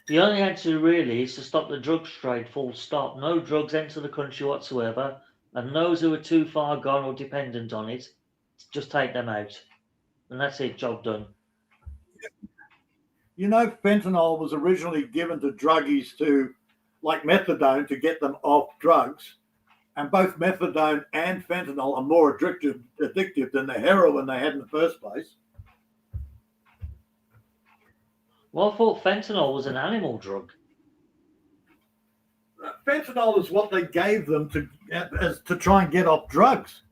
The only answer really is to stop the drugs trade, full stop. No drugs enter the country whatsoever, and those who are too far gone or dependent on it, just take them out. And that's it, job done. You know, fentanyl was originally given to druggies to, like methadone, to get them off drugs. And both methadone and fentanyl are more addictive than the heroin they had in the first place. Well, I thought fentanyl was an animal drug. Fentanyl is what they gave them to try and get off drugs.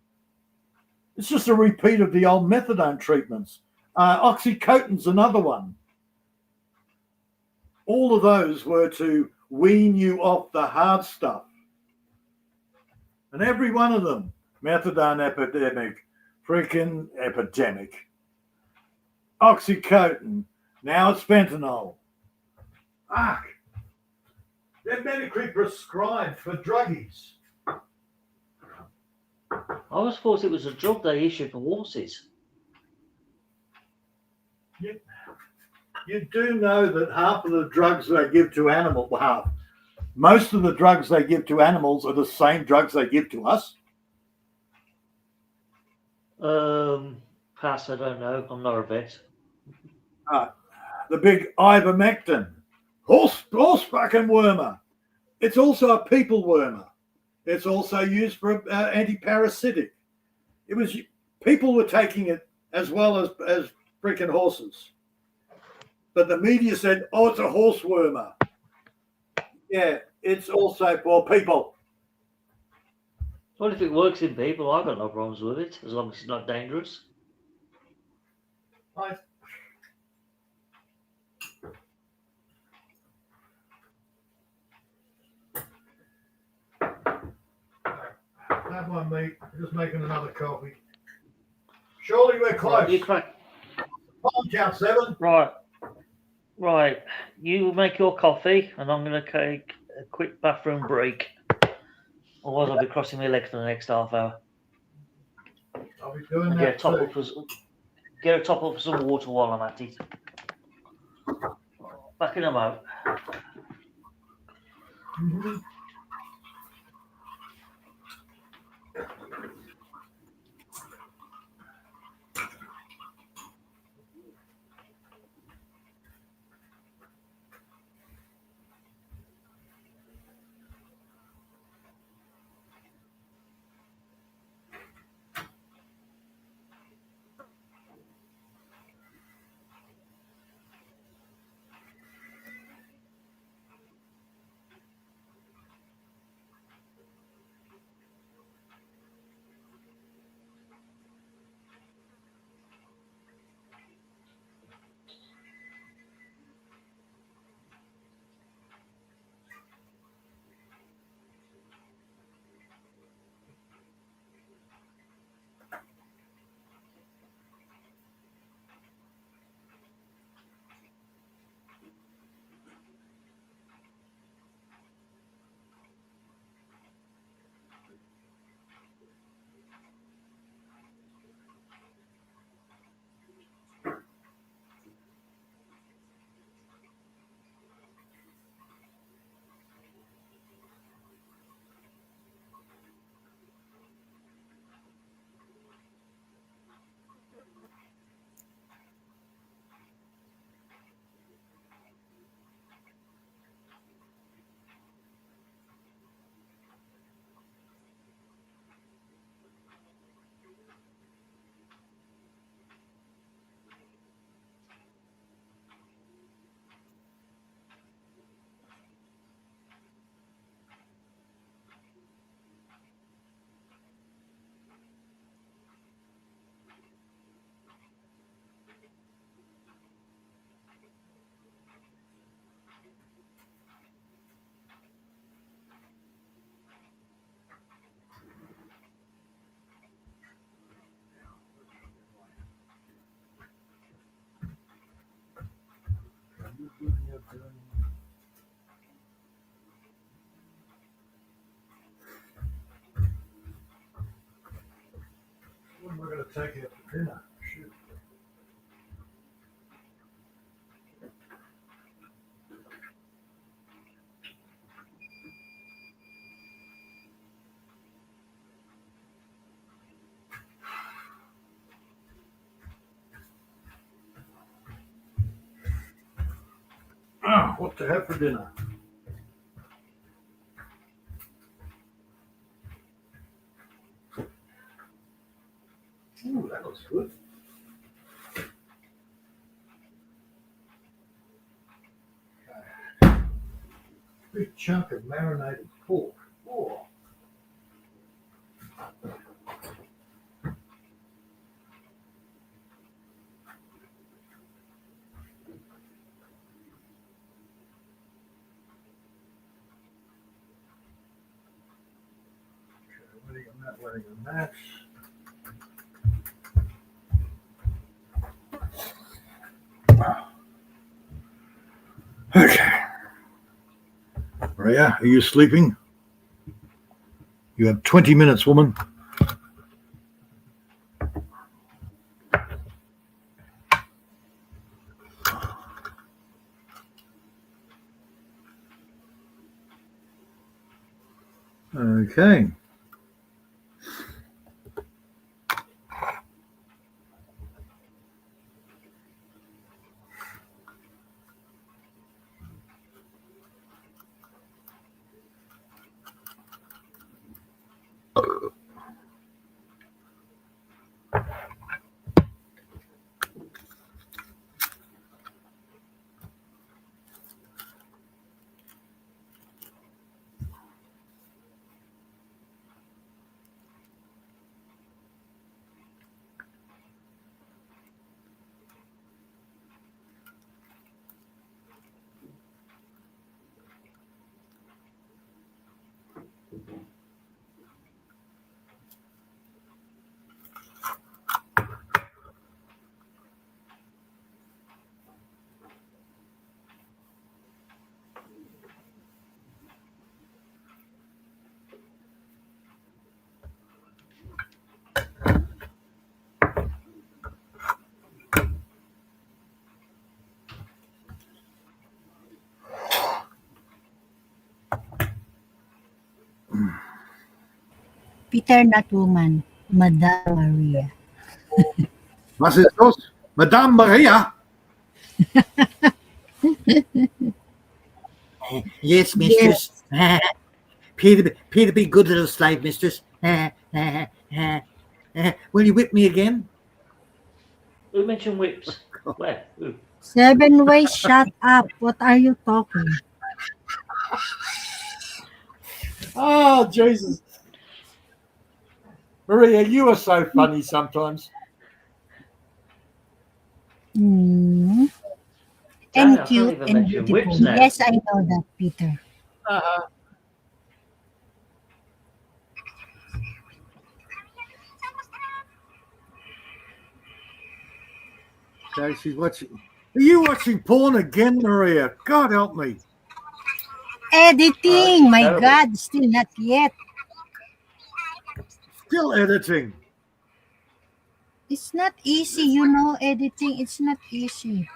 It's just a repeat of the old methadone treatments. Oxycontin's another one. All of those were to wean you off the hard stuff. And every one of them, methadone epidemic, freaking epidemic. Oxycontin, now it's fentanyl. Fuck. They're medically prescribed for druggies. I always thought it was a drug they issued for horses. You do know that half of the drugs they give to animals, most of the drugs they give to animals are the same drugs they give to us. Pass, I don't know. I'm not a vet. The big ivermectin, horse fucking wormer. It's also a people wormer. It's also used for anti-parasitic. People were taking it as well as freaking horses. But the media said, oh, it's a horse wormer. Yeah, it's also for people. Well, if it works in people, I've got no problems with it, as long as it's not dangerous. Right. Have my meat. Just making another coffee. Surely we're close. Right, you crack. Time count 7. Right. You make your coffee, and I'm going to take a quick bathroom break. Otherwise, I'll be crossing my legs for the next half hour. I'll be doing And that get a top too. up for some water while I'm at it. Back in a moment. Mm-hmm. When we're going to take it for dinner? Shoot. What to have for dinner? Ooh, that looks good. Big chunk of marinated pork. Oh. Waiting on that. Okay. Maria, are you sleeping? You have 20 minutes, woman. Okay. Peter, not woman. Madame Maria. Was ist das? Madame Maria? Yes, mistress. Peter, be good little slave, mistress. Will you whip me again? Who mentioned whips? Where? Who? 7 ways, shut up. What are you talking? Oh, Jesus. Maria, you are so funny sometimes. Hmm. Damn, And I can't cute even and mention beautiful. whips now. Yes, I know that, Peter. Uh-huh. Okay, she's watching. Are you watching porn again, Maria? God help me. Editing. My terrible. God, still not yet. Still editing. It's not easy, you know, editing. It's not easy.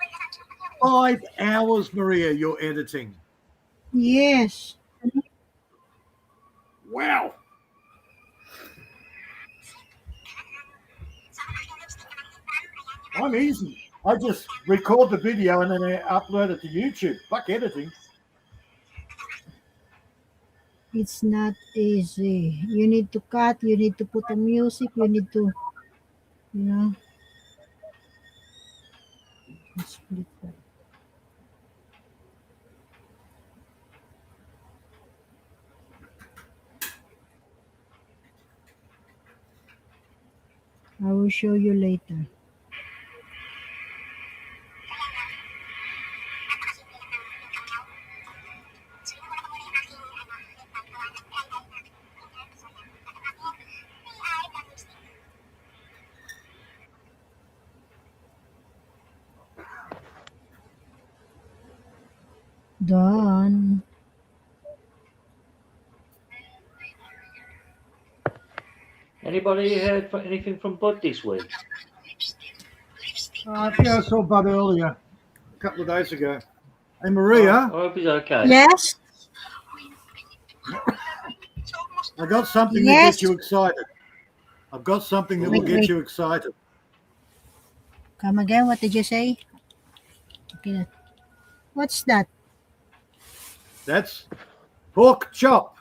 5 hours, Maria, you're editing. Yes. Wow. I'm easy. I just record the video and then I upload it to YouTube. Fuck editing. It's not easy. You need to cut, you need to put the music, you need to, you know. Split that. I will show you later. Done. Anybody heard anything from Bud this week? Yeah, I saw Bud earlier, a couple of days ago. Hey, Maria, I hope he's okay. Yes? I got something to Yes. get you excited. I've got something that will Wait, get wait. you excited. Come again, what did you say? Okay. What's that? That's pork chop.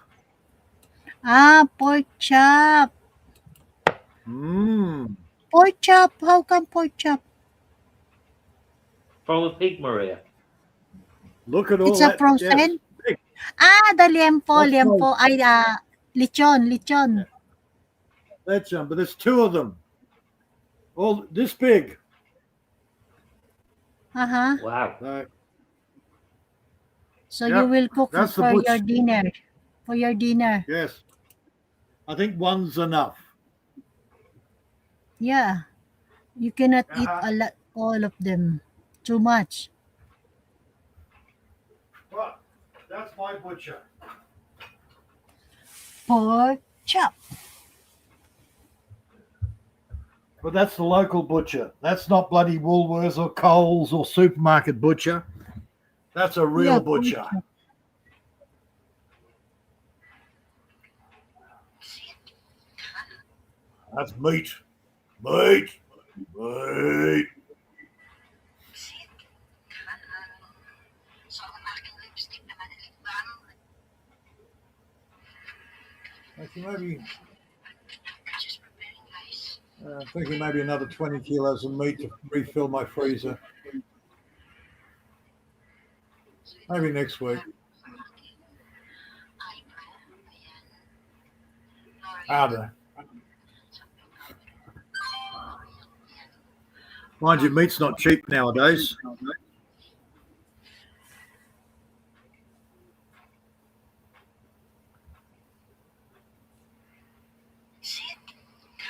Ah, pork chop. Mmm. Pork chop. How come pork chop? From a pig, Maria. Look at all It's a that. frozen? Yes. Ah, the liempo, That's liempo. Ay, lechon. That's but there's 2 of them. All this big. Uh-huh. Wow. So Yep, you will cook that's the for butch. your dinner. For your dinner. Yes. I think one's enough. Yeah. You cannot eat Uh-huh. a lot, all of them. Too much. Well, that's my butcher. Pork chop. But that's the local butcher. That's not bloody Woolworths or Coles or supermarket butcher. That's a real Yeah, butcher. pork chop. That's meat. Meat. Meat. Actually, maybe. I'm thinking maybe another 20 kilos of meat to refill my freezer. Maybe next week. I don't know. Mind you, meat's not cheap nowadays.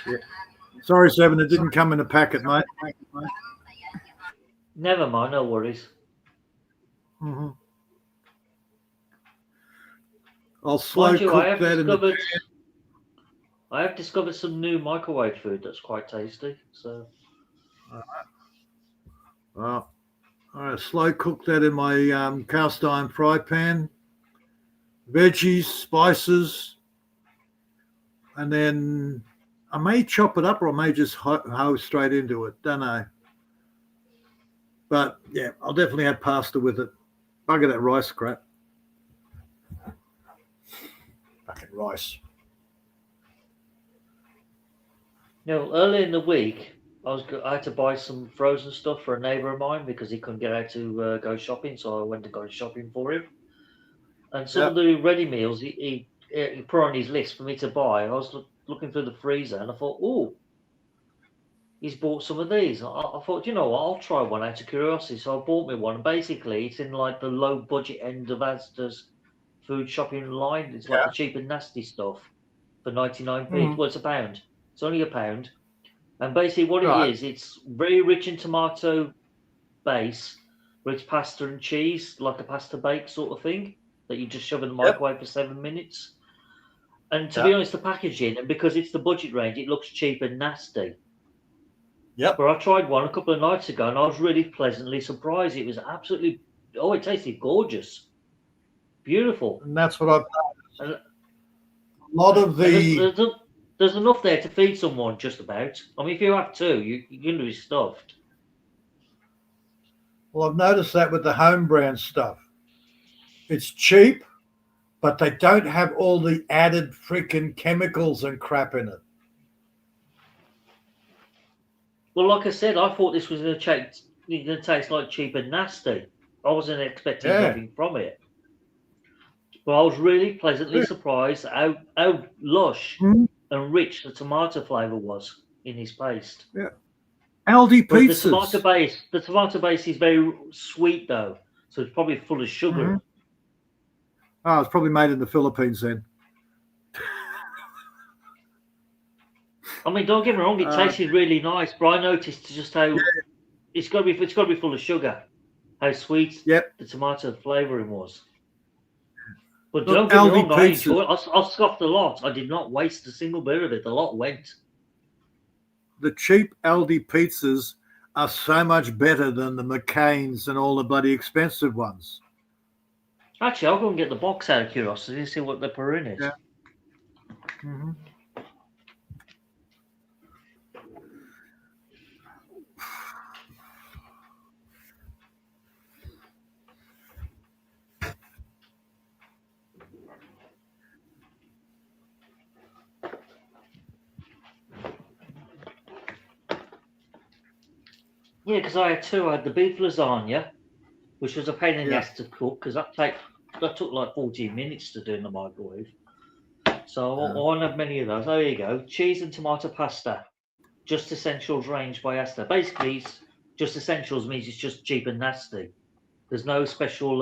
Yeah. Sorry, Seven, it didn't come in a packet, mate. Never mind, no worries. Mm-hmm. I'll slow Mind you, cook that in the. I have discovered some new microwave food that's quite tasty. So I slow cook that in my cast iron fry pan. Veggies, spices, and then I may chop it up or I may just hoe straight into it. Don't know. But yeah, I'll definitely have pasta with it. Bugger that rice crap. Fucking rice. Early in the week, I had to buy some frozen stuff for a neighbour of mine because he couldn't get out to go shopping, so I went to go shopping for him. And some of the ready meals he put on his list for me to buy. I was looking through the freezer and I thought, oh, he's bought some of these. I thought, you know what, I'll try one out of curiosity. So I bought me one. And basically, it's in like the low budget end of Asda's food shopping line. It's like the cheap and nasty stuff for 99p. Well, it's £1. It's only £1. And basically what it is, it's very rich in tomato base, where it's pasta and cheese, like a pasta bake sort of thing, that you just shove in the microwave for 7 minutes. And to be honest, the packaging, and because it's the budget range, it looks cheap and nasty. Yep. But I tried one a couple of nights ago, and I was really pleasantly surprised. It was absolutely, it tasted gorgeous. Beautiful. And that's what I've done. A lot of the... There's enough there to feed someone, just about. I mean, if you have two, you're going to be stuffed. Well, I've noticed that with the home brand stuff. It's cheap, but they don't have all the added freaking chemicals and crap in it. Well, like I said, I thought this was going to taste like cheap and nasty. I wasn't expecting anything from it. But I was really pleasantly surprised how lush and rich the tomato flavour was in his paste. Yeah. Aldi pizzas. The tomato base is very sweet though, so it's probably full of sugar. Oh, it's probably made in the Philippines then. I mean, don't get me wrong, it tasted really nice, but I noticed just how it's got to be full of sugar. How sweet the tomato flavouring was. But don't get me wrong, I enjoyed it. I scoffed a lot. I did not waste a single bit of it. The lot went. The cheap Aldi pizzas are so much better than the McCain's and all the bloody expensive ones. Actually, I'll go and get the box out of curiosity and see what they put in it. Yeah. Yeah, because I had two. I had the beef lasagna, which was a pain in the ass to cook because that took like 14 minutes to do in the microwave. So I won't have many of those. There you go. Cheese and tomato pasta. Just Essentials range by Asda. Basically, it's Just Essentials means it's just cheap and nasty. There's no special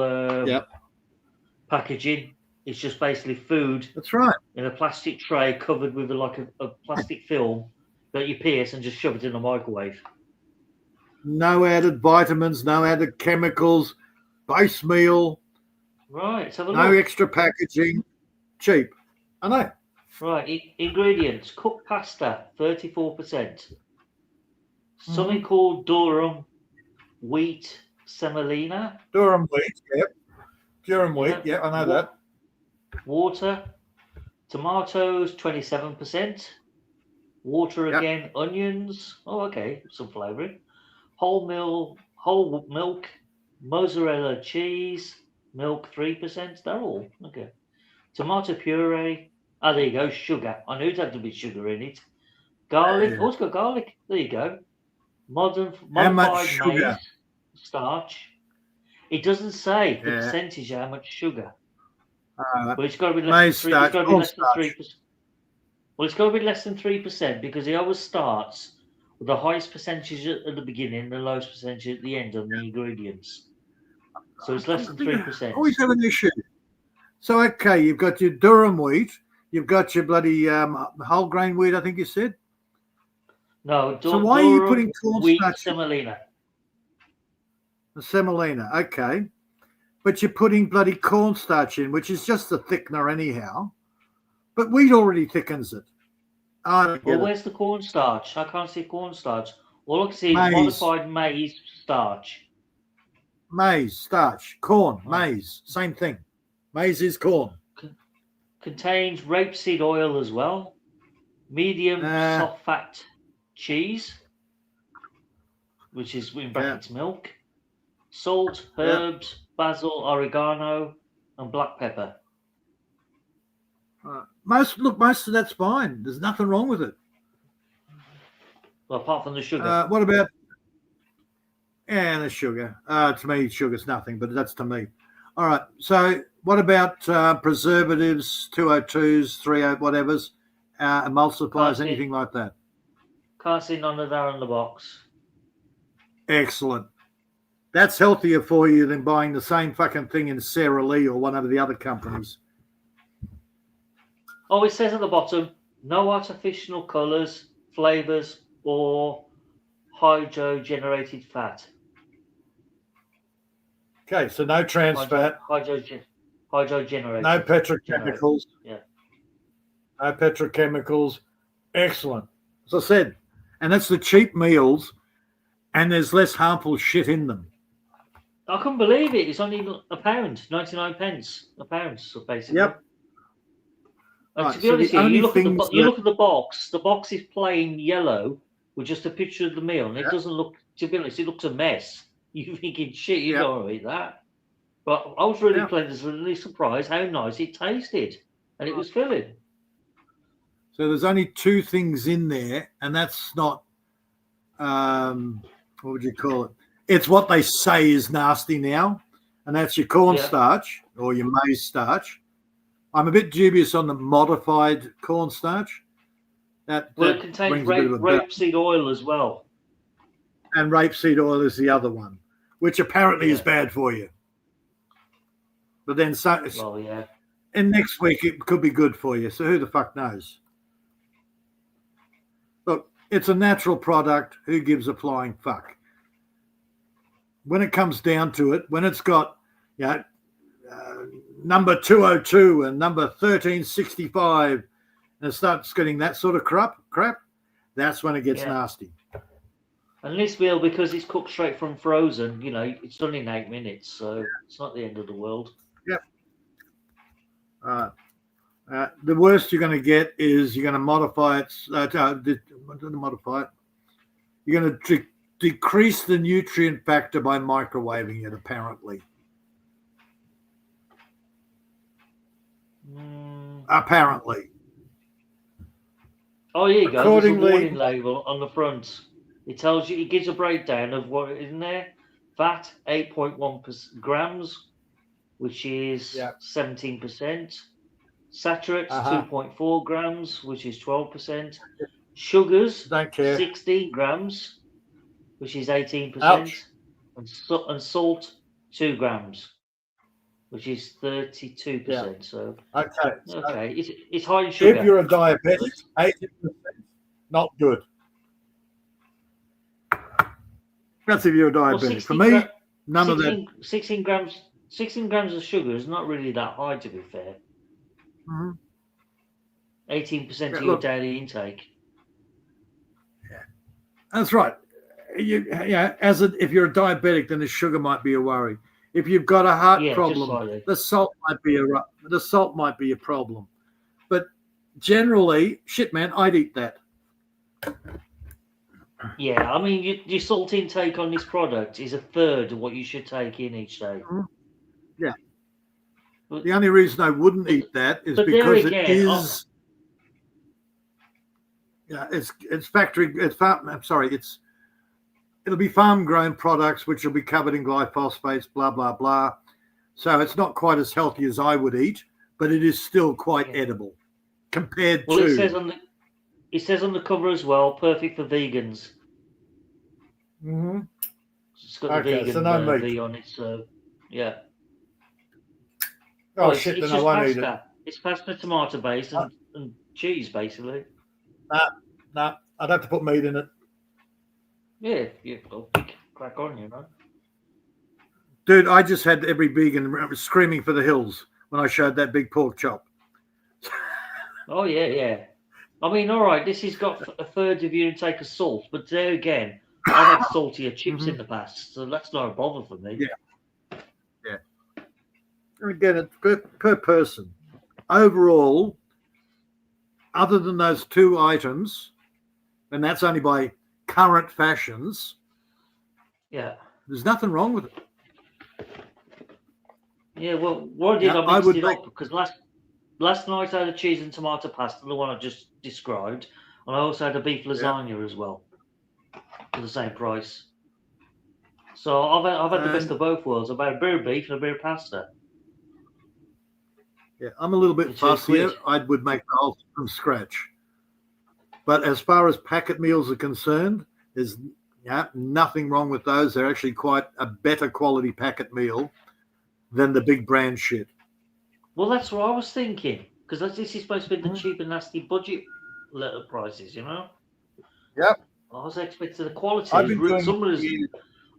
packaging. It's just basically food. That's right. In a plastic tray covered with like a plastic film that you pierce and just shove it in the microwave. No added vitamins, no added chemicals, base meal. Right, let's have a no look. Extra packaging, cheap. I know. Right, ingredients: cooked pasta, 34%. Something called Durham wheat semolina. Durham wheat, yep. Durham wheat, yeah, I know that. Water, tomatoes, 27%. Water again, onions. Oh, okay, some flavouring. Whole milk, mozzarella cheese, milk 3%. They're all okay. Tomato puree. Oh, there you go. Sugar. I knew it had to be sugar in it. Garlic. Oh, it's got garlic. There you go. Modified maize starch. It doesn't say the percentage how much sugar. But it's got to be less than 3%. Well, it's got to be less than 3% because it always starts with the highest percentage at the beginning and the lowest percentage at the end on the ingredients. So it's less than 3%. I always have an issue. So, okay, you've got your Durham wheat. You've got your bloody whole grain wheat, I think you said. No, so why are you putting cornstarch? Semolina. The semolina, okay. But you're putting bloody cornstarch in, which is just a thickener anyhow. But wheat already thickens it. Well, where's the cornstarch? I can't see cornstarch. All I can see is modified maize starch. Maize, starch, corn, maize, same thing. Maize is corn. Contains rapeseed oil as well. medium soft fat cheese, which is in brackets milk, salt, herbs, basil, oregano, and black pepper. Most of that's fine. There's nothing wrong with it. Well, apart from the sugar. What about? Yeah, the sugar. To me, sugar's nothing, but that's to me. All right. So, what about preservatives, 202s, 30 whatevers, emulsifiers, anything like that? Can't see none of that on the box. Excellent. That's healthier for you than buying the same fucking thing in Sara Lee or one of the other companies. Oh, it says at the bottom, no artificial colours, flavours, or hydrogenated fat. Okay, so no trans fat. Hydrogenated. No petrochemicals. Yeah. No petrochemicals. Excellent. As I said, and that's the cheap meals, and there's less harmful shit in them. I couldn't believe it. It's only £1, 99 pence a pound, so basically. Yep. And Right, to be so honest, the only you look at the box. The box is plain yellow with just a picture of the meal, and it doesn't look. To be honest, it looks a mess. You're thinking, shit, you don't want to eat that. But I was really pleasantly surprised how nice it tasted, and it was filling. So there's only two things in there, and that's not. What would you call it? It's what they say is nasty now, and that's your cornstarch or your maize starch. I'm a bit dubious on the modified cornstarch. Well, it contains rapeseed oil as well. And rapeseed oil is the other one, which apparently is bad for you. But then, and next week it could be good for you. So who the fuck knows? Look, it's a natural product. Who gives a flying fuck? When it comes down to it, when it's got, number 202 and number 1365, and it starts getting that sort of crap, that's when it gets nasty. And this meal, because it's cooked straight from frozen, it's done in 8 minutes, so it's not the end of the world. Yep. The worst you're going to get is you're going to modify it. Modify it. You're going to decrease the nutrient factor by microwaving it, apparently. Apparently. Oh, here you go. There's a warning label on the front. It tells you, it gives a breakdown of what is in there. Fat, 8.1 grams, which is 17%. Saturates, 2.4 grams, which is 12%. Sugars, 16 grams, which is 18%. Ouch. And salt, 2 grams, which is 32%. Yeah. So okay, it's high in sugar. If you're a diabetic, 80%, not good. That's if you're a diabetic. Well, for me, none of that. 16 grams of sugar is not really that high, to be fair. 18% of your daily intake. Yeah, that's right. If you're a diabetic, then the sugar might be a worry. If you've got a heart problem, the salt might be a problem. But generally, shit, man, I'd eat that. Yeah, I mean, your salt intake on this product is a third of what you should take in each day. Yeah. But the only reason I wouldn't eat that is because it is. It's factory. It's farm. I'm sorry. It'll be farm-grown products, which will be covered in glyphosates, blah blah blah. So it's not quite as healthy as I would eat, but it is still quite edible compared to. It says on the cover as well, perfect for vegans. It's got the vegan V on it, so yeah. Oh shit! Then I won't eat it. It's pasta, tomato based, and cheese basically. Nah. I'd have to put meat in it. Yeah, well, crack on, Dude, I just had every vegan screaming for the hills when I showed that big pork chop. Oh yeah. I mean, all right, this has got a third of your intake of salt, but there again, I've had saltier chips in the past, so that's not a bother for me. Yeah. And again, it's per person. Overall, other than those 2 items, and that's only by current fashions, Yeah. there's nothing wrong with it. Yeah, well, what I did, Yeah, I I mixed would it make- up because last night I had a cheese and tomato pasta, the one I just described, and I also had a beef lasagna as well for the same price. So I've had the best And- of both worlds. I've had a bit of beef and a bit of pasta. Yeah, I'm a little bit It's £2. fussier. I would make the whole thing from scratch. But as far as packet meals are concerned, there's nothing wrong with those. They're actually quite a better quality packet meal than the big brand shit. Well, that's what I was thinking, because this is supposed to be the cheap and nasty budget letter prices, you know. Yep. I was expecting the quality. I've been doing it.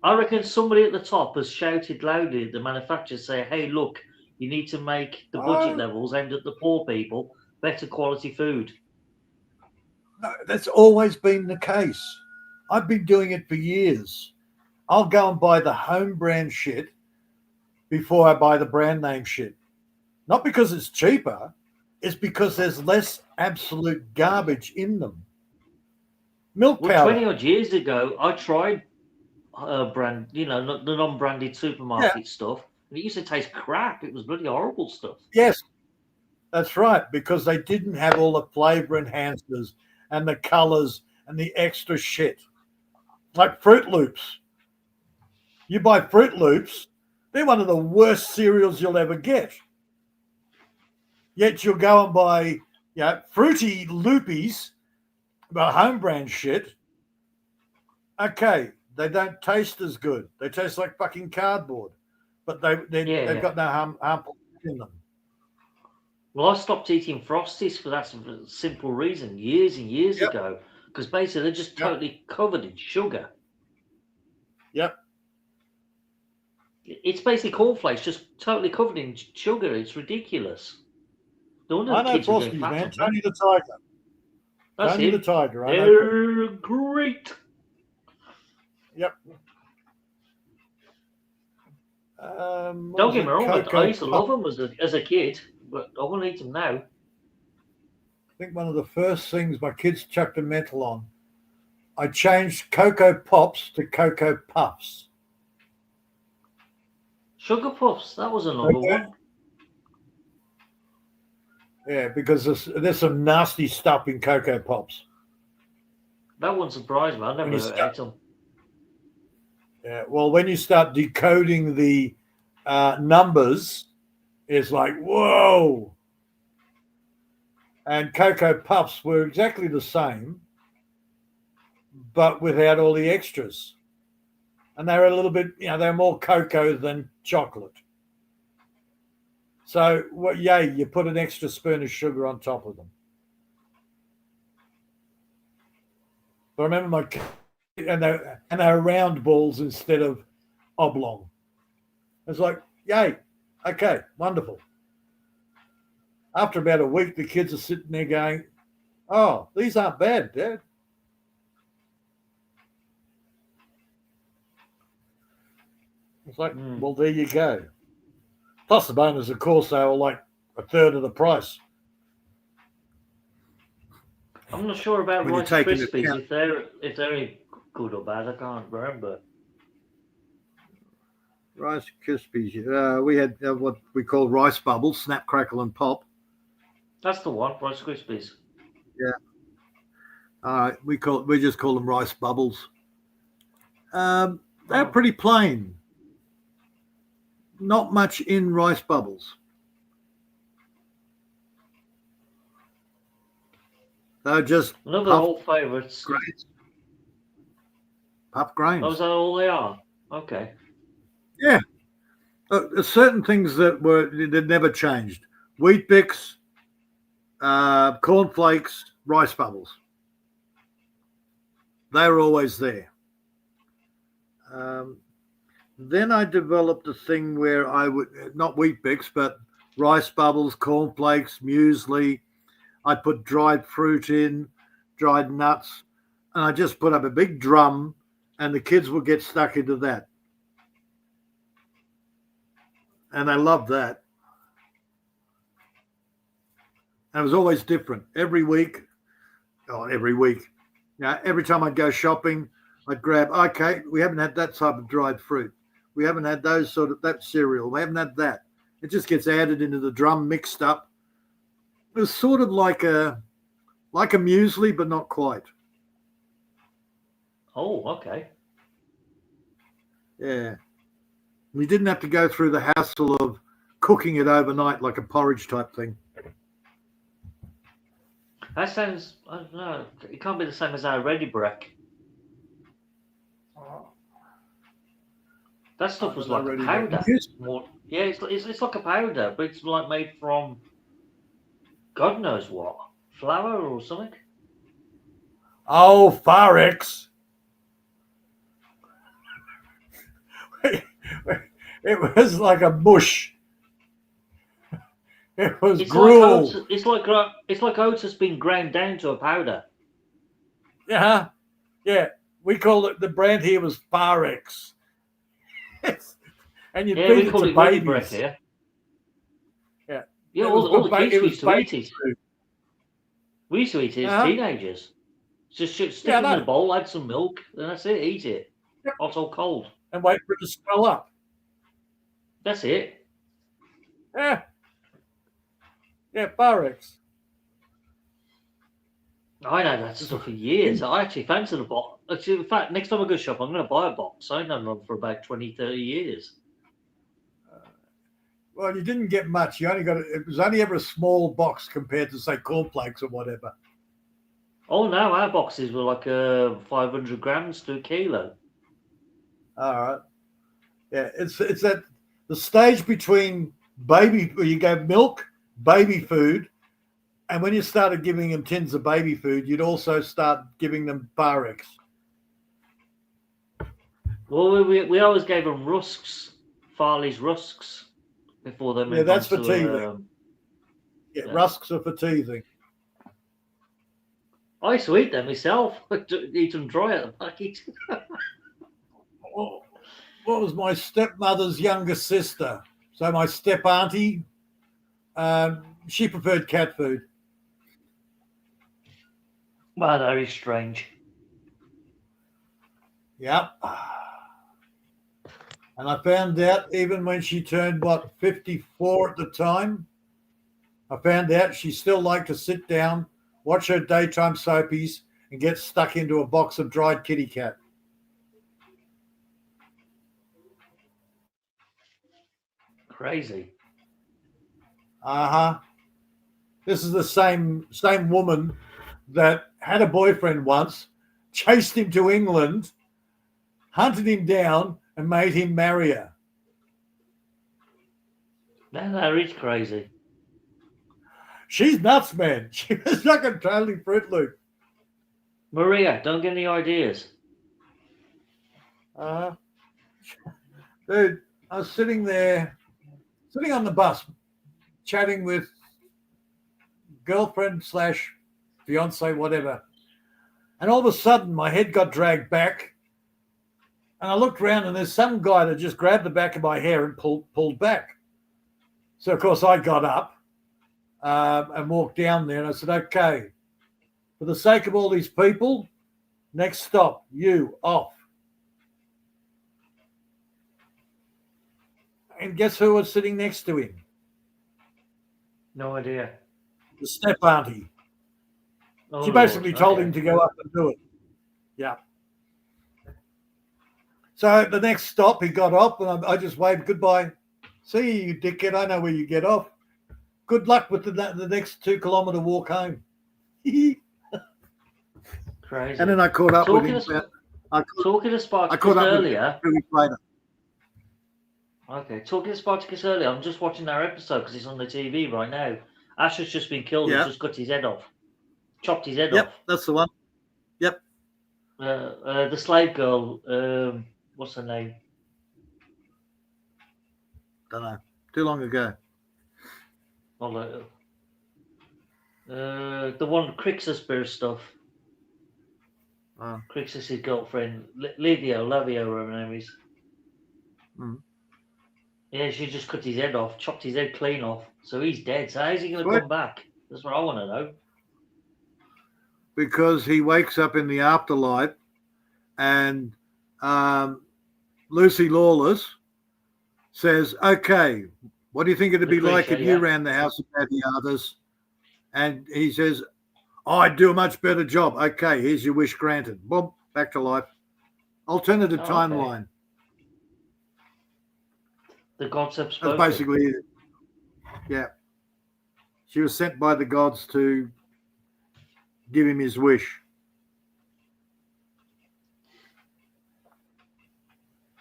I reckon somebody at the top has shouted loudly at the manufacturers, say, "Hey, look, you need to make the budget levels aimed at the poor people better quality food." No, that's always been the case. I've been doing it for years. I'll go and buy the home brand shit before I buy the brand name shit. Not because it's cheaper, it's because there's less absolute garbage in them. Milk Well, powder. 20 odd years ago, I tried brand, the non-branded supermarket stuff, and it used to taste crap. It was bloody horrible stuff. Yes, that's right, because they didn't have all the flavor enhancers and the colors and the extra shit. Like Fruit Loops. You buy Fruit Loops, they're one of the worst cereals you'll ever get. Yet you'll go and buy Fruity Loopies, but home brand shit. Okay, they don't taste as good. They taste like fucking cardboard, but they've got no harmful in them. Well, I stopped eating Frosties for that simple reason years and years ago, because basically they're just totally covered in sugar. Yep. It's basically cornflakes, just totally covered in sugar. It's ridiculous. No wonder I the know kids are getting Frosties, fat man. on them. Tony the Tiger. That's Tony him. the Tiger. I know. They're great. Yep. Don't get me wrong, I used to love them as a kid, but I won't eat them now. I think one of the first things my kids chucked a mental on, I changed Cocoa Pops to Cocoa Puffs. Sugar Puffs, that was another one. Yeah, because there's some nasty stuff in Cocoa Pops. That wouldn't surprise me. I never ate them. Yeah, well, when you start decoding the numbers, it's like, whoa. And Cocoa Puffs were exactly the same, but without all the extras. And they were a little bit, they're more cocoa than chocolate. So, you put an extra spoon of sugar on top of them. But I remember my kids, and they're round balls instead of oblong. It's like, yay, okay, wonderful. After about a week, the kids are sitting there going, "Oh, these aren't bad, Dad." It's like, well, there you go. Plus the bonus, of course, they were like a third of the price. I'm not sure about When you Rice take into Krispies, account- if they're any good or bad. I can't remember. Rice Krispies. We had what we call rice bubbles, snap, crackle, and pop. That's the one, Rice Krispies. Yeah. All right. We just call them rice bubbles. They're pretty plain. Not much in rice bubbles. They're just Another puff old favourites. grains. Puff grains. Oh, is that all they are? Okay. Yeah. Certain things that never changed. Wheat Bix, cornflakes, rice bubbles. They were always there. Then I developed a thing where I would, not Wheat Bix, but rice bubbles, cornflakes, muesli. I'd put dried fruit in, dried nuts, and I just put up a big drum, and the kids would get stuck into that. And they loved that. And it was always different every week. Oh, every week. Now, every time I'd go shopping, I'd grab, okay, we haven't had that type of dried fruit. We haven't had those sort of, that cereal. We haven't had that. It just gets added into the drum, mixed up. It was sort of like a muesli, but not quite. Oh, okay. Yeah. We didn't have to go through the hassle of cooking it overnight like a porridge type thing. That sounds, I don't know, it can't be the same as our ready break. That stuff was like a powder. More, yeah, it's like a powder, but it's like made from God knows what. Flour or something? Oh, Farex. It was like a mush. It was gruel. Like it's like oats has been ground down to a powder. Yeah, yeah. We call it, the brand here was Farex. And you feed it to babies. Here. Yeah, yeah. All the kids used to eat it. We used to eat it as teenagers. Just stick it in a bowl, add some milk, and that's it. Eat it. Yep. Hot or cold. And wait for it to swell up. That's it. Yeah. Yeah, Farex. I know that stuff for years. I actually fancied a box. Actually, in fact, next time I go shop, I'm going to buy a box. I ain't had one for about 20, 30 years. Well, you didn't get much. You only got it was only ever a small box compared to, say, cornflakes or whatever. Oh no, our boxes were like 500 grams to a kilo. All right. Yeah, it's at the stage between baby, where you go milk, baby food, and when you started giving them tins of baby food, you'd also start giving them Farex. Well, we always gave them rusks, Farley's rusks, before they moved. Yeah, that's for teething. Yeah, rusks are for teething. I used to eat them myself. Eat them dry out of the packet. Well, what was my stepmother's younger sister? So my step auntie, she preferred cat food. Wow, that is strange. Yep. And I found out even when she turned, 54 at the time, I found out she still liked to sit down, watch her daytime soapies, and get stuck into a box of dried kitty cat. Crazy. Uh-huh. This is the same woman that had a boyfriend once, chased him to England, hunted him down, and made him marry her. That is crazy. She's nuts, man. She was like a totally Fruit Loop. Maria, don't get any ideas. Dude, I was sitting on the bus, chatting with girlfriend / fiance, whatever. And all of a sudden, my head got dragged back. And I looked around, and there's some guy that just grabbed the back of my hair and pulled back. So, of course, I got up and walked down there. And I said, okay, for the sake of all these people, next stop, you, off. And guess who was sitting next to him? No idea. The step auntie. Oh, she basically told him to go up and do it. Yeah. So at the next stop, he got off, and I just waved goodbye. See you, dickhead. I know where you get off. Good luck with the next 2-kilometer walk home. Crazy. And then I caught up with him. Talking to Spartacus earlier. 2 weeks later. Okay, talking to Spartacus earlier, I'm just watching our episode because it's on the TV right now. Ash has just been killed and just cut his head off. Chopped his head off. Yep, that's the one. Yep. The slave girl, what's her name? Don't know. Too long ago. The one Crixus stuff. Oh. Crixus' girlfriend, Lavio, her name is. Mm. Yeah, she just cut his head off, chopped his head clean off. So he's dead. So how's he going to come back? That's what I want to know. Because he wakes up in the afterlife and Lucy Lawless says, okay, what do you think it'd be like if you ran the house about the others? And he says, oh, I'd do a much better job. Okay, here's your wish granted. Boom, back to life. Alternative timeline. Okay. The gods have spoken. That's basically it. Yeah. She was sent by the gods to give him his wish.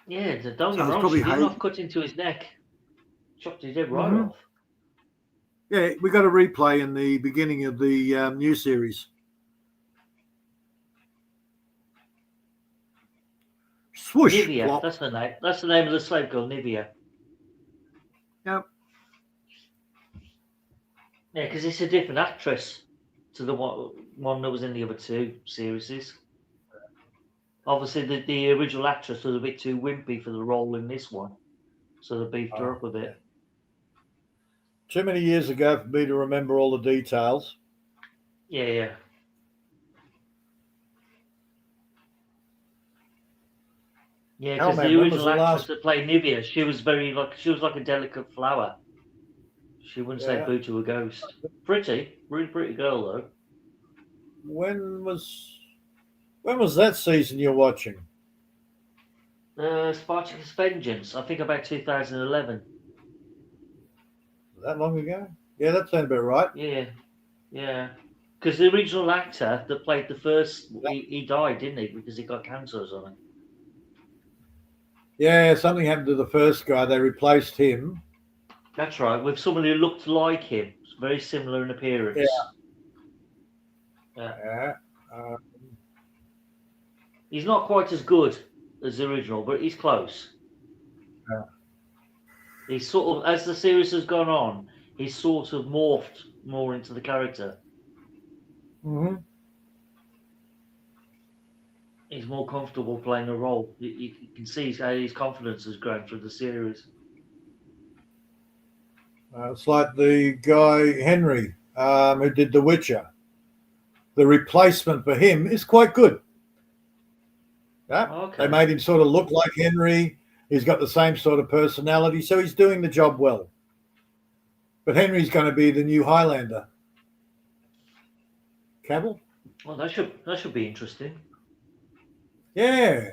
Yeah, don't get me wrong, she did not cut into his neck. Chopped his head right off. Yeah, we got a replay in the beginning of the new series. Swoosh. Nivea, plop. that's the name. That's the name of the slave girl, Nivea. Yep. Yeah, because it's a different actress to the one that was in the other two series. Obviously, the original actress was a bit too wimpy for the role in this one, so they beefed her up a bit. Too many years ago for me to remember all the details. Yeah. Yeah, because the original actress that played Nivea, she was like a delicate flower. She wouldn't say boo to a ghost. Pretty, really pretty girl though. When was that season you're watching? Spartacus Vengeance, I think about 2011. That long ago? Yeah, that sounds about right. Yeah. Because the original actor that played the first, he died, didn't he? Because he got cancer or something. Yeah, something happened to the first guy. They replaced him. That's right, with someone who looked like him. Very similar in appearance. Yeah. He's not quite as good as the original, but he's close. Yeah. He's sort of, as the series has gone on, he's sort of morphed more into the character. Mm-hmm. He's more comfortable playing a role. You can see how his confidence has grown through the series. It's like the guy, Henry, who did The Witcher. The replacement for him is quite good. Yeah? Okay. They made him sort of look like Henry. He's got the same sort of personality, so he's doing the job well. But Henry's going to be the new Highlander. Cavill? Well, that should be interesting. Yeah.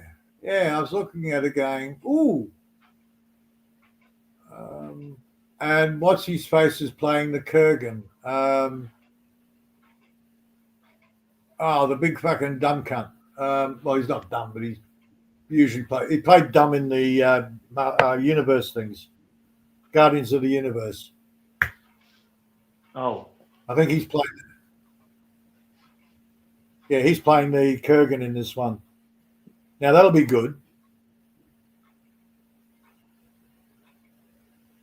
I was looking at it going, ooh. And what's his face is playing the Kurgan. The big fucking dumb cunt. Well, he's not dumb, but he played dumb in the universe things. Guardians of the Universe. Oh. I think he's playing. Yeah, he's playing the Kurgan in this one. Now, that'll be good.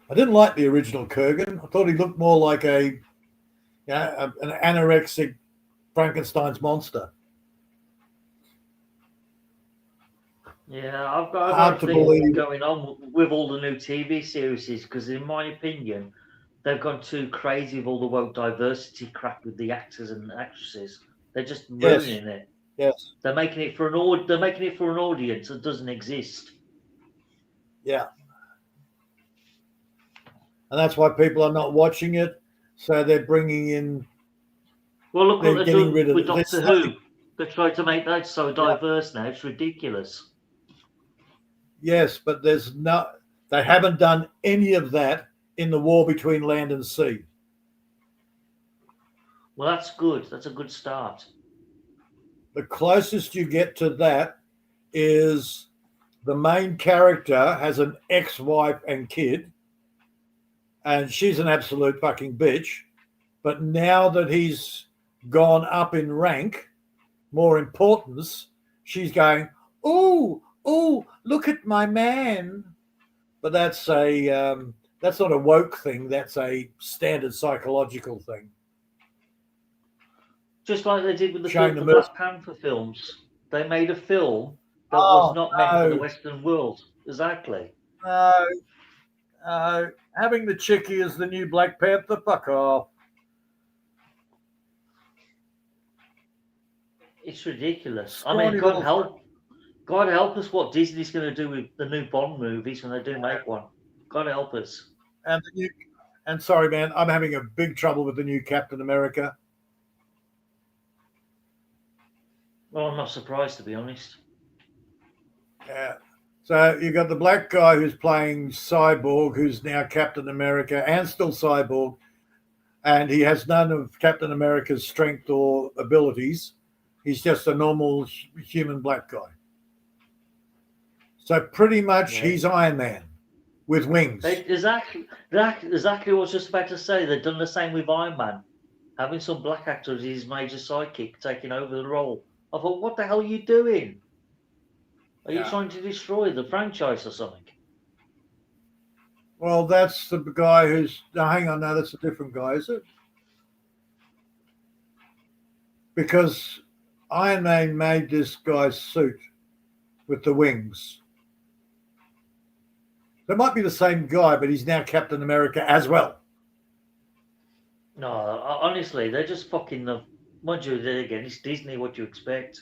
I didn't like the original Kurgan. I thought he looked more like an anorexic Frankenstein's monster. Yeah, I've got a thing going on with all the new TV series because, in my opinion, they've gone too crazy with all the woke diversity crap with the actors and actresses. They're just ruining it. Yes. They're making it for an audience that doesn't exist. Yeah. And that's why people are not watching it. So they're bringing in. Well, look what they're doing with Doctor Who. They try to make that so diverse now. It's ridiculous. Yes, but they haven't done any of that in the war between land and sea. Well, that's good. That's a good start. The closest you get to that is the main character has an ex-wife and kid, and she's an absolute fucking bitch. But now that he's gone up in rank, more importance, she's going, "Oh, look at my man." But that's not a woke thing. That's a standard psychological thing. Just like they did with the Black Panther films. They made a film that was not meant for the Western world. Exactly. Having the chickie as the new Black Panther, fuck off. It's ridiculous. I Scrawny mean, little God help us what Disney's going to do with the new Bond movies when they do make one. God help us. and the new, and sorry, man, I'm having a big trouble with the new Captain America. Well, I'm not surprised, to be honest. Yeah. So you got the black guy who's playing Cyborg, who's now Captain America and still Cyborg, and he has none of Captain America's strength or abilities. He's just a normal human black guy. So pretty much he's Iron Man with wings. Exactly what I was just about to say. They've done the same with Iron Man, having some black actor as his major sidekick taking over the role. I thought, what the hell are you doing? Are you trying to destroy the franchise or something? Well, that's the guy who's... No, hang on, no, that's a different guy, is it? Because Iron Man made this guy's suit with the wings. That might be the same guy, but he's now Captain America as well. No, honestly, they're just fucking the... What you did again? It's Disney. What you expect?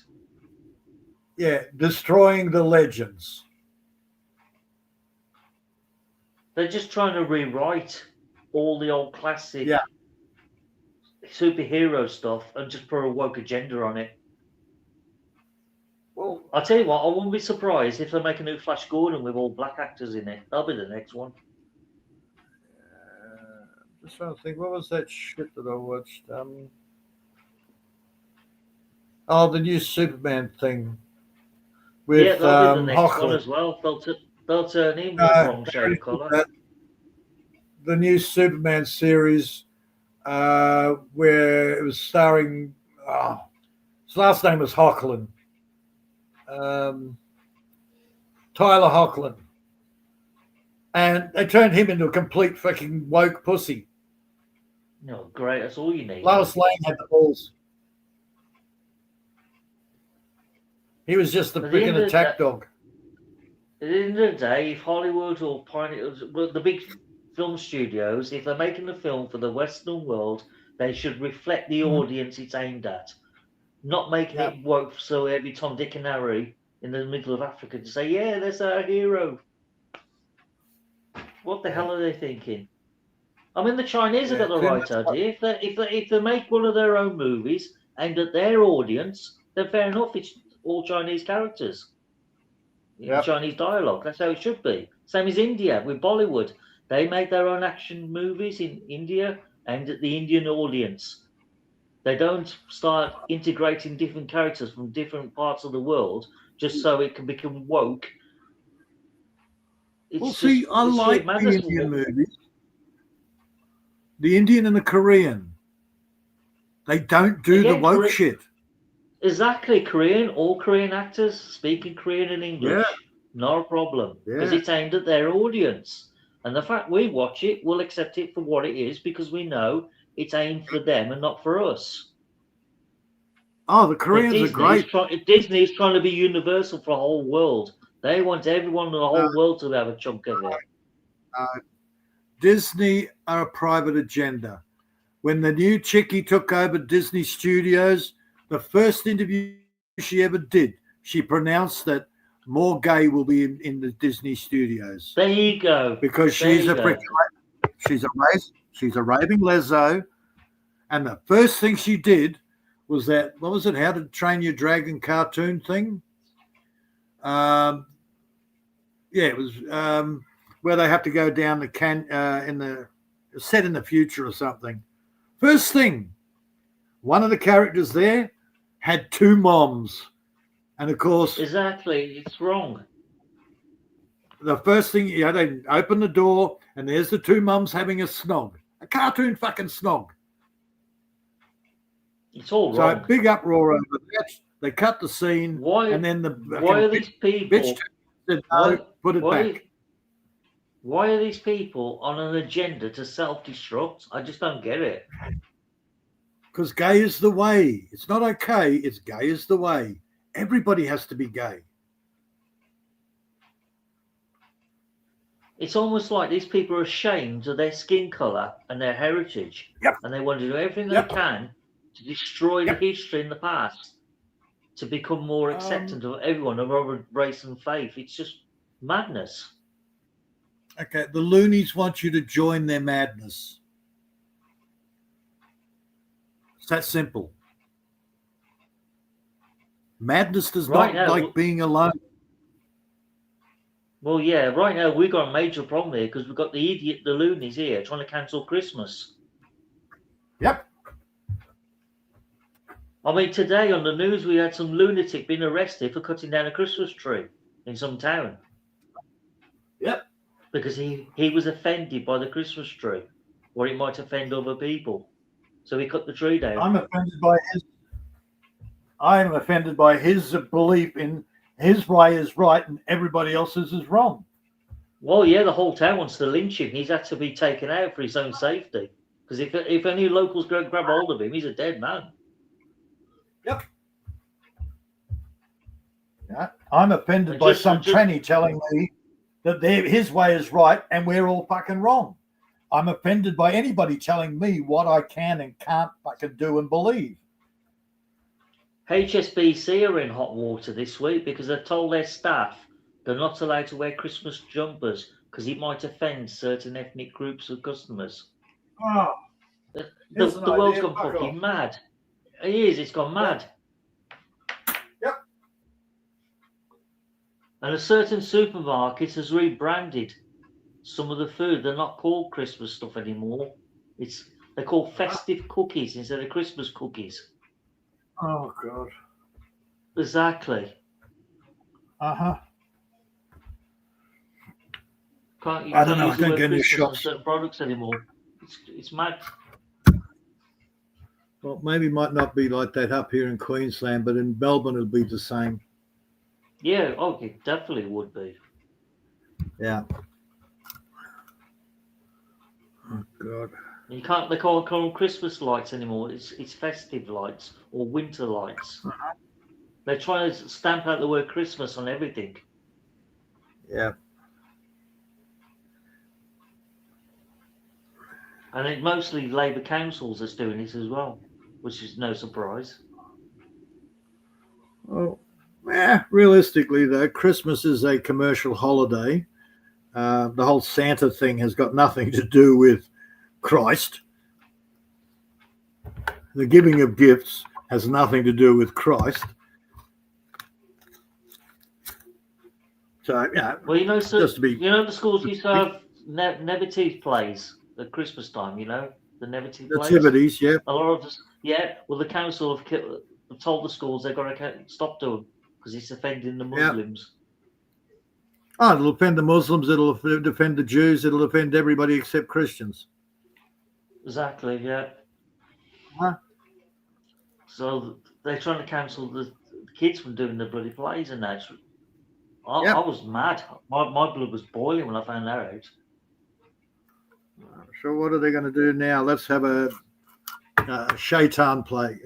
Yeah, destroying the legends. They're just trying to rewrite all the old classic superhero stuff and just put a woke agenda on it. Well, I'll tell you what, I wouldn't be surprised if they make a new Flash Gordon with all black actors in it. That'll be the next one. just trying to think, what was that shit that I watched? The new Superman thing. With, that'll be the next Hochland. one as well. They'll turn him with the wrong shade of colour. The new Superman series, where it was starring... his last name was Hochland. Tyler Hochland. And they turned him into a complete fucking woke pussy. No, great. That's all you need. Lois Lane had the balls. He was just the freaking attack dog. At the end of the day, if Hollywood or the big film studios, if they're making a film for the Western world, they should reflect the audience it's aimed at. Not making it woke so every Tom, Dick and Harry in the middle of Africa to say, yeah, that's our hero. What the hell are they thinking? I mean, the Chinese have got the right idea. If they make one of their own movies aimed at their audience, then fair enough, it's all Chinese characters. Chinese dialogue. That's how it should be. Same as India with Bollywood. They make their own action movies in India aimed at the Indian audience. They don't start integrating different characters from different parts of the world just so it can become woke. I like the Indian movies. The Indian and the Korean. They don't do the woke shit. Exactly. All Korean actors speaking Korean and English. Not a problem. Because it's aimed at their audience. And the fact we watch it, we'll accept it for what it is because we know it's aimed for them and not for us. Oh, the Koreans are great. Disney's trying to be universal for the whole world. They want everyone in the whole world to have a chunk of it. Disney are a private agenda. When the new chickie took over Disney Studios, the first interview she ever did, she pronounced that more gay will be in the Disney Studios. There you go. Because she's a raving leso, and the first thing she did was that, what was it, How to Train Your Dragon cartoon thing? It was where they have to go down the set in the future or something. First thing, one of the characters there had two moms. And of course... Exactly, it's wrong. The first thing, they open the door and there's the two mums having a snog. A cartoon fucking snog. It's all wrong. So big uproar over that. They cut the scene. Why are these people... Bitch said, no, put it back. Why are these people on an agenda to self-destruct? I just don't get it. Because gay is the way. It's not okay. It's gay is the way. Everybody has to be gay. It's almost like these people are ashamed of their skin colour and their heritage. And they want to do everything they can to destroy the history in the past. to become more acceptant of everyone of our race and faith. It's just madness. Okay, the loonies want you to join their madness. It's that simple. Madness does Right not now, like being alone. Well, yeah, right now we've got a major problem here because we've got the loonies here trying to cancel Christmas. Yep. I mean, today on the news we had some lunatic being arrested for cutting down a Christmas tree in some town. Yep. Because he was offended by the Christmas tree, or it might offend other people. So he cut the tree down. I'm offended by his belief in his way is right and everybody else's is wrong. Well, yeah, the whole town wants to lynch him. He's had to be taken out for his own safety. Because if any locals grab hold of him, he's a dead man. Yep. Yeah. I'm offended by some tranny telling me that his way is right and we're all fucking wrong. I'm offended by anybody telling me what I can and can't fucking do and believe. HSBC are in hot water this week because they've told their staff they're not allowed to wear Christmas jumpers because it might offend certain ethnic groups of customers. Oh, the world's gone fucking mad. It is, it's gone mad. Yep. And a certain supermarket has rebranded some of the food. They're not called Christmas stuff anymore. They're called festive cookies instead of Christmas cookies. Oh, God. Exactly. Uh-huh. I don't know. I don't get any shops. Certain products anymore. It's mad. Well, maybe it might not be like that up here in Queensland, but in Melbourne it'll be the same. Yeah, it definitely would be. Yeah. Oh, God. They can't call them Christmas lights anymore. It's festive lights or winter lights. Uh-huh. They're trying to stamp out the word Christmas on everything. Yeah. And it's mostly Labour councils that's doing this as well, which is no surprise. Well, realistically, though, Christmas is a commercial holiday. The whole Santa thing has got nothing to do with Christ. The giving of gifts has nothing to do with Christ. So, yeah. Well, just to be, the schools used to have nativity plays at Christmas time. The nativity plays. Nativities, yeah. A lot of us, yeah. Well, the council have told the schools they've got to stop doing because it's offending the Muslims. Oh, it'll offend the Muslims. It'll offend the Jews. It'll offend everybody except Christians. Exactly, yeah. Huh? So they're trying to cancel the kids from doing the bloody plays and that. I was mad. My blood was boiling when I found that out. So what are they going to do now? Let's have a shaitan play.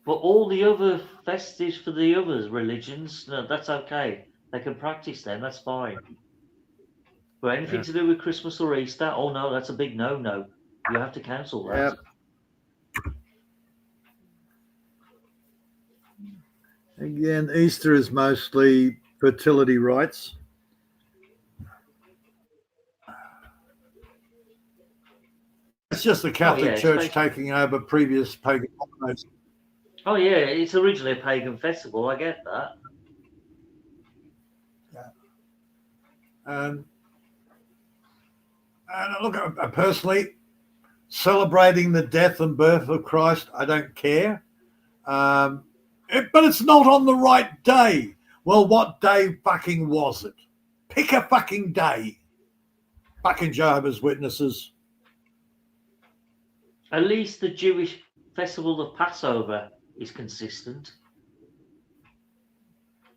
But all the other festives for the other religions, no, that's okay. They can practice them, that's fine. But anything to do with Christmas or Easter, oh no, that's a big no-no. You have to cancel that. Yep. Again, Easter is mostly fertility rites. It's just the Catholic Church taking over previous pagan holidays. Oh yeah, it's originally a pagan festival. I get that. Yeah. And look, personally, celebrating the death and birth of Christ, I don't care. But it's not on the right day. Well, what day fucking was it? Pick a fucking day. Fucking Jehovah's Witnesses. At least the Jewish festival of Passover is consistent.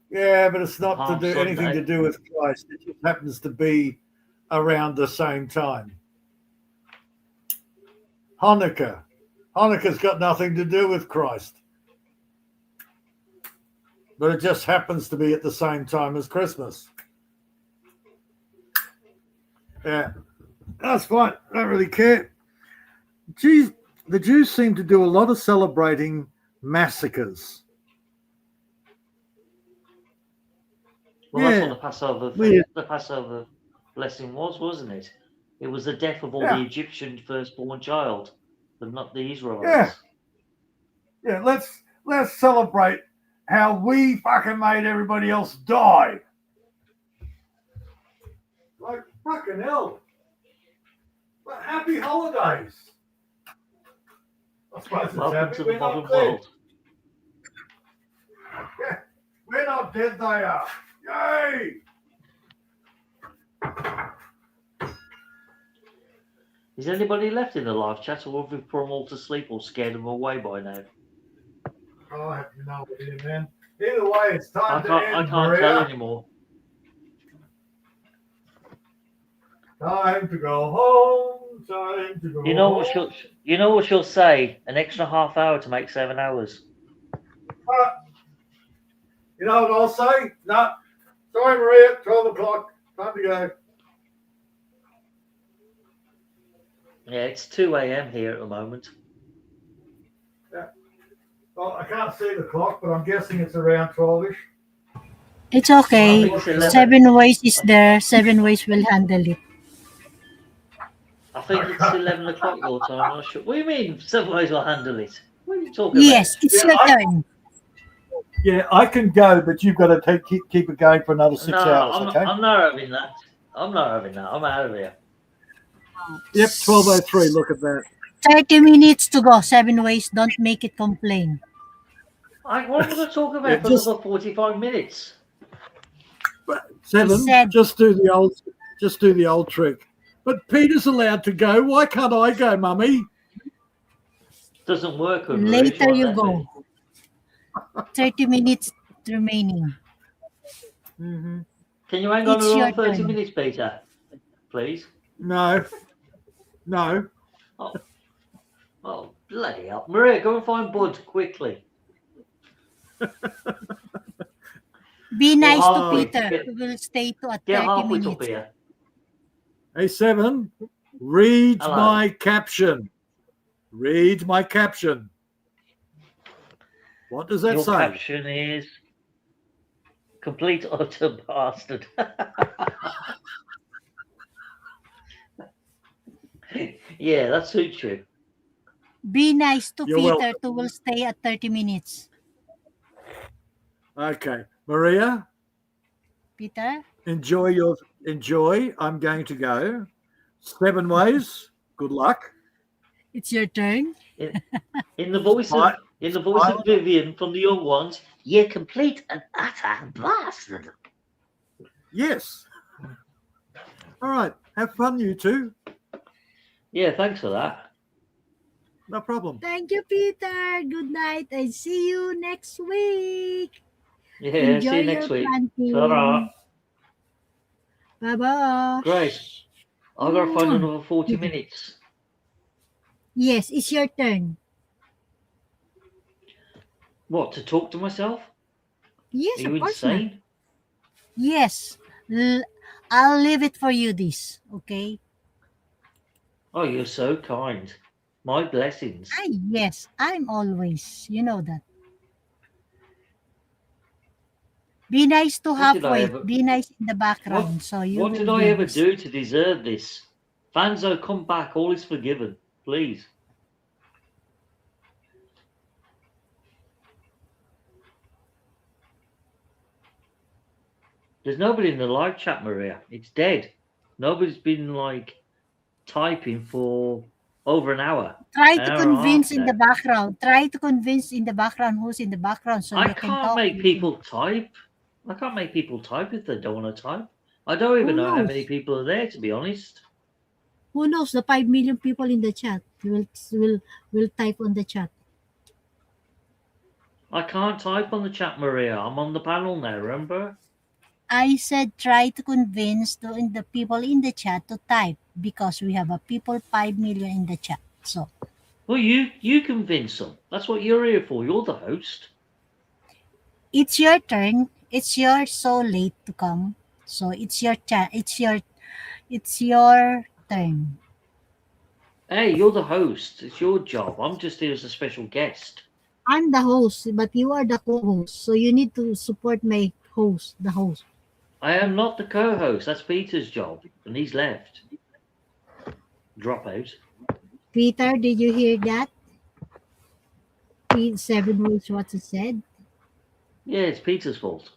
Yeah, but it's not anything to do with Christ. It just happens to be around the same time. Hanukkah's got nothing to do with Christ. But it just happens to be at the same time as Christmas. Yeah, that's fine. I don't really care. Geez, the Jews seem to do a lot of celebrating massacres. Well, that's Yeah, what the weird. Passover blessing was, wasn't it? It was the death of all Yeah. the Egyptian firstborn child, but not the Yeah, Israelites. yeah. Let's celebrate how we fucking made everybody else die. Like fucking hell. But happy holidays. I suppose it's Welcome happy. to the We're not modern dead. world. Yeah, we're not dead. They are. Yay! Is anybody left in the live chat, or have we put them all to sleep or scared them away by now? Oh, I have no idea, man. Either way, it's time to I end, can't tell Maria. anymore. Time to go home. Time to go You know home. what she'll say? An extra half hour to make 7 hours. You know what I'll say? No. Sorry, Maria. 12 o'clock. Time to go. Yeah, it's 2 a.m. here at the moment. Yeah. Well, I can't see the clock, but I'm guessing it's around 12ish. It's I okay. think it's 11. 7 ways is there. 7 ways will handle it. I think it's 11 o'clock your time. I'm not sure. What do you mean? Some ways will handle it. What are you talking Yes, about? it's your turn. Yeah, I can go, but you've got to keep it going for another 6 No, hours, okay? I'm not having that. I'm not having that. I'm out of here. Yep, 12:03. Look at that. 30 minutes to go. 7 ways. Don't make it complain. What am I going to talk about Yeah, for another 45 minutes? Seven. said- Just do the old trick. But Peter's allowed to go. Why can't I go, Mummy? Doesn't work. Later you go. 30 minutes remaining. Mm-hmm. Can you hang on It's another your 30 turn. minutes, Peter? Please. No. Oh, bloody hell. Maria, go and find Bud quickly. Be nice to halfway. Peter. We will stay to at Get 30 halfway up minutes. here. Hey, Seven. Read Hello. my caption. Read my caption. What does that Your say? caption is complete utter bastard. Yeah, that suits you. Be nice to You're Peter. welcome. To will stay at 30 minutes. Okay. Maria, Peter? enjoy. I'm going to go. 7 ways. Good luck. It's your turn. In the voice of Vivian from the Young Ones, you're complete and utter bastard. Yes. All right. Have fun, you two. Yeah, thanks for that. No problem. Thank you, Peter. Good night. And see you next week. Yeah, Enjoy see you next your week. planting. Ta-ra. Bye-bye. Great. I've got to find another 40 minutes. Yes, it's your turn. What, to talk to myself? Yes, Are you of course not. insane? Yes. I'll leave it for you this, okay? Oh, you're so kind. My blessings. Yes, I'm always. You know that. Be nice to What did I halfway. ever- Be nice in the background. So you What will did I be ever nice. do to deserve this? Fanzo, come back. All is forgiven. Please. There's nobody in the live chat, Maria. It's dead. Nobody's been like typing for over an hour. Try An to hour and a convince half in the now. background. Try to convince in the background who's in the background so I you can can't talk. make people type. I can't make people type if they don't want to type. I don't even Who know how knows? many people are there, to be honest. Who knows? The 5 million people in the chat will type on the chat. I can't type on the chat, Maria. I'm on the panel now, remember? I said try to convince the people in the chat to type because we have a people 5 million in the chat. So Well, you convince them. That's what you're here for. You're the host. it's your turn. It's your so late to come. So it's your turn. Hey, you're the host. It's your job. I'm just here as a special guest. I'm the host, but you are the co-host, so you need to support my host, the host. I am not the co-host. That's Peter's job, and he's left. Drop out. Peter, did you hear that? 7 ways what he said. Yeah, it's Peter's fault.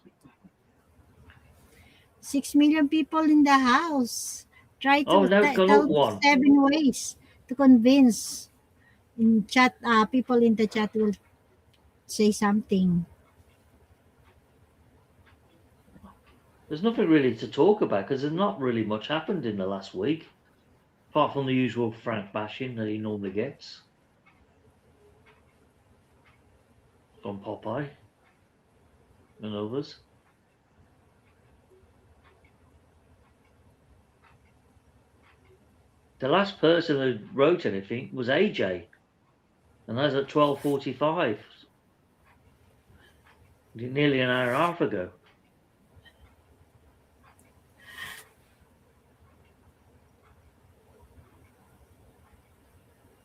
6 million people in the house. Try Oh, to now it's gone up tell the one. 7 ways to convince in chat. People in the chat will say something. There's nothing really to talk about because there's not really much happened in the last week, apart from the usual Frank bashing that he normally gets from Popeye and others. The last person who wrote anything was AJ, and that's at 12:45, nearly an hour and a half ago.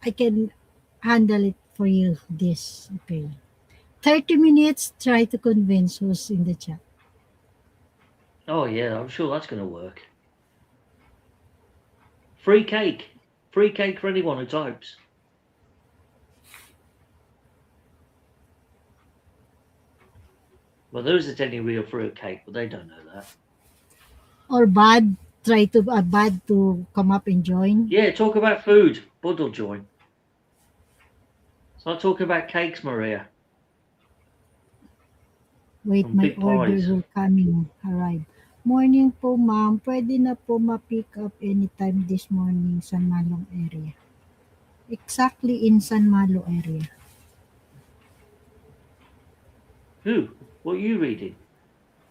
I can handle it for you. This okay. 30 minutes. Try to convince who's in the chat. Oh yeah, I'm sure that's going to work. Free cake for anyone who types. Well, there isn't any real free cake, but they don't know that. Or bad. Try to bad to come up and join. Yeah, talk about food. Bud will join. Start talking about cakes, Maria. Wait, And my big order pies. will coming. Arrive. Morning po, ma'am. Pwede na po ma-pick up anytime this morning sa Malong area. Exactly in San Malo area. Who? What are you reading?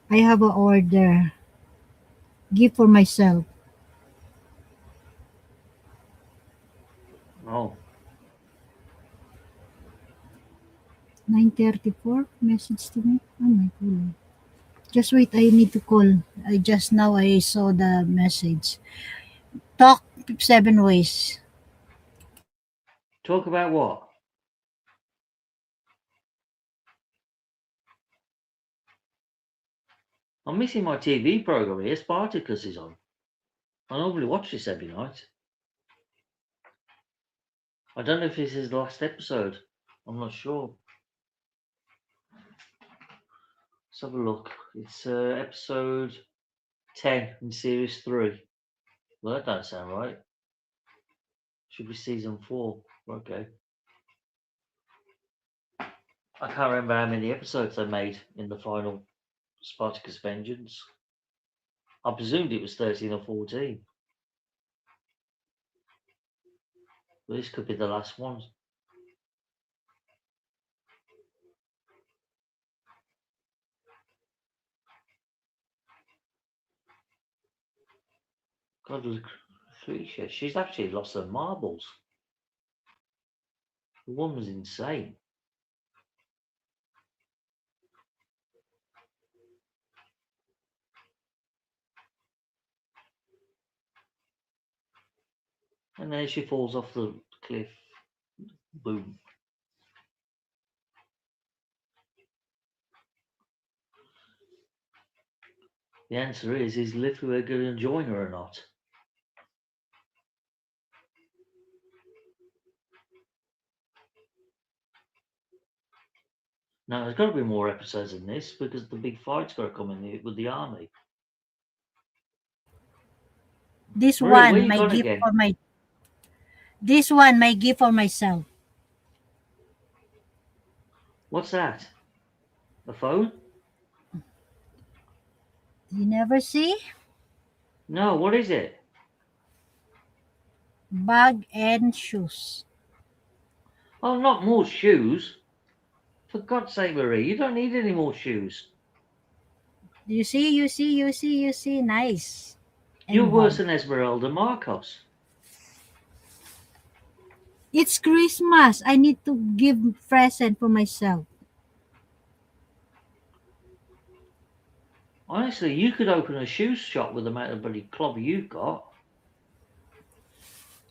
I have a order. Gift for myself. Oh, 9:34 message to me. Oh my god. Just wait, I need to call. I saw the message. Talk 7 ways. talk about what? I'm missing my TV program here. Spartacus is on. I normally watch this every night. I don't know if this is the last episode. I'm not sure. Let's have a look. It's episode 10 in series 3. Well, that don't sound right. Should be season 4. Okay. I can't remember how many episodes they made in the final Spartacus Vengeance. I presumed it was 13 or 14. But this could be the last one. God, Lucretia, she's actually lost her marbles. The woman's insane. And then she falls off the cliff. Boom. The answer is Lithuania going to join her or not? Now, there's got to be more episodes than this because the big fight's got to come in with the army. This Maria, where one, you my gone gift again? for my this one, my gift for myself. What's that? A phone? You never see? No, what is it? Bag and shoes. Oh, not more shoes. For God's sake, Marie, you don't need any more shoes. You see. Nice. You're And worse bag. than Esmeralda Marcos. It's Christmas. I need to give present for myself. Honestly, you could open a shoe shop with the amount of bloody clobber you've got.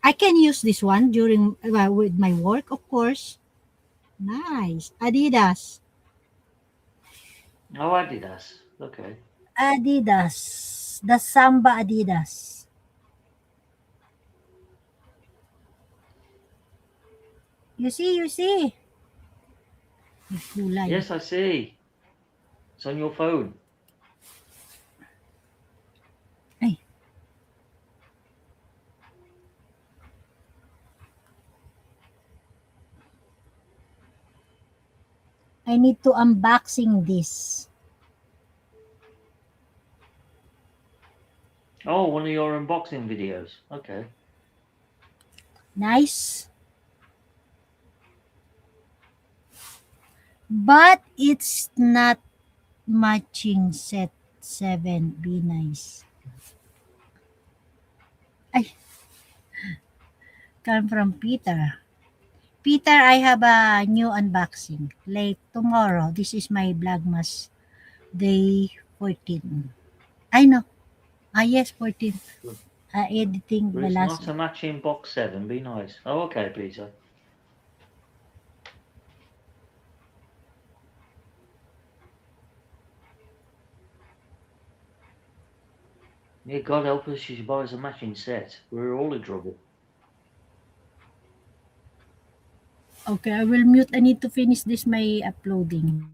I can use this one during with my work, of course. Nice. Adidas. Oh, Adidas. Okay. Adidas. The Samba Adidas. You see, you see. May kulay. Yes, I see. It's on your phone. Ay. I need to unboxing this. Oh, one of your unboxing videos. Okay. Nice. But it's not matching set 7. Be nice. Ay, come from Peter. Peter, I have a new unboxing. Late tomorrow. This is my Vlogmas day 14. I know. Yes, 14. Editing But the it's last not a one. matching box 7. Be nice. Oh, okay, Peter. Yeah, God help us, she buys a matching set. We're all in trouble. Okay, I will mute. I need to finish this my uploading.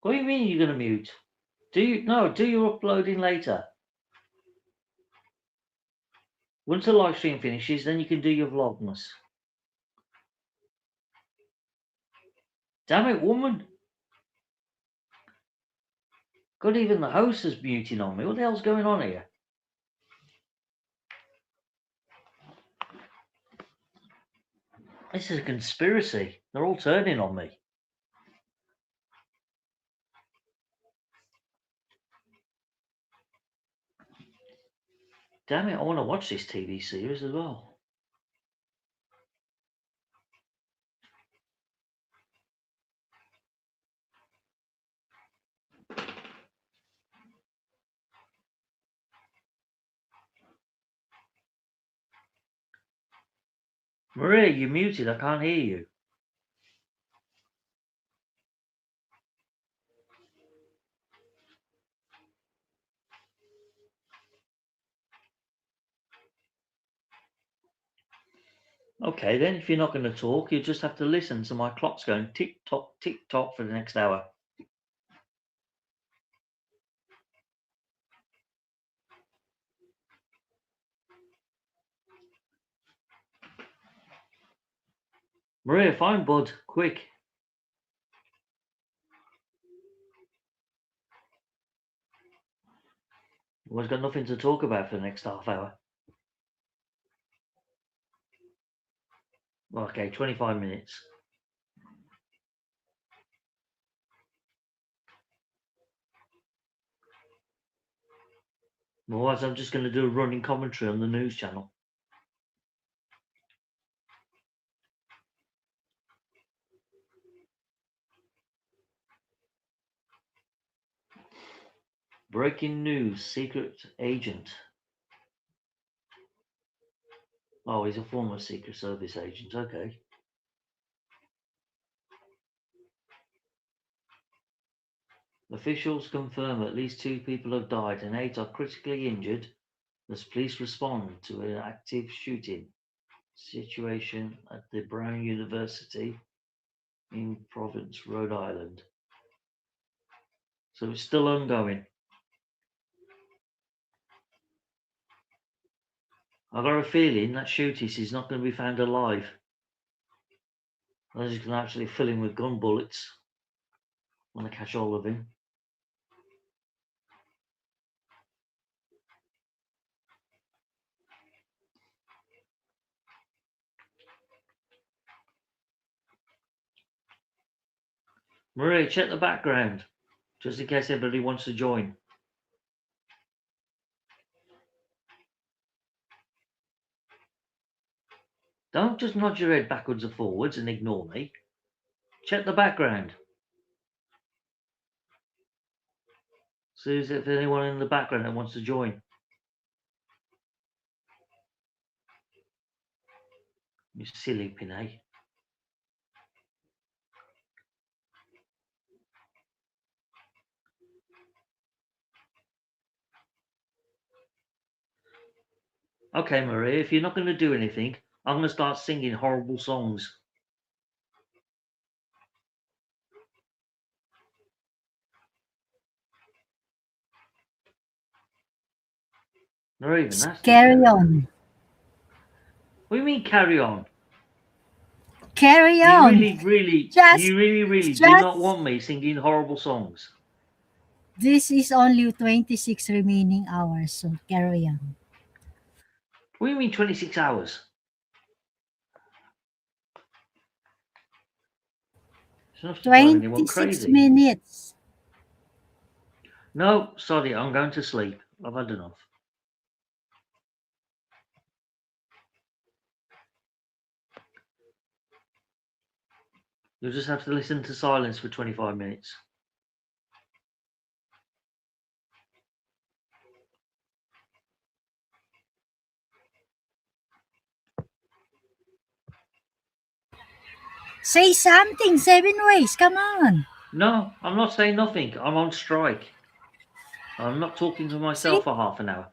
What do you mean you're going to mute? Do your uploading later. Once the live stream finishes, then you can do your vlogmas. Damn it, woman! God, even the host is muting on me. What the hell's going on here? This is a conspiracy. They're all turning on me. Damn it, I want to watch this TV series as well. Maria, you're muted. I can't hear you. Okay, then, if you're not going to talk, you just have to listen to my clocks going tick tock for the next hour. Maria, find Bud, quick. We've got nothing to talk about for the next half hour. Okay, 25 minutes. Otherwise, I'm just going to do a running commentary on the news channel. Breaking news, secret agent. Oh, he's a former Secret Service agent, okay. Officials confirm at least 2 people have died and 8 are critically injured as police respond to an active shooting situation at the Brown University in Providence, Rhode Island. So it's still ongoing. I've got a feeling that Shootis is not going to be found alive. They're just going to actually fill him with gun bullets when they catch all of him. Marie, check the background, just in case anybody wants to join. Don't just nod your head backwards and forwards and ignore me. Check the background. See if anyone in the background that wants to join. You silly Pinay. Okay, Maria, if you're not going to do anything, I'm going to start singing horrible songs. Not even that's Carry deserving. on. What do you mean carry on? Carry You on. really Just, do not just. want me singing horrible songs. This is only 26 remaining hours, so carry on. What do you mean 26 hours? It's enough to drive anyone 26 crazy. minutes. No, sorry, I'm going to sleep. I've had enough. You'll just have to listen to silence for 25 minutes. Say something, 7 ways, come on. No, I'm not saying nothing. I'm on strike. I'm not talking to myself See? for half an hour.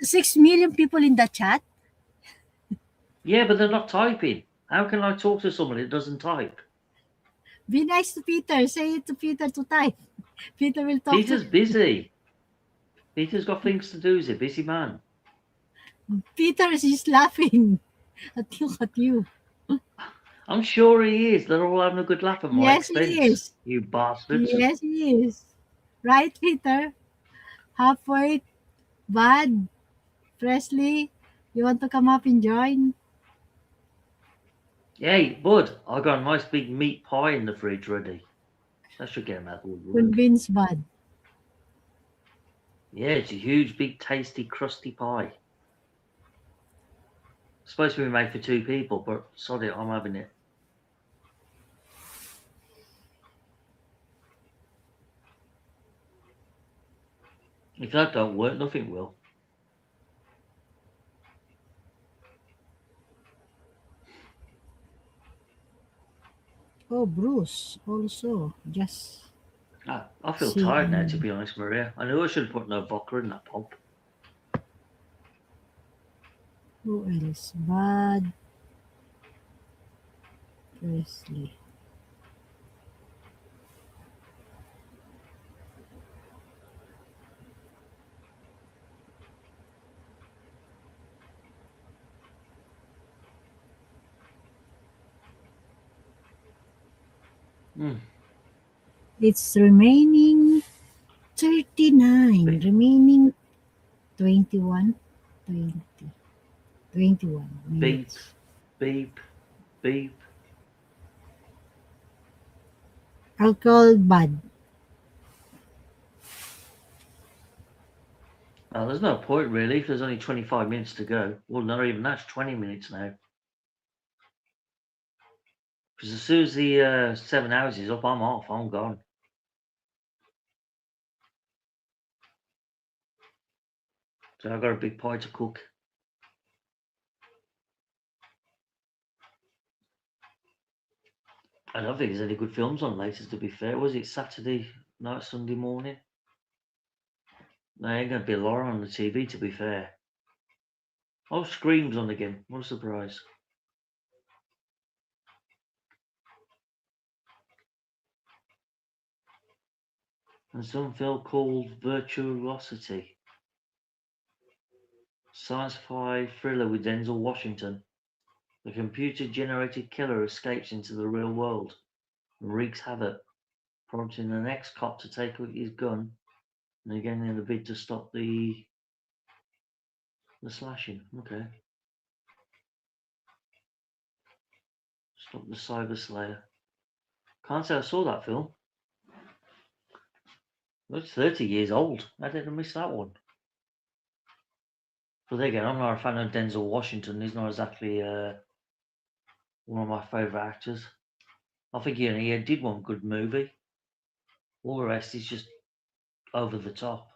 6 million people in the chat. Yeah, but they're not typing. How can I talk to someone that doesn't type? Be nice to Peter. Say it to Peter to type. Peter will talk Peter's busy. Peter's got things to do. He's a busy man. Peter is just laughing at you. I'm sure he is. They're all having a good laugh at my Yes, expense. he is. You bastards. Yes, he is. Right, Peter? Halfway, Bud, Presley, you want to come up and join? Hey, bud, I got a nice big meat pie in the fridge ready. That should get him out of the woodwork. Convince Bud. Yeah, it's a huge, big, tasty, crusty pie. It's supposed to be made for 2 people, but sorry, I'm having it. If that don't work, nothing will. Oh, Bruce also. Just I feel see. tired now, to be honest, Maria. I knew I should have put no vodka in that pump. Who else? Bud, Presley. It's remaining 39. Remaining 21, 20, 21 Beep, minutes. beep, beep. I'll call Bud. Well, there's no point really if there's only 25 minutes to go. Well, not even that's 20 minutes now. Because as soon as the 7 hours is up, I'm off. I'm gone. So I've got a big pie to cook. I don't think there's any good films on later, to be fair. Was it Saturday night, Sunday morning? There ain't going to be a lot on the TV, to be fair. Oh, Scream's on again. What a surprise. And some film called Virtuosity. Sci-fi thriller with Denzel Washington. The computer-generated killer escapes into the real world and wreaks havoc, prompting the next cop to take out his gun, and again in a bid to stop the slashing. Okay. Stop the Cyber Slayer. Can't say I saw that film. It's 30 years old. How did I miss that one? But there again, I'm not a fan of Denzel Washington. He's not exactly one of my favourite actors. I think he did one good movie. All the rest is just over the top.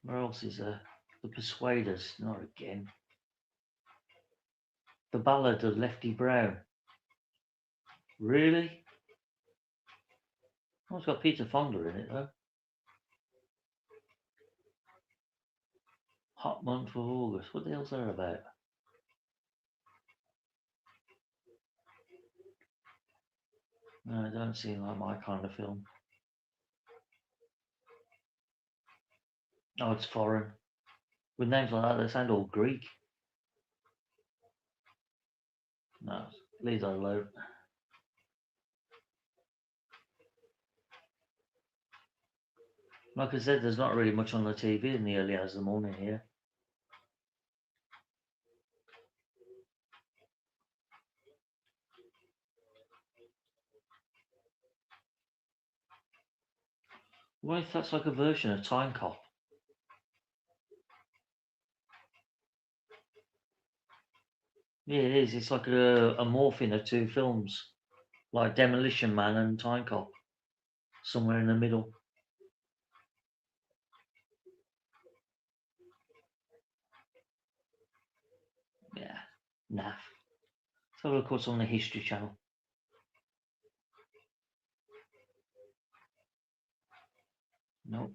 Where else is there? The Persuaders, not again. The Ballad of Lefty Brown. Really? Oh, it's got Peter Fonda in it though. Hot Month of August. What the hell's that about? No, it don't seem like my kind of film. Oh, it's foreign. With names like that, they sound all Greek. No, leave that alone. Like I said, there's not really much on the TV in the early hours of the morning here. What if that's like a version of Time Cop? Yeah, it is. It's like a morphing of two films, like Demolition Man and Time Cop, somewhere in the middle. Yeah, naff. Let's have a look what's on the History Channel. Nope,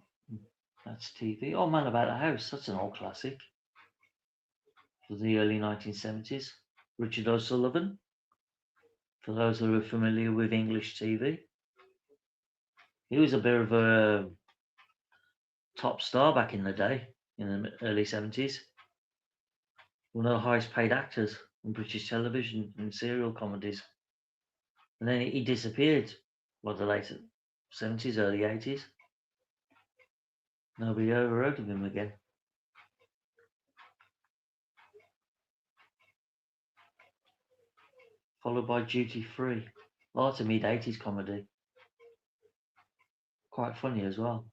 that's TV. Oh, Man About the House. That's an old classic for the early 1970s. Richard O'Sullivan. For those who are familiar with English TV, he was a bit of a top star back in the day, in the early 70s. One of the highest paid actors on British television in serial comedies. And then he disappeared by the late 70s, early 80s. Nobody ever heard of him again. Followed by Duty Free. Well, that's a mid-80s comedy. Quite funny as well.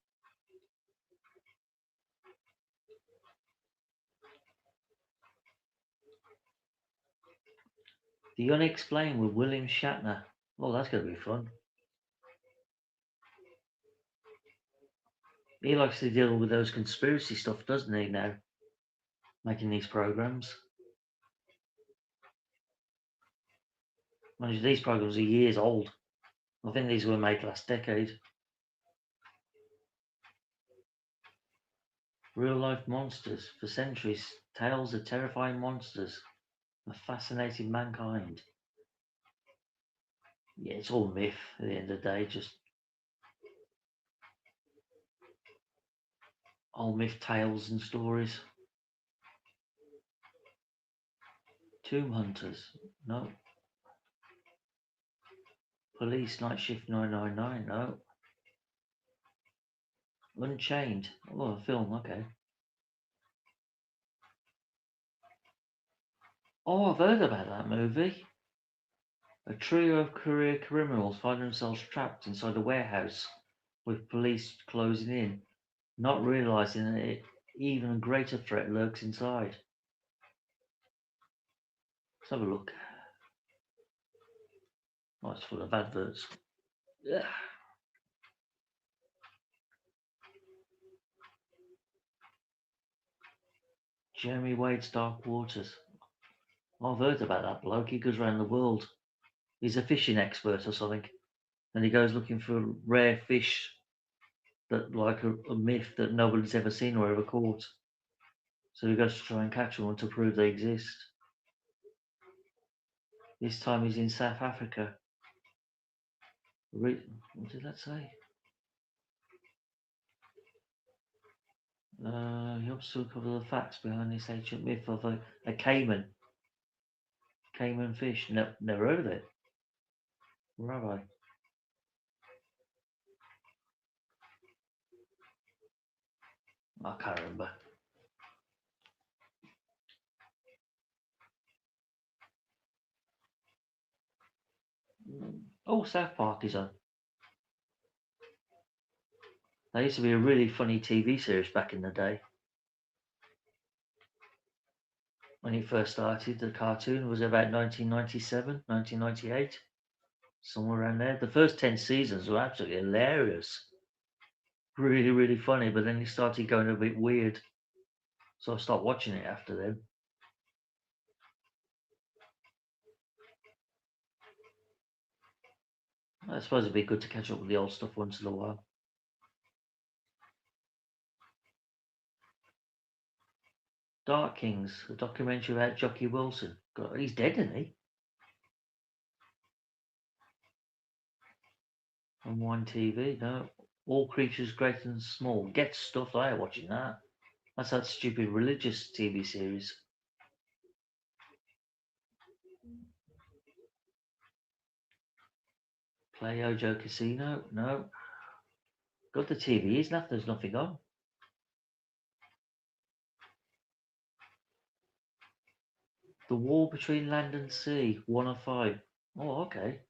The Unexplained with William Shatner. Oh, that's going to be fun. He likes to deal with those conspiracy stuff, doesn't he, now? Making these programs. Mind you, these programs are years old. I think these were made last decade. Real life monsters. For centuries, tales of terrifying monsters have fascinated mankind. Yeah, it's all myth at the end of the day, just old myth tales and stories. Tomb Hunters. No. Police Night Shift 999. No. Unchained. Oh, a film, okay. Oh, I've heard about that movie. A trio of career criminals find themselves trapped inside a warehouse with police closing in, not realizing that even a greater threat lurks inside. Let's have a look. Oh, it's full of adverts. Ugh. Jeremy Wade's Dark Waters. I've heard about that bloke. He goes around the world. He's a fishing expert or something. And he goes looking for rare fish that, like a myth that nobody's ever seen or ever caught. So he goes to try and catch them to prove they exist. This time he's in South Africa. What did that say? He helps to uncover the facts behind this ancient myth of a caiman. Caiman fish. Never heard of it. Where have I? I can't remember. Oh, South Park is on. That used to be a really funny TV series back in the day. When it first started, the cartoon was about 1997, 1998, somewhere around there. The first 10 seasons were absolutely hilarious. Really, really funny, but then it started going a bit weird. So I stopped watching it after then. I suppose it'd be good to catch up with the old stuff once in a while. Dark Kings, a documentary about Jockey Wilson. God, he's dead, isn't he? On One TV, no. All Creatures Great and Small. Get Stuffed, I ain't watching that. That's that stupid religious TV series. Play Ojo Casino, no. Got the TV, there's nothing on. The War Between Land and Sea, 1 of 5. Oh, okay.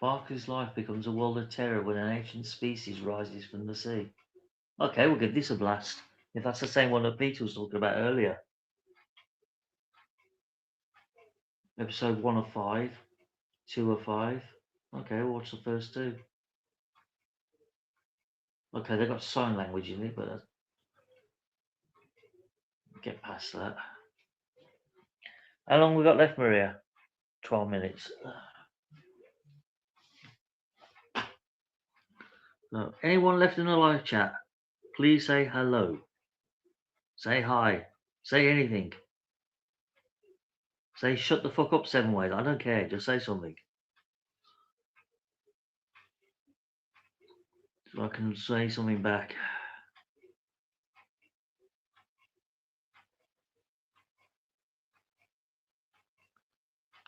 Barker's life becomes a world of terror when an ancient species rises from the sea. Okay, we'll give this a blast. If that's the same one that Peter was talking about earlier. Episode 1 of 5, 2 of 5. Okay, we'll watch the first 2. Okay, they've got sign language in it, but get past that. How long we got left, Maria? 12 minutes. So, anyone left in the live chat, please say hello. Say hi. Say anything. Say shut the fuck up 7 ways. I don't care. Just say something. So I can say something back.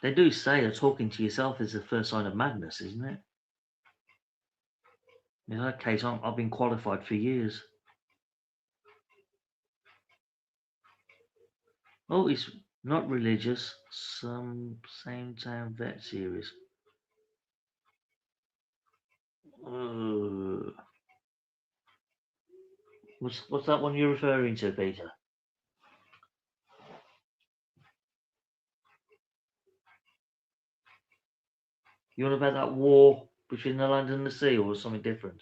They do say that talking to yourself is the first sign of madness, isn't it? In that case, I've been qualified for years. Oh, it's not religious. Some same time vet series. What's that one you're referring to, Peter? You want about that war between the land and the sea, or something different?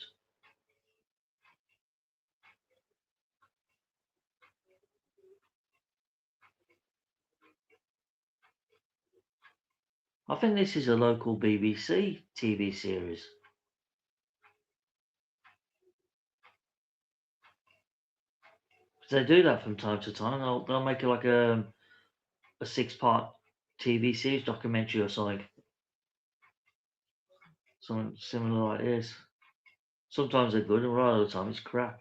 I think this is a local BBC TV series. They do that from time to time. They'll make it like a 6-part TV series documentary or something similar like this. Sometimes they're good, and a lot of the time it's crap.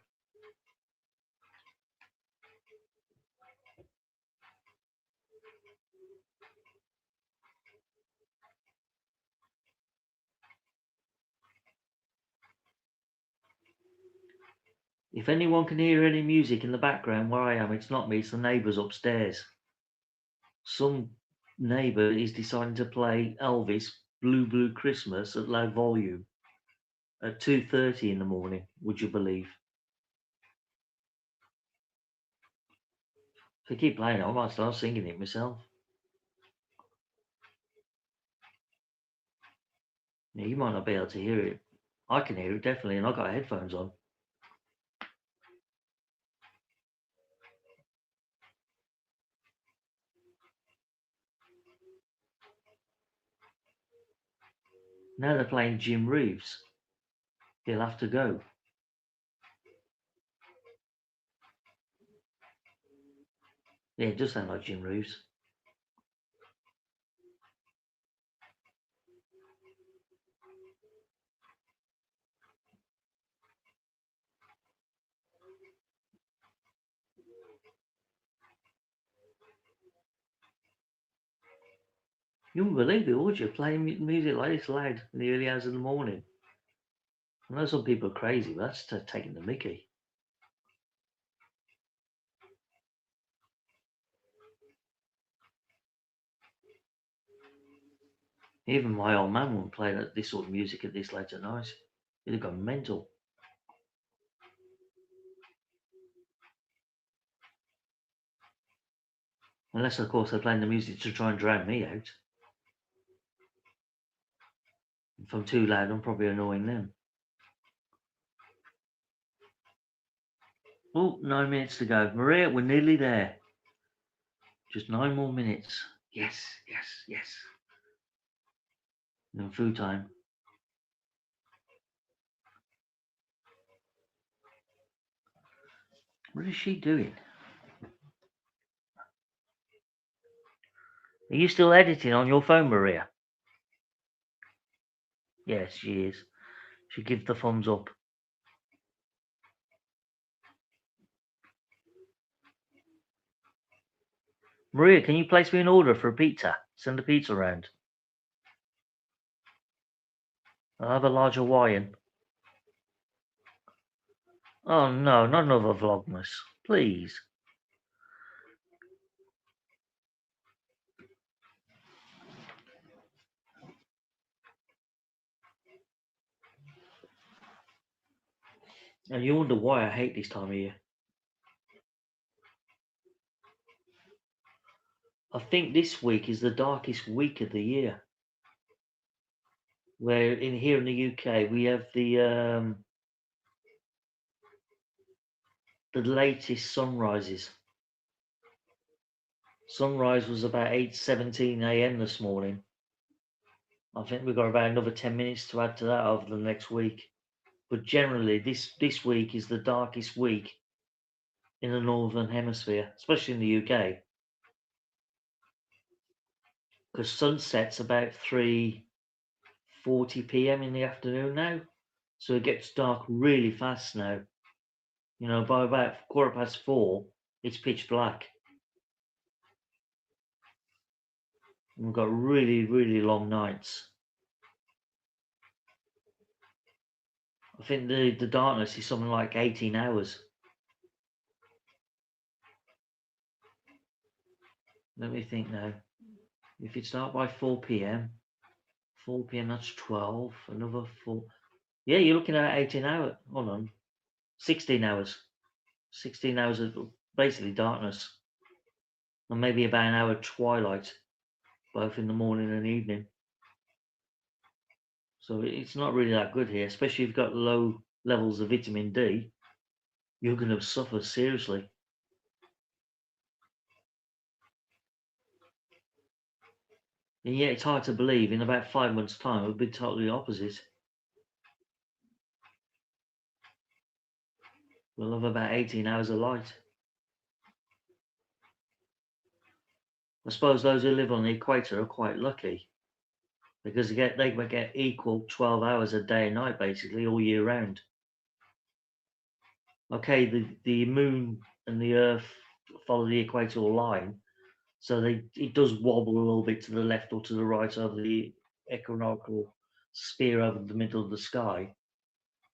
If anyone can hear any music in the background where I am, it's not me, it's the neighbours upstairs. Some neighbour is deciding to play Elvis Blue Blue Christmas at loud volume at 2:30 in the morning, would you believe? If they keep playing it, I might start singing it myself. Yeah, you might not be able to hear it. I can hear it definitely, and I've got headphones on. Now they're playing Jim Reeves. He'll have to go. Yeah, it does sound like Jim Reeves. You wouldn't believe it, would you? Playing music like this loud in the early hours of the morning. I know some people are crazy, but that's taking the mickey. Even my old man wouldn't play this sort of music at this late at night. He'd have gone mental. Unless, of course, they're playing the music to try and drown me out. If I'm too loud, I'm probably annoying them. Oh, 9 minutes to go. Maria, we're nearly there. Just 9 more minutes. Yes, yes, yes. And then food time. What is she doing? Are you still editing on your phone, Maria? Yes, she is. She gives the thumbs up. Maria, can you place me an order for a pizza? Send a pizza around. I'll have a large Hawaiian. Oh no, not another Vlogmas. Please. And you wonder why I hate this time of year. I think this week is the darkest week of the year. Where here in the UK we have the latest sunrises. Sunrise was about 8:17 a.m. this morning. I think we've got about another 10 minutes to add to that over the next week. But generally, this week is the darkest week in the Northern Hemisphere, especially in the UK. Because sunset's about 3:40 p.m. in the afternoon now. So it gets dark really fast now. You know, by about 4:15, it's pitch black. And we've got really, really long nights. I think the darkness is something like 18 hours. Let me think now. If it's dark by 4 p.m., 4 p.m. that's 12, another 4. Yeah, you're looking at 18 hours. Hold on. 16 hours. 16 hours of basically darkness. And maybe about an hour twilight, both in the morning and evening. So it's not really that good here, especially if you've got low levels of vitamin D. You're going to suffer seriously. And yet it's hard to believe in about 5 months' time it would be totally opposite. We'll have about 18 hours of light. I suppose those who live on the equator are quite lucky because they get equal 12 hours a day and night basically all year round. Okay, the moon and the earth follow the equatorial line, so it does wobble a little bit to the left or to the right over the equinoctial sphere over the middle of the sky.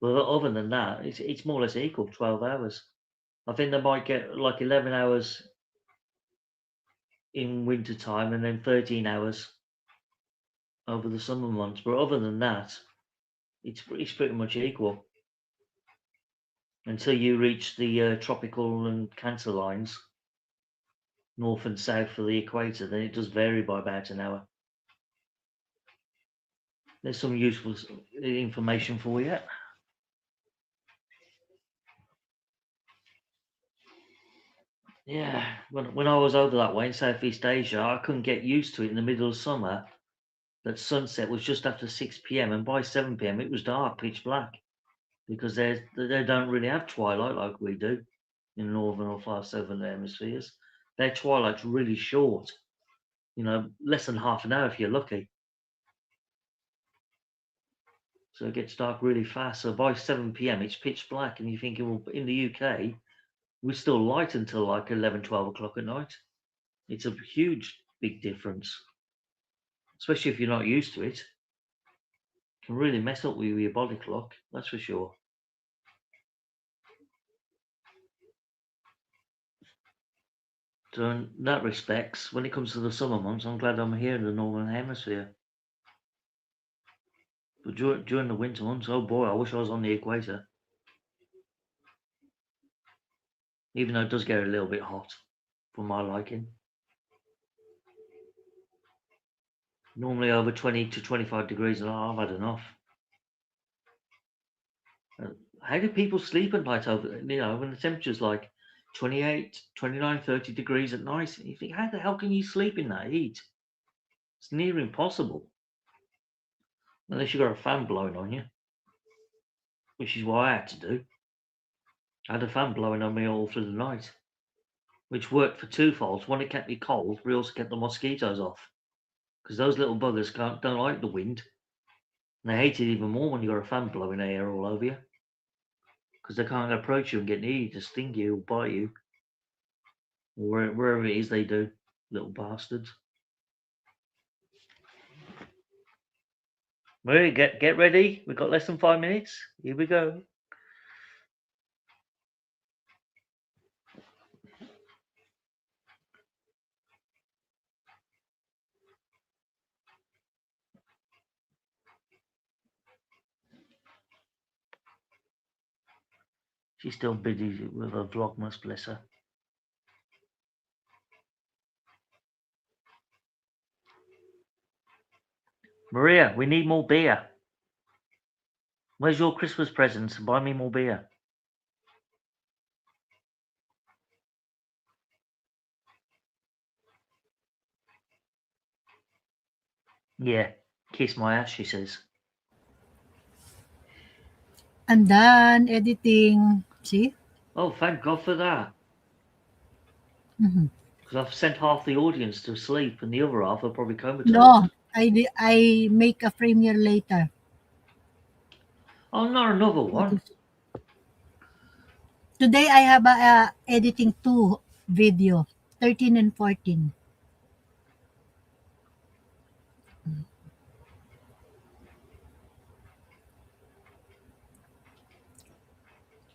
But other than that, it's more or less equal 12 hours. I think they might get like 11 hours in winter time and then 13 hours over the summer months. But other than that, it's pretty much equal until you reach the tropical and Cancer lines, north and south for the equator. Then it does vary by about an hour. There's some useful information for you. Yeah, when I was over that way in Southeast Asia, I couldn't get used to it in the middle of summer. That sunset was just after 6 p.m. and by 7 p.m. it was dark, pitch black, because they don't really have twilight like we do in the northern or far southern hemispheres. Their twilight's really short, you know, less than half an hour if you're lucky. So it gets dark really fast. So by 7 p.m. it's pitch black, and you're thinking, well, in the UK, we're still light until like 11, 12 o'clock at night. It's a huge, big difference, especially if you're not used to it. It can really mess up with your body clock, that's for sure. So in that respects, when it comes to the summer months, I'm glad I'm here in the Northern Hemisphere. But during the winter months, oh boy, I wish I was on the equator. Even though it does get a little bit hot for my liking. Normally over 20 to 25 degrees, and I've had enough. how do people sleep at night over, when the temperature's like 28, 29, 30 degrees at night? And you think, how the hell can you sleep in that heat? It's near impossible. Unless you've got a fan blowing on you, which is what I had to do. I had a fan blowing on me all through the night, which worked for twofolds. One, it kept me cold, but it also kept the mosquitoes off. Because those little buggers don't like the wind. And they hate it even more when you've got a fan blowing air all over you. Because they can't approach you and get near you to sting you or bite you. Or wherever it is they do. Little bastards. Marie, get ready. We've got less than 5 minutes. Here we go. She's still busy with her vlogmas, bless her. Maria, we need more beer. Where's your Christmas presents? Buy me more beer. Yeah, kiss my ass, she says. I'm done editing. See? Oh, thank God for that. Mm-hmm. Because I've sent half the audience to sleep and the other half are probably comatose. No, I make a premiere later. Oh, not another one. Today I have a editing 2 video, 13 and 14.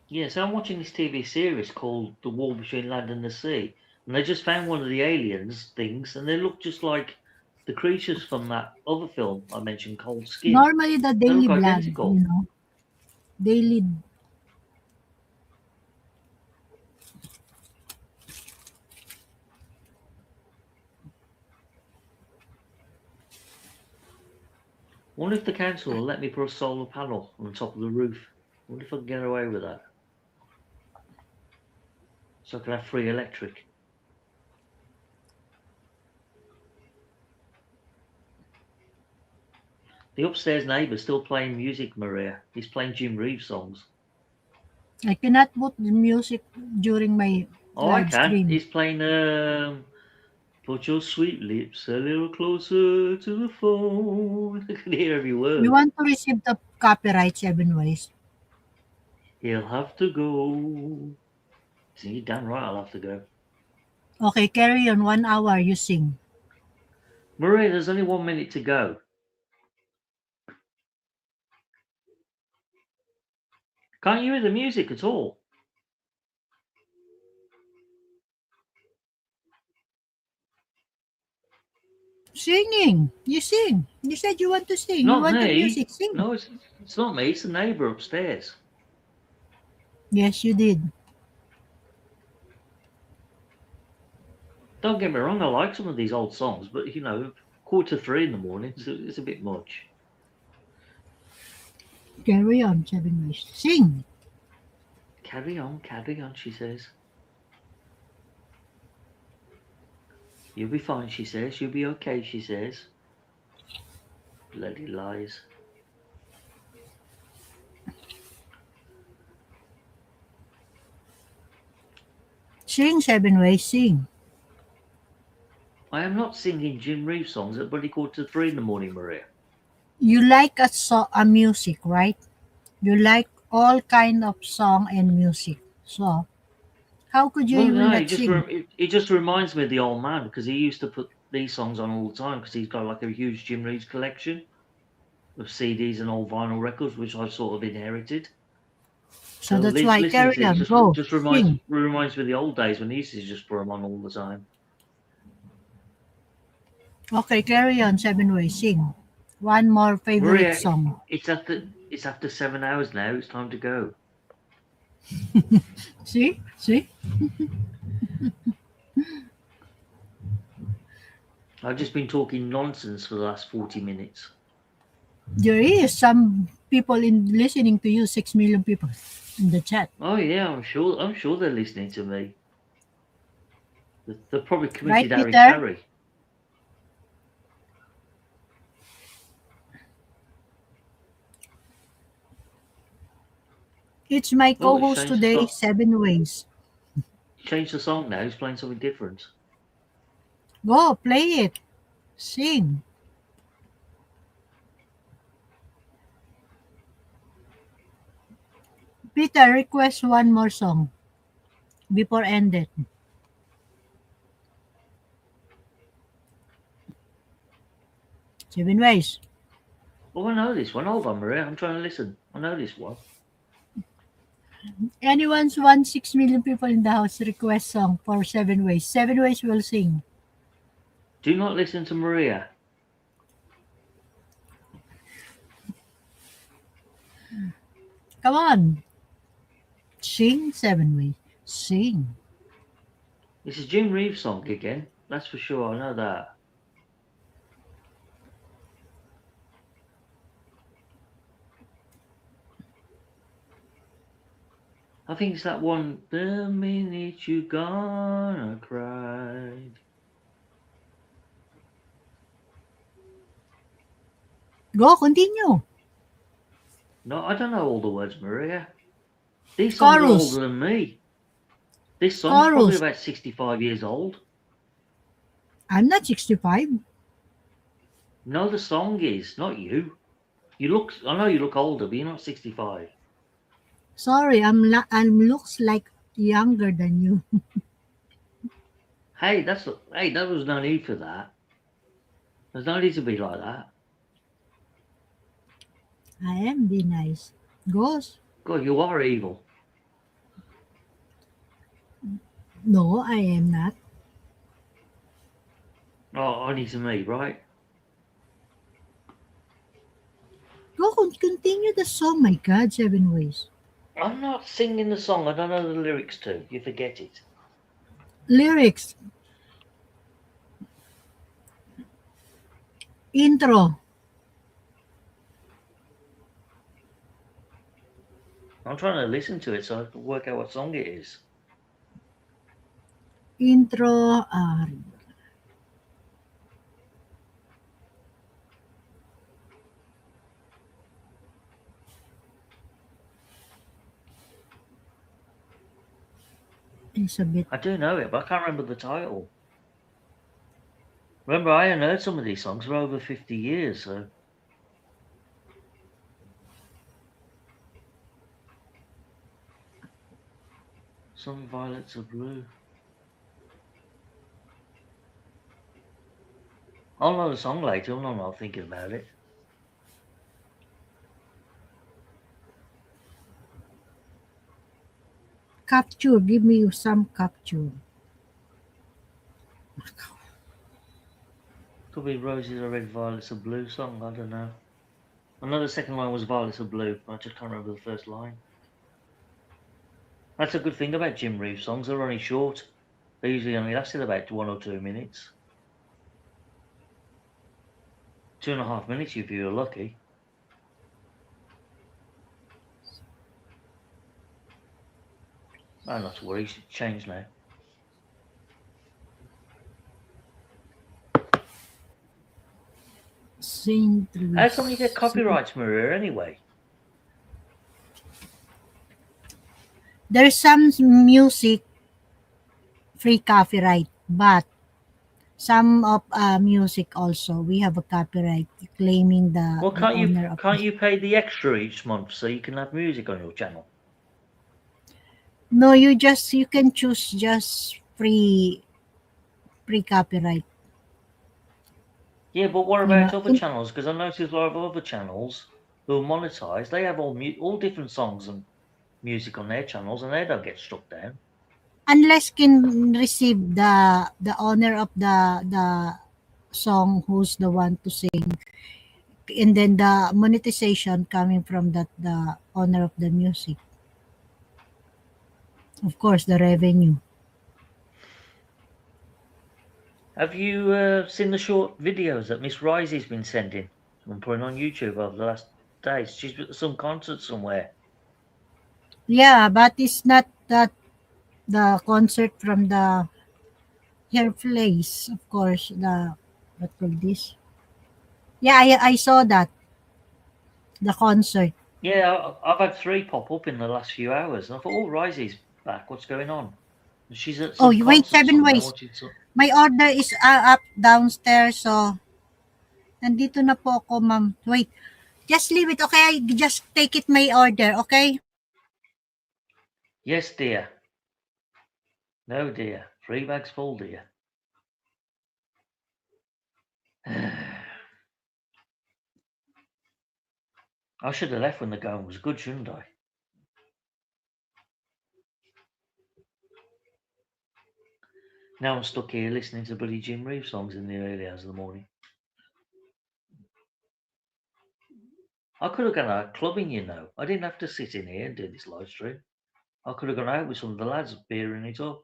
Yes, I'm watching this TV series called The War Between Land and the Sea. And they just found one of the aliens things and they look just like the creatures from that other film I mentioned, Cold Skin. Normally the They Daily look Blood, identical. Daily. Wonder if the council will let me put a solar panel on the top of the roof. Wonder if I can get away with that. So I can have free electric. The upstairs neighbour's still playing music, Maria. He's playing Jim Reeves songs. I cannot put the music during my live stream. He's playing Put Your Sweet Lips a Little Closer to the Phone. I can hear every word. You want to receive the copyright 7 ways. He'll have to go. See, you're damn right I'll have to go. Okay, carry on. 1 hour, you sing. Maria, there's only 1 minute to go. Can't you hear the music at all? Singing. You sing. You said you want to sing. Not you want me. the music. Sing. No, it's not me. It's the neighbour upstairs. Yes, you did. Don't get me wrong, I like some of these old songs, but 2:45 in the morning, it's a bit much. Carry on, 7 ways. Sing. Carry on, she says. You'll be fine, she says. You'll be okay, she says. Bloody lies. Sing, 7 ways. Sing. I am not singing Jim Reeves songs at bloody 2:45 in the morning, Maria. You like a music, right? You like all kind of song and music. So, how could you even not sing? It just reminds me of the old man because he used to put these songs on all the time because he's got like a huge Jim Reeves collection of CDs and old vinyl records, which I've sort of inherited. So that's why carry on. Go. Just reminds me of the old days when he used to just put them on all the time. Okay, carry on, 7 ways. Sing. One more favorite Maria, song. It's after 7 hours now. It's time to go. See? I've just been talking nonsense for the last 40 minutes. There is some people in listening to you. 6 million people in the chat. Oh yeah, I'm sure they're listening to me. They're probably Right, committed Harry Peter? Carey. It's my Oh, it's co-host changed the today, song. 7 Ways. Change the song now. He's playing something different. Go, play it. Sing. Peter, request one more song before end it. 7 Ways. Oh, I know this one. Hold on, Maria. I'm trying to listen. I know this one. Anyone's 6 million people in the house request song for 7 Ways. 7 Ways will sing. Do not listen to Maria. Come on. Sing 7 Ways. Sing. This is Jim Reeves' song again. That's for sure. I know that. I think it's that one. The minute you gonna cry. Go, continue. No, I don't know all the words, Maria. These songs are Chorus. older than me. This song's probably Chorus. about 65 years old. I'm not 65. No, the song is, not you. I know you look older, but you're not 65. Sorry, I'm looks like younger than you. Hey, there was no need for that. There's no need to be like that. I am be nice. Goes. God, you are evil. No, I am not. Oh, only to me, right? Go, continue the song. My God, 7 Ways. I'm not singing the song. I don't know the lyrics to. You forget it. Lyrics. Intro. I'm trying to listen to it so I can work out what song it is. Intro. It's a bit. I do know it, but I can't remember the title. Remember, I hadn't heard some of these songs for over 50 years, so. Some violets are blue. I'll know the song later. I'm not thinking about it. Capture. Give me some capture. Could be Roses Are Red, Violets Are Blue song. I don't know. I know the second line was Violets Are Blue. I just can't remember the first line. That's a good thing about Jim Reeves songs. They're only short. They usually only lasted about 1 or 2 minutes. 2.5 minutes if you're lucky. Oh, not to worry. It should change now. Saint How come you get Louis. copyrights, Maria, anyway? There's some music free copyright, but some of music also we have a copyright claiming the, Well, the owner of can't you pay the extra each month so you can have music on your channel? No, you can choose just free copyright. Yeah, but what You know, about other channels? Because I noticed a lot of other channels who are monetized, they have all different songs and music on their channels, and they don't get struck down. unless can receive the owner of the song who's the one to sing, and then the monetization coming from the owner of the music. Of course, the revenue. Have you seen the short videos that Miss Risey's been sending and putting on YouTube over the last days. She's at some concert somewhere. Yeah, but it's not that the concert from the her place, of course. The what called this? Yeah, I saw that the concert. Yeah, I've had 3 pop up in the last few hours, and I thought, oh, Risey's back. What's going on? And she's at Oh, some you wait concert 7 somewhere ways. watching some. My order is up downstairs, so nandito na po ako, ma'am. Wait, just leave it, okay? Just take it my order, okay? Yes, dear. No, dear. 3 bags full, dear. I should have left when the going was good, shouldn't I? Now I'm stuck here listening to bloody Jim Reeves songs in the early hours of the morning. I could have gone out clubbing, you know. I didn't have to sit in here and do this live stream. I could have gone out with some of the lads, beering it up,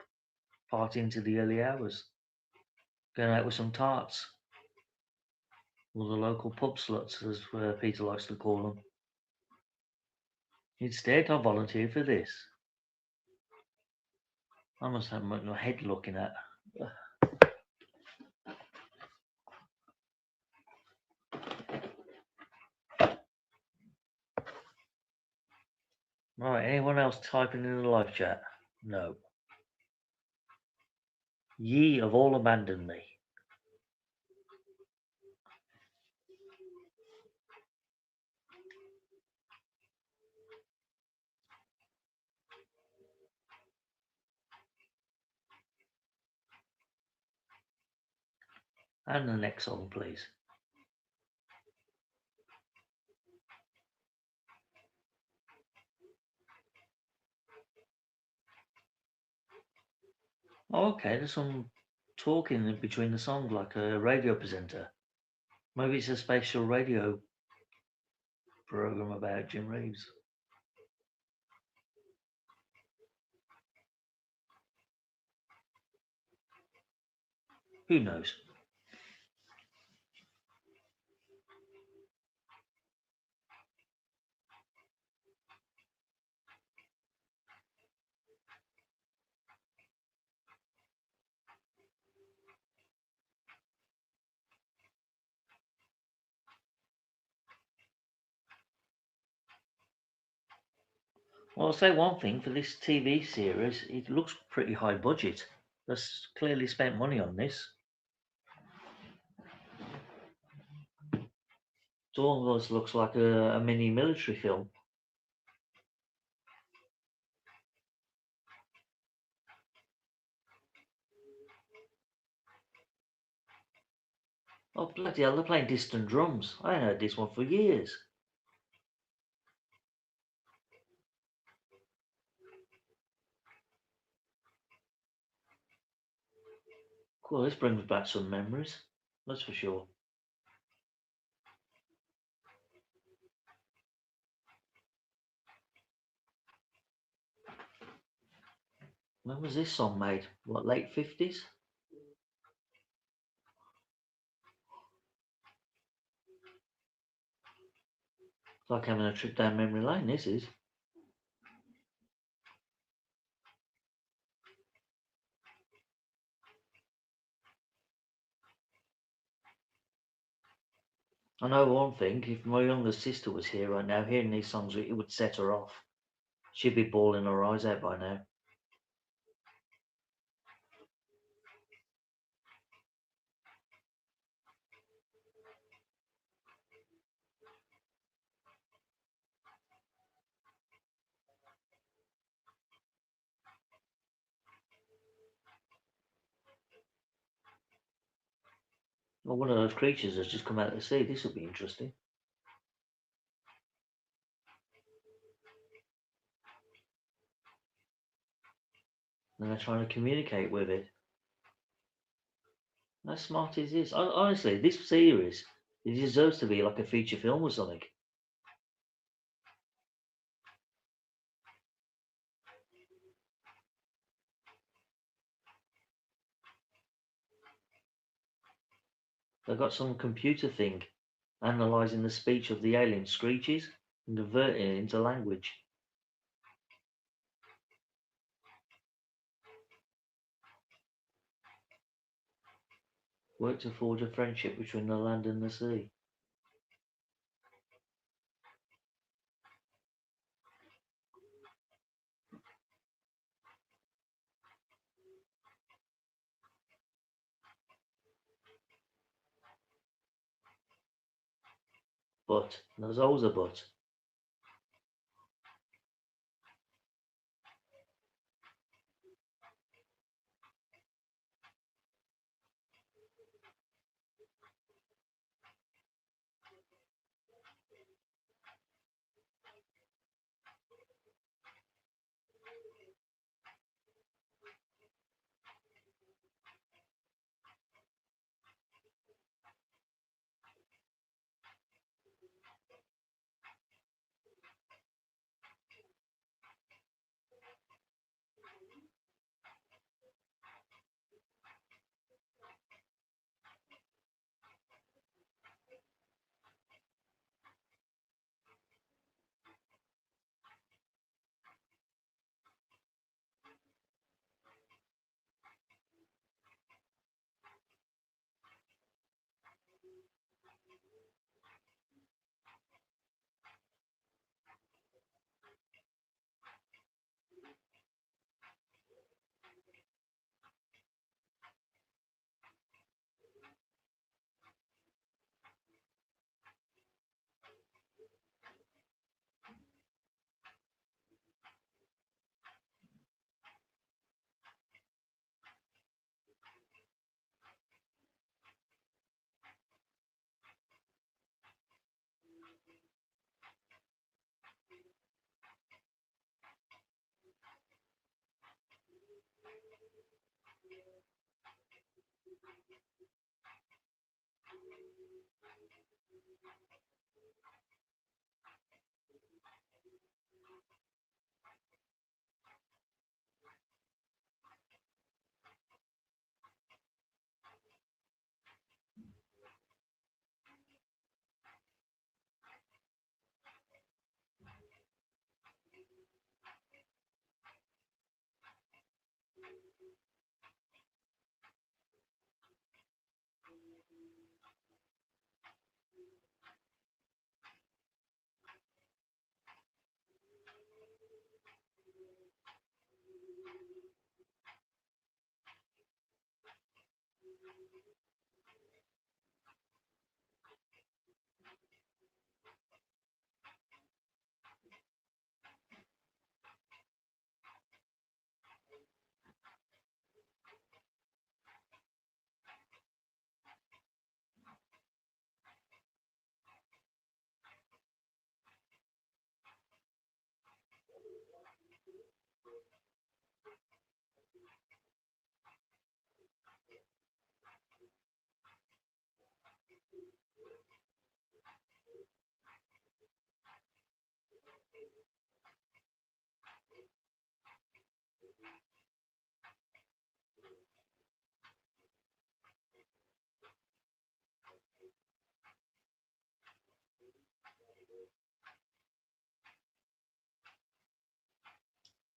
partying into the early hours, going out with some tarts, or the local pub sluts, as Peter likes to call them. Instead, I volunteered for this. I must have my head looking at. Right, anyone else typing in the live chat? No. Ye have all abandoned me. And the next song, please. Oh, okay, there's some talking in between the songs like a radio presenter. Maybe it's a special radio program about Jim Reeves. Who knows? Well, I'll say one thing for this TV series, it looks pretty high budget. That's clearly spent money on this. It almost looks like a mini military film. Oh, bloody hell, they're playing distant drums. I ain't heard this one for years. Cool, this brings back some memories. That's for sure. When was this song made? What, late 50s? It's like having a trip down memory lane, this is. I know one thing, if my younger sister was here right now, hearing these songs, it would set her off. She'd be bawling her eyes out by now. Well, one of those creatures has just come out of the sea. This will be interesting. And they're trying to communicate with it. How smart is this? Honestly, this series, it deserves to be like a feature film or something. They've got some computer thing analysing the speech of the alien screeches and converting it into language. Work to forge a friendship between the land and the sea. But there's always a but.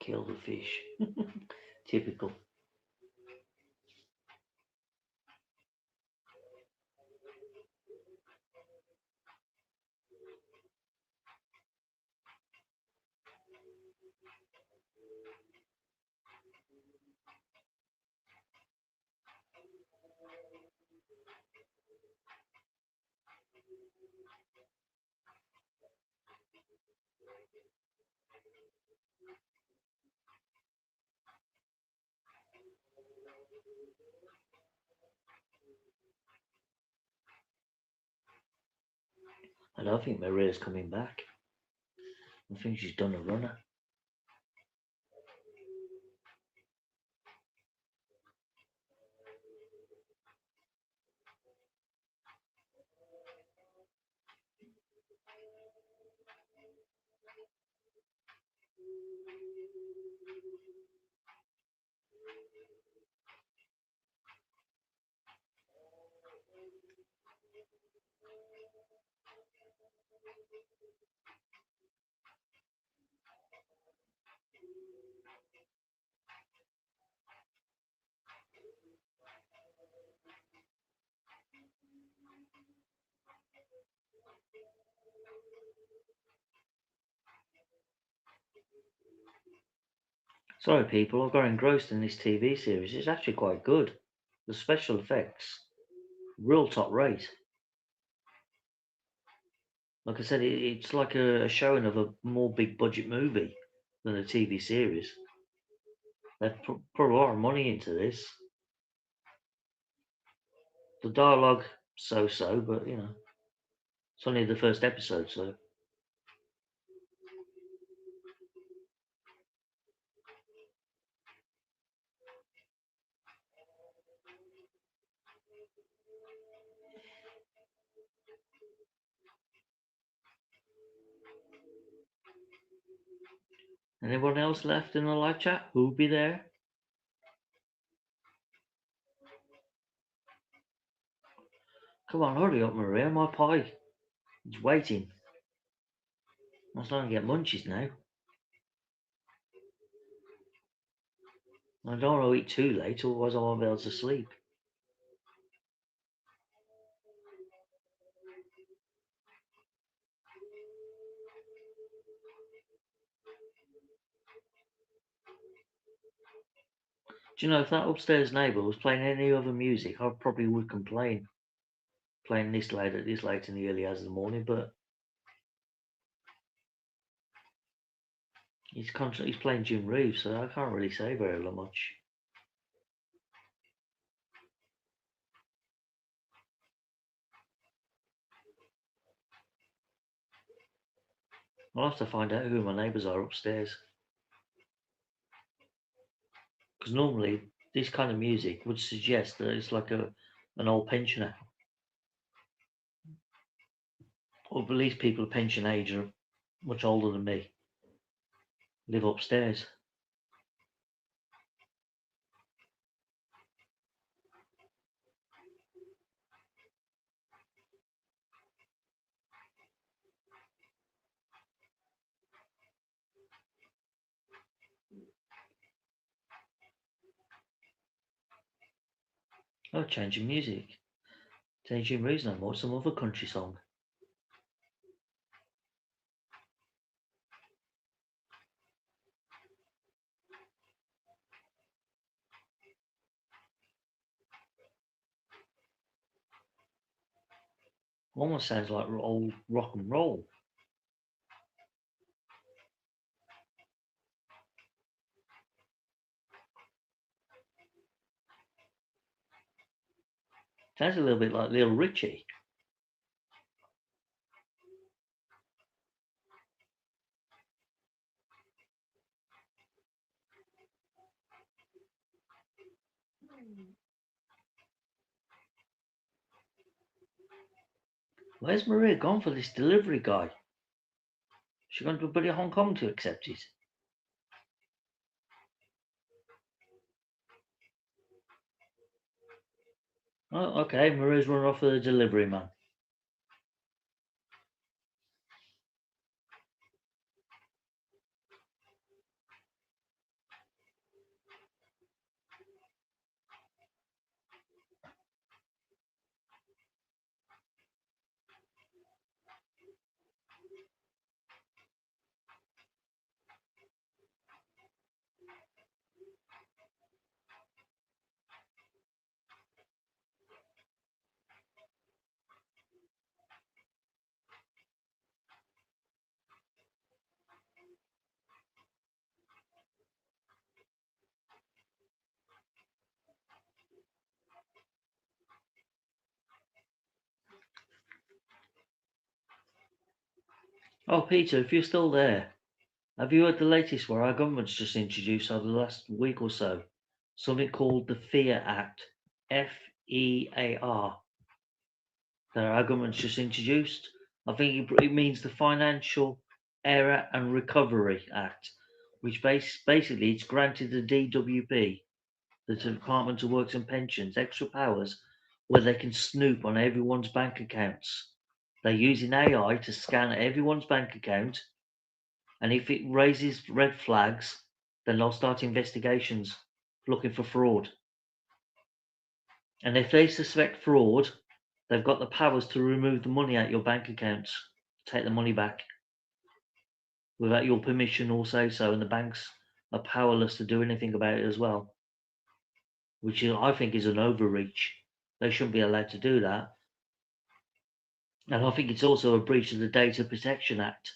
Kill the fish. Typical. I don't think Maria's coming back. I think she's done a runner. Sorry, people, I got engrossed in this TV series. It's actually quite good. The special effects, real top rate. Like I said, it's like a showing of a more big budget movie than a TV series. They've put a lot of money into this. The dialogue, so-so, but you know, it's only the first episode, so. Anyone else left in the live chat? Who'll be there? Come on, hurry up, Maria. My pie is waiting. I'm starting to get munchies now. I don't want to eat too late, otherwise I won't be able to sleep. Do you know, if that upstairs neighbour was playing any other music, I probably would complain. Playing this late in the early hours of the morning, but he's playing Jim Reeves, so I can't really say very much. I'll have to find out who my neighbours are upstairs. Because normally this kind of music would suggest that it's like an old pensioner. Or at least people of pension age are much older than me. Live upstairs. Oh, changing music. Changing Reeves no more, some other country song. Almost sounds like old rock and roll. Sounds a little bit like Little Richie. Where's Maria gone for this delivery guy? She gone to bloody Hong Kong to accept it. Oh, okay, Maria's run off with the delivery man. Oh, Peter, if you're still there, have you heard the latest where our government's just introduced over the last week or so something called the FEAR Act, FEAR, that our government's just introduced? I think it means the Financial Error and Recovery Act, which basically it's granted the DWP, the Department of Works and Pensions, extra powers where they can snoop on everyone's bank accounts. They're using AI to scan everyone's bank account, and if it raises red flags, then they'll start investigations looking for fraud. And if they suspect fraud, they've got the powers to remove the money out your bank accounts, take the money back without your permission or say so, and the banks are powerless to do anything about it as well, which I think is an overreach. They shouldn't be allowed to do that. And I think it's also a breach of the Data Protection Act,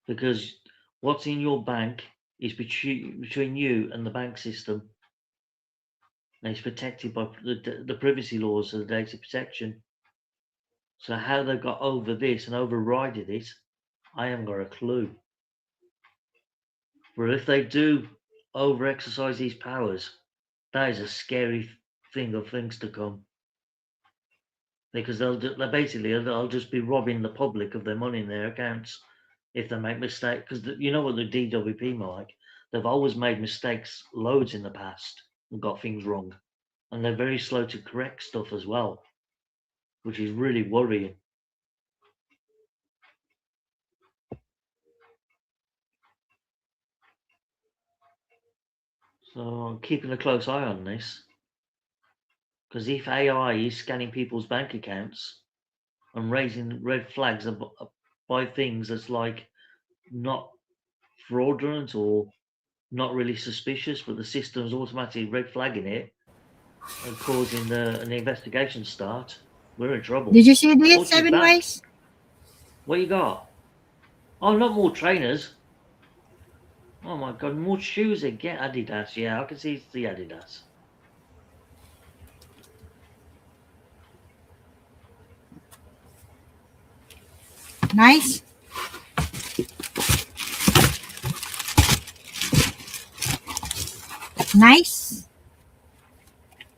because what's in your bank is between you and the bank system. And it's protected by the privacy laws of the data protection. So how they got over this and overrided it, I haven't got a clue. But if they do over-exercise these powers, that is a scary thing of things to come. Because they'll just be robbing the public of their money in their accounts if they make mistakes. Because you know what the DWP are like? They've always made mistakes loads in the past and got things wrong. And they're very slow to correct stuff as well, which is really worrying. So I'm keeping a close eye on this. Because if AI is scanning people's bank accounts and raising red flags by things that's like not fraudulent or not really suspicious, but the system's automatically red flagging it and causing an investigation start, we're in trouble. Did you see this, What is Seven that? Ways? What you got? Oh, not more trainers. Oh my god, more shoes again. Adidas, yeah, I can see it's the Adidas. Nice. Nice.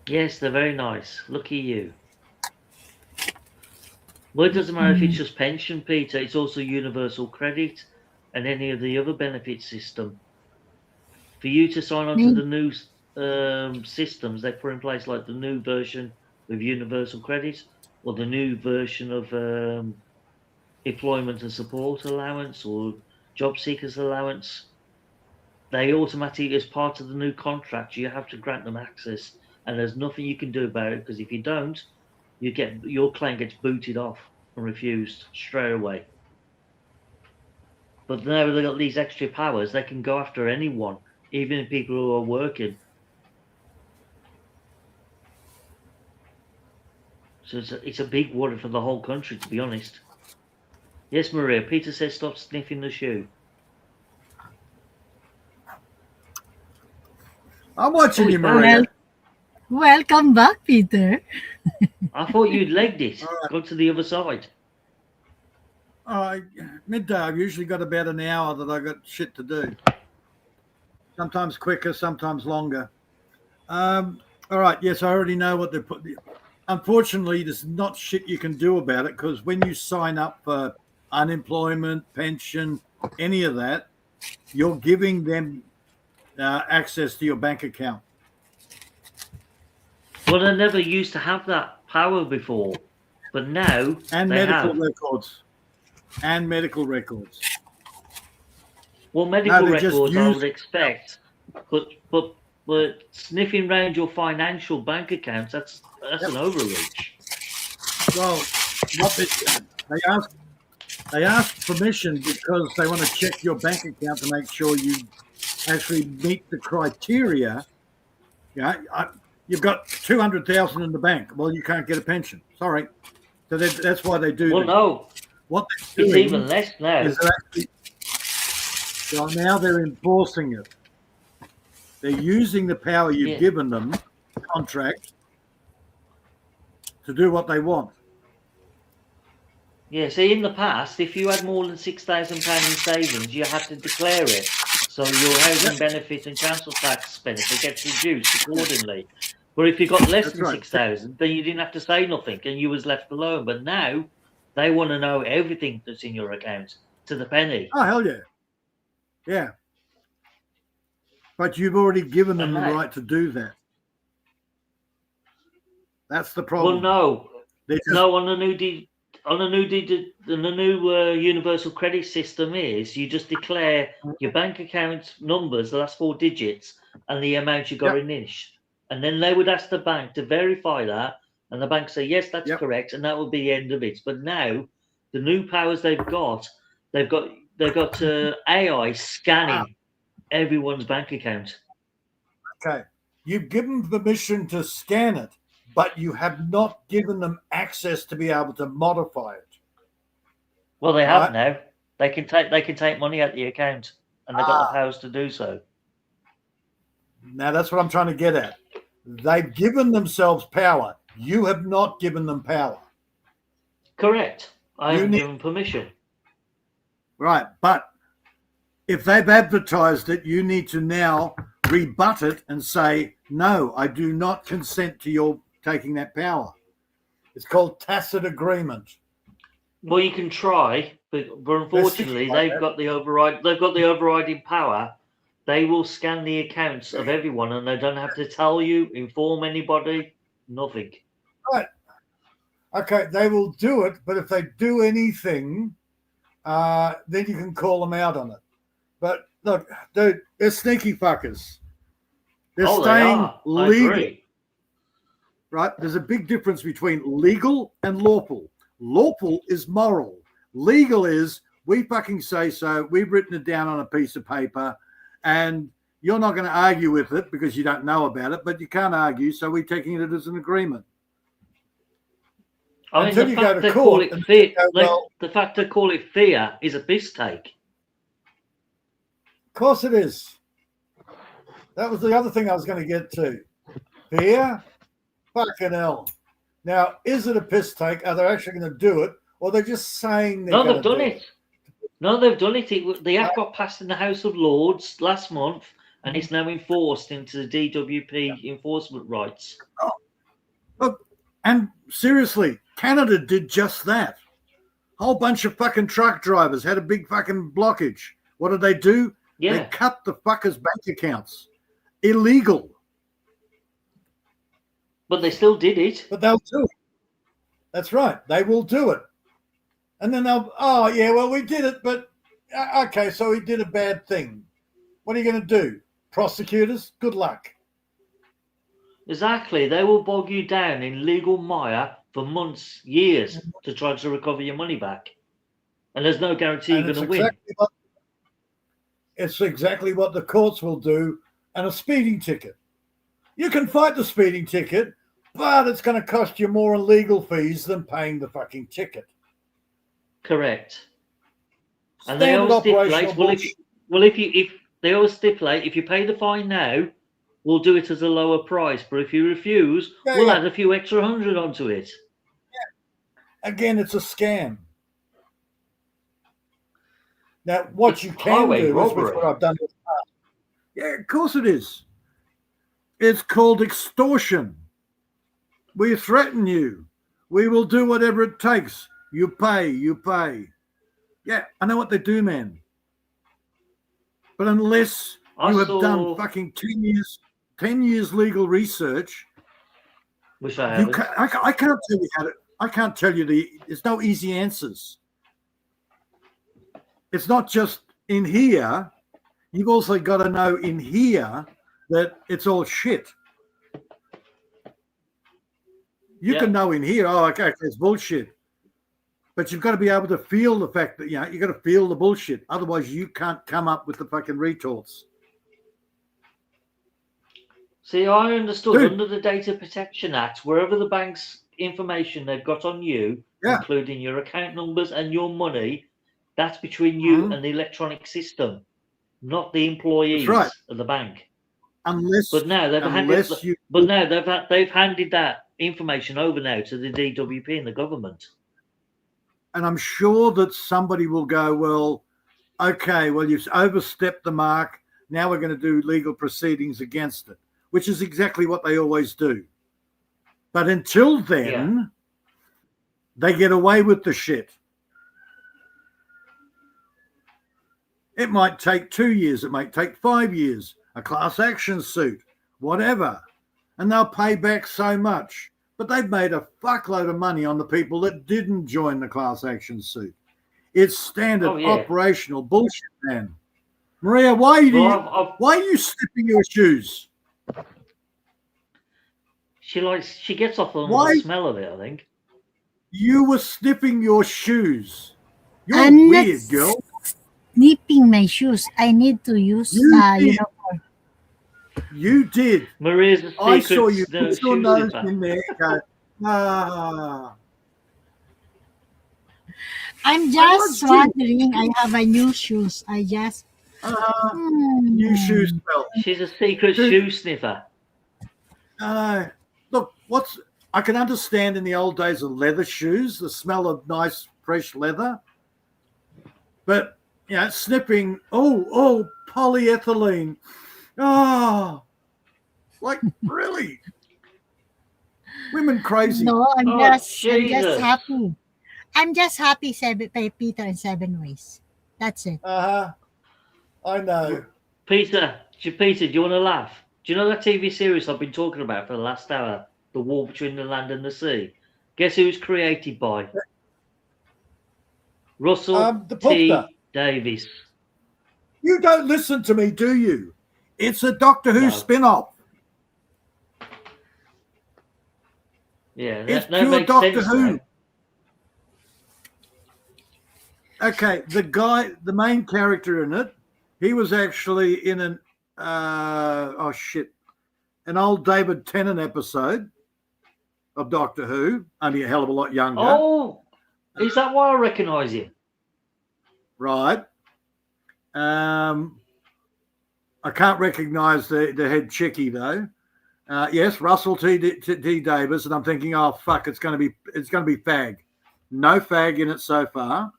Yes, they're very nice. Lucky you. Well, it doesn't matter if it's just pension, Peter. It's also universal credit and any of the other benefit system. For you to sign on to the new systems they put in place, like the new version of universal credit or the new version of employment and support allowance or job seekers allowance, they automatically, as part of the new contract, you have to grant them access, and there's nothing you can do about it, because if you don't, your claim gets booted off and refused straight away. But now they've got these extra powers, they can go after anyone, even people who are working. So it's a big worry for the whole country, to be honest. Yes, Maria. Peter says stop sniffing the shoe. I'm watching you, back. Maria. Welcome back, Peter. I thought you'd legged it. All right. Go to the other side. Midday, I've usually got about an hour that I got shit to do. Sometimes quicker, sometimes longer. All right, yes, I already know what they're putting. Unfortunately, there's not shit you can do about it, because when you sign up for unemployment, pension, any of that, you're giving them access to your bank account. Well, they never used to have that power before, but now And they medical have. records. And medical records. Well, medical they just records I use- would expect, but sniffing around your financial bank accounts, that's an overreach. Well, what they ask permission because they want to check your bank account to make sure you actually meet the criteria. Yeah, you've got 200,000 in the bank. Well, you can't get a pension. Sorry. So that's why they do. Well, no, what they're it's doing even less now. is they're actually, well, now they're enforcing it. They're using the power you've given them, contract, to do what they want. Yeah, see, in the past, if you had more than £6,000 in savings, you had to declare it. So your housing benefit and council tax benefit gets reduced accordingly. But if you got less than 6,000, then you didn't have to say nothing and you was left alone. But now they want to know everything that's in your account to the penny. Oh, hell yeah. Yeah. But you've already given them the right to do that. That's the problem. Well, no, on the new universal credit system is you just declare your bank account numbers, the last 4 digits, and the amount you got in each. And then they would ask the bank to verify that And the bank say, yes, that's correct, and that will be the end of it. But now, the new powers they've got AI scanning everyone's bank account. Okay. You've given permission to scan it, but you have not given them access to be able to modify it. Well, they have now. They can take money out of the account, and they've got the powers to do so. Now that's what I'm trying to get at. They've given themselves power. You have not given them power. Correct. I haven't given permission. Right, but if they've advertised it, you need to now rebut it and say, no, I do not consent to your taking that power. It's called tacit agreement. Well, you can try, but unfortunately, they've got the override. They've got the overriding power. They will scan the accounts of everyone, and they don't have to tell you, inform anybody, nothing. Right. Okay, they will do it, but if they do anything, then you can call them out on it. But look, dude, they're sneaky fuckers. They're staying legal. Right? There's a big difference between legal and lawful. Lawful is moral. Legal is we fucking say so. We've written it down on a piece of paper, and you're not going to argue with it because you don't know about it, but you can't argue, so we're taking it as an agreement. I mean, the fact they call it fear, the fact they call it fear is a piss take. Of course it is. That was the other thing I was going to get to. Fear? Fucking hell. Now, is it a piss take? Are they actually going to do it? Or are they just saying they're going to do it? No, they've done it. No, they've done it. The act got passed in the House of Lords last month, and it's now enforced into the DWP enforcement rights. Oh, look, and seriously, Canada did just that. A whole bunch of fucking truck drivers had a big fucking blockage. What did they do? Yeah. They cut the fuckers' bank accounts. Illegal. But they still did it. But they'll do it. That's right. They will do it. And then they'll, oh, yeah, well, we did it, but, okay, so we did a bad thing. What are you going to do? Prosecutors? Good luck. Exactly. They will bog you down in legal mire for months, years, to try to recover your money back. And there's no guarantee you're going to win. It's exactly what the courts will do and a speeding ticket. You can fight the speeding ticket, but it's going to cost you more in legal fees than paying the fucking ticket. Correct. And they always stipulate, if they always stipulate, if you pay the fine now, we'll do it at a lower price. But if you refuse, we'll add a few extra $100 onto it. Yeah. Again, it's a scam. Now, what you can do is what I've done in the past. Yeah, of course it is. It's called extortion. We threaten you. We will do whatever it takes. You pay, you pay. Yeah, I know what they do, man. But unless you have done fucking 10 years legal research, which I haven't. I can't tell you how to. I can't tell you there's no easy answers. It's not just in here. You've also got to know in here that it's all shit. You can know in here, oh, okay, it's bullshit. But you've got to be able to feel the fact that, you've got to feel the bullshit. Otherwise, you can't come up with the fucking retorts. See, I understood under the Data Protection Act, wherever the bank's information they've got on you, including your account numbers and your money, that's between you and the electronic system, not the employees of the bank. But now they've handed that information over now to the DWP and the government. And I'm sure that somebody will go, well, okay, well, you've overstepped the mark. Now we're going to do legal proceedings against it, which is exactly what they always do. But until then, they get away with the shit. It might take 2 years. It might take 5 years, a class action suit, whatever. And they'll pay back so much. But they've made a fuckload of money on the people that didn't join the class action suit. It's standard operational bullshit, man. Maria, why are you snipping your shoes? She gets off on Why? the smell of it, I think. You were sniffing your shoes. You're I'm not weird, girl. snipping my shoes. I need to use, You did. for You did. Maria's a I secret saw you put your shoe nose sniffer. in there and go, ah. I'm was just too. wondering. I have a new shoes. I just. New shoe smell. She's a secret Dude. shoe sniffer. Look, I can understand in the old days of leather shoes, the smell of nice, fresh leather. But, you know, sniffing, polyethylene. Oh, like, really? Women crazy. No, I'm Oh, just Jesus. happy. I'm just happy. By Peter in 7 ways. That's it. I know. Peter, do you want to laugh? Do you know that TV series I've been talking about for the last hour? The War Between the Land and the Sea. Guess who was created by? Russell The T. Pupta. Davies. You don't listen to me, do you? It's a Doctor Who No. spin-off. Yeah, It's that pure makes Doctor sense Who. now. Okay, the main character in it, he was actually in an old David Tennant episode of Doctor Who, only a hell of a lot younger. Oh, is that why I recognise him? Right. I can't recognise the head chickie though. Yes, Russell T. Davis, and I'm thinking, oh fuck, it's going to be fag. No fag in it so far.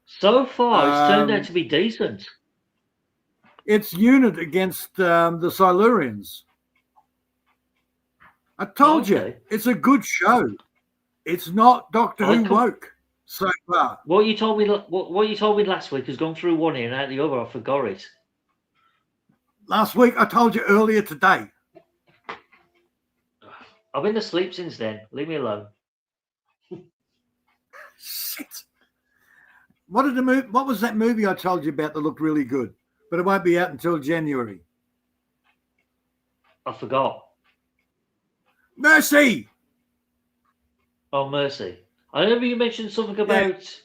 So far, it's turned out to be decent. It's unit against the Silurians. I told you, it's a good show. It's not Doctor Who woke so far. What you told me last week has gone through one ear and out the other. I forgot it. Last week, I told you earlier today. I've been asleep since then. Leave me alone. Shit. What was that movie I told you about that looked really good? But it won't be out until January. I forgot. Mercy! Oh, Mercy. I remember you mentioned something about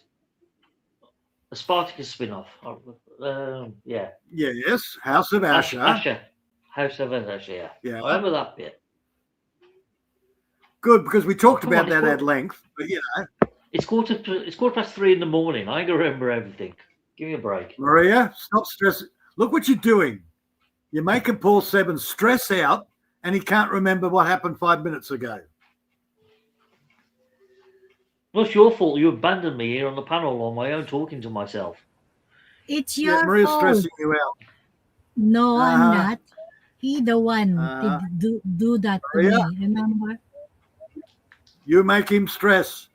a Spartacus spin-off. Yeah. Yes, House of Asher. House of Asher, Yeah. I remember that bit. Good, because we talked about that at length. But, you know. It's quarter past 3 in the morning. I ain't going to remember everything. Give me a break. Maria, stop stressing. Look what you're doing. You're making Paul Seven stress out, and he can't remember what happened 5 minutes ago. Well, it's your fault. You abandoned me here on the panel on my own, talking to myself. It's your Maria's fault. stressing you out. No, I'm not. He the one did do that Maria? to me. Remember? You make him stress.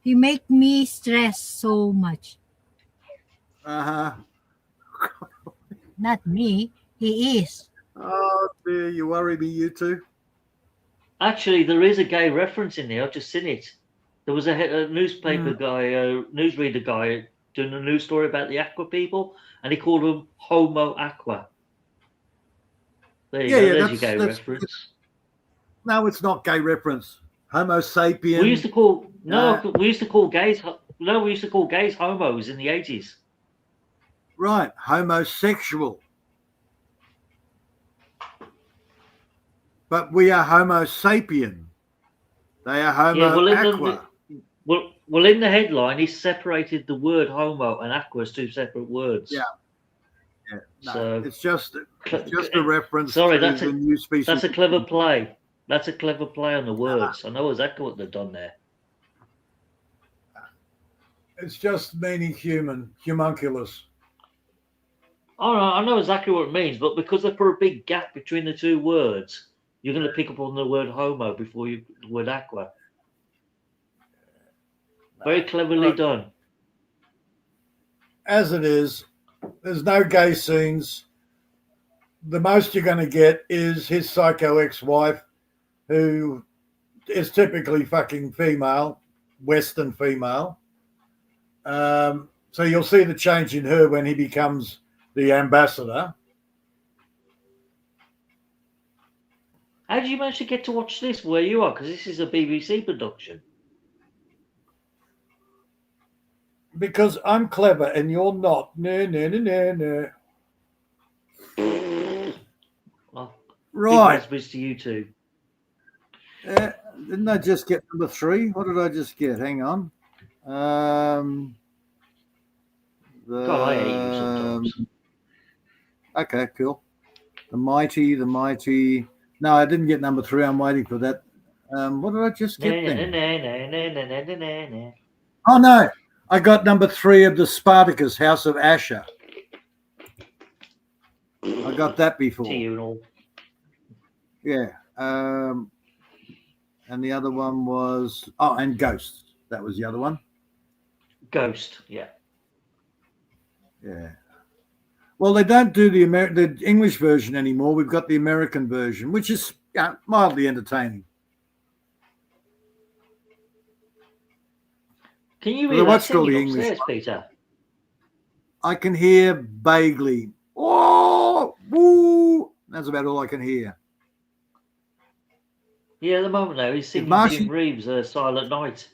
He make me stress so much. Not me. He is. Oh, dear, you worry me, you two. Actually, there is a gay reference in there. I've just seen it. There was a newspaper guy, a newsreader guy, doing a news story about the Aqua people, and he called them Homo Aqua. There you go. There's your gay reference. No, it's not gay reference. Homo sapien. We used to call we used to call gays homos in the 80s. Right, homosexual. But we are Homo sapien. They are Homo aqua. Well, in the headline, he separated the word homo and aqua as two separate words. Yeah. No, so it's just a reference sorry, to the new species. That's a clever play. That's a clever play on the words. I know exactly what they've done there. It's just meaning homunculus. Oh, no, I know exactly what it means, but because they put a big gap between the two words, you're going to pick up on the word homo before the word aqua. Very cleverly done. As it is, there's no gay scenes. The most you're going to get is his psycho ex-wife, who is typically fucking female, Western female. So you'll see the change in her when he becomes the ambassador. How did you manage to get to watch this where you are? Because this is a BBC production. Because I'm clever and you're not. No, no, no, no, no. Well, Right. big raspberries to you too. Didn't I just get number 3? What did I just get? Hang on. God, I hate you sometimes. Okay, cool. The mighty. No, I didn't get number 3. I'm waiting for that. What did I just get then? Oh no, I got number 3 of the Spartacus, House of Asher. I got that before. To you and all. Yeah. And the other one was and Ghosts. That was the other one. Ghost, yeah. Yeah. Well, they don't do the English version anymore. We've got the American version, which is mildly entertaining. Can you hear that singing upstairs, Peter? I can hear vaguely. Oh, woo! That's about all I can hear. Yeah, at the moment now he's singing Jim Reeves' Silent Night.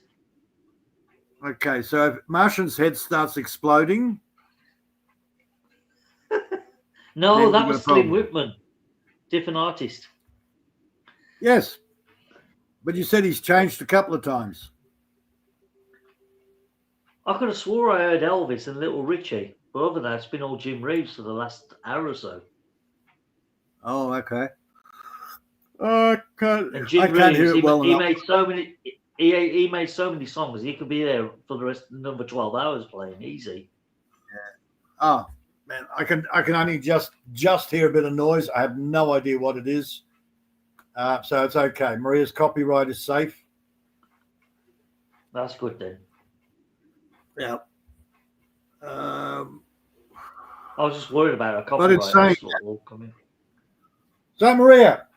Okay, so if Martian's head starts exploding. No, that was Slim Whitman. Different artist. Yes. But you said he's changed a couple of times. I could have swore I heard Elvis and Little Richie, but other than that, it's been all Jim Reeves for the last hour or so. Oh, okay. I can't Reeves, hear it well enough. Made so many. He made so many songs. He could be there for the rest of the number 12 hours playing easy. Yeah. Oh man, I can only just hear a bit of noise. I have no idea what it is. So it's okay. Maria's copyright is safe. That's good then. Yeah. I was just worried about a copyright. But it's saying. So Maria,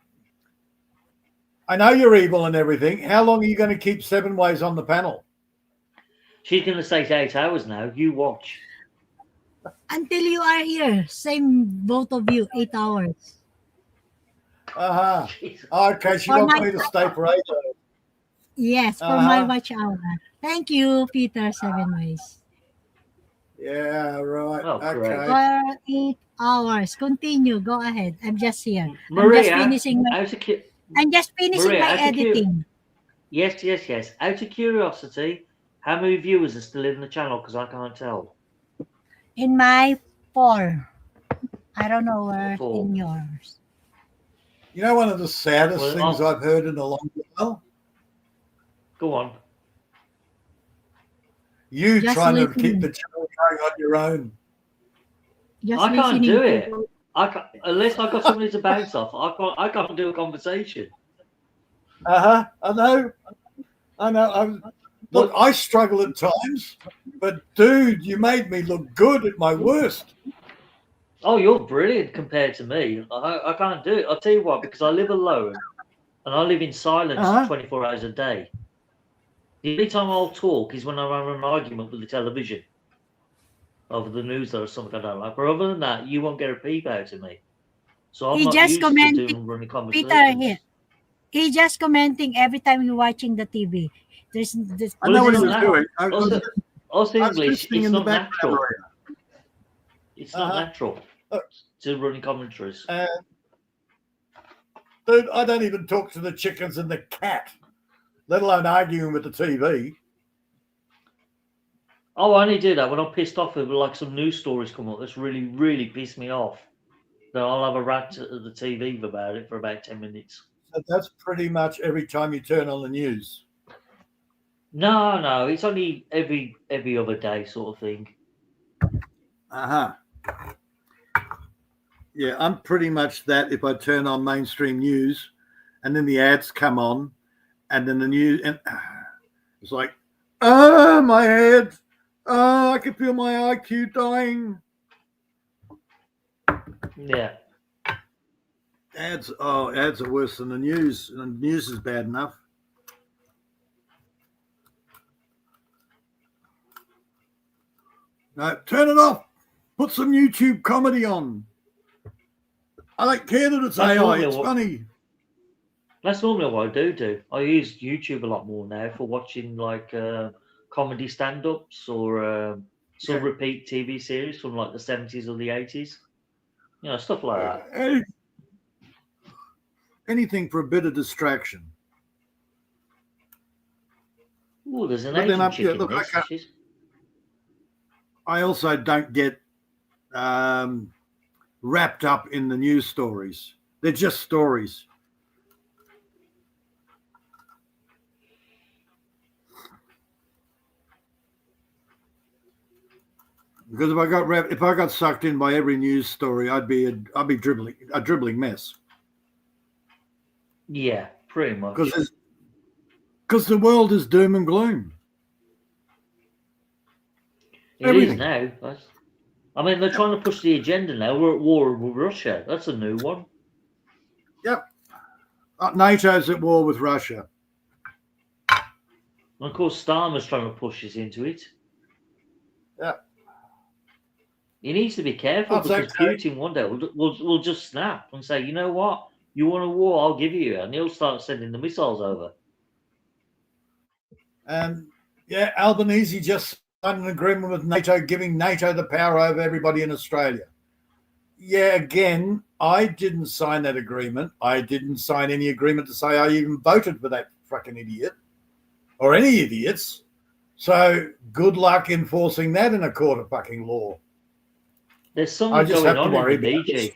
I know you're evil and everything. How long are you going to keep Seven Ways on the panel? She's going to say 8 hours now. You watch. Until you are here. Same, both of you, 8 hours. Okay, she wants me to stay for 8 hours. Yes, for my watch hour. Thank you, Peter, Seven Ways. Yeah, right. Oh, okay. For 8 hours. Continue. Go ahead. I'm just here. Maria, I'm just finishing my editing. Yes. Out of curiosity, how many viewers are still in the channel? Because I can't tell. In my 4. I don't know where 4. in yours. You know, one of the saddest things I've heard in a long while? Go on. You just trying to keep the channel going on your own. I can't do it. I can't, unless I've got somebody to bounce off. I can't do a conversation. I know. Look, I struggle at times, but dude, you made me look good at my worst. Oh, you're brilliant compared to me. I can't do it. I'll tell you what, because I live alone and I live in silence 24 hours a day. The only time I'll talk is when I'm having an argument with the television over the news or something I don't like. But other than that, you won't get a peep out of me. So I'm not used to doing running conversations. Peter here. He's just commenting every time you're watching the TV. I know what he was doing. Also English, it's not natural. It's not natural to running commentaries. Dude, I don't even talk to the chickens and the cat, let alone arguing with the TV. Oh, I only do that when I'm pissed off with like some news stories come up that's really, really pissed me off. Then I'll have a rant at the TV about it for about 10 minutes. So that's pretty much every time you turn on the news. No, it's only every other day sort of thing. Yeah, I'm pretty much that if I turn on mainstream news and then the ads come on and then the news and it's like, my head. I can feel my IQ dying. Yeah. Ads are worse than the news. And the news is bad enough. No, turn it off. Put some YouTube comedy on. I don't care that it's AI. It's funny. That's normally what I do. I use YouTube a lot more now for watching like comedy stand-ups or some Yeah. repeat TV series from like the 70s or the 80s. You know, stuff like that. Anything for a bit of distraction. Oh, there's an But then Asian chick in look, this. I also don't get wrapped up in the news stories. They're just stories. Because if I got sucked in by every news story, I'd be a dribbling mess. Yeah, pretty much. Because the world is doom and gloom. It is now. I mean, they're trying to push the agenda now. We're at war with Russia. That's a new one. Yep. NATO's at war with Russia. And of course, Starmer's trying to push us into it. Yeah. He needs to be careful because Putin one day will just snap and say, you know what? You want a war? I'll give you. And he'll start sending the missiles over. Yeah, Albanese just signed an agreement with NATO, giving NATO the power over everybody in Australia. Yeah, again, I didn't sign that agreement. I didn't sign any agreement to say I even voted for that fucking idiot or any idiots. So good luck enforcing that in a court of fucking law. There's something going on in the BG.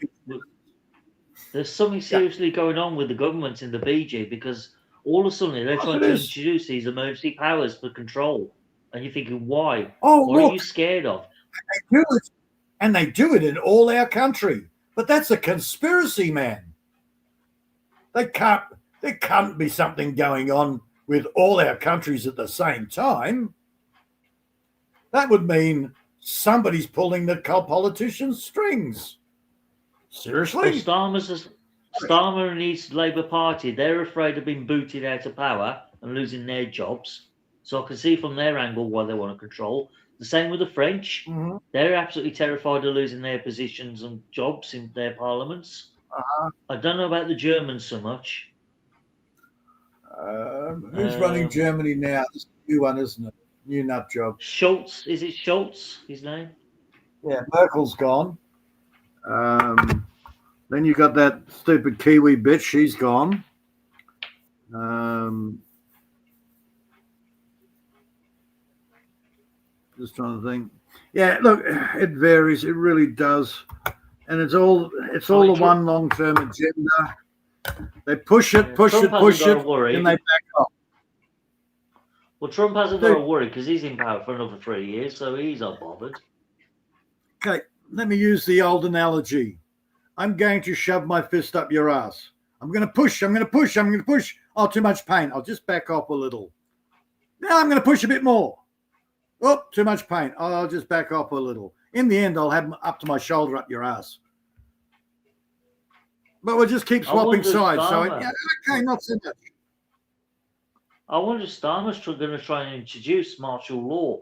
There's something seriously going on with the government in the BG because all of a sudden they're trying to introduce these emergency powers for control. And you're thinking, why? What are you scared of? They do it, and they do it in all our country. But that's a conspiracy, man. There can't be something going on with all our countries at the same time. That would mean somebody's pulling the politicians' strings. Seriously? Well, Starmer and his Labour Party, they're afraid of being booted out of power and losing their jobs. So I can see from their angle why they want to control. The same with the French. Mm-hmm. They're absolutely terrified of losing their positions and jobs in their parliaments. I don't know about the Germans so much. Who's running Germany now? It's a new one, isn't it? New nut job. Schultz. Is it Schultz, his name? Yeah, Merkel's gone. Then you got that stupid Kiwi bitch. She's gone. Just trying to think. Yeah, look, it varies. It really does, and it's all the one long-term agenda. They push it, and they back off. Well, Trump hasn't got to worry because he's in power for another 3 years, so he's not bothered. Okay, let me use the old analogy. I'm going to shove my fist up your ass. I'm going to push. Oh, too much pain. I'll just back off a little. Now I'm going to push a bit more. Oh, too much pain. Oh, I'll just back off a little. In the end, I'll have up to my shoulder up your ass. But we'll just keep swapping sides. So, yeah, okay, not so much. I wonder if Starmer's going to try and introduce martial law.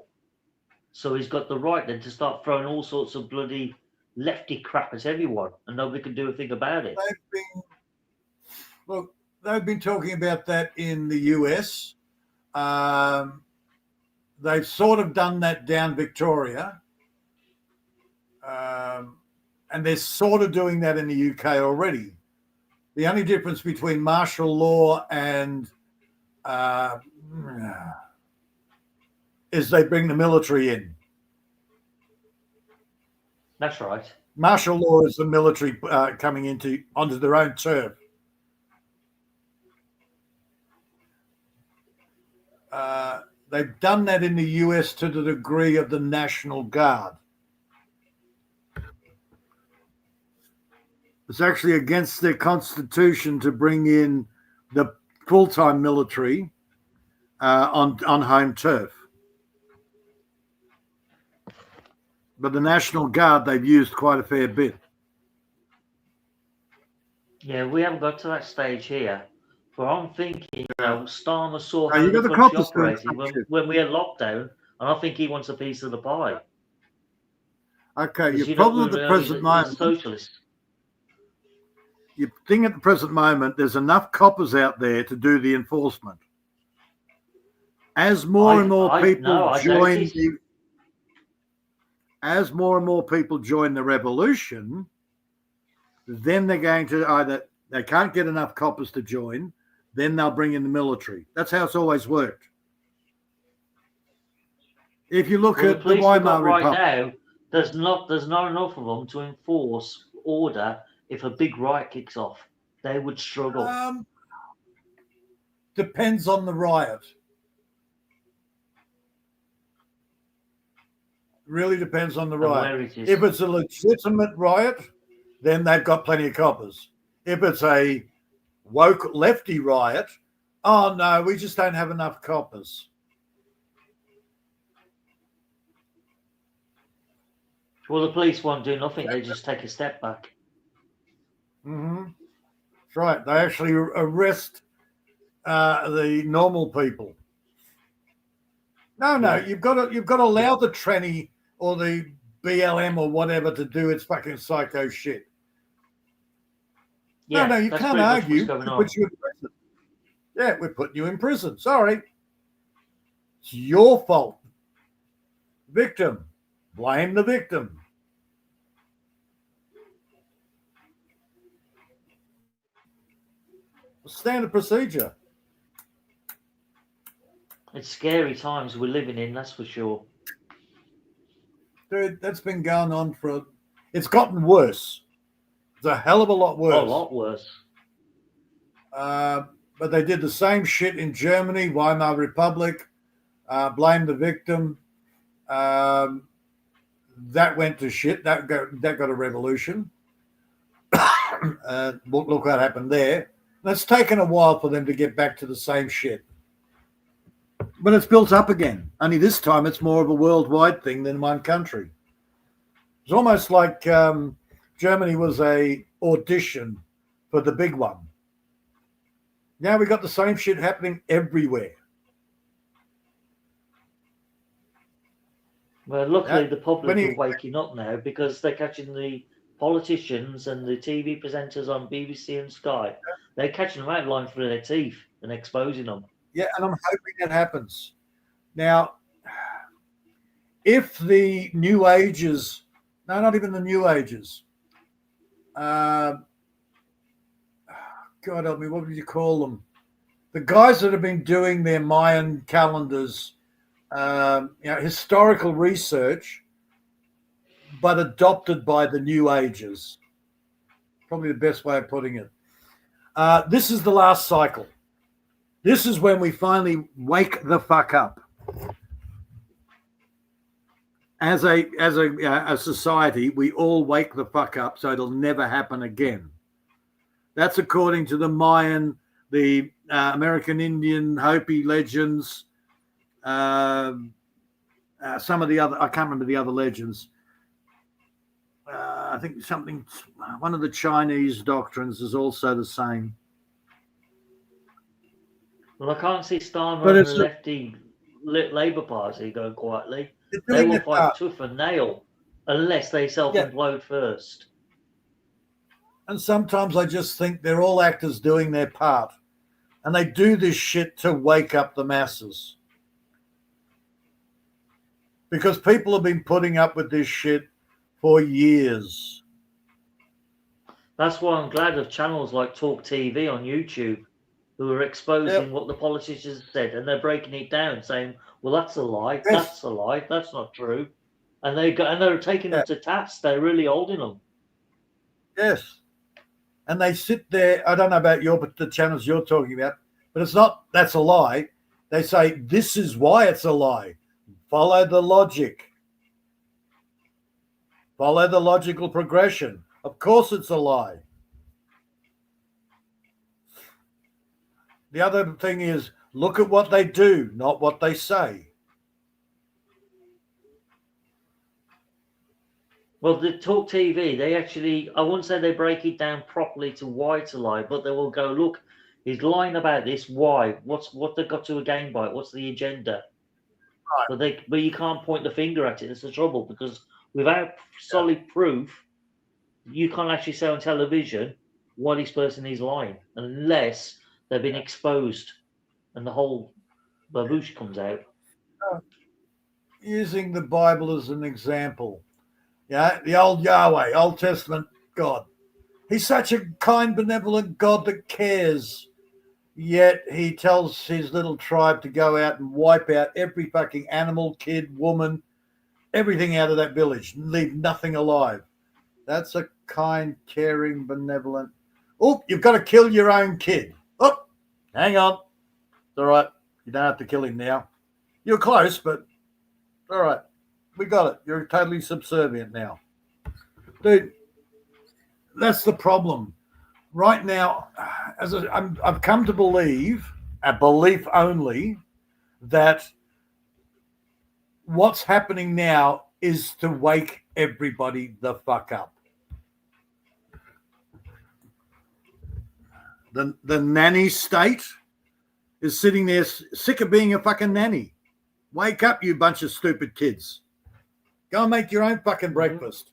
So he's got the right then to start throwing all sorts of bloody lefty crap at everyone, and nobody can do a thing about it. They've been talking about that in the US. They've sort of done that down Victoria. And they're sort of doing that in the UK already. The only difference between martial law and is they bring the military in. That's right. Martial law is the military coming onto their own turf. They've done that in the US to the degree of the National Guard. It's actually against their constitution to bring in the full-time military on home turf. But the National Guard, they've used quite a fair bit. Yeah, we haven't got to that stage here. But I'm thinking, Starmer saw how the country operated when we had lockdown, and I think he wants a piece of the pie. Okay, your problem with the present moment. Socialist. you think at the present moment there's enough coppers out there to do the enforcement. As more and more people join the revolution, then they're going to either they can't get enough coppers to join, then they'll bring in the military. That's how it's always worked. If you look at the Weimar Republic, right now, there's not enough of them to enforce order. If a big riot kicks off, they would struggle. Depends on the riot. Really depends on the riot. If it's a legitimate riot, then they've got plenty of coppers. If it's a woke lefty riot, oh no, we just don't have enough coppers. Well, the police won't do nothing. They just take a step back. Mm-hmm. That's right. They actually arrest the normal people. No, you've got to allow the tranny or the BLM or whatever to do its fucking psycho shit. Yeah, no, you can't argue. Put you in prison. Yeah, we're putting you in prison. Sorry. It's your fault. Victim. Blame the victim. Standard procedure. It's scary times we're living in, that's for sure. Dude, that's been going on for... It's gotten worse. It's a hell of a lot worse. A lot worse. But they did the same shit in Germany, Weimar Republic, blame the victim. That went to shit. That got a revolution. Look what happened there. And it's taken a while for them to get back to the same shit. But it's built up again. Only this time it's more of a worldwide thing than one country. It's almost like Germany was a audition for the big one. Now we got the same shit happening everywhere. Well, luckily the public are waking up now because they're catching the politicians and the TV presenters on BBC and Sky. They're catching them out lying through their teeth and exposing them. Yeah, and I'm hoping that happens. Now, if the New Ages, no, not even the New Ages, God help me, what would you call them? The guys that have been doing their Mayan calendars, historical research, but adopted by the New Ages. Probably the best way of putting it. This is the last cycle. This is when we finally wake the fuck up. As a society, we all wake the fuck up so it'll never happen again. That's according to the Mayan, the American Indian, Hopi legends, some of the other, I can't remember the other legends. I think one of the Chinese doctrines is also the same. Well, I can't see Starmer and the lefty Labour Party going quietly. They will fight tooth and nail unless they self-implode first. And sometimes I just think they're all actors doing their part. And they do this shit to wake up the masses. Because people have been putting up with this shit for years. That's why I'm glad of channels like Talk TV on YouTube who are exposing what the politicians said, and they're breaking it down, saying, well, that's a lie, that's a lie, that's not true. And they're taking them to task. They're really holding them. Yes. And they sit there, I don't know about the channels you're talking about, but it's not, that's a lie. They say, this is why it's a lie. Follow the logic. Follow the logical progression. Of course it's a lie. The other thing is, look at what they do, not what they say. Well, the Talk TV, they actually, I wouldn't say they break it down properly to why it's a lie, but they will go, look, he's lying about this, why? What they've got to gain by it? What's the agenda? Right. But you can't point the finger at it. It's the trouble, because without solid proof, you can't actually say on television, why this person is lying, unless they've been exposed and the whole baboosh comes out. Using the Bible as an example, the old Yahweh, Old Testament God. He's such a kind, benevolent God that cares. Yet he tells his little tribe to go out and wipe out every fucking animal, kid, woman, everything out of that village, leave nothing alive. That's a kind, caring, benevolent. Oh, you've got to kill your own kid. Oh, hang on. It's all right. You don't have to kill him now. You're close, but all right. We got it. You're totally subservient now. Dude, that's the problem. Right now, I've come to believe, a belief only, that what's happening now is to wake everybody the fuck up. The nanny state is sitting there sick of being a fucking nanny. Wake up, you bunch of stupid kids. Go and make your own fucking breakfast.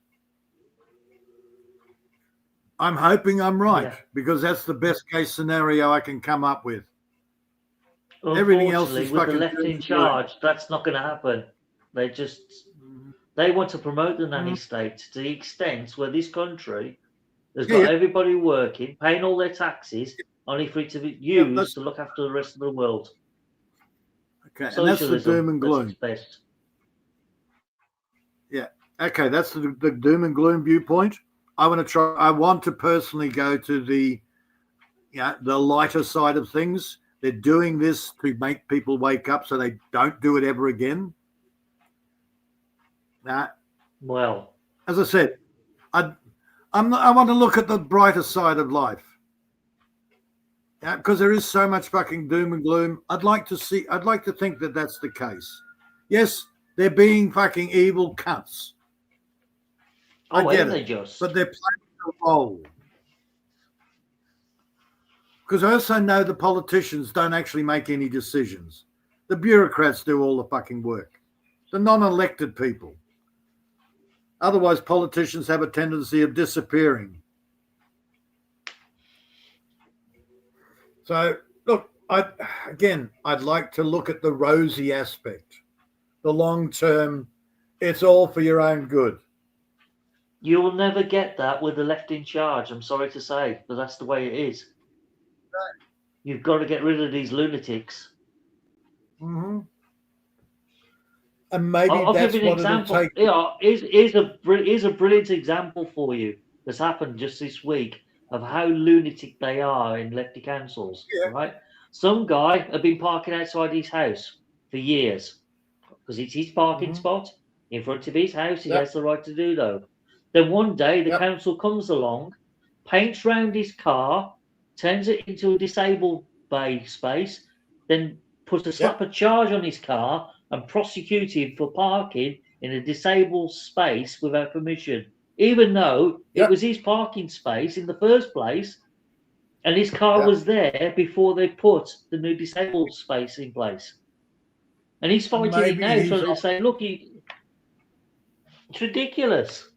I'm hoping I'm right, because that's the best case scenario I can come up with. Everything else is with fucking the left in charge, that's not going to happen. They want to promote the nanny state to the extent where this country has got everybody working, paying all their taxes, only for it to be used to look after the rest of the world. Okay, Socialism, and that's the doom and gloom. Best. Yeah. Okay, that's the doom and gloom viewpoint. I want to personally go to the lighter side of things. They're doing this to make people wake up so they don't do it ever again. Well, as I said, I want to look at the brighter side of life. Because there is so much fucking doom and gloom. I'd like to think that that's the case. Yes, they're being fucking evil cunts. I get it, but they're playing a role. Because I also know the politicians don't actually make any decisions. The bureaucrats do all the fucking work. The non-elected people. Otherwise, politicians have a tendency of disappearing. So, look, I'd like to look at the rosy aspect. The long term, it's all for your own good. You will never get that with the left in charge, I'm sorry to say, but that's the way it is. Right. You've got to get rid of these lunatics. Mm-hmm. And maybe I'll that's give you an what example. It'll take. Here's a brilliant example for you that's happened just this week of how lunatic they are in lefty councils. Yeah. Right? Some guy had been parking outside his house for years because it's his parking spot in front of his house. He has the right to do though. Then one day the council comes along, paints round his car, turns it into a disabled bay space, then puts a slap of charge on his car and prosecute him for parking in a disabled space without permission, even though it was his parking space in the first place and his car was there before they put the new disabled space in place. And he's fighting it now, trying to say, look, it's ridiculous.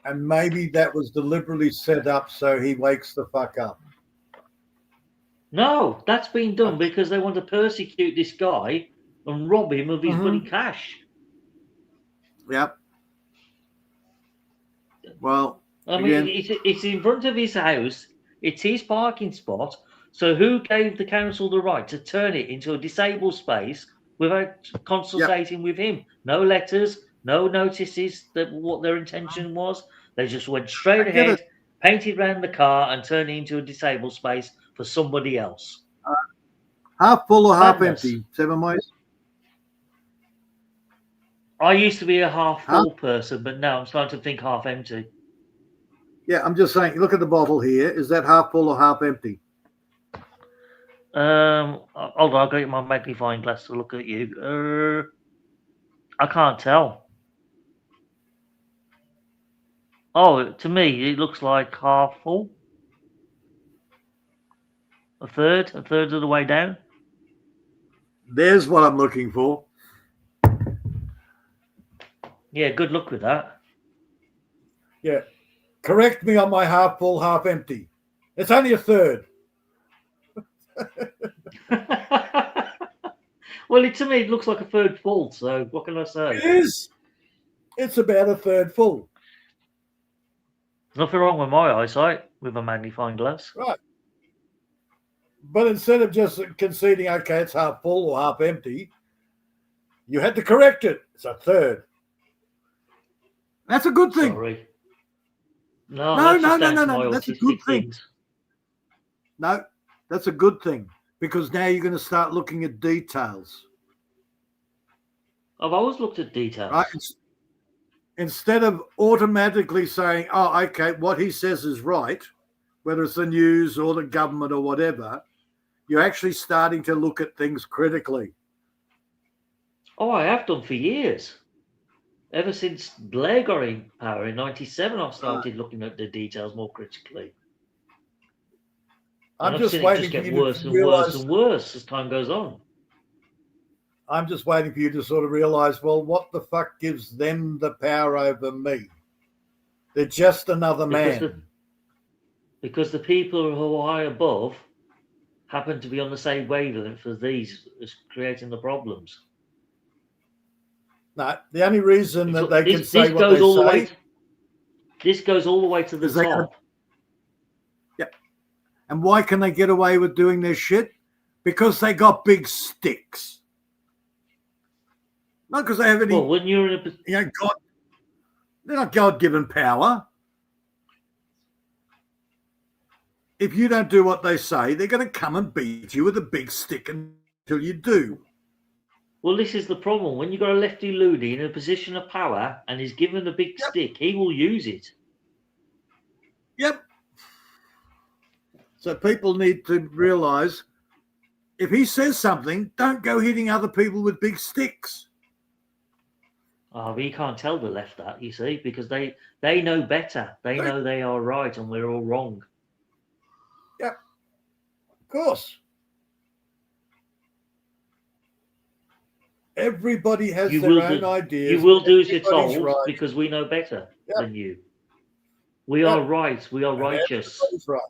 And maybe that was deliberately set up so he wakes the fuck up. No, that's been done because they want to persecute this guy and rob him of his bloody cash. Yep. Well, I mean, it's in front of his house. It's his parking spot. So who gave the council the right to turn it into a disabled space without consultating with him? No letters, no notices that what their intention was. They just went straight ahead, painted around the car and turned it into a disabled space for somebody else. Half full or half empty, Seven Ways? I used to be a half full person, but now I'm starting to think half empty. Yeah, I'm just saying, look at the bottle here. Is that half full or half empty? Hold on, I'll get my magnifying glass to look at you. I can't tell. Oh, to me, it looks like half full. A third of the way down. There's what I'm looking for. Yeah, good luck with that. Yeah. Correct me on my half full, half empty. It's only a third. Well, to me, it looks like a third full. So what can I say? It is. It's about a third full. Nothing wrong with my eyesight with a magnifying glass. Right. But instead of just conceding, okay, it's half full or half empty, you had to correct it. It's a third. That's a good thing. Sorry. No, No, that's no, just no, down no, to no, my that's a autistic good thing. things. No, that's a good thing because now you're going to start looking at details. I've always looked at details. Right? Instead of automatically saying, oh, okay, what he says is right, whether it's the news or the government or whatever, you're actually starting to look at things critically. Oh, I have done for years. Ever since Blair got in power in '97, I've started looking at the details more critically. I'm I've just seen it waiting just for get you worse to and worse realize. and worse as time goes on. I'm just waiting for you to sort of realize, well, what the fuck gives them the power over me? They're just another man. Because the people who are high above happen to be on the same wavelength as these, as creating the problems. No, the only reason that they can say This what goes they all the say. way. This goes all the way to the Is they gonna- top. Yep. And why can they get away with doing their shit? Because they got big sticks. Not because they have any, Well, when you're in a God, they're not God-given power. If you don't do what they say, they're going to come and beat you with a big stick until you do. Well, this is the problem. When you've got a lefty loony in a position of power and he's given a big stick, he will use it. Yep. So people need to realise if he says something, don't go hitting other people with big sticks. Oh, but you can't tell the left that, you see, because they know better. They know they are right and we're all wrong. Yep. Of course. Everybody has their own ideas. You will do as you're Everybody's told right. because we know better Yep. than you. We are right. We are righteous. Everybody's right.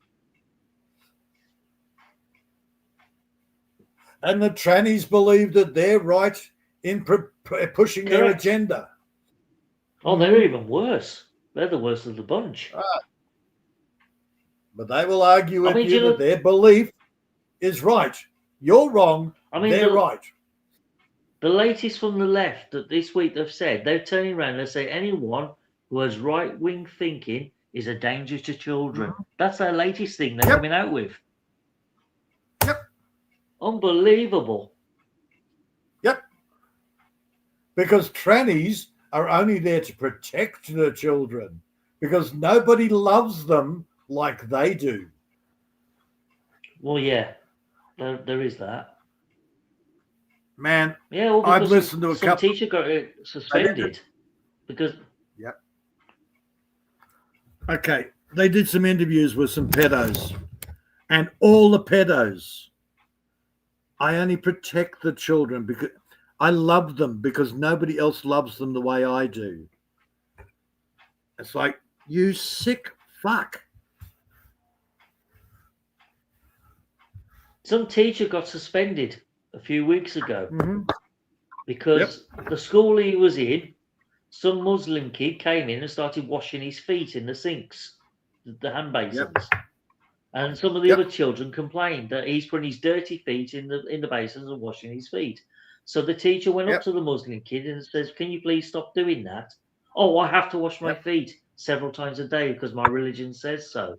And the trannies believe that they're right in pushing their Correct. agenda. Oh, they're even worse. They're the worst of the bunch. But they will argue with you know, that their belief is right. You're wrong. They're right. The latest from the left that this week they've said, they're turning around and say anyone who has right-wing thinking is a danger to children. Mm-hmm. That's their latest thing they're coming out with. Yep. Unbelievable. Yep. Because trannies are only there to protect the children because nobody loves them like they do. Well, yeah, there is that. Man, yeah, well, I've listened to a couple. Some teacher got suspended because. Yep. Okay, they did some interviews with some pedos, and all the pedos. I only protect the children because I love them because nobody else loves them the way I do. It's like, you sick fuck. Some teacher got suspended a few weeks ago because the school he was in, some Muslim kid came in and started washing his feet in the sinks, the hand basins. And some of the other children complained that he's putting his dirty feet in the basins and washing his feet. So the teacher went up to the Muslim kid and says, "Can you please stop doing that?" "Oh, I have to wash my feet several times a day because my religion says so."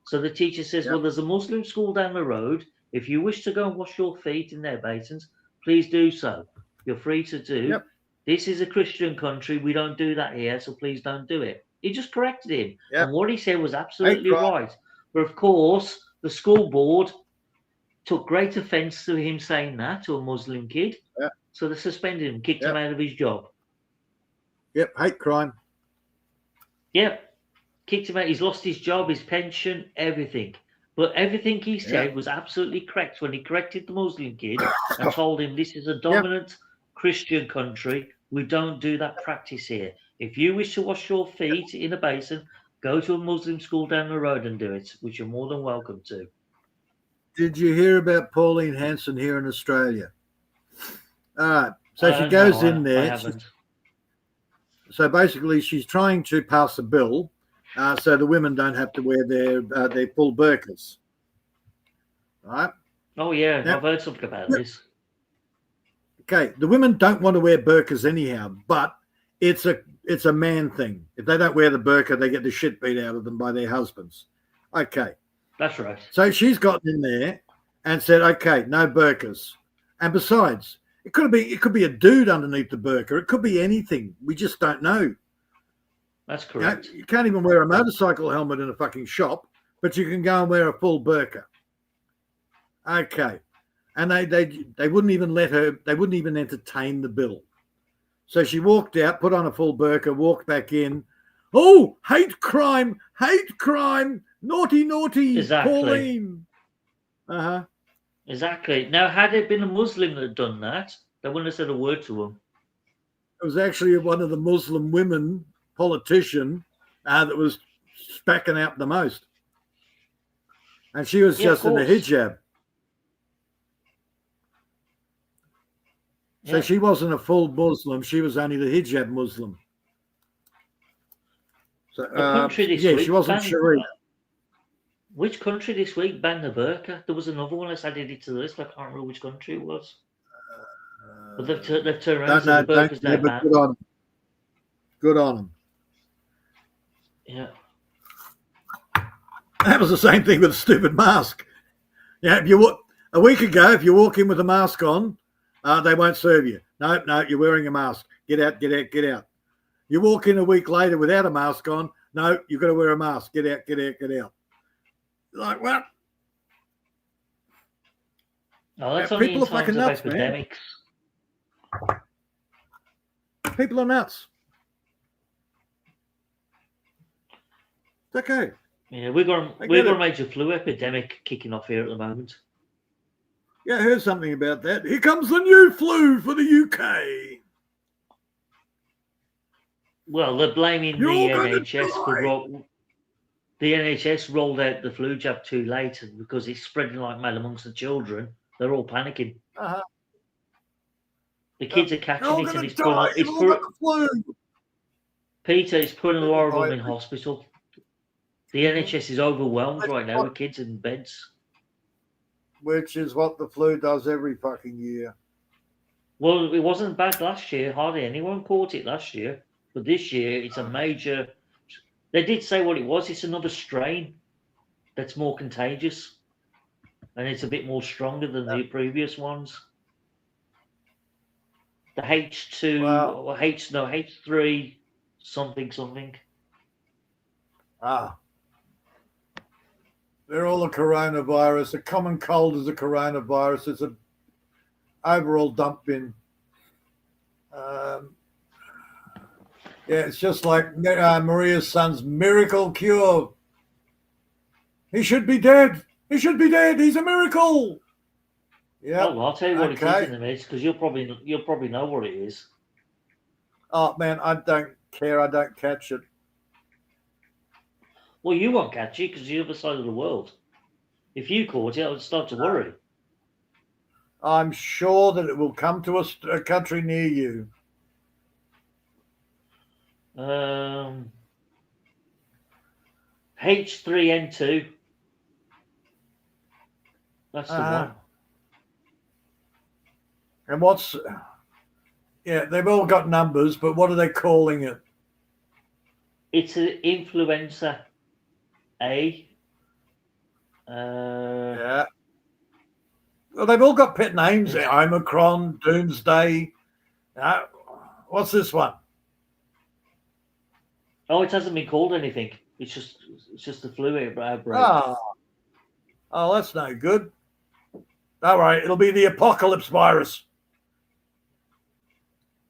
So the teacher says, "Well, there's a Muslim school down the road. If you wish to go and wash your feet in their basins, please do so. You're free to do. This is a Christian country. We don't do that here, so please don't do it." He just corrected him. And what he said was absolutely right. But of course, the school board took great offence to him saying that to a Muslim kid. So they suspended him, kicked him out of his job. Hate crime. Kicked him out. He's lost his job, his pension, everything. But everything he said was absolutely correct when he corrected the Muslim kid and told him this is a dominant Christian country. We don't do that practice here. If you wish to wash your feet in a basin, Go to a Muslim school down the road and do it, which you're more than welcome to. Did you hear about Pauline Hanson here in Australia? All right. So she goes No, in there. I haven't. So basically, she's trying to pass a bill so the women don't have to wear their full burqas. Right? Oh yeah, Now, I've heard something about this. Okay, the women don't want to wear burqas anyhow, but it's a man thing. If they don't wear the burqa, they get the shit beat out of them by their husbands. Okay. That's right. So she's gotten in there and said, okay, no burqas. And besides, it could be a dude underneath the burqa. It could be anything. We just don't know. That's correct. You can't even wear a motorcycle helmet in a fucking shop, but you can go and wear a full burqa. Okay. And they wouldn't even let her, they wouldn't even entertain the bill. So she walked out, put on a full burqa, walked back in. Oh, hate crime, naughty, Exactly. Pauline. Uh-huh. Exactly. Now, had it been a Muslim that had done that, they wouldn't have said a word to him. It was actually one of the Muslim women politician that was spacking out the most. And she was just in a hijab. So she wasn't a full Muslim. She was only the hijab Muslim. So, she wasn't Sharia. Which country this week banned the burqa? There was another one that's added it to the list. I can't remember which country it was. But they've turned around and said the burqa's now banned. Good on them. Yeah. That was the same thing with the stupid mask. Yeah, a week ago, if you walk in with a mask on, they won't serve you. No, you're wearing a mask. Get out. You walk in a week later without a mask on. No, you've got to wear a mask. Get out. Like what? Oh, that's only people in are fucking times of nuts, epidemics. Man. People are nuts. It's okay. Yeah, we've got a major flu epidemic kicking off here at the moment. Yeah, I heard something about that. Here comes the new flu for the UK. Well, they're blaming the NHS for the NHS rolled out the flu jab too late, and because it's spreading like mad amongst the children, they're all panicking. Uh-huh. The kids are catching it, and Peter is putting a lot of them in hospital. The NHS is overwhelmed right now with kids in beds. Which is what the flu does every fucking year. Well, it wasn't bad last year. Hardly anyone caught it last year. But this year, it's a major... They did say what it was. It's another strain that's more contagious. And it's a bit more stronger than the previous ones. The H2... or H3 something. They're all a coronavirus. A common cold is a coronavirus. It's an overall dump bin. It's just like Maria's son's miracle cure. He should be dead. He's a miracle. Yeah. Oh, I'll tell you what it is in a minute, because you'll probably know what it is. Oh man, I don't care. I don't catch it. Well, you won't catch it because you're the other side of the world. If you caught it, I would start to worry. I'm sure that it will come to a country near you. H3N2. That's the one. And they've all got numbers, but what are they calling it? It's an influenza A. Well, they've all got pet names. Omicron, Doomsday. What's this one? Oh, it hasn't been called anything. It's just the flu outbreak. Oh, that's no good. All right, it'll be the apocalypse virus.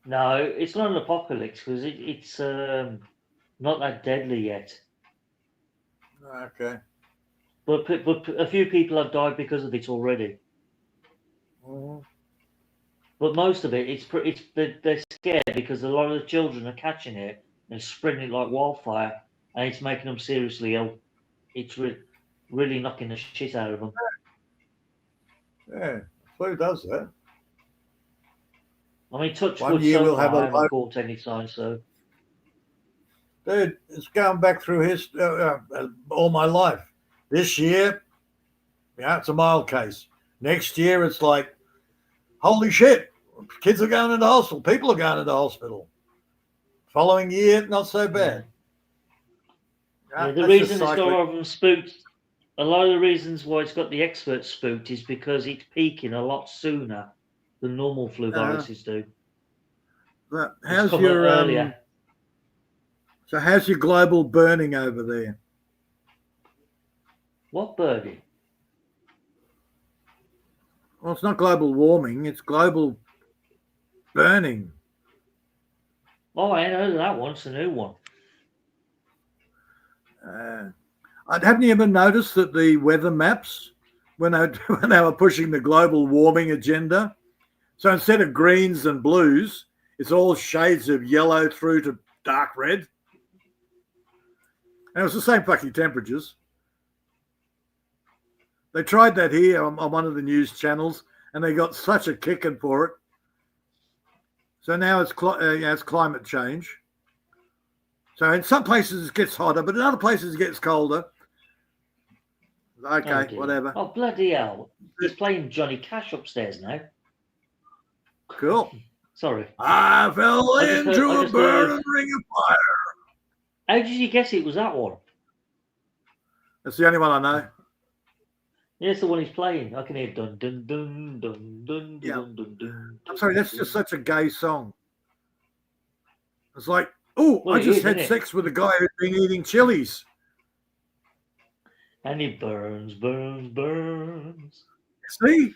No, it's not an apocalypse because it's not that deadly yet. Okay. But a few people have died because of it already. Mm-hmm. But most of it, they're scared because a lot of the children are catching it and spreading it like wildfire, and it's making them seriously ill. It's really knocking the shit out of them. Yeah, flu does that. I mean, touch One wood, year so we'll far have a I haven't low. caught any signs, so. Dude, it's going back through all my life. This year, yeah, it's a mild case. Next year, it's like, holy shit, kids are going into hospital. People are going into hospital. Following year, not so bad. Yeah, the That's reason just it's got a cycling. lot of them spooked, a lot of the reasons why it's got the experts spooked is because it's peaking a lot sooner than normal flu viruses do. But It's how's come your earlier. so how's your global burning over there? What burning? Well, it's not global warming, it's global burning. Oh, I ain't heard of that one. It's a new one. Haven't you ever noticed that the weather maps, when they were pushing the global warming agenda, so instead of greens and blues, it's all shades of yellow through to dark red. And it was the same fucking temperatures. They tried that here on one of the news channels, and they got such a kicking for it. So now it's climate change. So in some places it gets hotter, but in other places it gets colder. Okay, Oh, whatever. Oh, bloody hell. He's playing Johnny Cash upstairs now. Cool. Sorry. I fell I just into heard- I a just burning heard- ring of fire. How did you guess it was that one? That's the only one I know. Yeah, it's the one he's playing. I can hear dun dun dun dun dun Yeah. dun dun dun. I'm sorry, that's just such a gay song. It's like, oh, Well, I it just is, had isn't it? sex with a guy who'd been eating chilies. And he burns, burns, burns. See?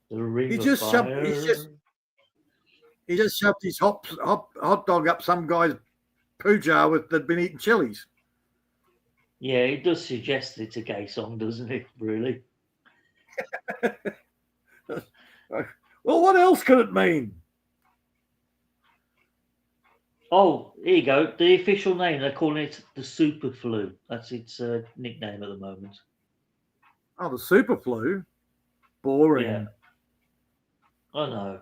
The ring He of just shoved- fire. He just shoved his hot dog up some guy's poo jar that'd been eating chilies. Yeah, it does suggest it's a gay song, doesn't it? Really? Well, what else could it mean? Oh, here you go. The official name, they're calling it the super flu. That's its nickname at the moment. Oh, the super flu. Boring. Yeah. I know.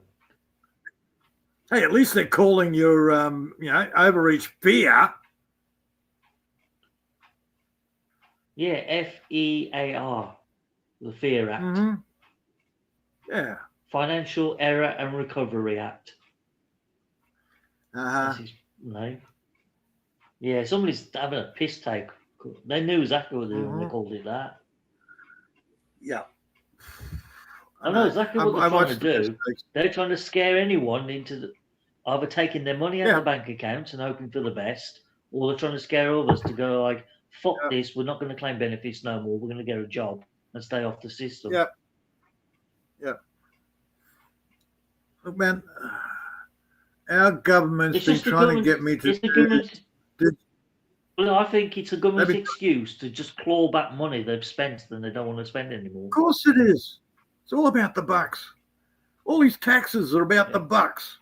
Hey, at least they're calling your, overreach fear. Yeah, FEAR, the Fear Act. Mm-hmm. Yeah. Financial Error and Recovery Act. Uh-huh. That's his name. Yeah, somebody's having a piss take. They knew exactly what they were when they called it that. Yeah. I know exactly what they're trying to do. Mistakes. They're trying to scare anyone into either taking their money out of the bank accounts and hoping for the best, or they're trying to scare others to go like, fuck this, we're not going to claim benefits no more, we're going to get a job and stay off the system. Yeah. Yeah. Look, man, our government's been trying to get me to Well, I think it's a government's excuse to just claw back money they've spent and they don't want to spend anymore. Of course it is. It's all about the bucks. All these taxes are about the bucks.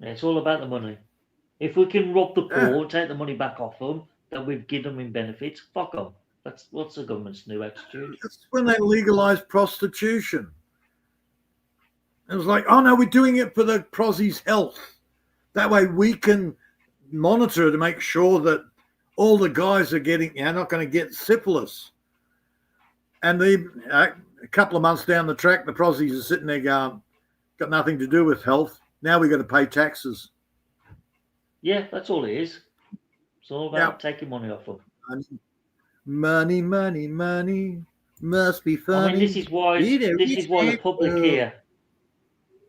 Yeah, it's all about the money. If we can rob the poor and take the money back off them that we've given them in benefits, fuck them. What's the government's new attitude? That's when they legalized prostitution. It was like, oh no, we're doing it for the prosy's health. That way we can monitor to make sure that all the guys are not going to get syphilis. And a couple of months down the track, the prossies are sitting there going, got nothing to do with health. Now we've got to pay taxes. Yeah, that's all it is. It's all about taking money off them. Money, money, money must be funny. I mean, this is why the public here.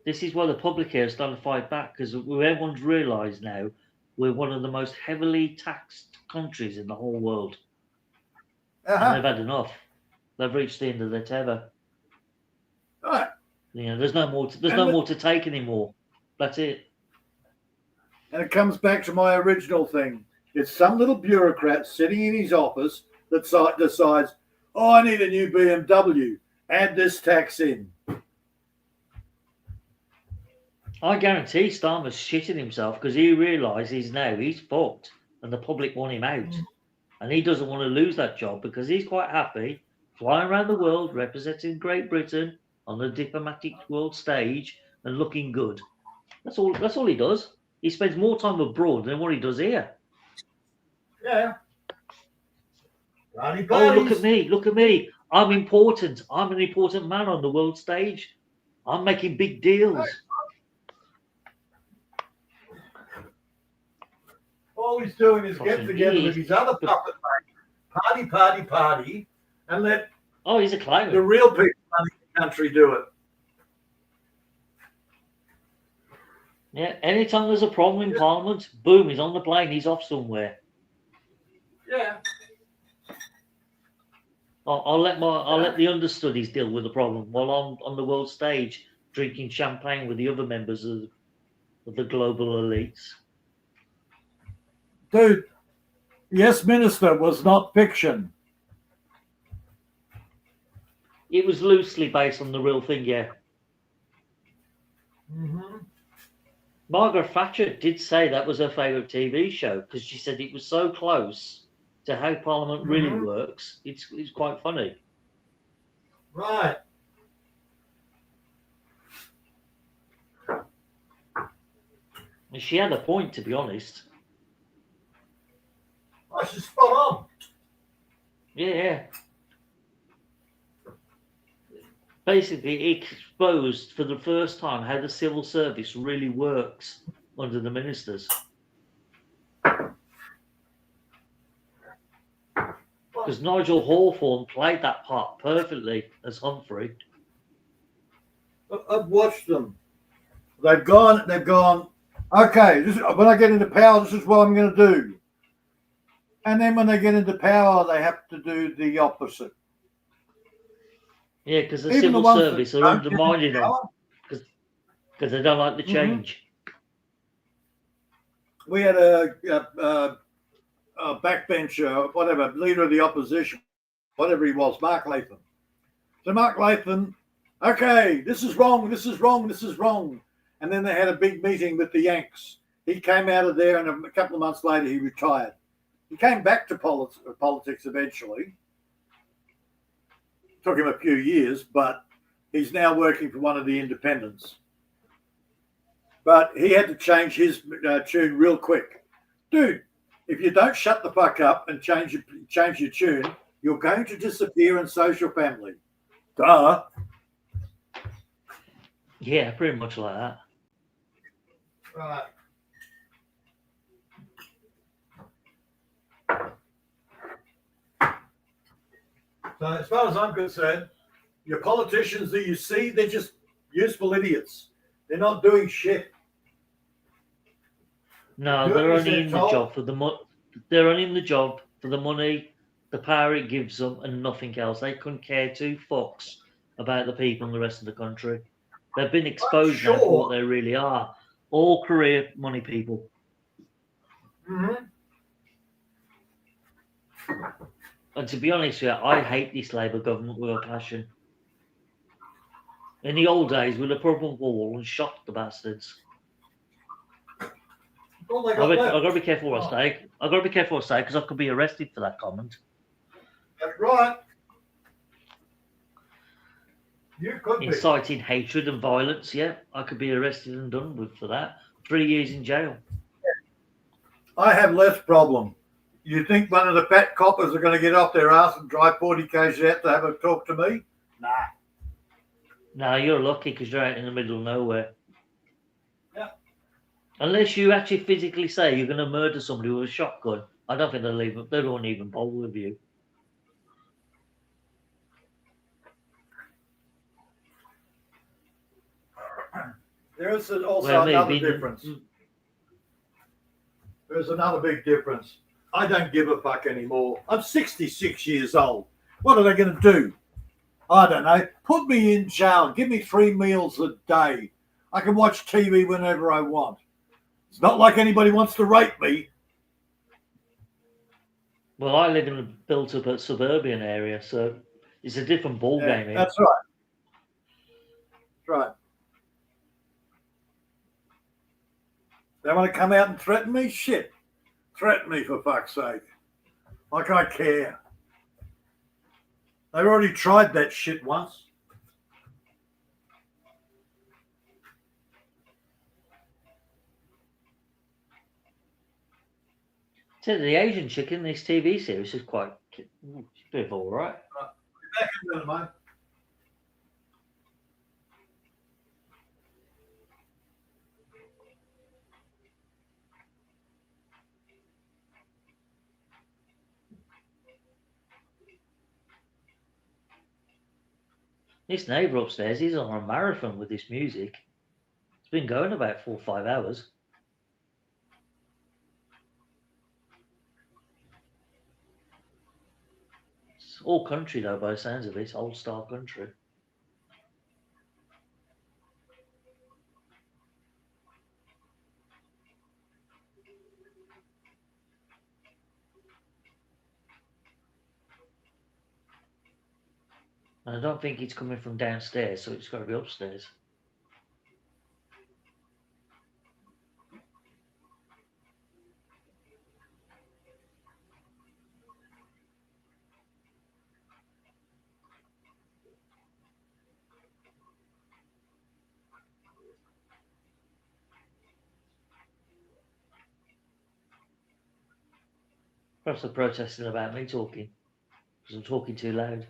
This is why the public here is starting to fight back, because everyone's realised now we're one of the most heavily taxed countries in the whole world. And they've had enough. They've reached the end of their tether. Right. You know, there's no more to take anymore. That's it. And it comes back to my original thing. It's some little bureaucrat sitting in his office that decides, oh, I need a new BMW. Add this tax in. I guarantee Starmer's shitting himself because he realises now he's fucked and the public want him out. And he doesn't want to lose that job because he's quite happy flying around the world representing Great Britain on the diplomatic world stage and looking good. That's all he does. He spends more time abroad than what he does here. Yeah. Oh, look at me, look at me. I'm important. I'm an important man on the world stage. I'm making big deals. All he's doing is get together with his other puppet mate, party, and let he's a clown. The real people running the country do it. Yeah, anytime there's a problem in Parliament, boom, he's on the plane, he's off somewhere. Yeah. I'll let the understudies deal with the problem while I'm on the world stage drinking champagne with the other members of the global elites. Dude, Yes, Minister was not fiction. It was loosely based on the real thing, yeah. Mm-hmm. Margaret Thatcher did say that was her favourite TV show because she said it was so close to how Parliament really works. It's quite funny. Right. And she had a point, to be honest. Oh, she's spot on. Yeah. Basically, it exposed for the first time how the civil service really works under the ministers. Because Nigel Hawthorne played that part perfectly as Humphrey. I've watched them. They've gone, okay, when I get into power, this is what I'm going to do. And then when they get into power, they have to do the opposite. Yeah, because the Even civil the service are undermining them because they don't like the change. We had a backbencher, whatever, leader of the opposition, whatever he was, Mark Latham. So Mark Latham, okay, this is wrong, this is wrong, this is wrong. And then they had a big meeting with the Yanks. He came out of there, and a couple of months later, he retired. He came back to politics eventually. Took him a few years, but he's now working for one of the independents. But he had to change his tune real quick. Dude, if you don't shut the fuck up and change your tune, you're going to disappear, and so's your family. Duh. Yeah, pretty much like that. Right. So as far as I'm concerned, your politicians that you see, they're just useful idiots. They're not doing shit. No, they're only in the job for the money. They're only in the job for the money, the power it gives them, and nothing else. They couldn't care two fucks about the people in the rest of the country. They've been exposed now for what they really are. All career money people. Mm-hmm. And to be honest with you, I hate this Labour government with a passion. In the old days, we'd have put up a wall and shot the bastards. I've got to be careful what I say. I've got to be careful what I say because I could be arrested for that comment. That's right. You could be. Inciting hatred and violence, yeah. I could be arrested and done with for that. 3 years in jail. I have less problem. You think one of the fat coppers are going to get off their ass and drive 40 k's out to have a talk to me? Nah. No, you're lucky because you're out in the middle of nowhere. Yeah. Unless you actually physically say you're going to murder somebody with a shotgun, I don't think they won't even bother with you. There is also another difference. Mm. There's another big difference. I don't give a fuck anymore. I'm 66 years old. What are they going to do? I don't know. Put me in jail. Give me 3 meals a day. I can watch TV whenever I want. It's not like anybody wants to rape me. Well, I live in a built-up suburban area, so it's a different ball game here. That's right. That's right. They want to come out and threaten me? Shit. Threaten me, for fuck's sake. Like I care. They've already tried that shit once. So the Asian chick in this TV series is quite she's a bit all right. Back in a minute, mate. This neighbour upstairs, he's on a marathon with this music. It's been going about 4 or 5 hours. It's all country though, by the sounds of it. It's old style country. And I don't think it's coming from downstairs, so it's got to be upstairs. Perhaps they're protesting about me talking, because I'm talking too loud.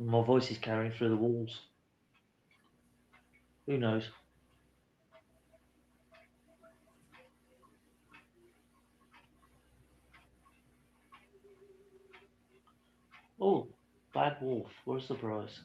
And my voice is carrying through the walls. Who knows? Oh, Bad Wolf. Where's the price?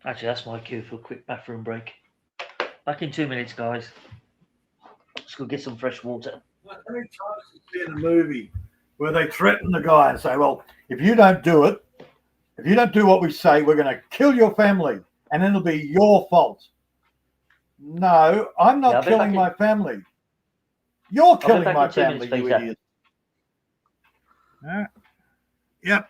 Actually, that's my cue for a quick bathroom break. Back in 2 minutes, guys. Let's go get some fresh water. How many times have you seen a movie where they threaten the guy and say, well, if you don't do it, if you don't do what we say, we're going to kill your family and it'll be your fault. No, I'm not killing my family. You're killing my family, you idiot. Yep.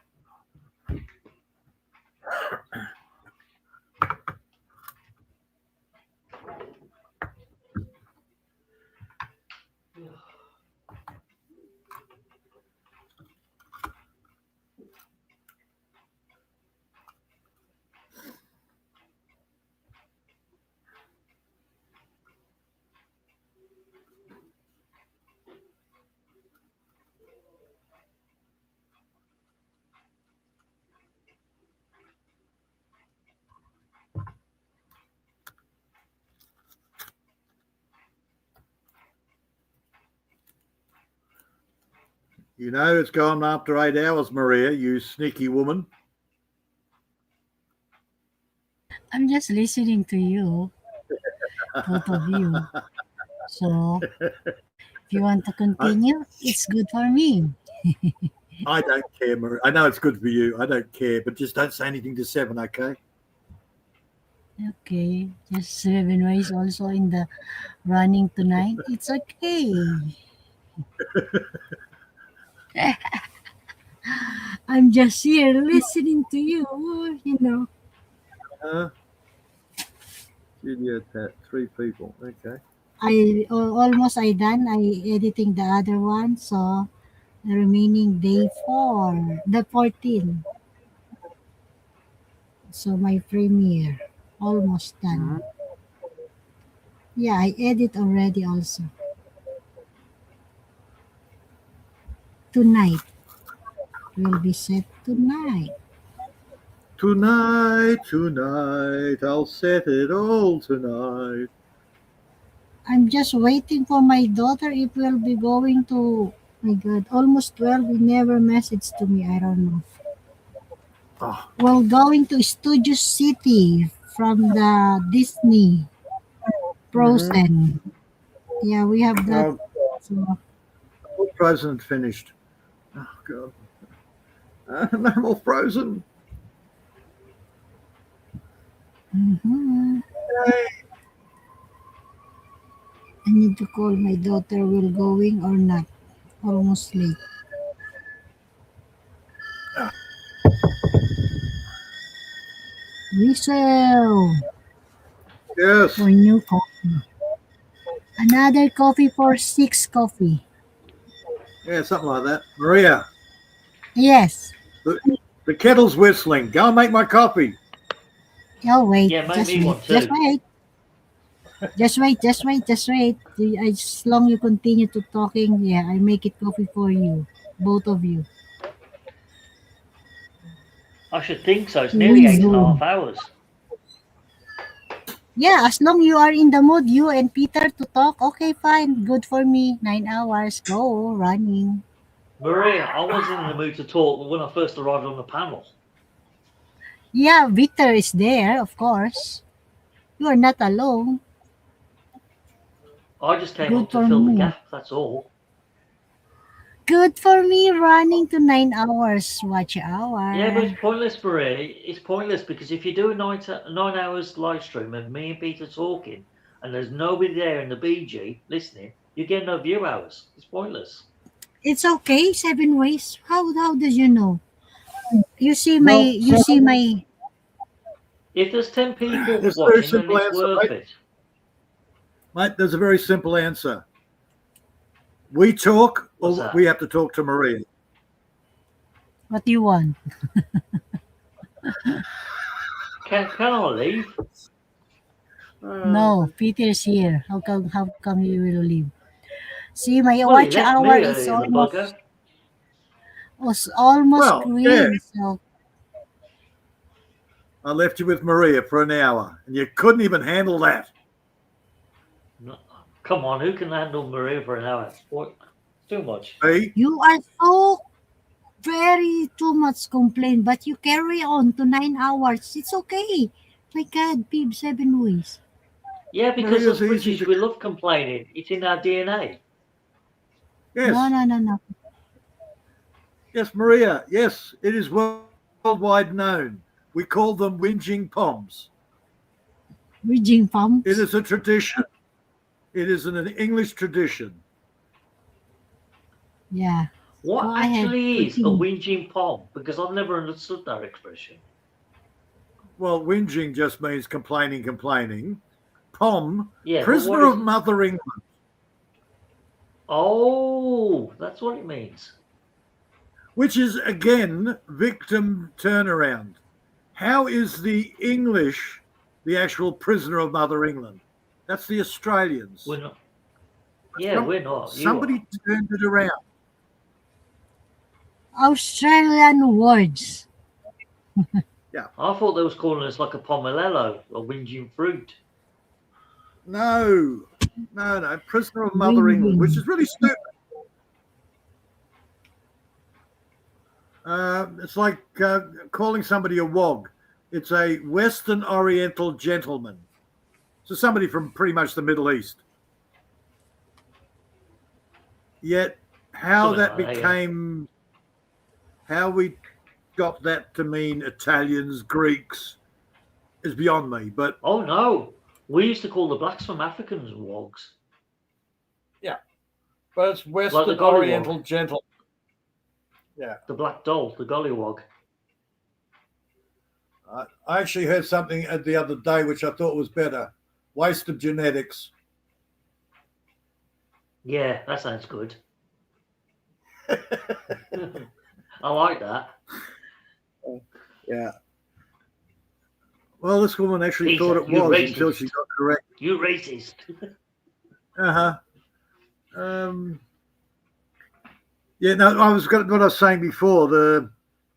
You know, it's gone after 8 hours, Maria, you sneaky woman. I'm just listening to you, both of you. So, if you want to continue, it's good for me. I don't care, Maria. I know it's good for you. I don't care, but just don't say anything to Seven, okay? Okay, just Seven Ways also in the running tonight. It's okay. I'm just here listening to you, you know. Studio Pat, 3 people. Okay. I done. I editing the other one, so the remaining day 4, the 14. So my premiere almost done. Yeah, I edit already also. Tonight will be set tonight. Tonight, I'll set it all tonight. I'm just waiting for my daughter. It will be going to, my God, almost 12. He never messaged to me. I don't know. Oh. We're going to Studio City from the Disney Frozen. Yeah, we have that. Oh, So, frozen finished. Oh God. No more frozen. mhm. Yay. I need to call my daughter. Will going or not? Almost late. Whistle Yes. for new coffee. Another coffee for 6 coffee. Yeah, something like that. Maria, Yes. the, the kettle's whistling. Go and make my coffee. Oh wait, Yeah, make just me wait, one just too. wait, just wait, just wait, just wait. As long you continue to talking, yeah, I make it coffee for you, both of you. I should think so. It's nearly eight and a Whistle. half hours. Yeah, as long you are in the mood, you and Peter to talk, okay, fine, good for me. 9 hours, go running. Maria, I wasn't in the mood to talk when I first arrived on the panel. Yeah, Victor is there, of course. You are not alone. I just came Good up to for fill the me. gap, that's all. Good for me running to 9 hours. Watch Yeah, but hour. it's pointless, Maria. It's pointless because if you do a 9 hours live stream of me and Peter talking and there's nobody there in the BG listening, you get no view hours. It's pointless. It's okay, 7 ways. How does you know? Well, You see my If there's 10 people there's a very watching, then simple it's answer, worth mate. it. Mate, there's a very simple answer. We talk, What's or that? we have to talk to Maria. what do you want? Can I leave? No, Peter's here. How come you will leave? See my Well, he watch left hour me is earlier, the bugger. almost Well, yeah, green. So I left you with Maria for an hour, and you couldn't even handle that. No, come on, who can handle Maria for an hour? What? Too much. See? you are so very too much complain, but you carry on to 9 hours. It's okay. My God, Pib, 7 ways. Yeah, because Maria's us easy British, to. we love complaining. It's in our DNA. No, Yes, no, no, no. yes, Maria. Yes, it is worldwide known. We call them whinging poms. Bridging It pumps. is a tradition. It is an English tradition. Yeah. What Go ahead. actually is a Continue. whinging pom? Because I've never understood that expression. Well, whinging just means complaining, complaining. Pom, Yeah, but what prisoner is of it? Mother England, Oh, that's what it means. which is again victim turnaround. How is the English the actual prisoner of Mother England? That's the Australians. We're not. Yeah, we're not. You are. Somebody turned it around. Australian words. I thought they was calling us like a pomelello, a whinging fruit. No, no, prisoner of Mother England, which Bridging. is really stupid. It's like calling somebody a wog. It's a Western Oriental gentleman. So somebody from pretty much the Middle East. Yet how Something that like that, yeah. became, how we got that to mean Italians, Greeks, is beyond me. But Oh no, we used to call the blacks from Africans wogs, yeah, but it's like the Western gollywog, Oriental gentleman. Yeah, the black doll, the gollywog. I actually heard something the other day which I thought was better. Waste of genetics. Yeah, that sounds good. I like that. Yeah. Well, this woman actually Peter, thought it you was until racist. she got correct. You racist. Yeah, no, I was got what I was saying before,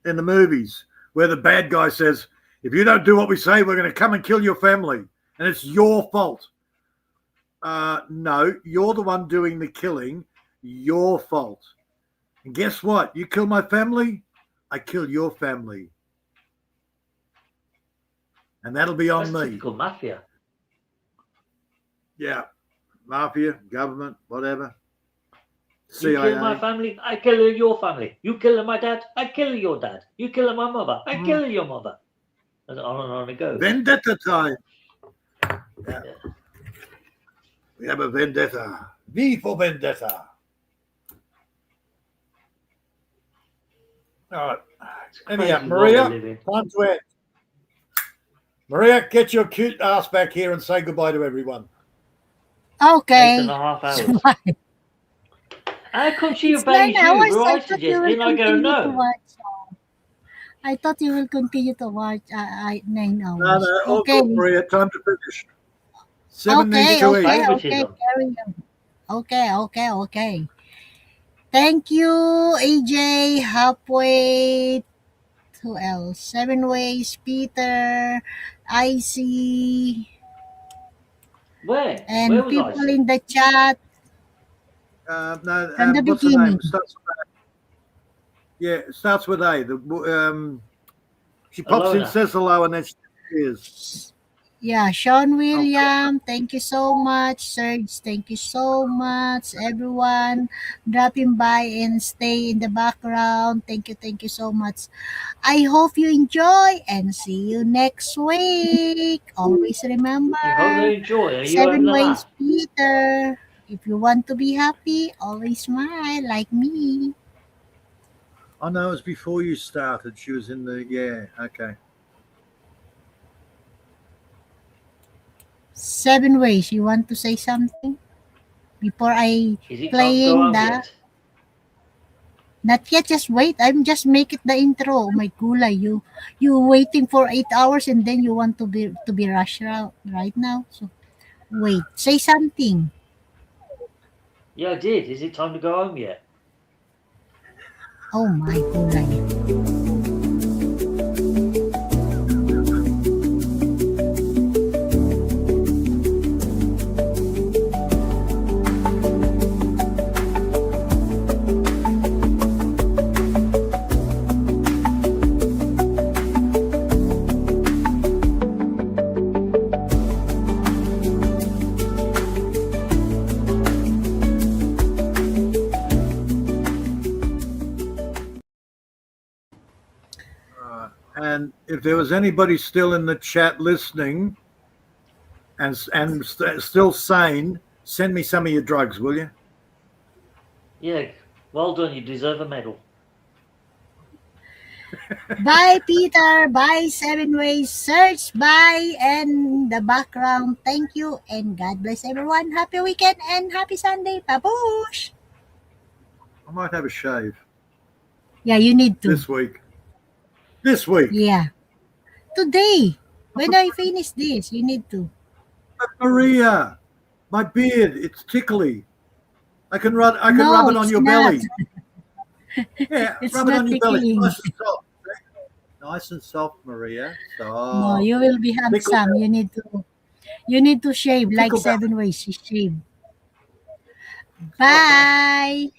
in the movies where the bad guy says, if you don't do what we say, we're going to come and kill your family, and it's your fault. No, you're the one doing the killing. Your fault. And guess what? You kill my family, I kill your family. And that'll be on That's me. typical mafia. Yeah. mafia, government, whatever. You kill my CIA. family, I kill your family. You kill my dad, I kill your dad. You kill my mother, I kill your mother. And on it goes. Vendetta time. Yeah. Yeah. We have a vendetta. V for vendetta. All right. It's Anyhow, crazy world we Maria, live in. time to end. Maria, get your cute ass back here and say goodbye to everyone. Okay. 8.5 hours. It's fine. How come she It's obeys 9 you? hours. Where I I thought you suggest, will then I go continue to no. watch. I thought you will continue to watch 9 No, hours. no, all Okay. good, Maria. Time to finish. 7 Okay, needs to Just eat. okay, favoritism. carry on. Okay. Thank you, AJ, Halfway. Who else? 7 Ways, Peter, Icy, Where? Where and was I? people in the chat No, from the what's the name? beginning. Starts with A. Yeah, it starts with A. She pops in, Alona. says hello, and then she disappears. Yeah, Sean William, thank you so much. Serge, thank you so much. Everyone dropping by and stay in the background. Thank you so much. I hope you enjoy and see you next week. Always remember You hope they enjoy. Are you 7 having a ways, laugh? Peter. If you want to be happy, always smile like me. I know it was before you started. She was in the, yeah, okay. 7 ways. You want to say something before I Is it time to go playing home the? yet? Not yet. Just wait. I'm just make it the intro. Oh my gulay, you waiting for 8 hours and then you want to be rushed out right now. So wait. Say something. Yeah, I did. Is it time to go home yet? Oh my gulay. And if there was anybody still in the chat listening and still sane, send me some of your drugs, will you? Yeah, well done. You deserve a medal. Bye, Peter. Bye, 7 ways. Search. Bye, and the background. Thank you, and God bless everyone. Happy weekend and happy Sunday. Babush. I might have a shave Yeah, you need to. this week. This week. Yeah. Today. When I finish this, you need to. Maria, my beard, it's tickly. I can rub No, it on it's your not. belly. Yeah, It's rub it not on your belly. tickling. Nice and soft. Nice and soft, Maria. Soft. No, you will be Tickle handsome. You need to shave like Tickle belly. 7 ways. Shave. Bye.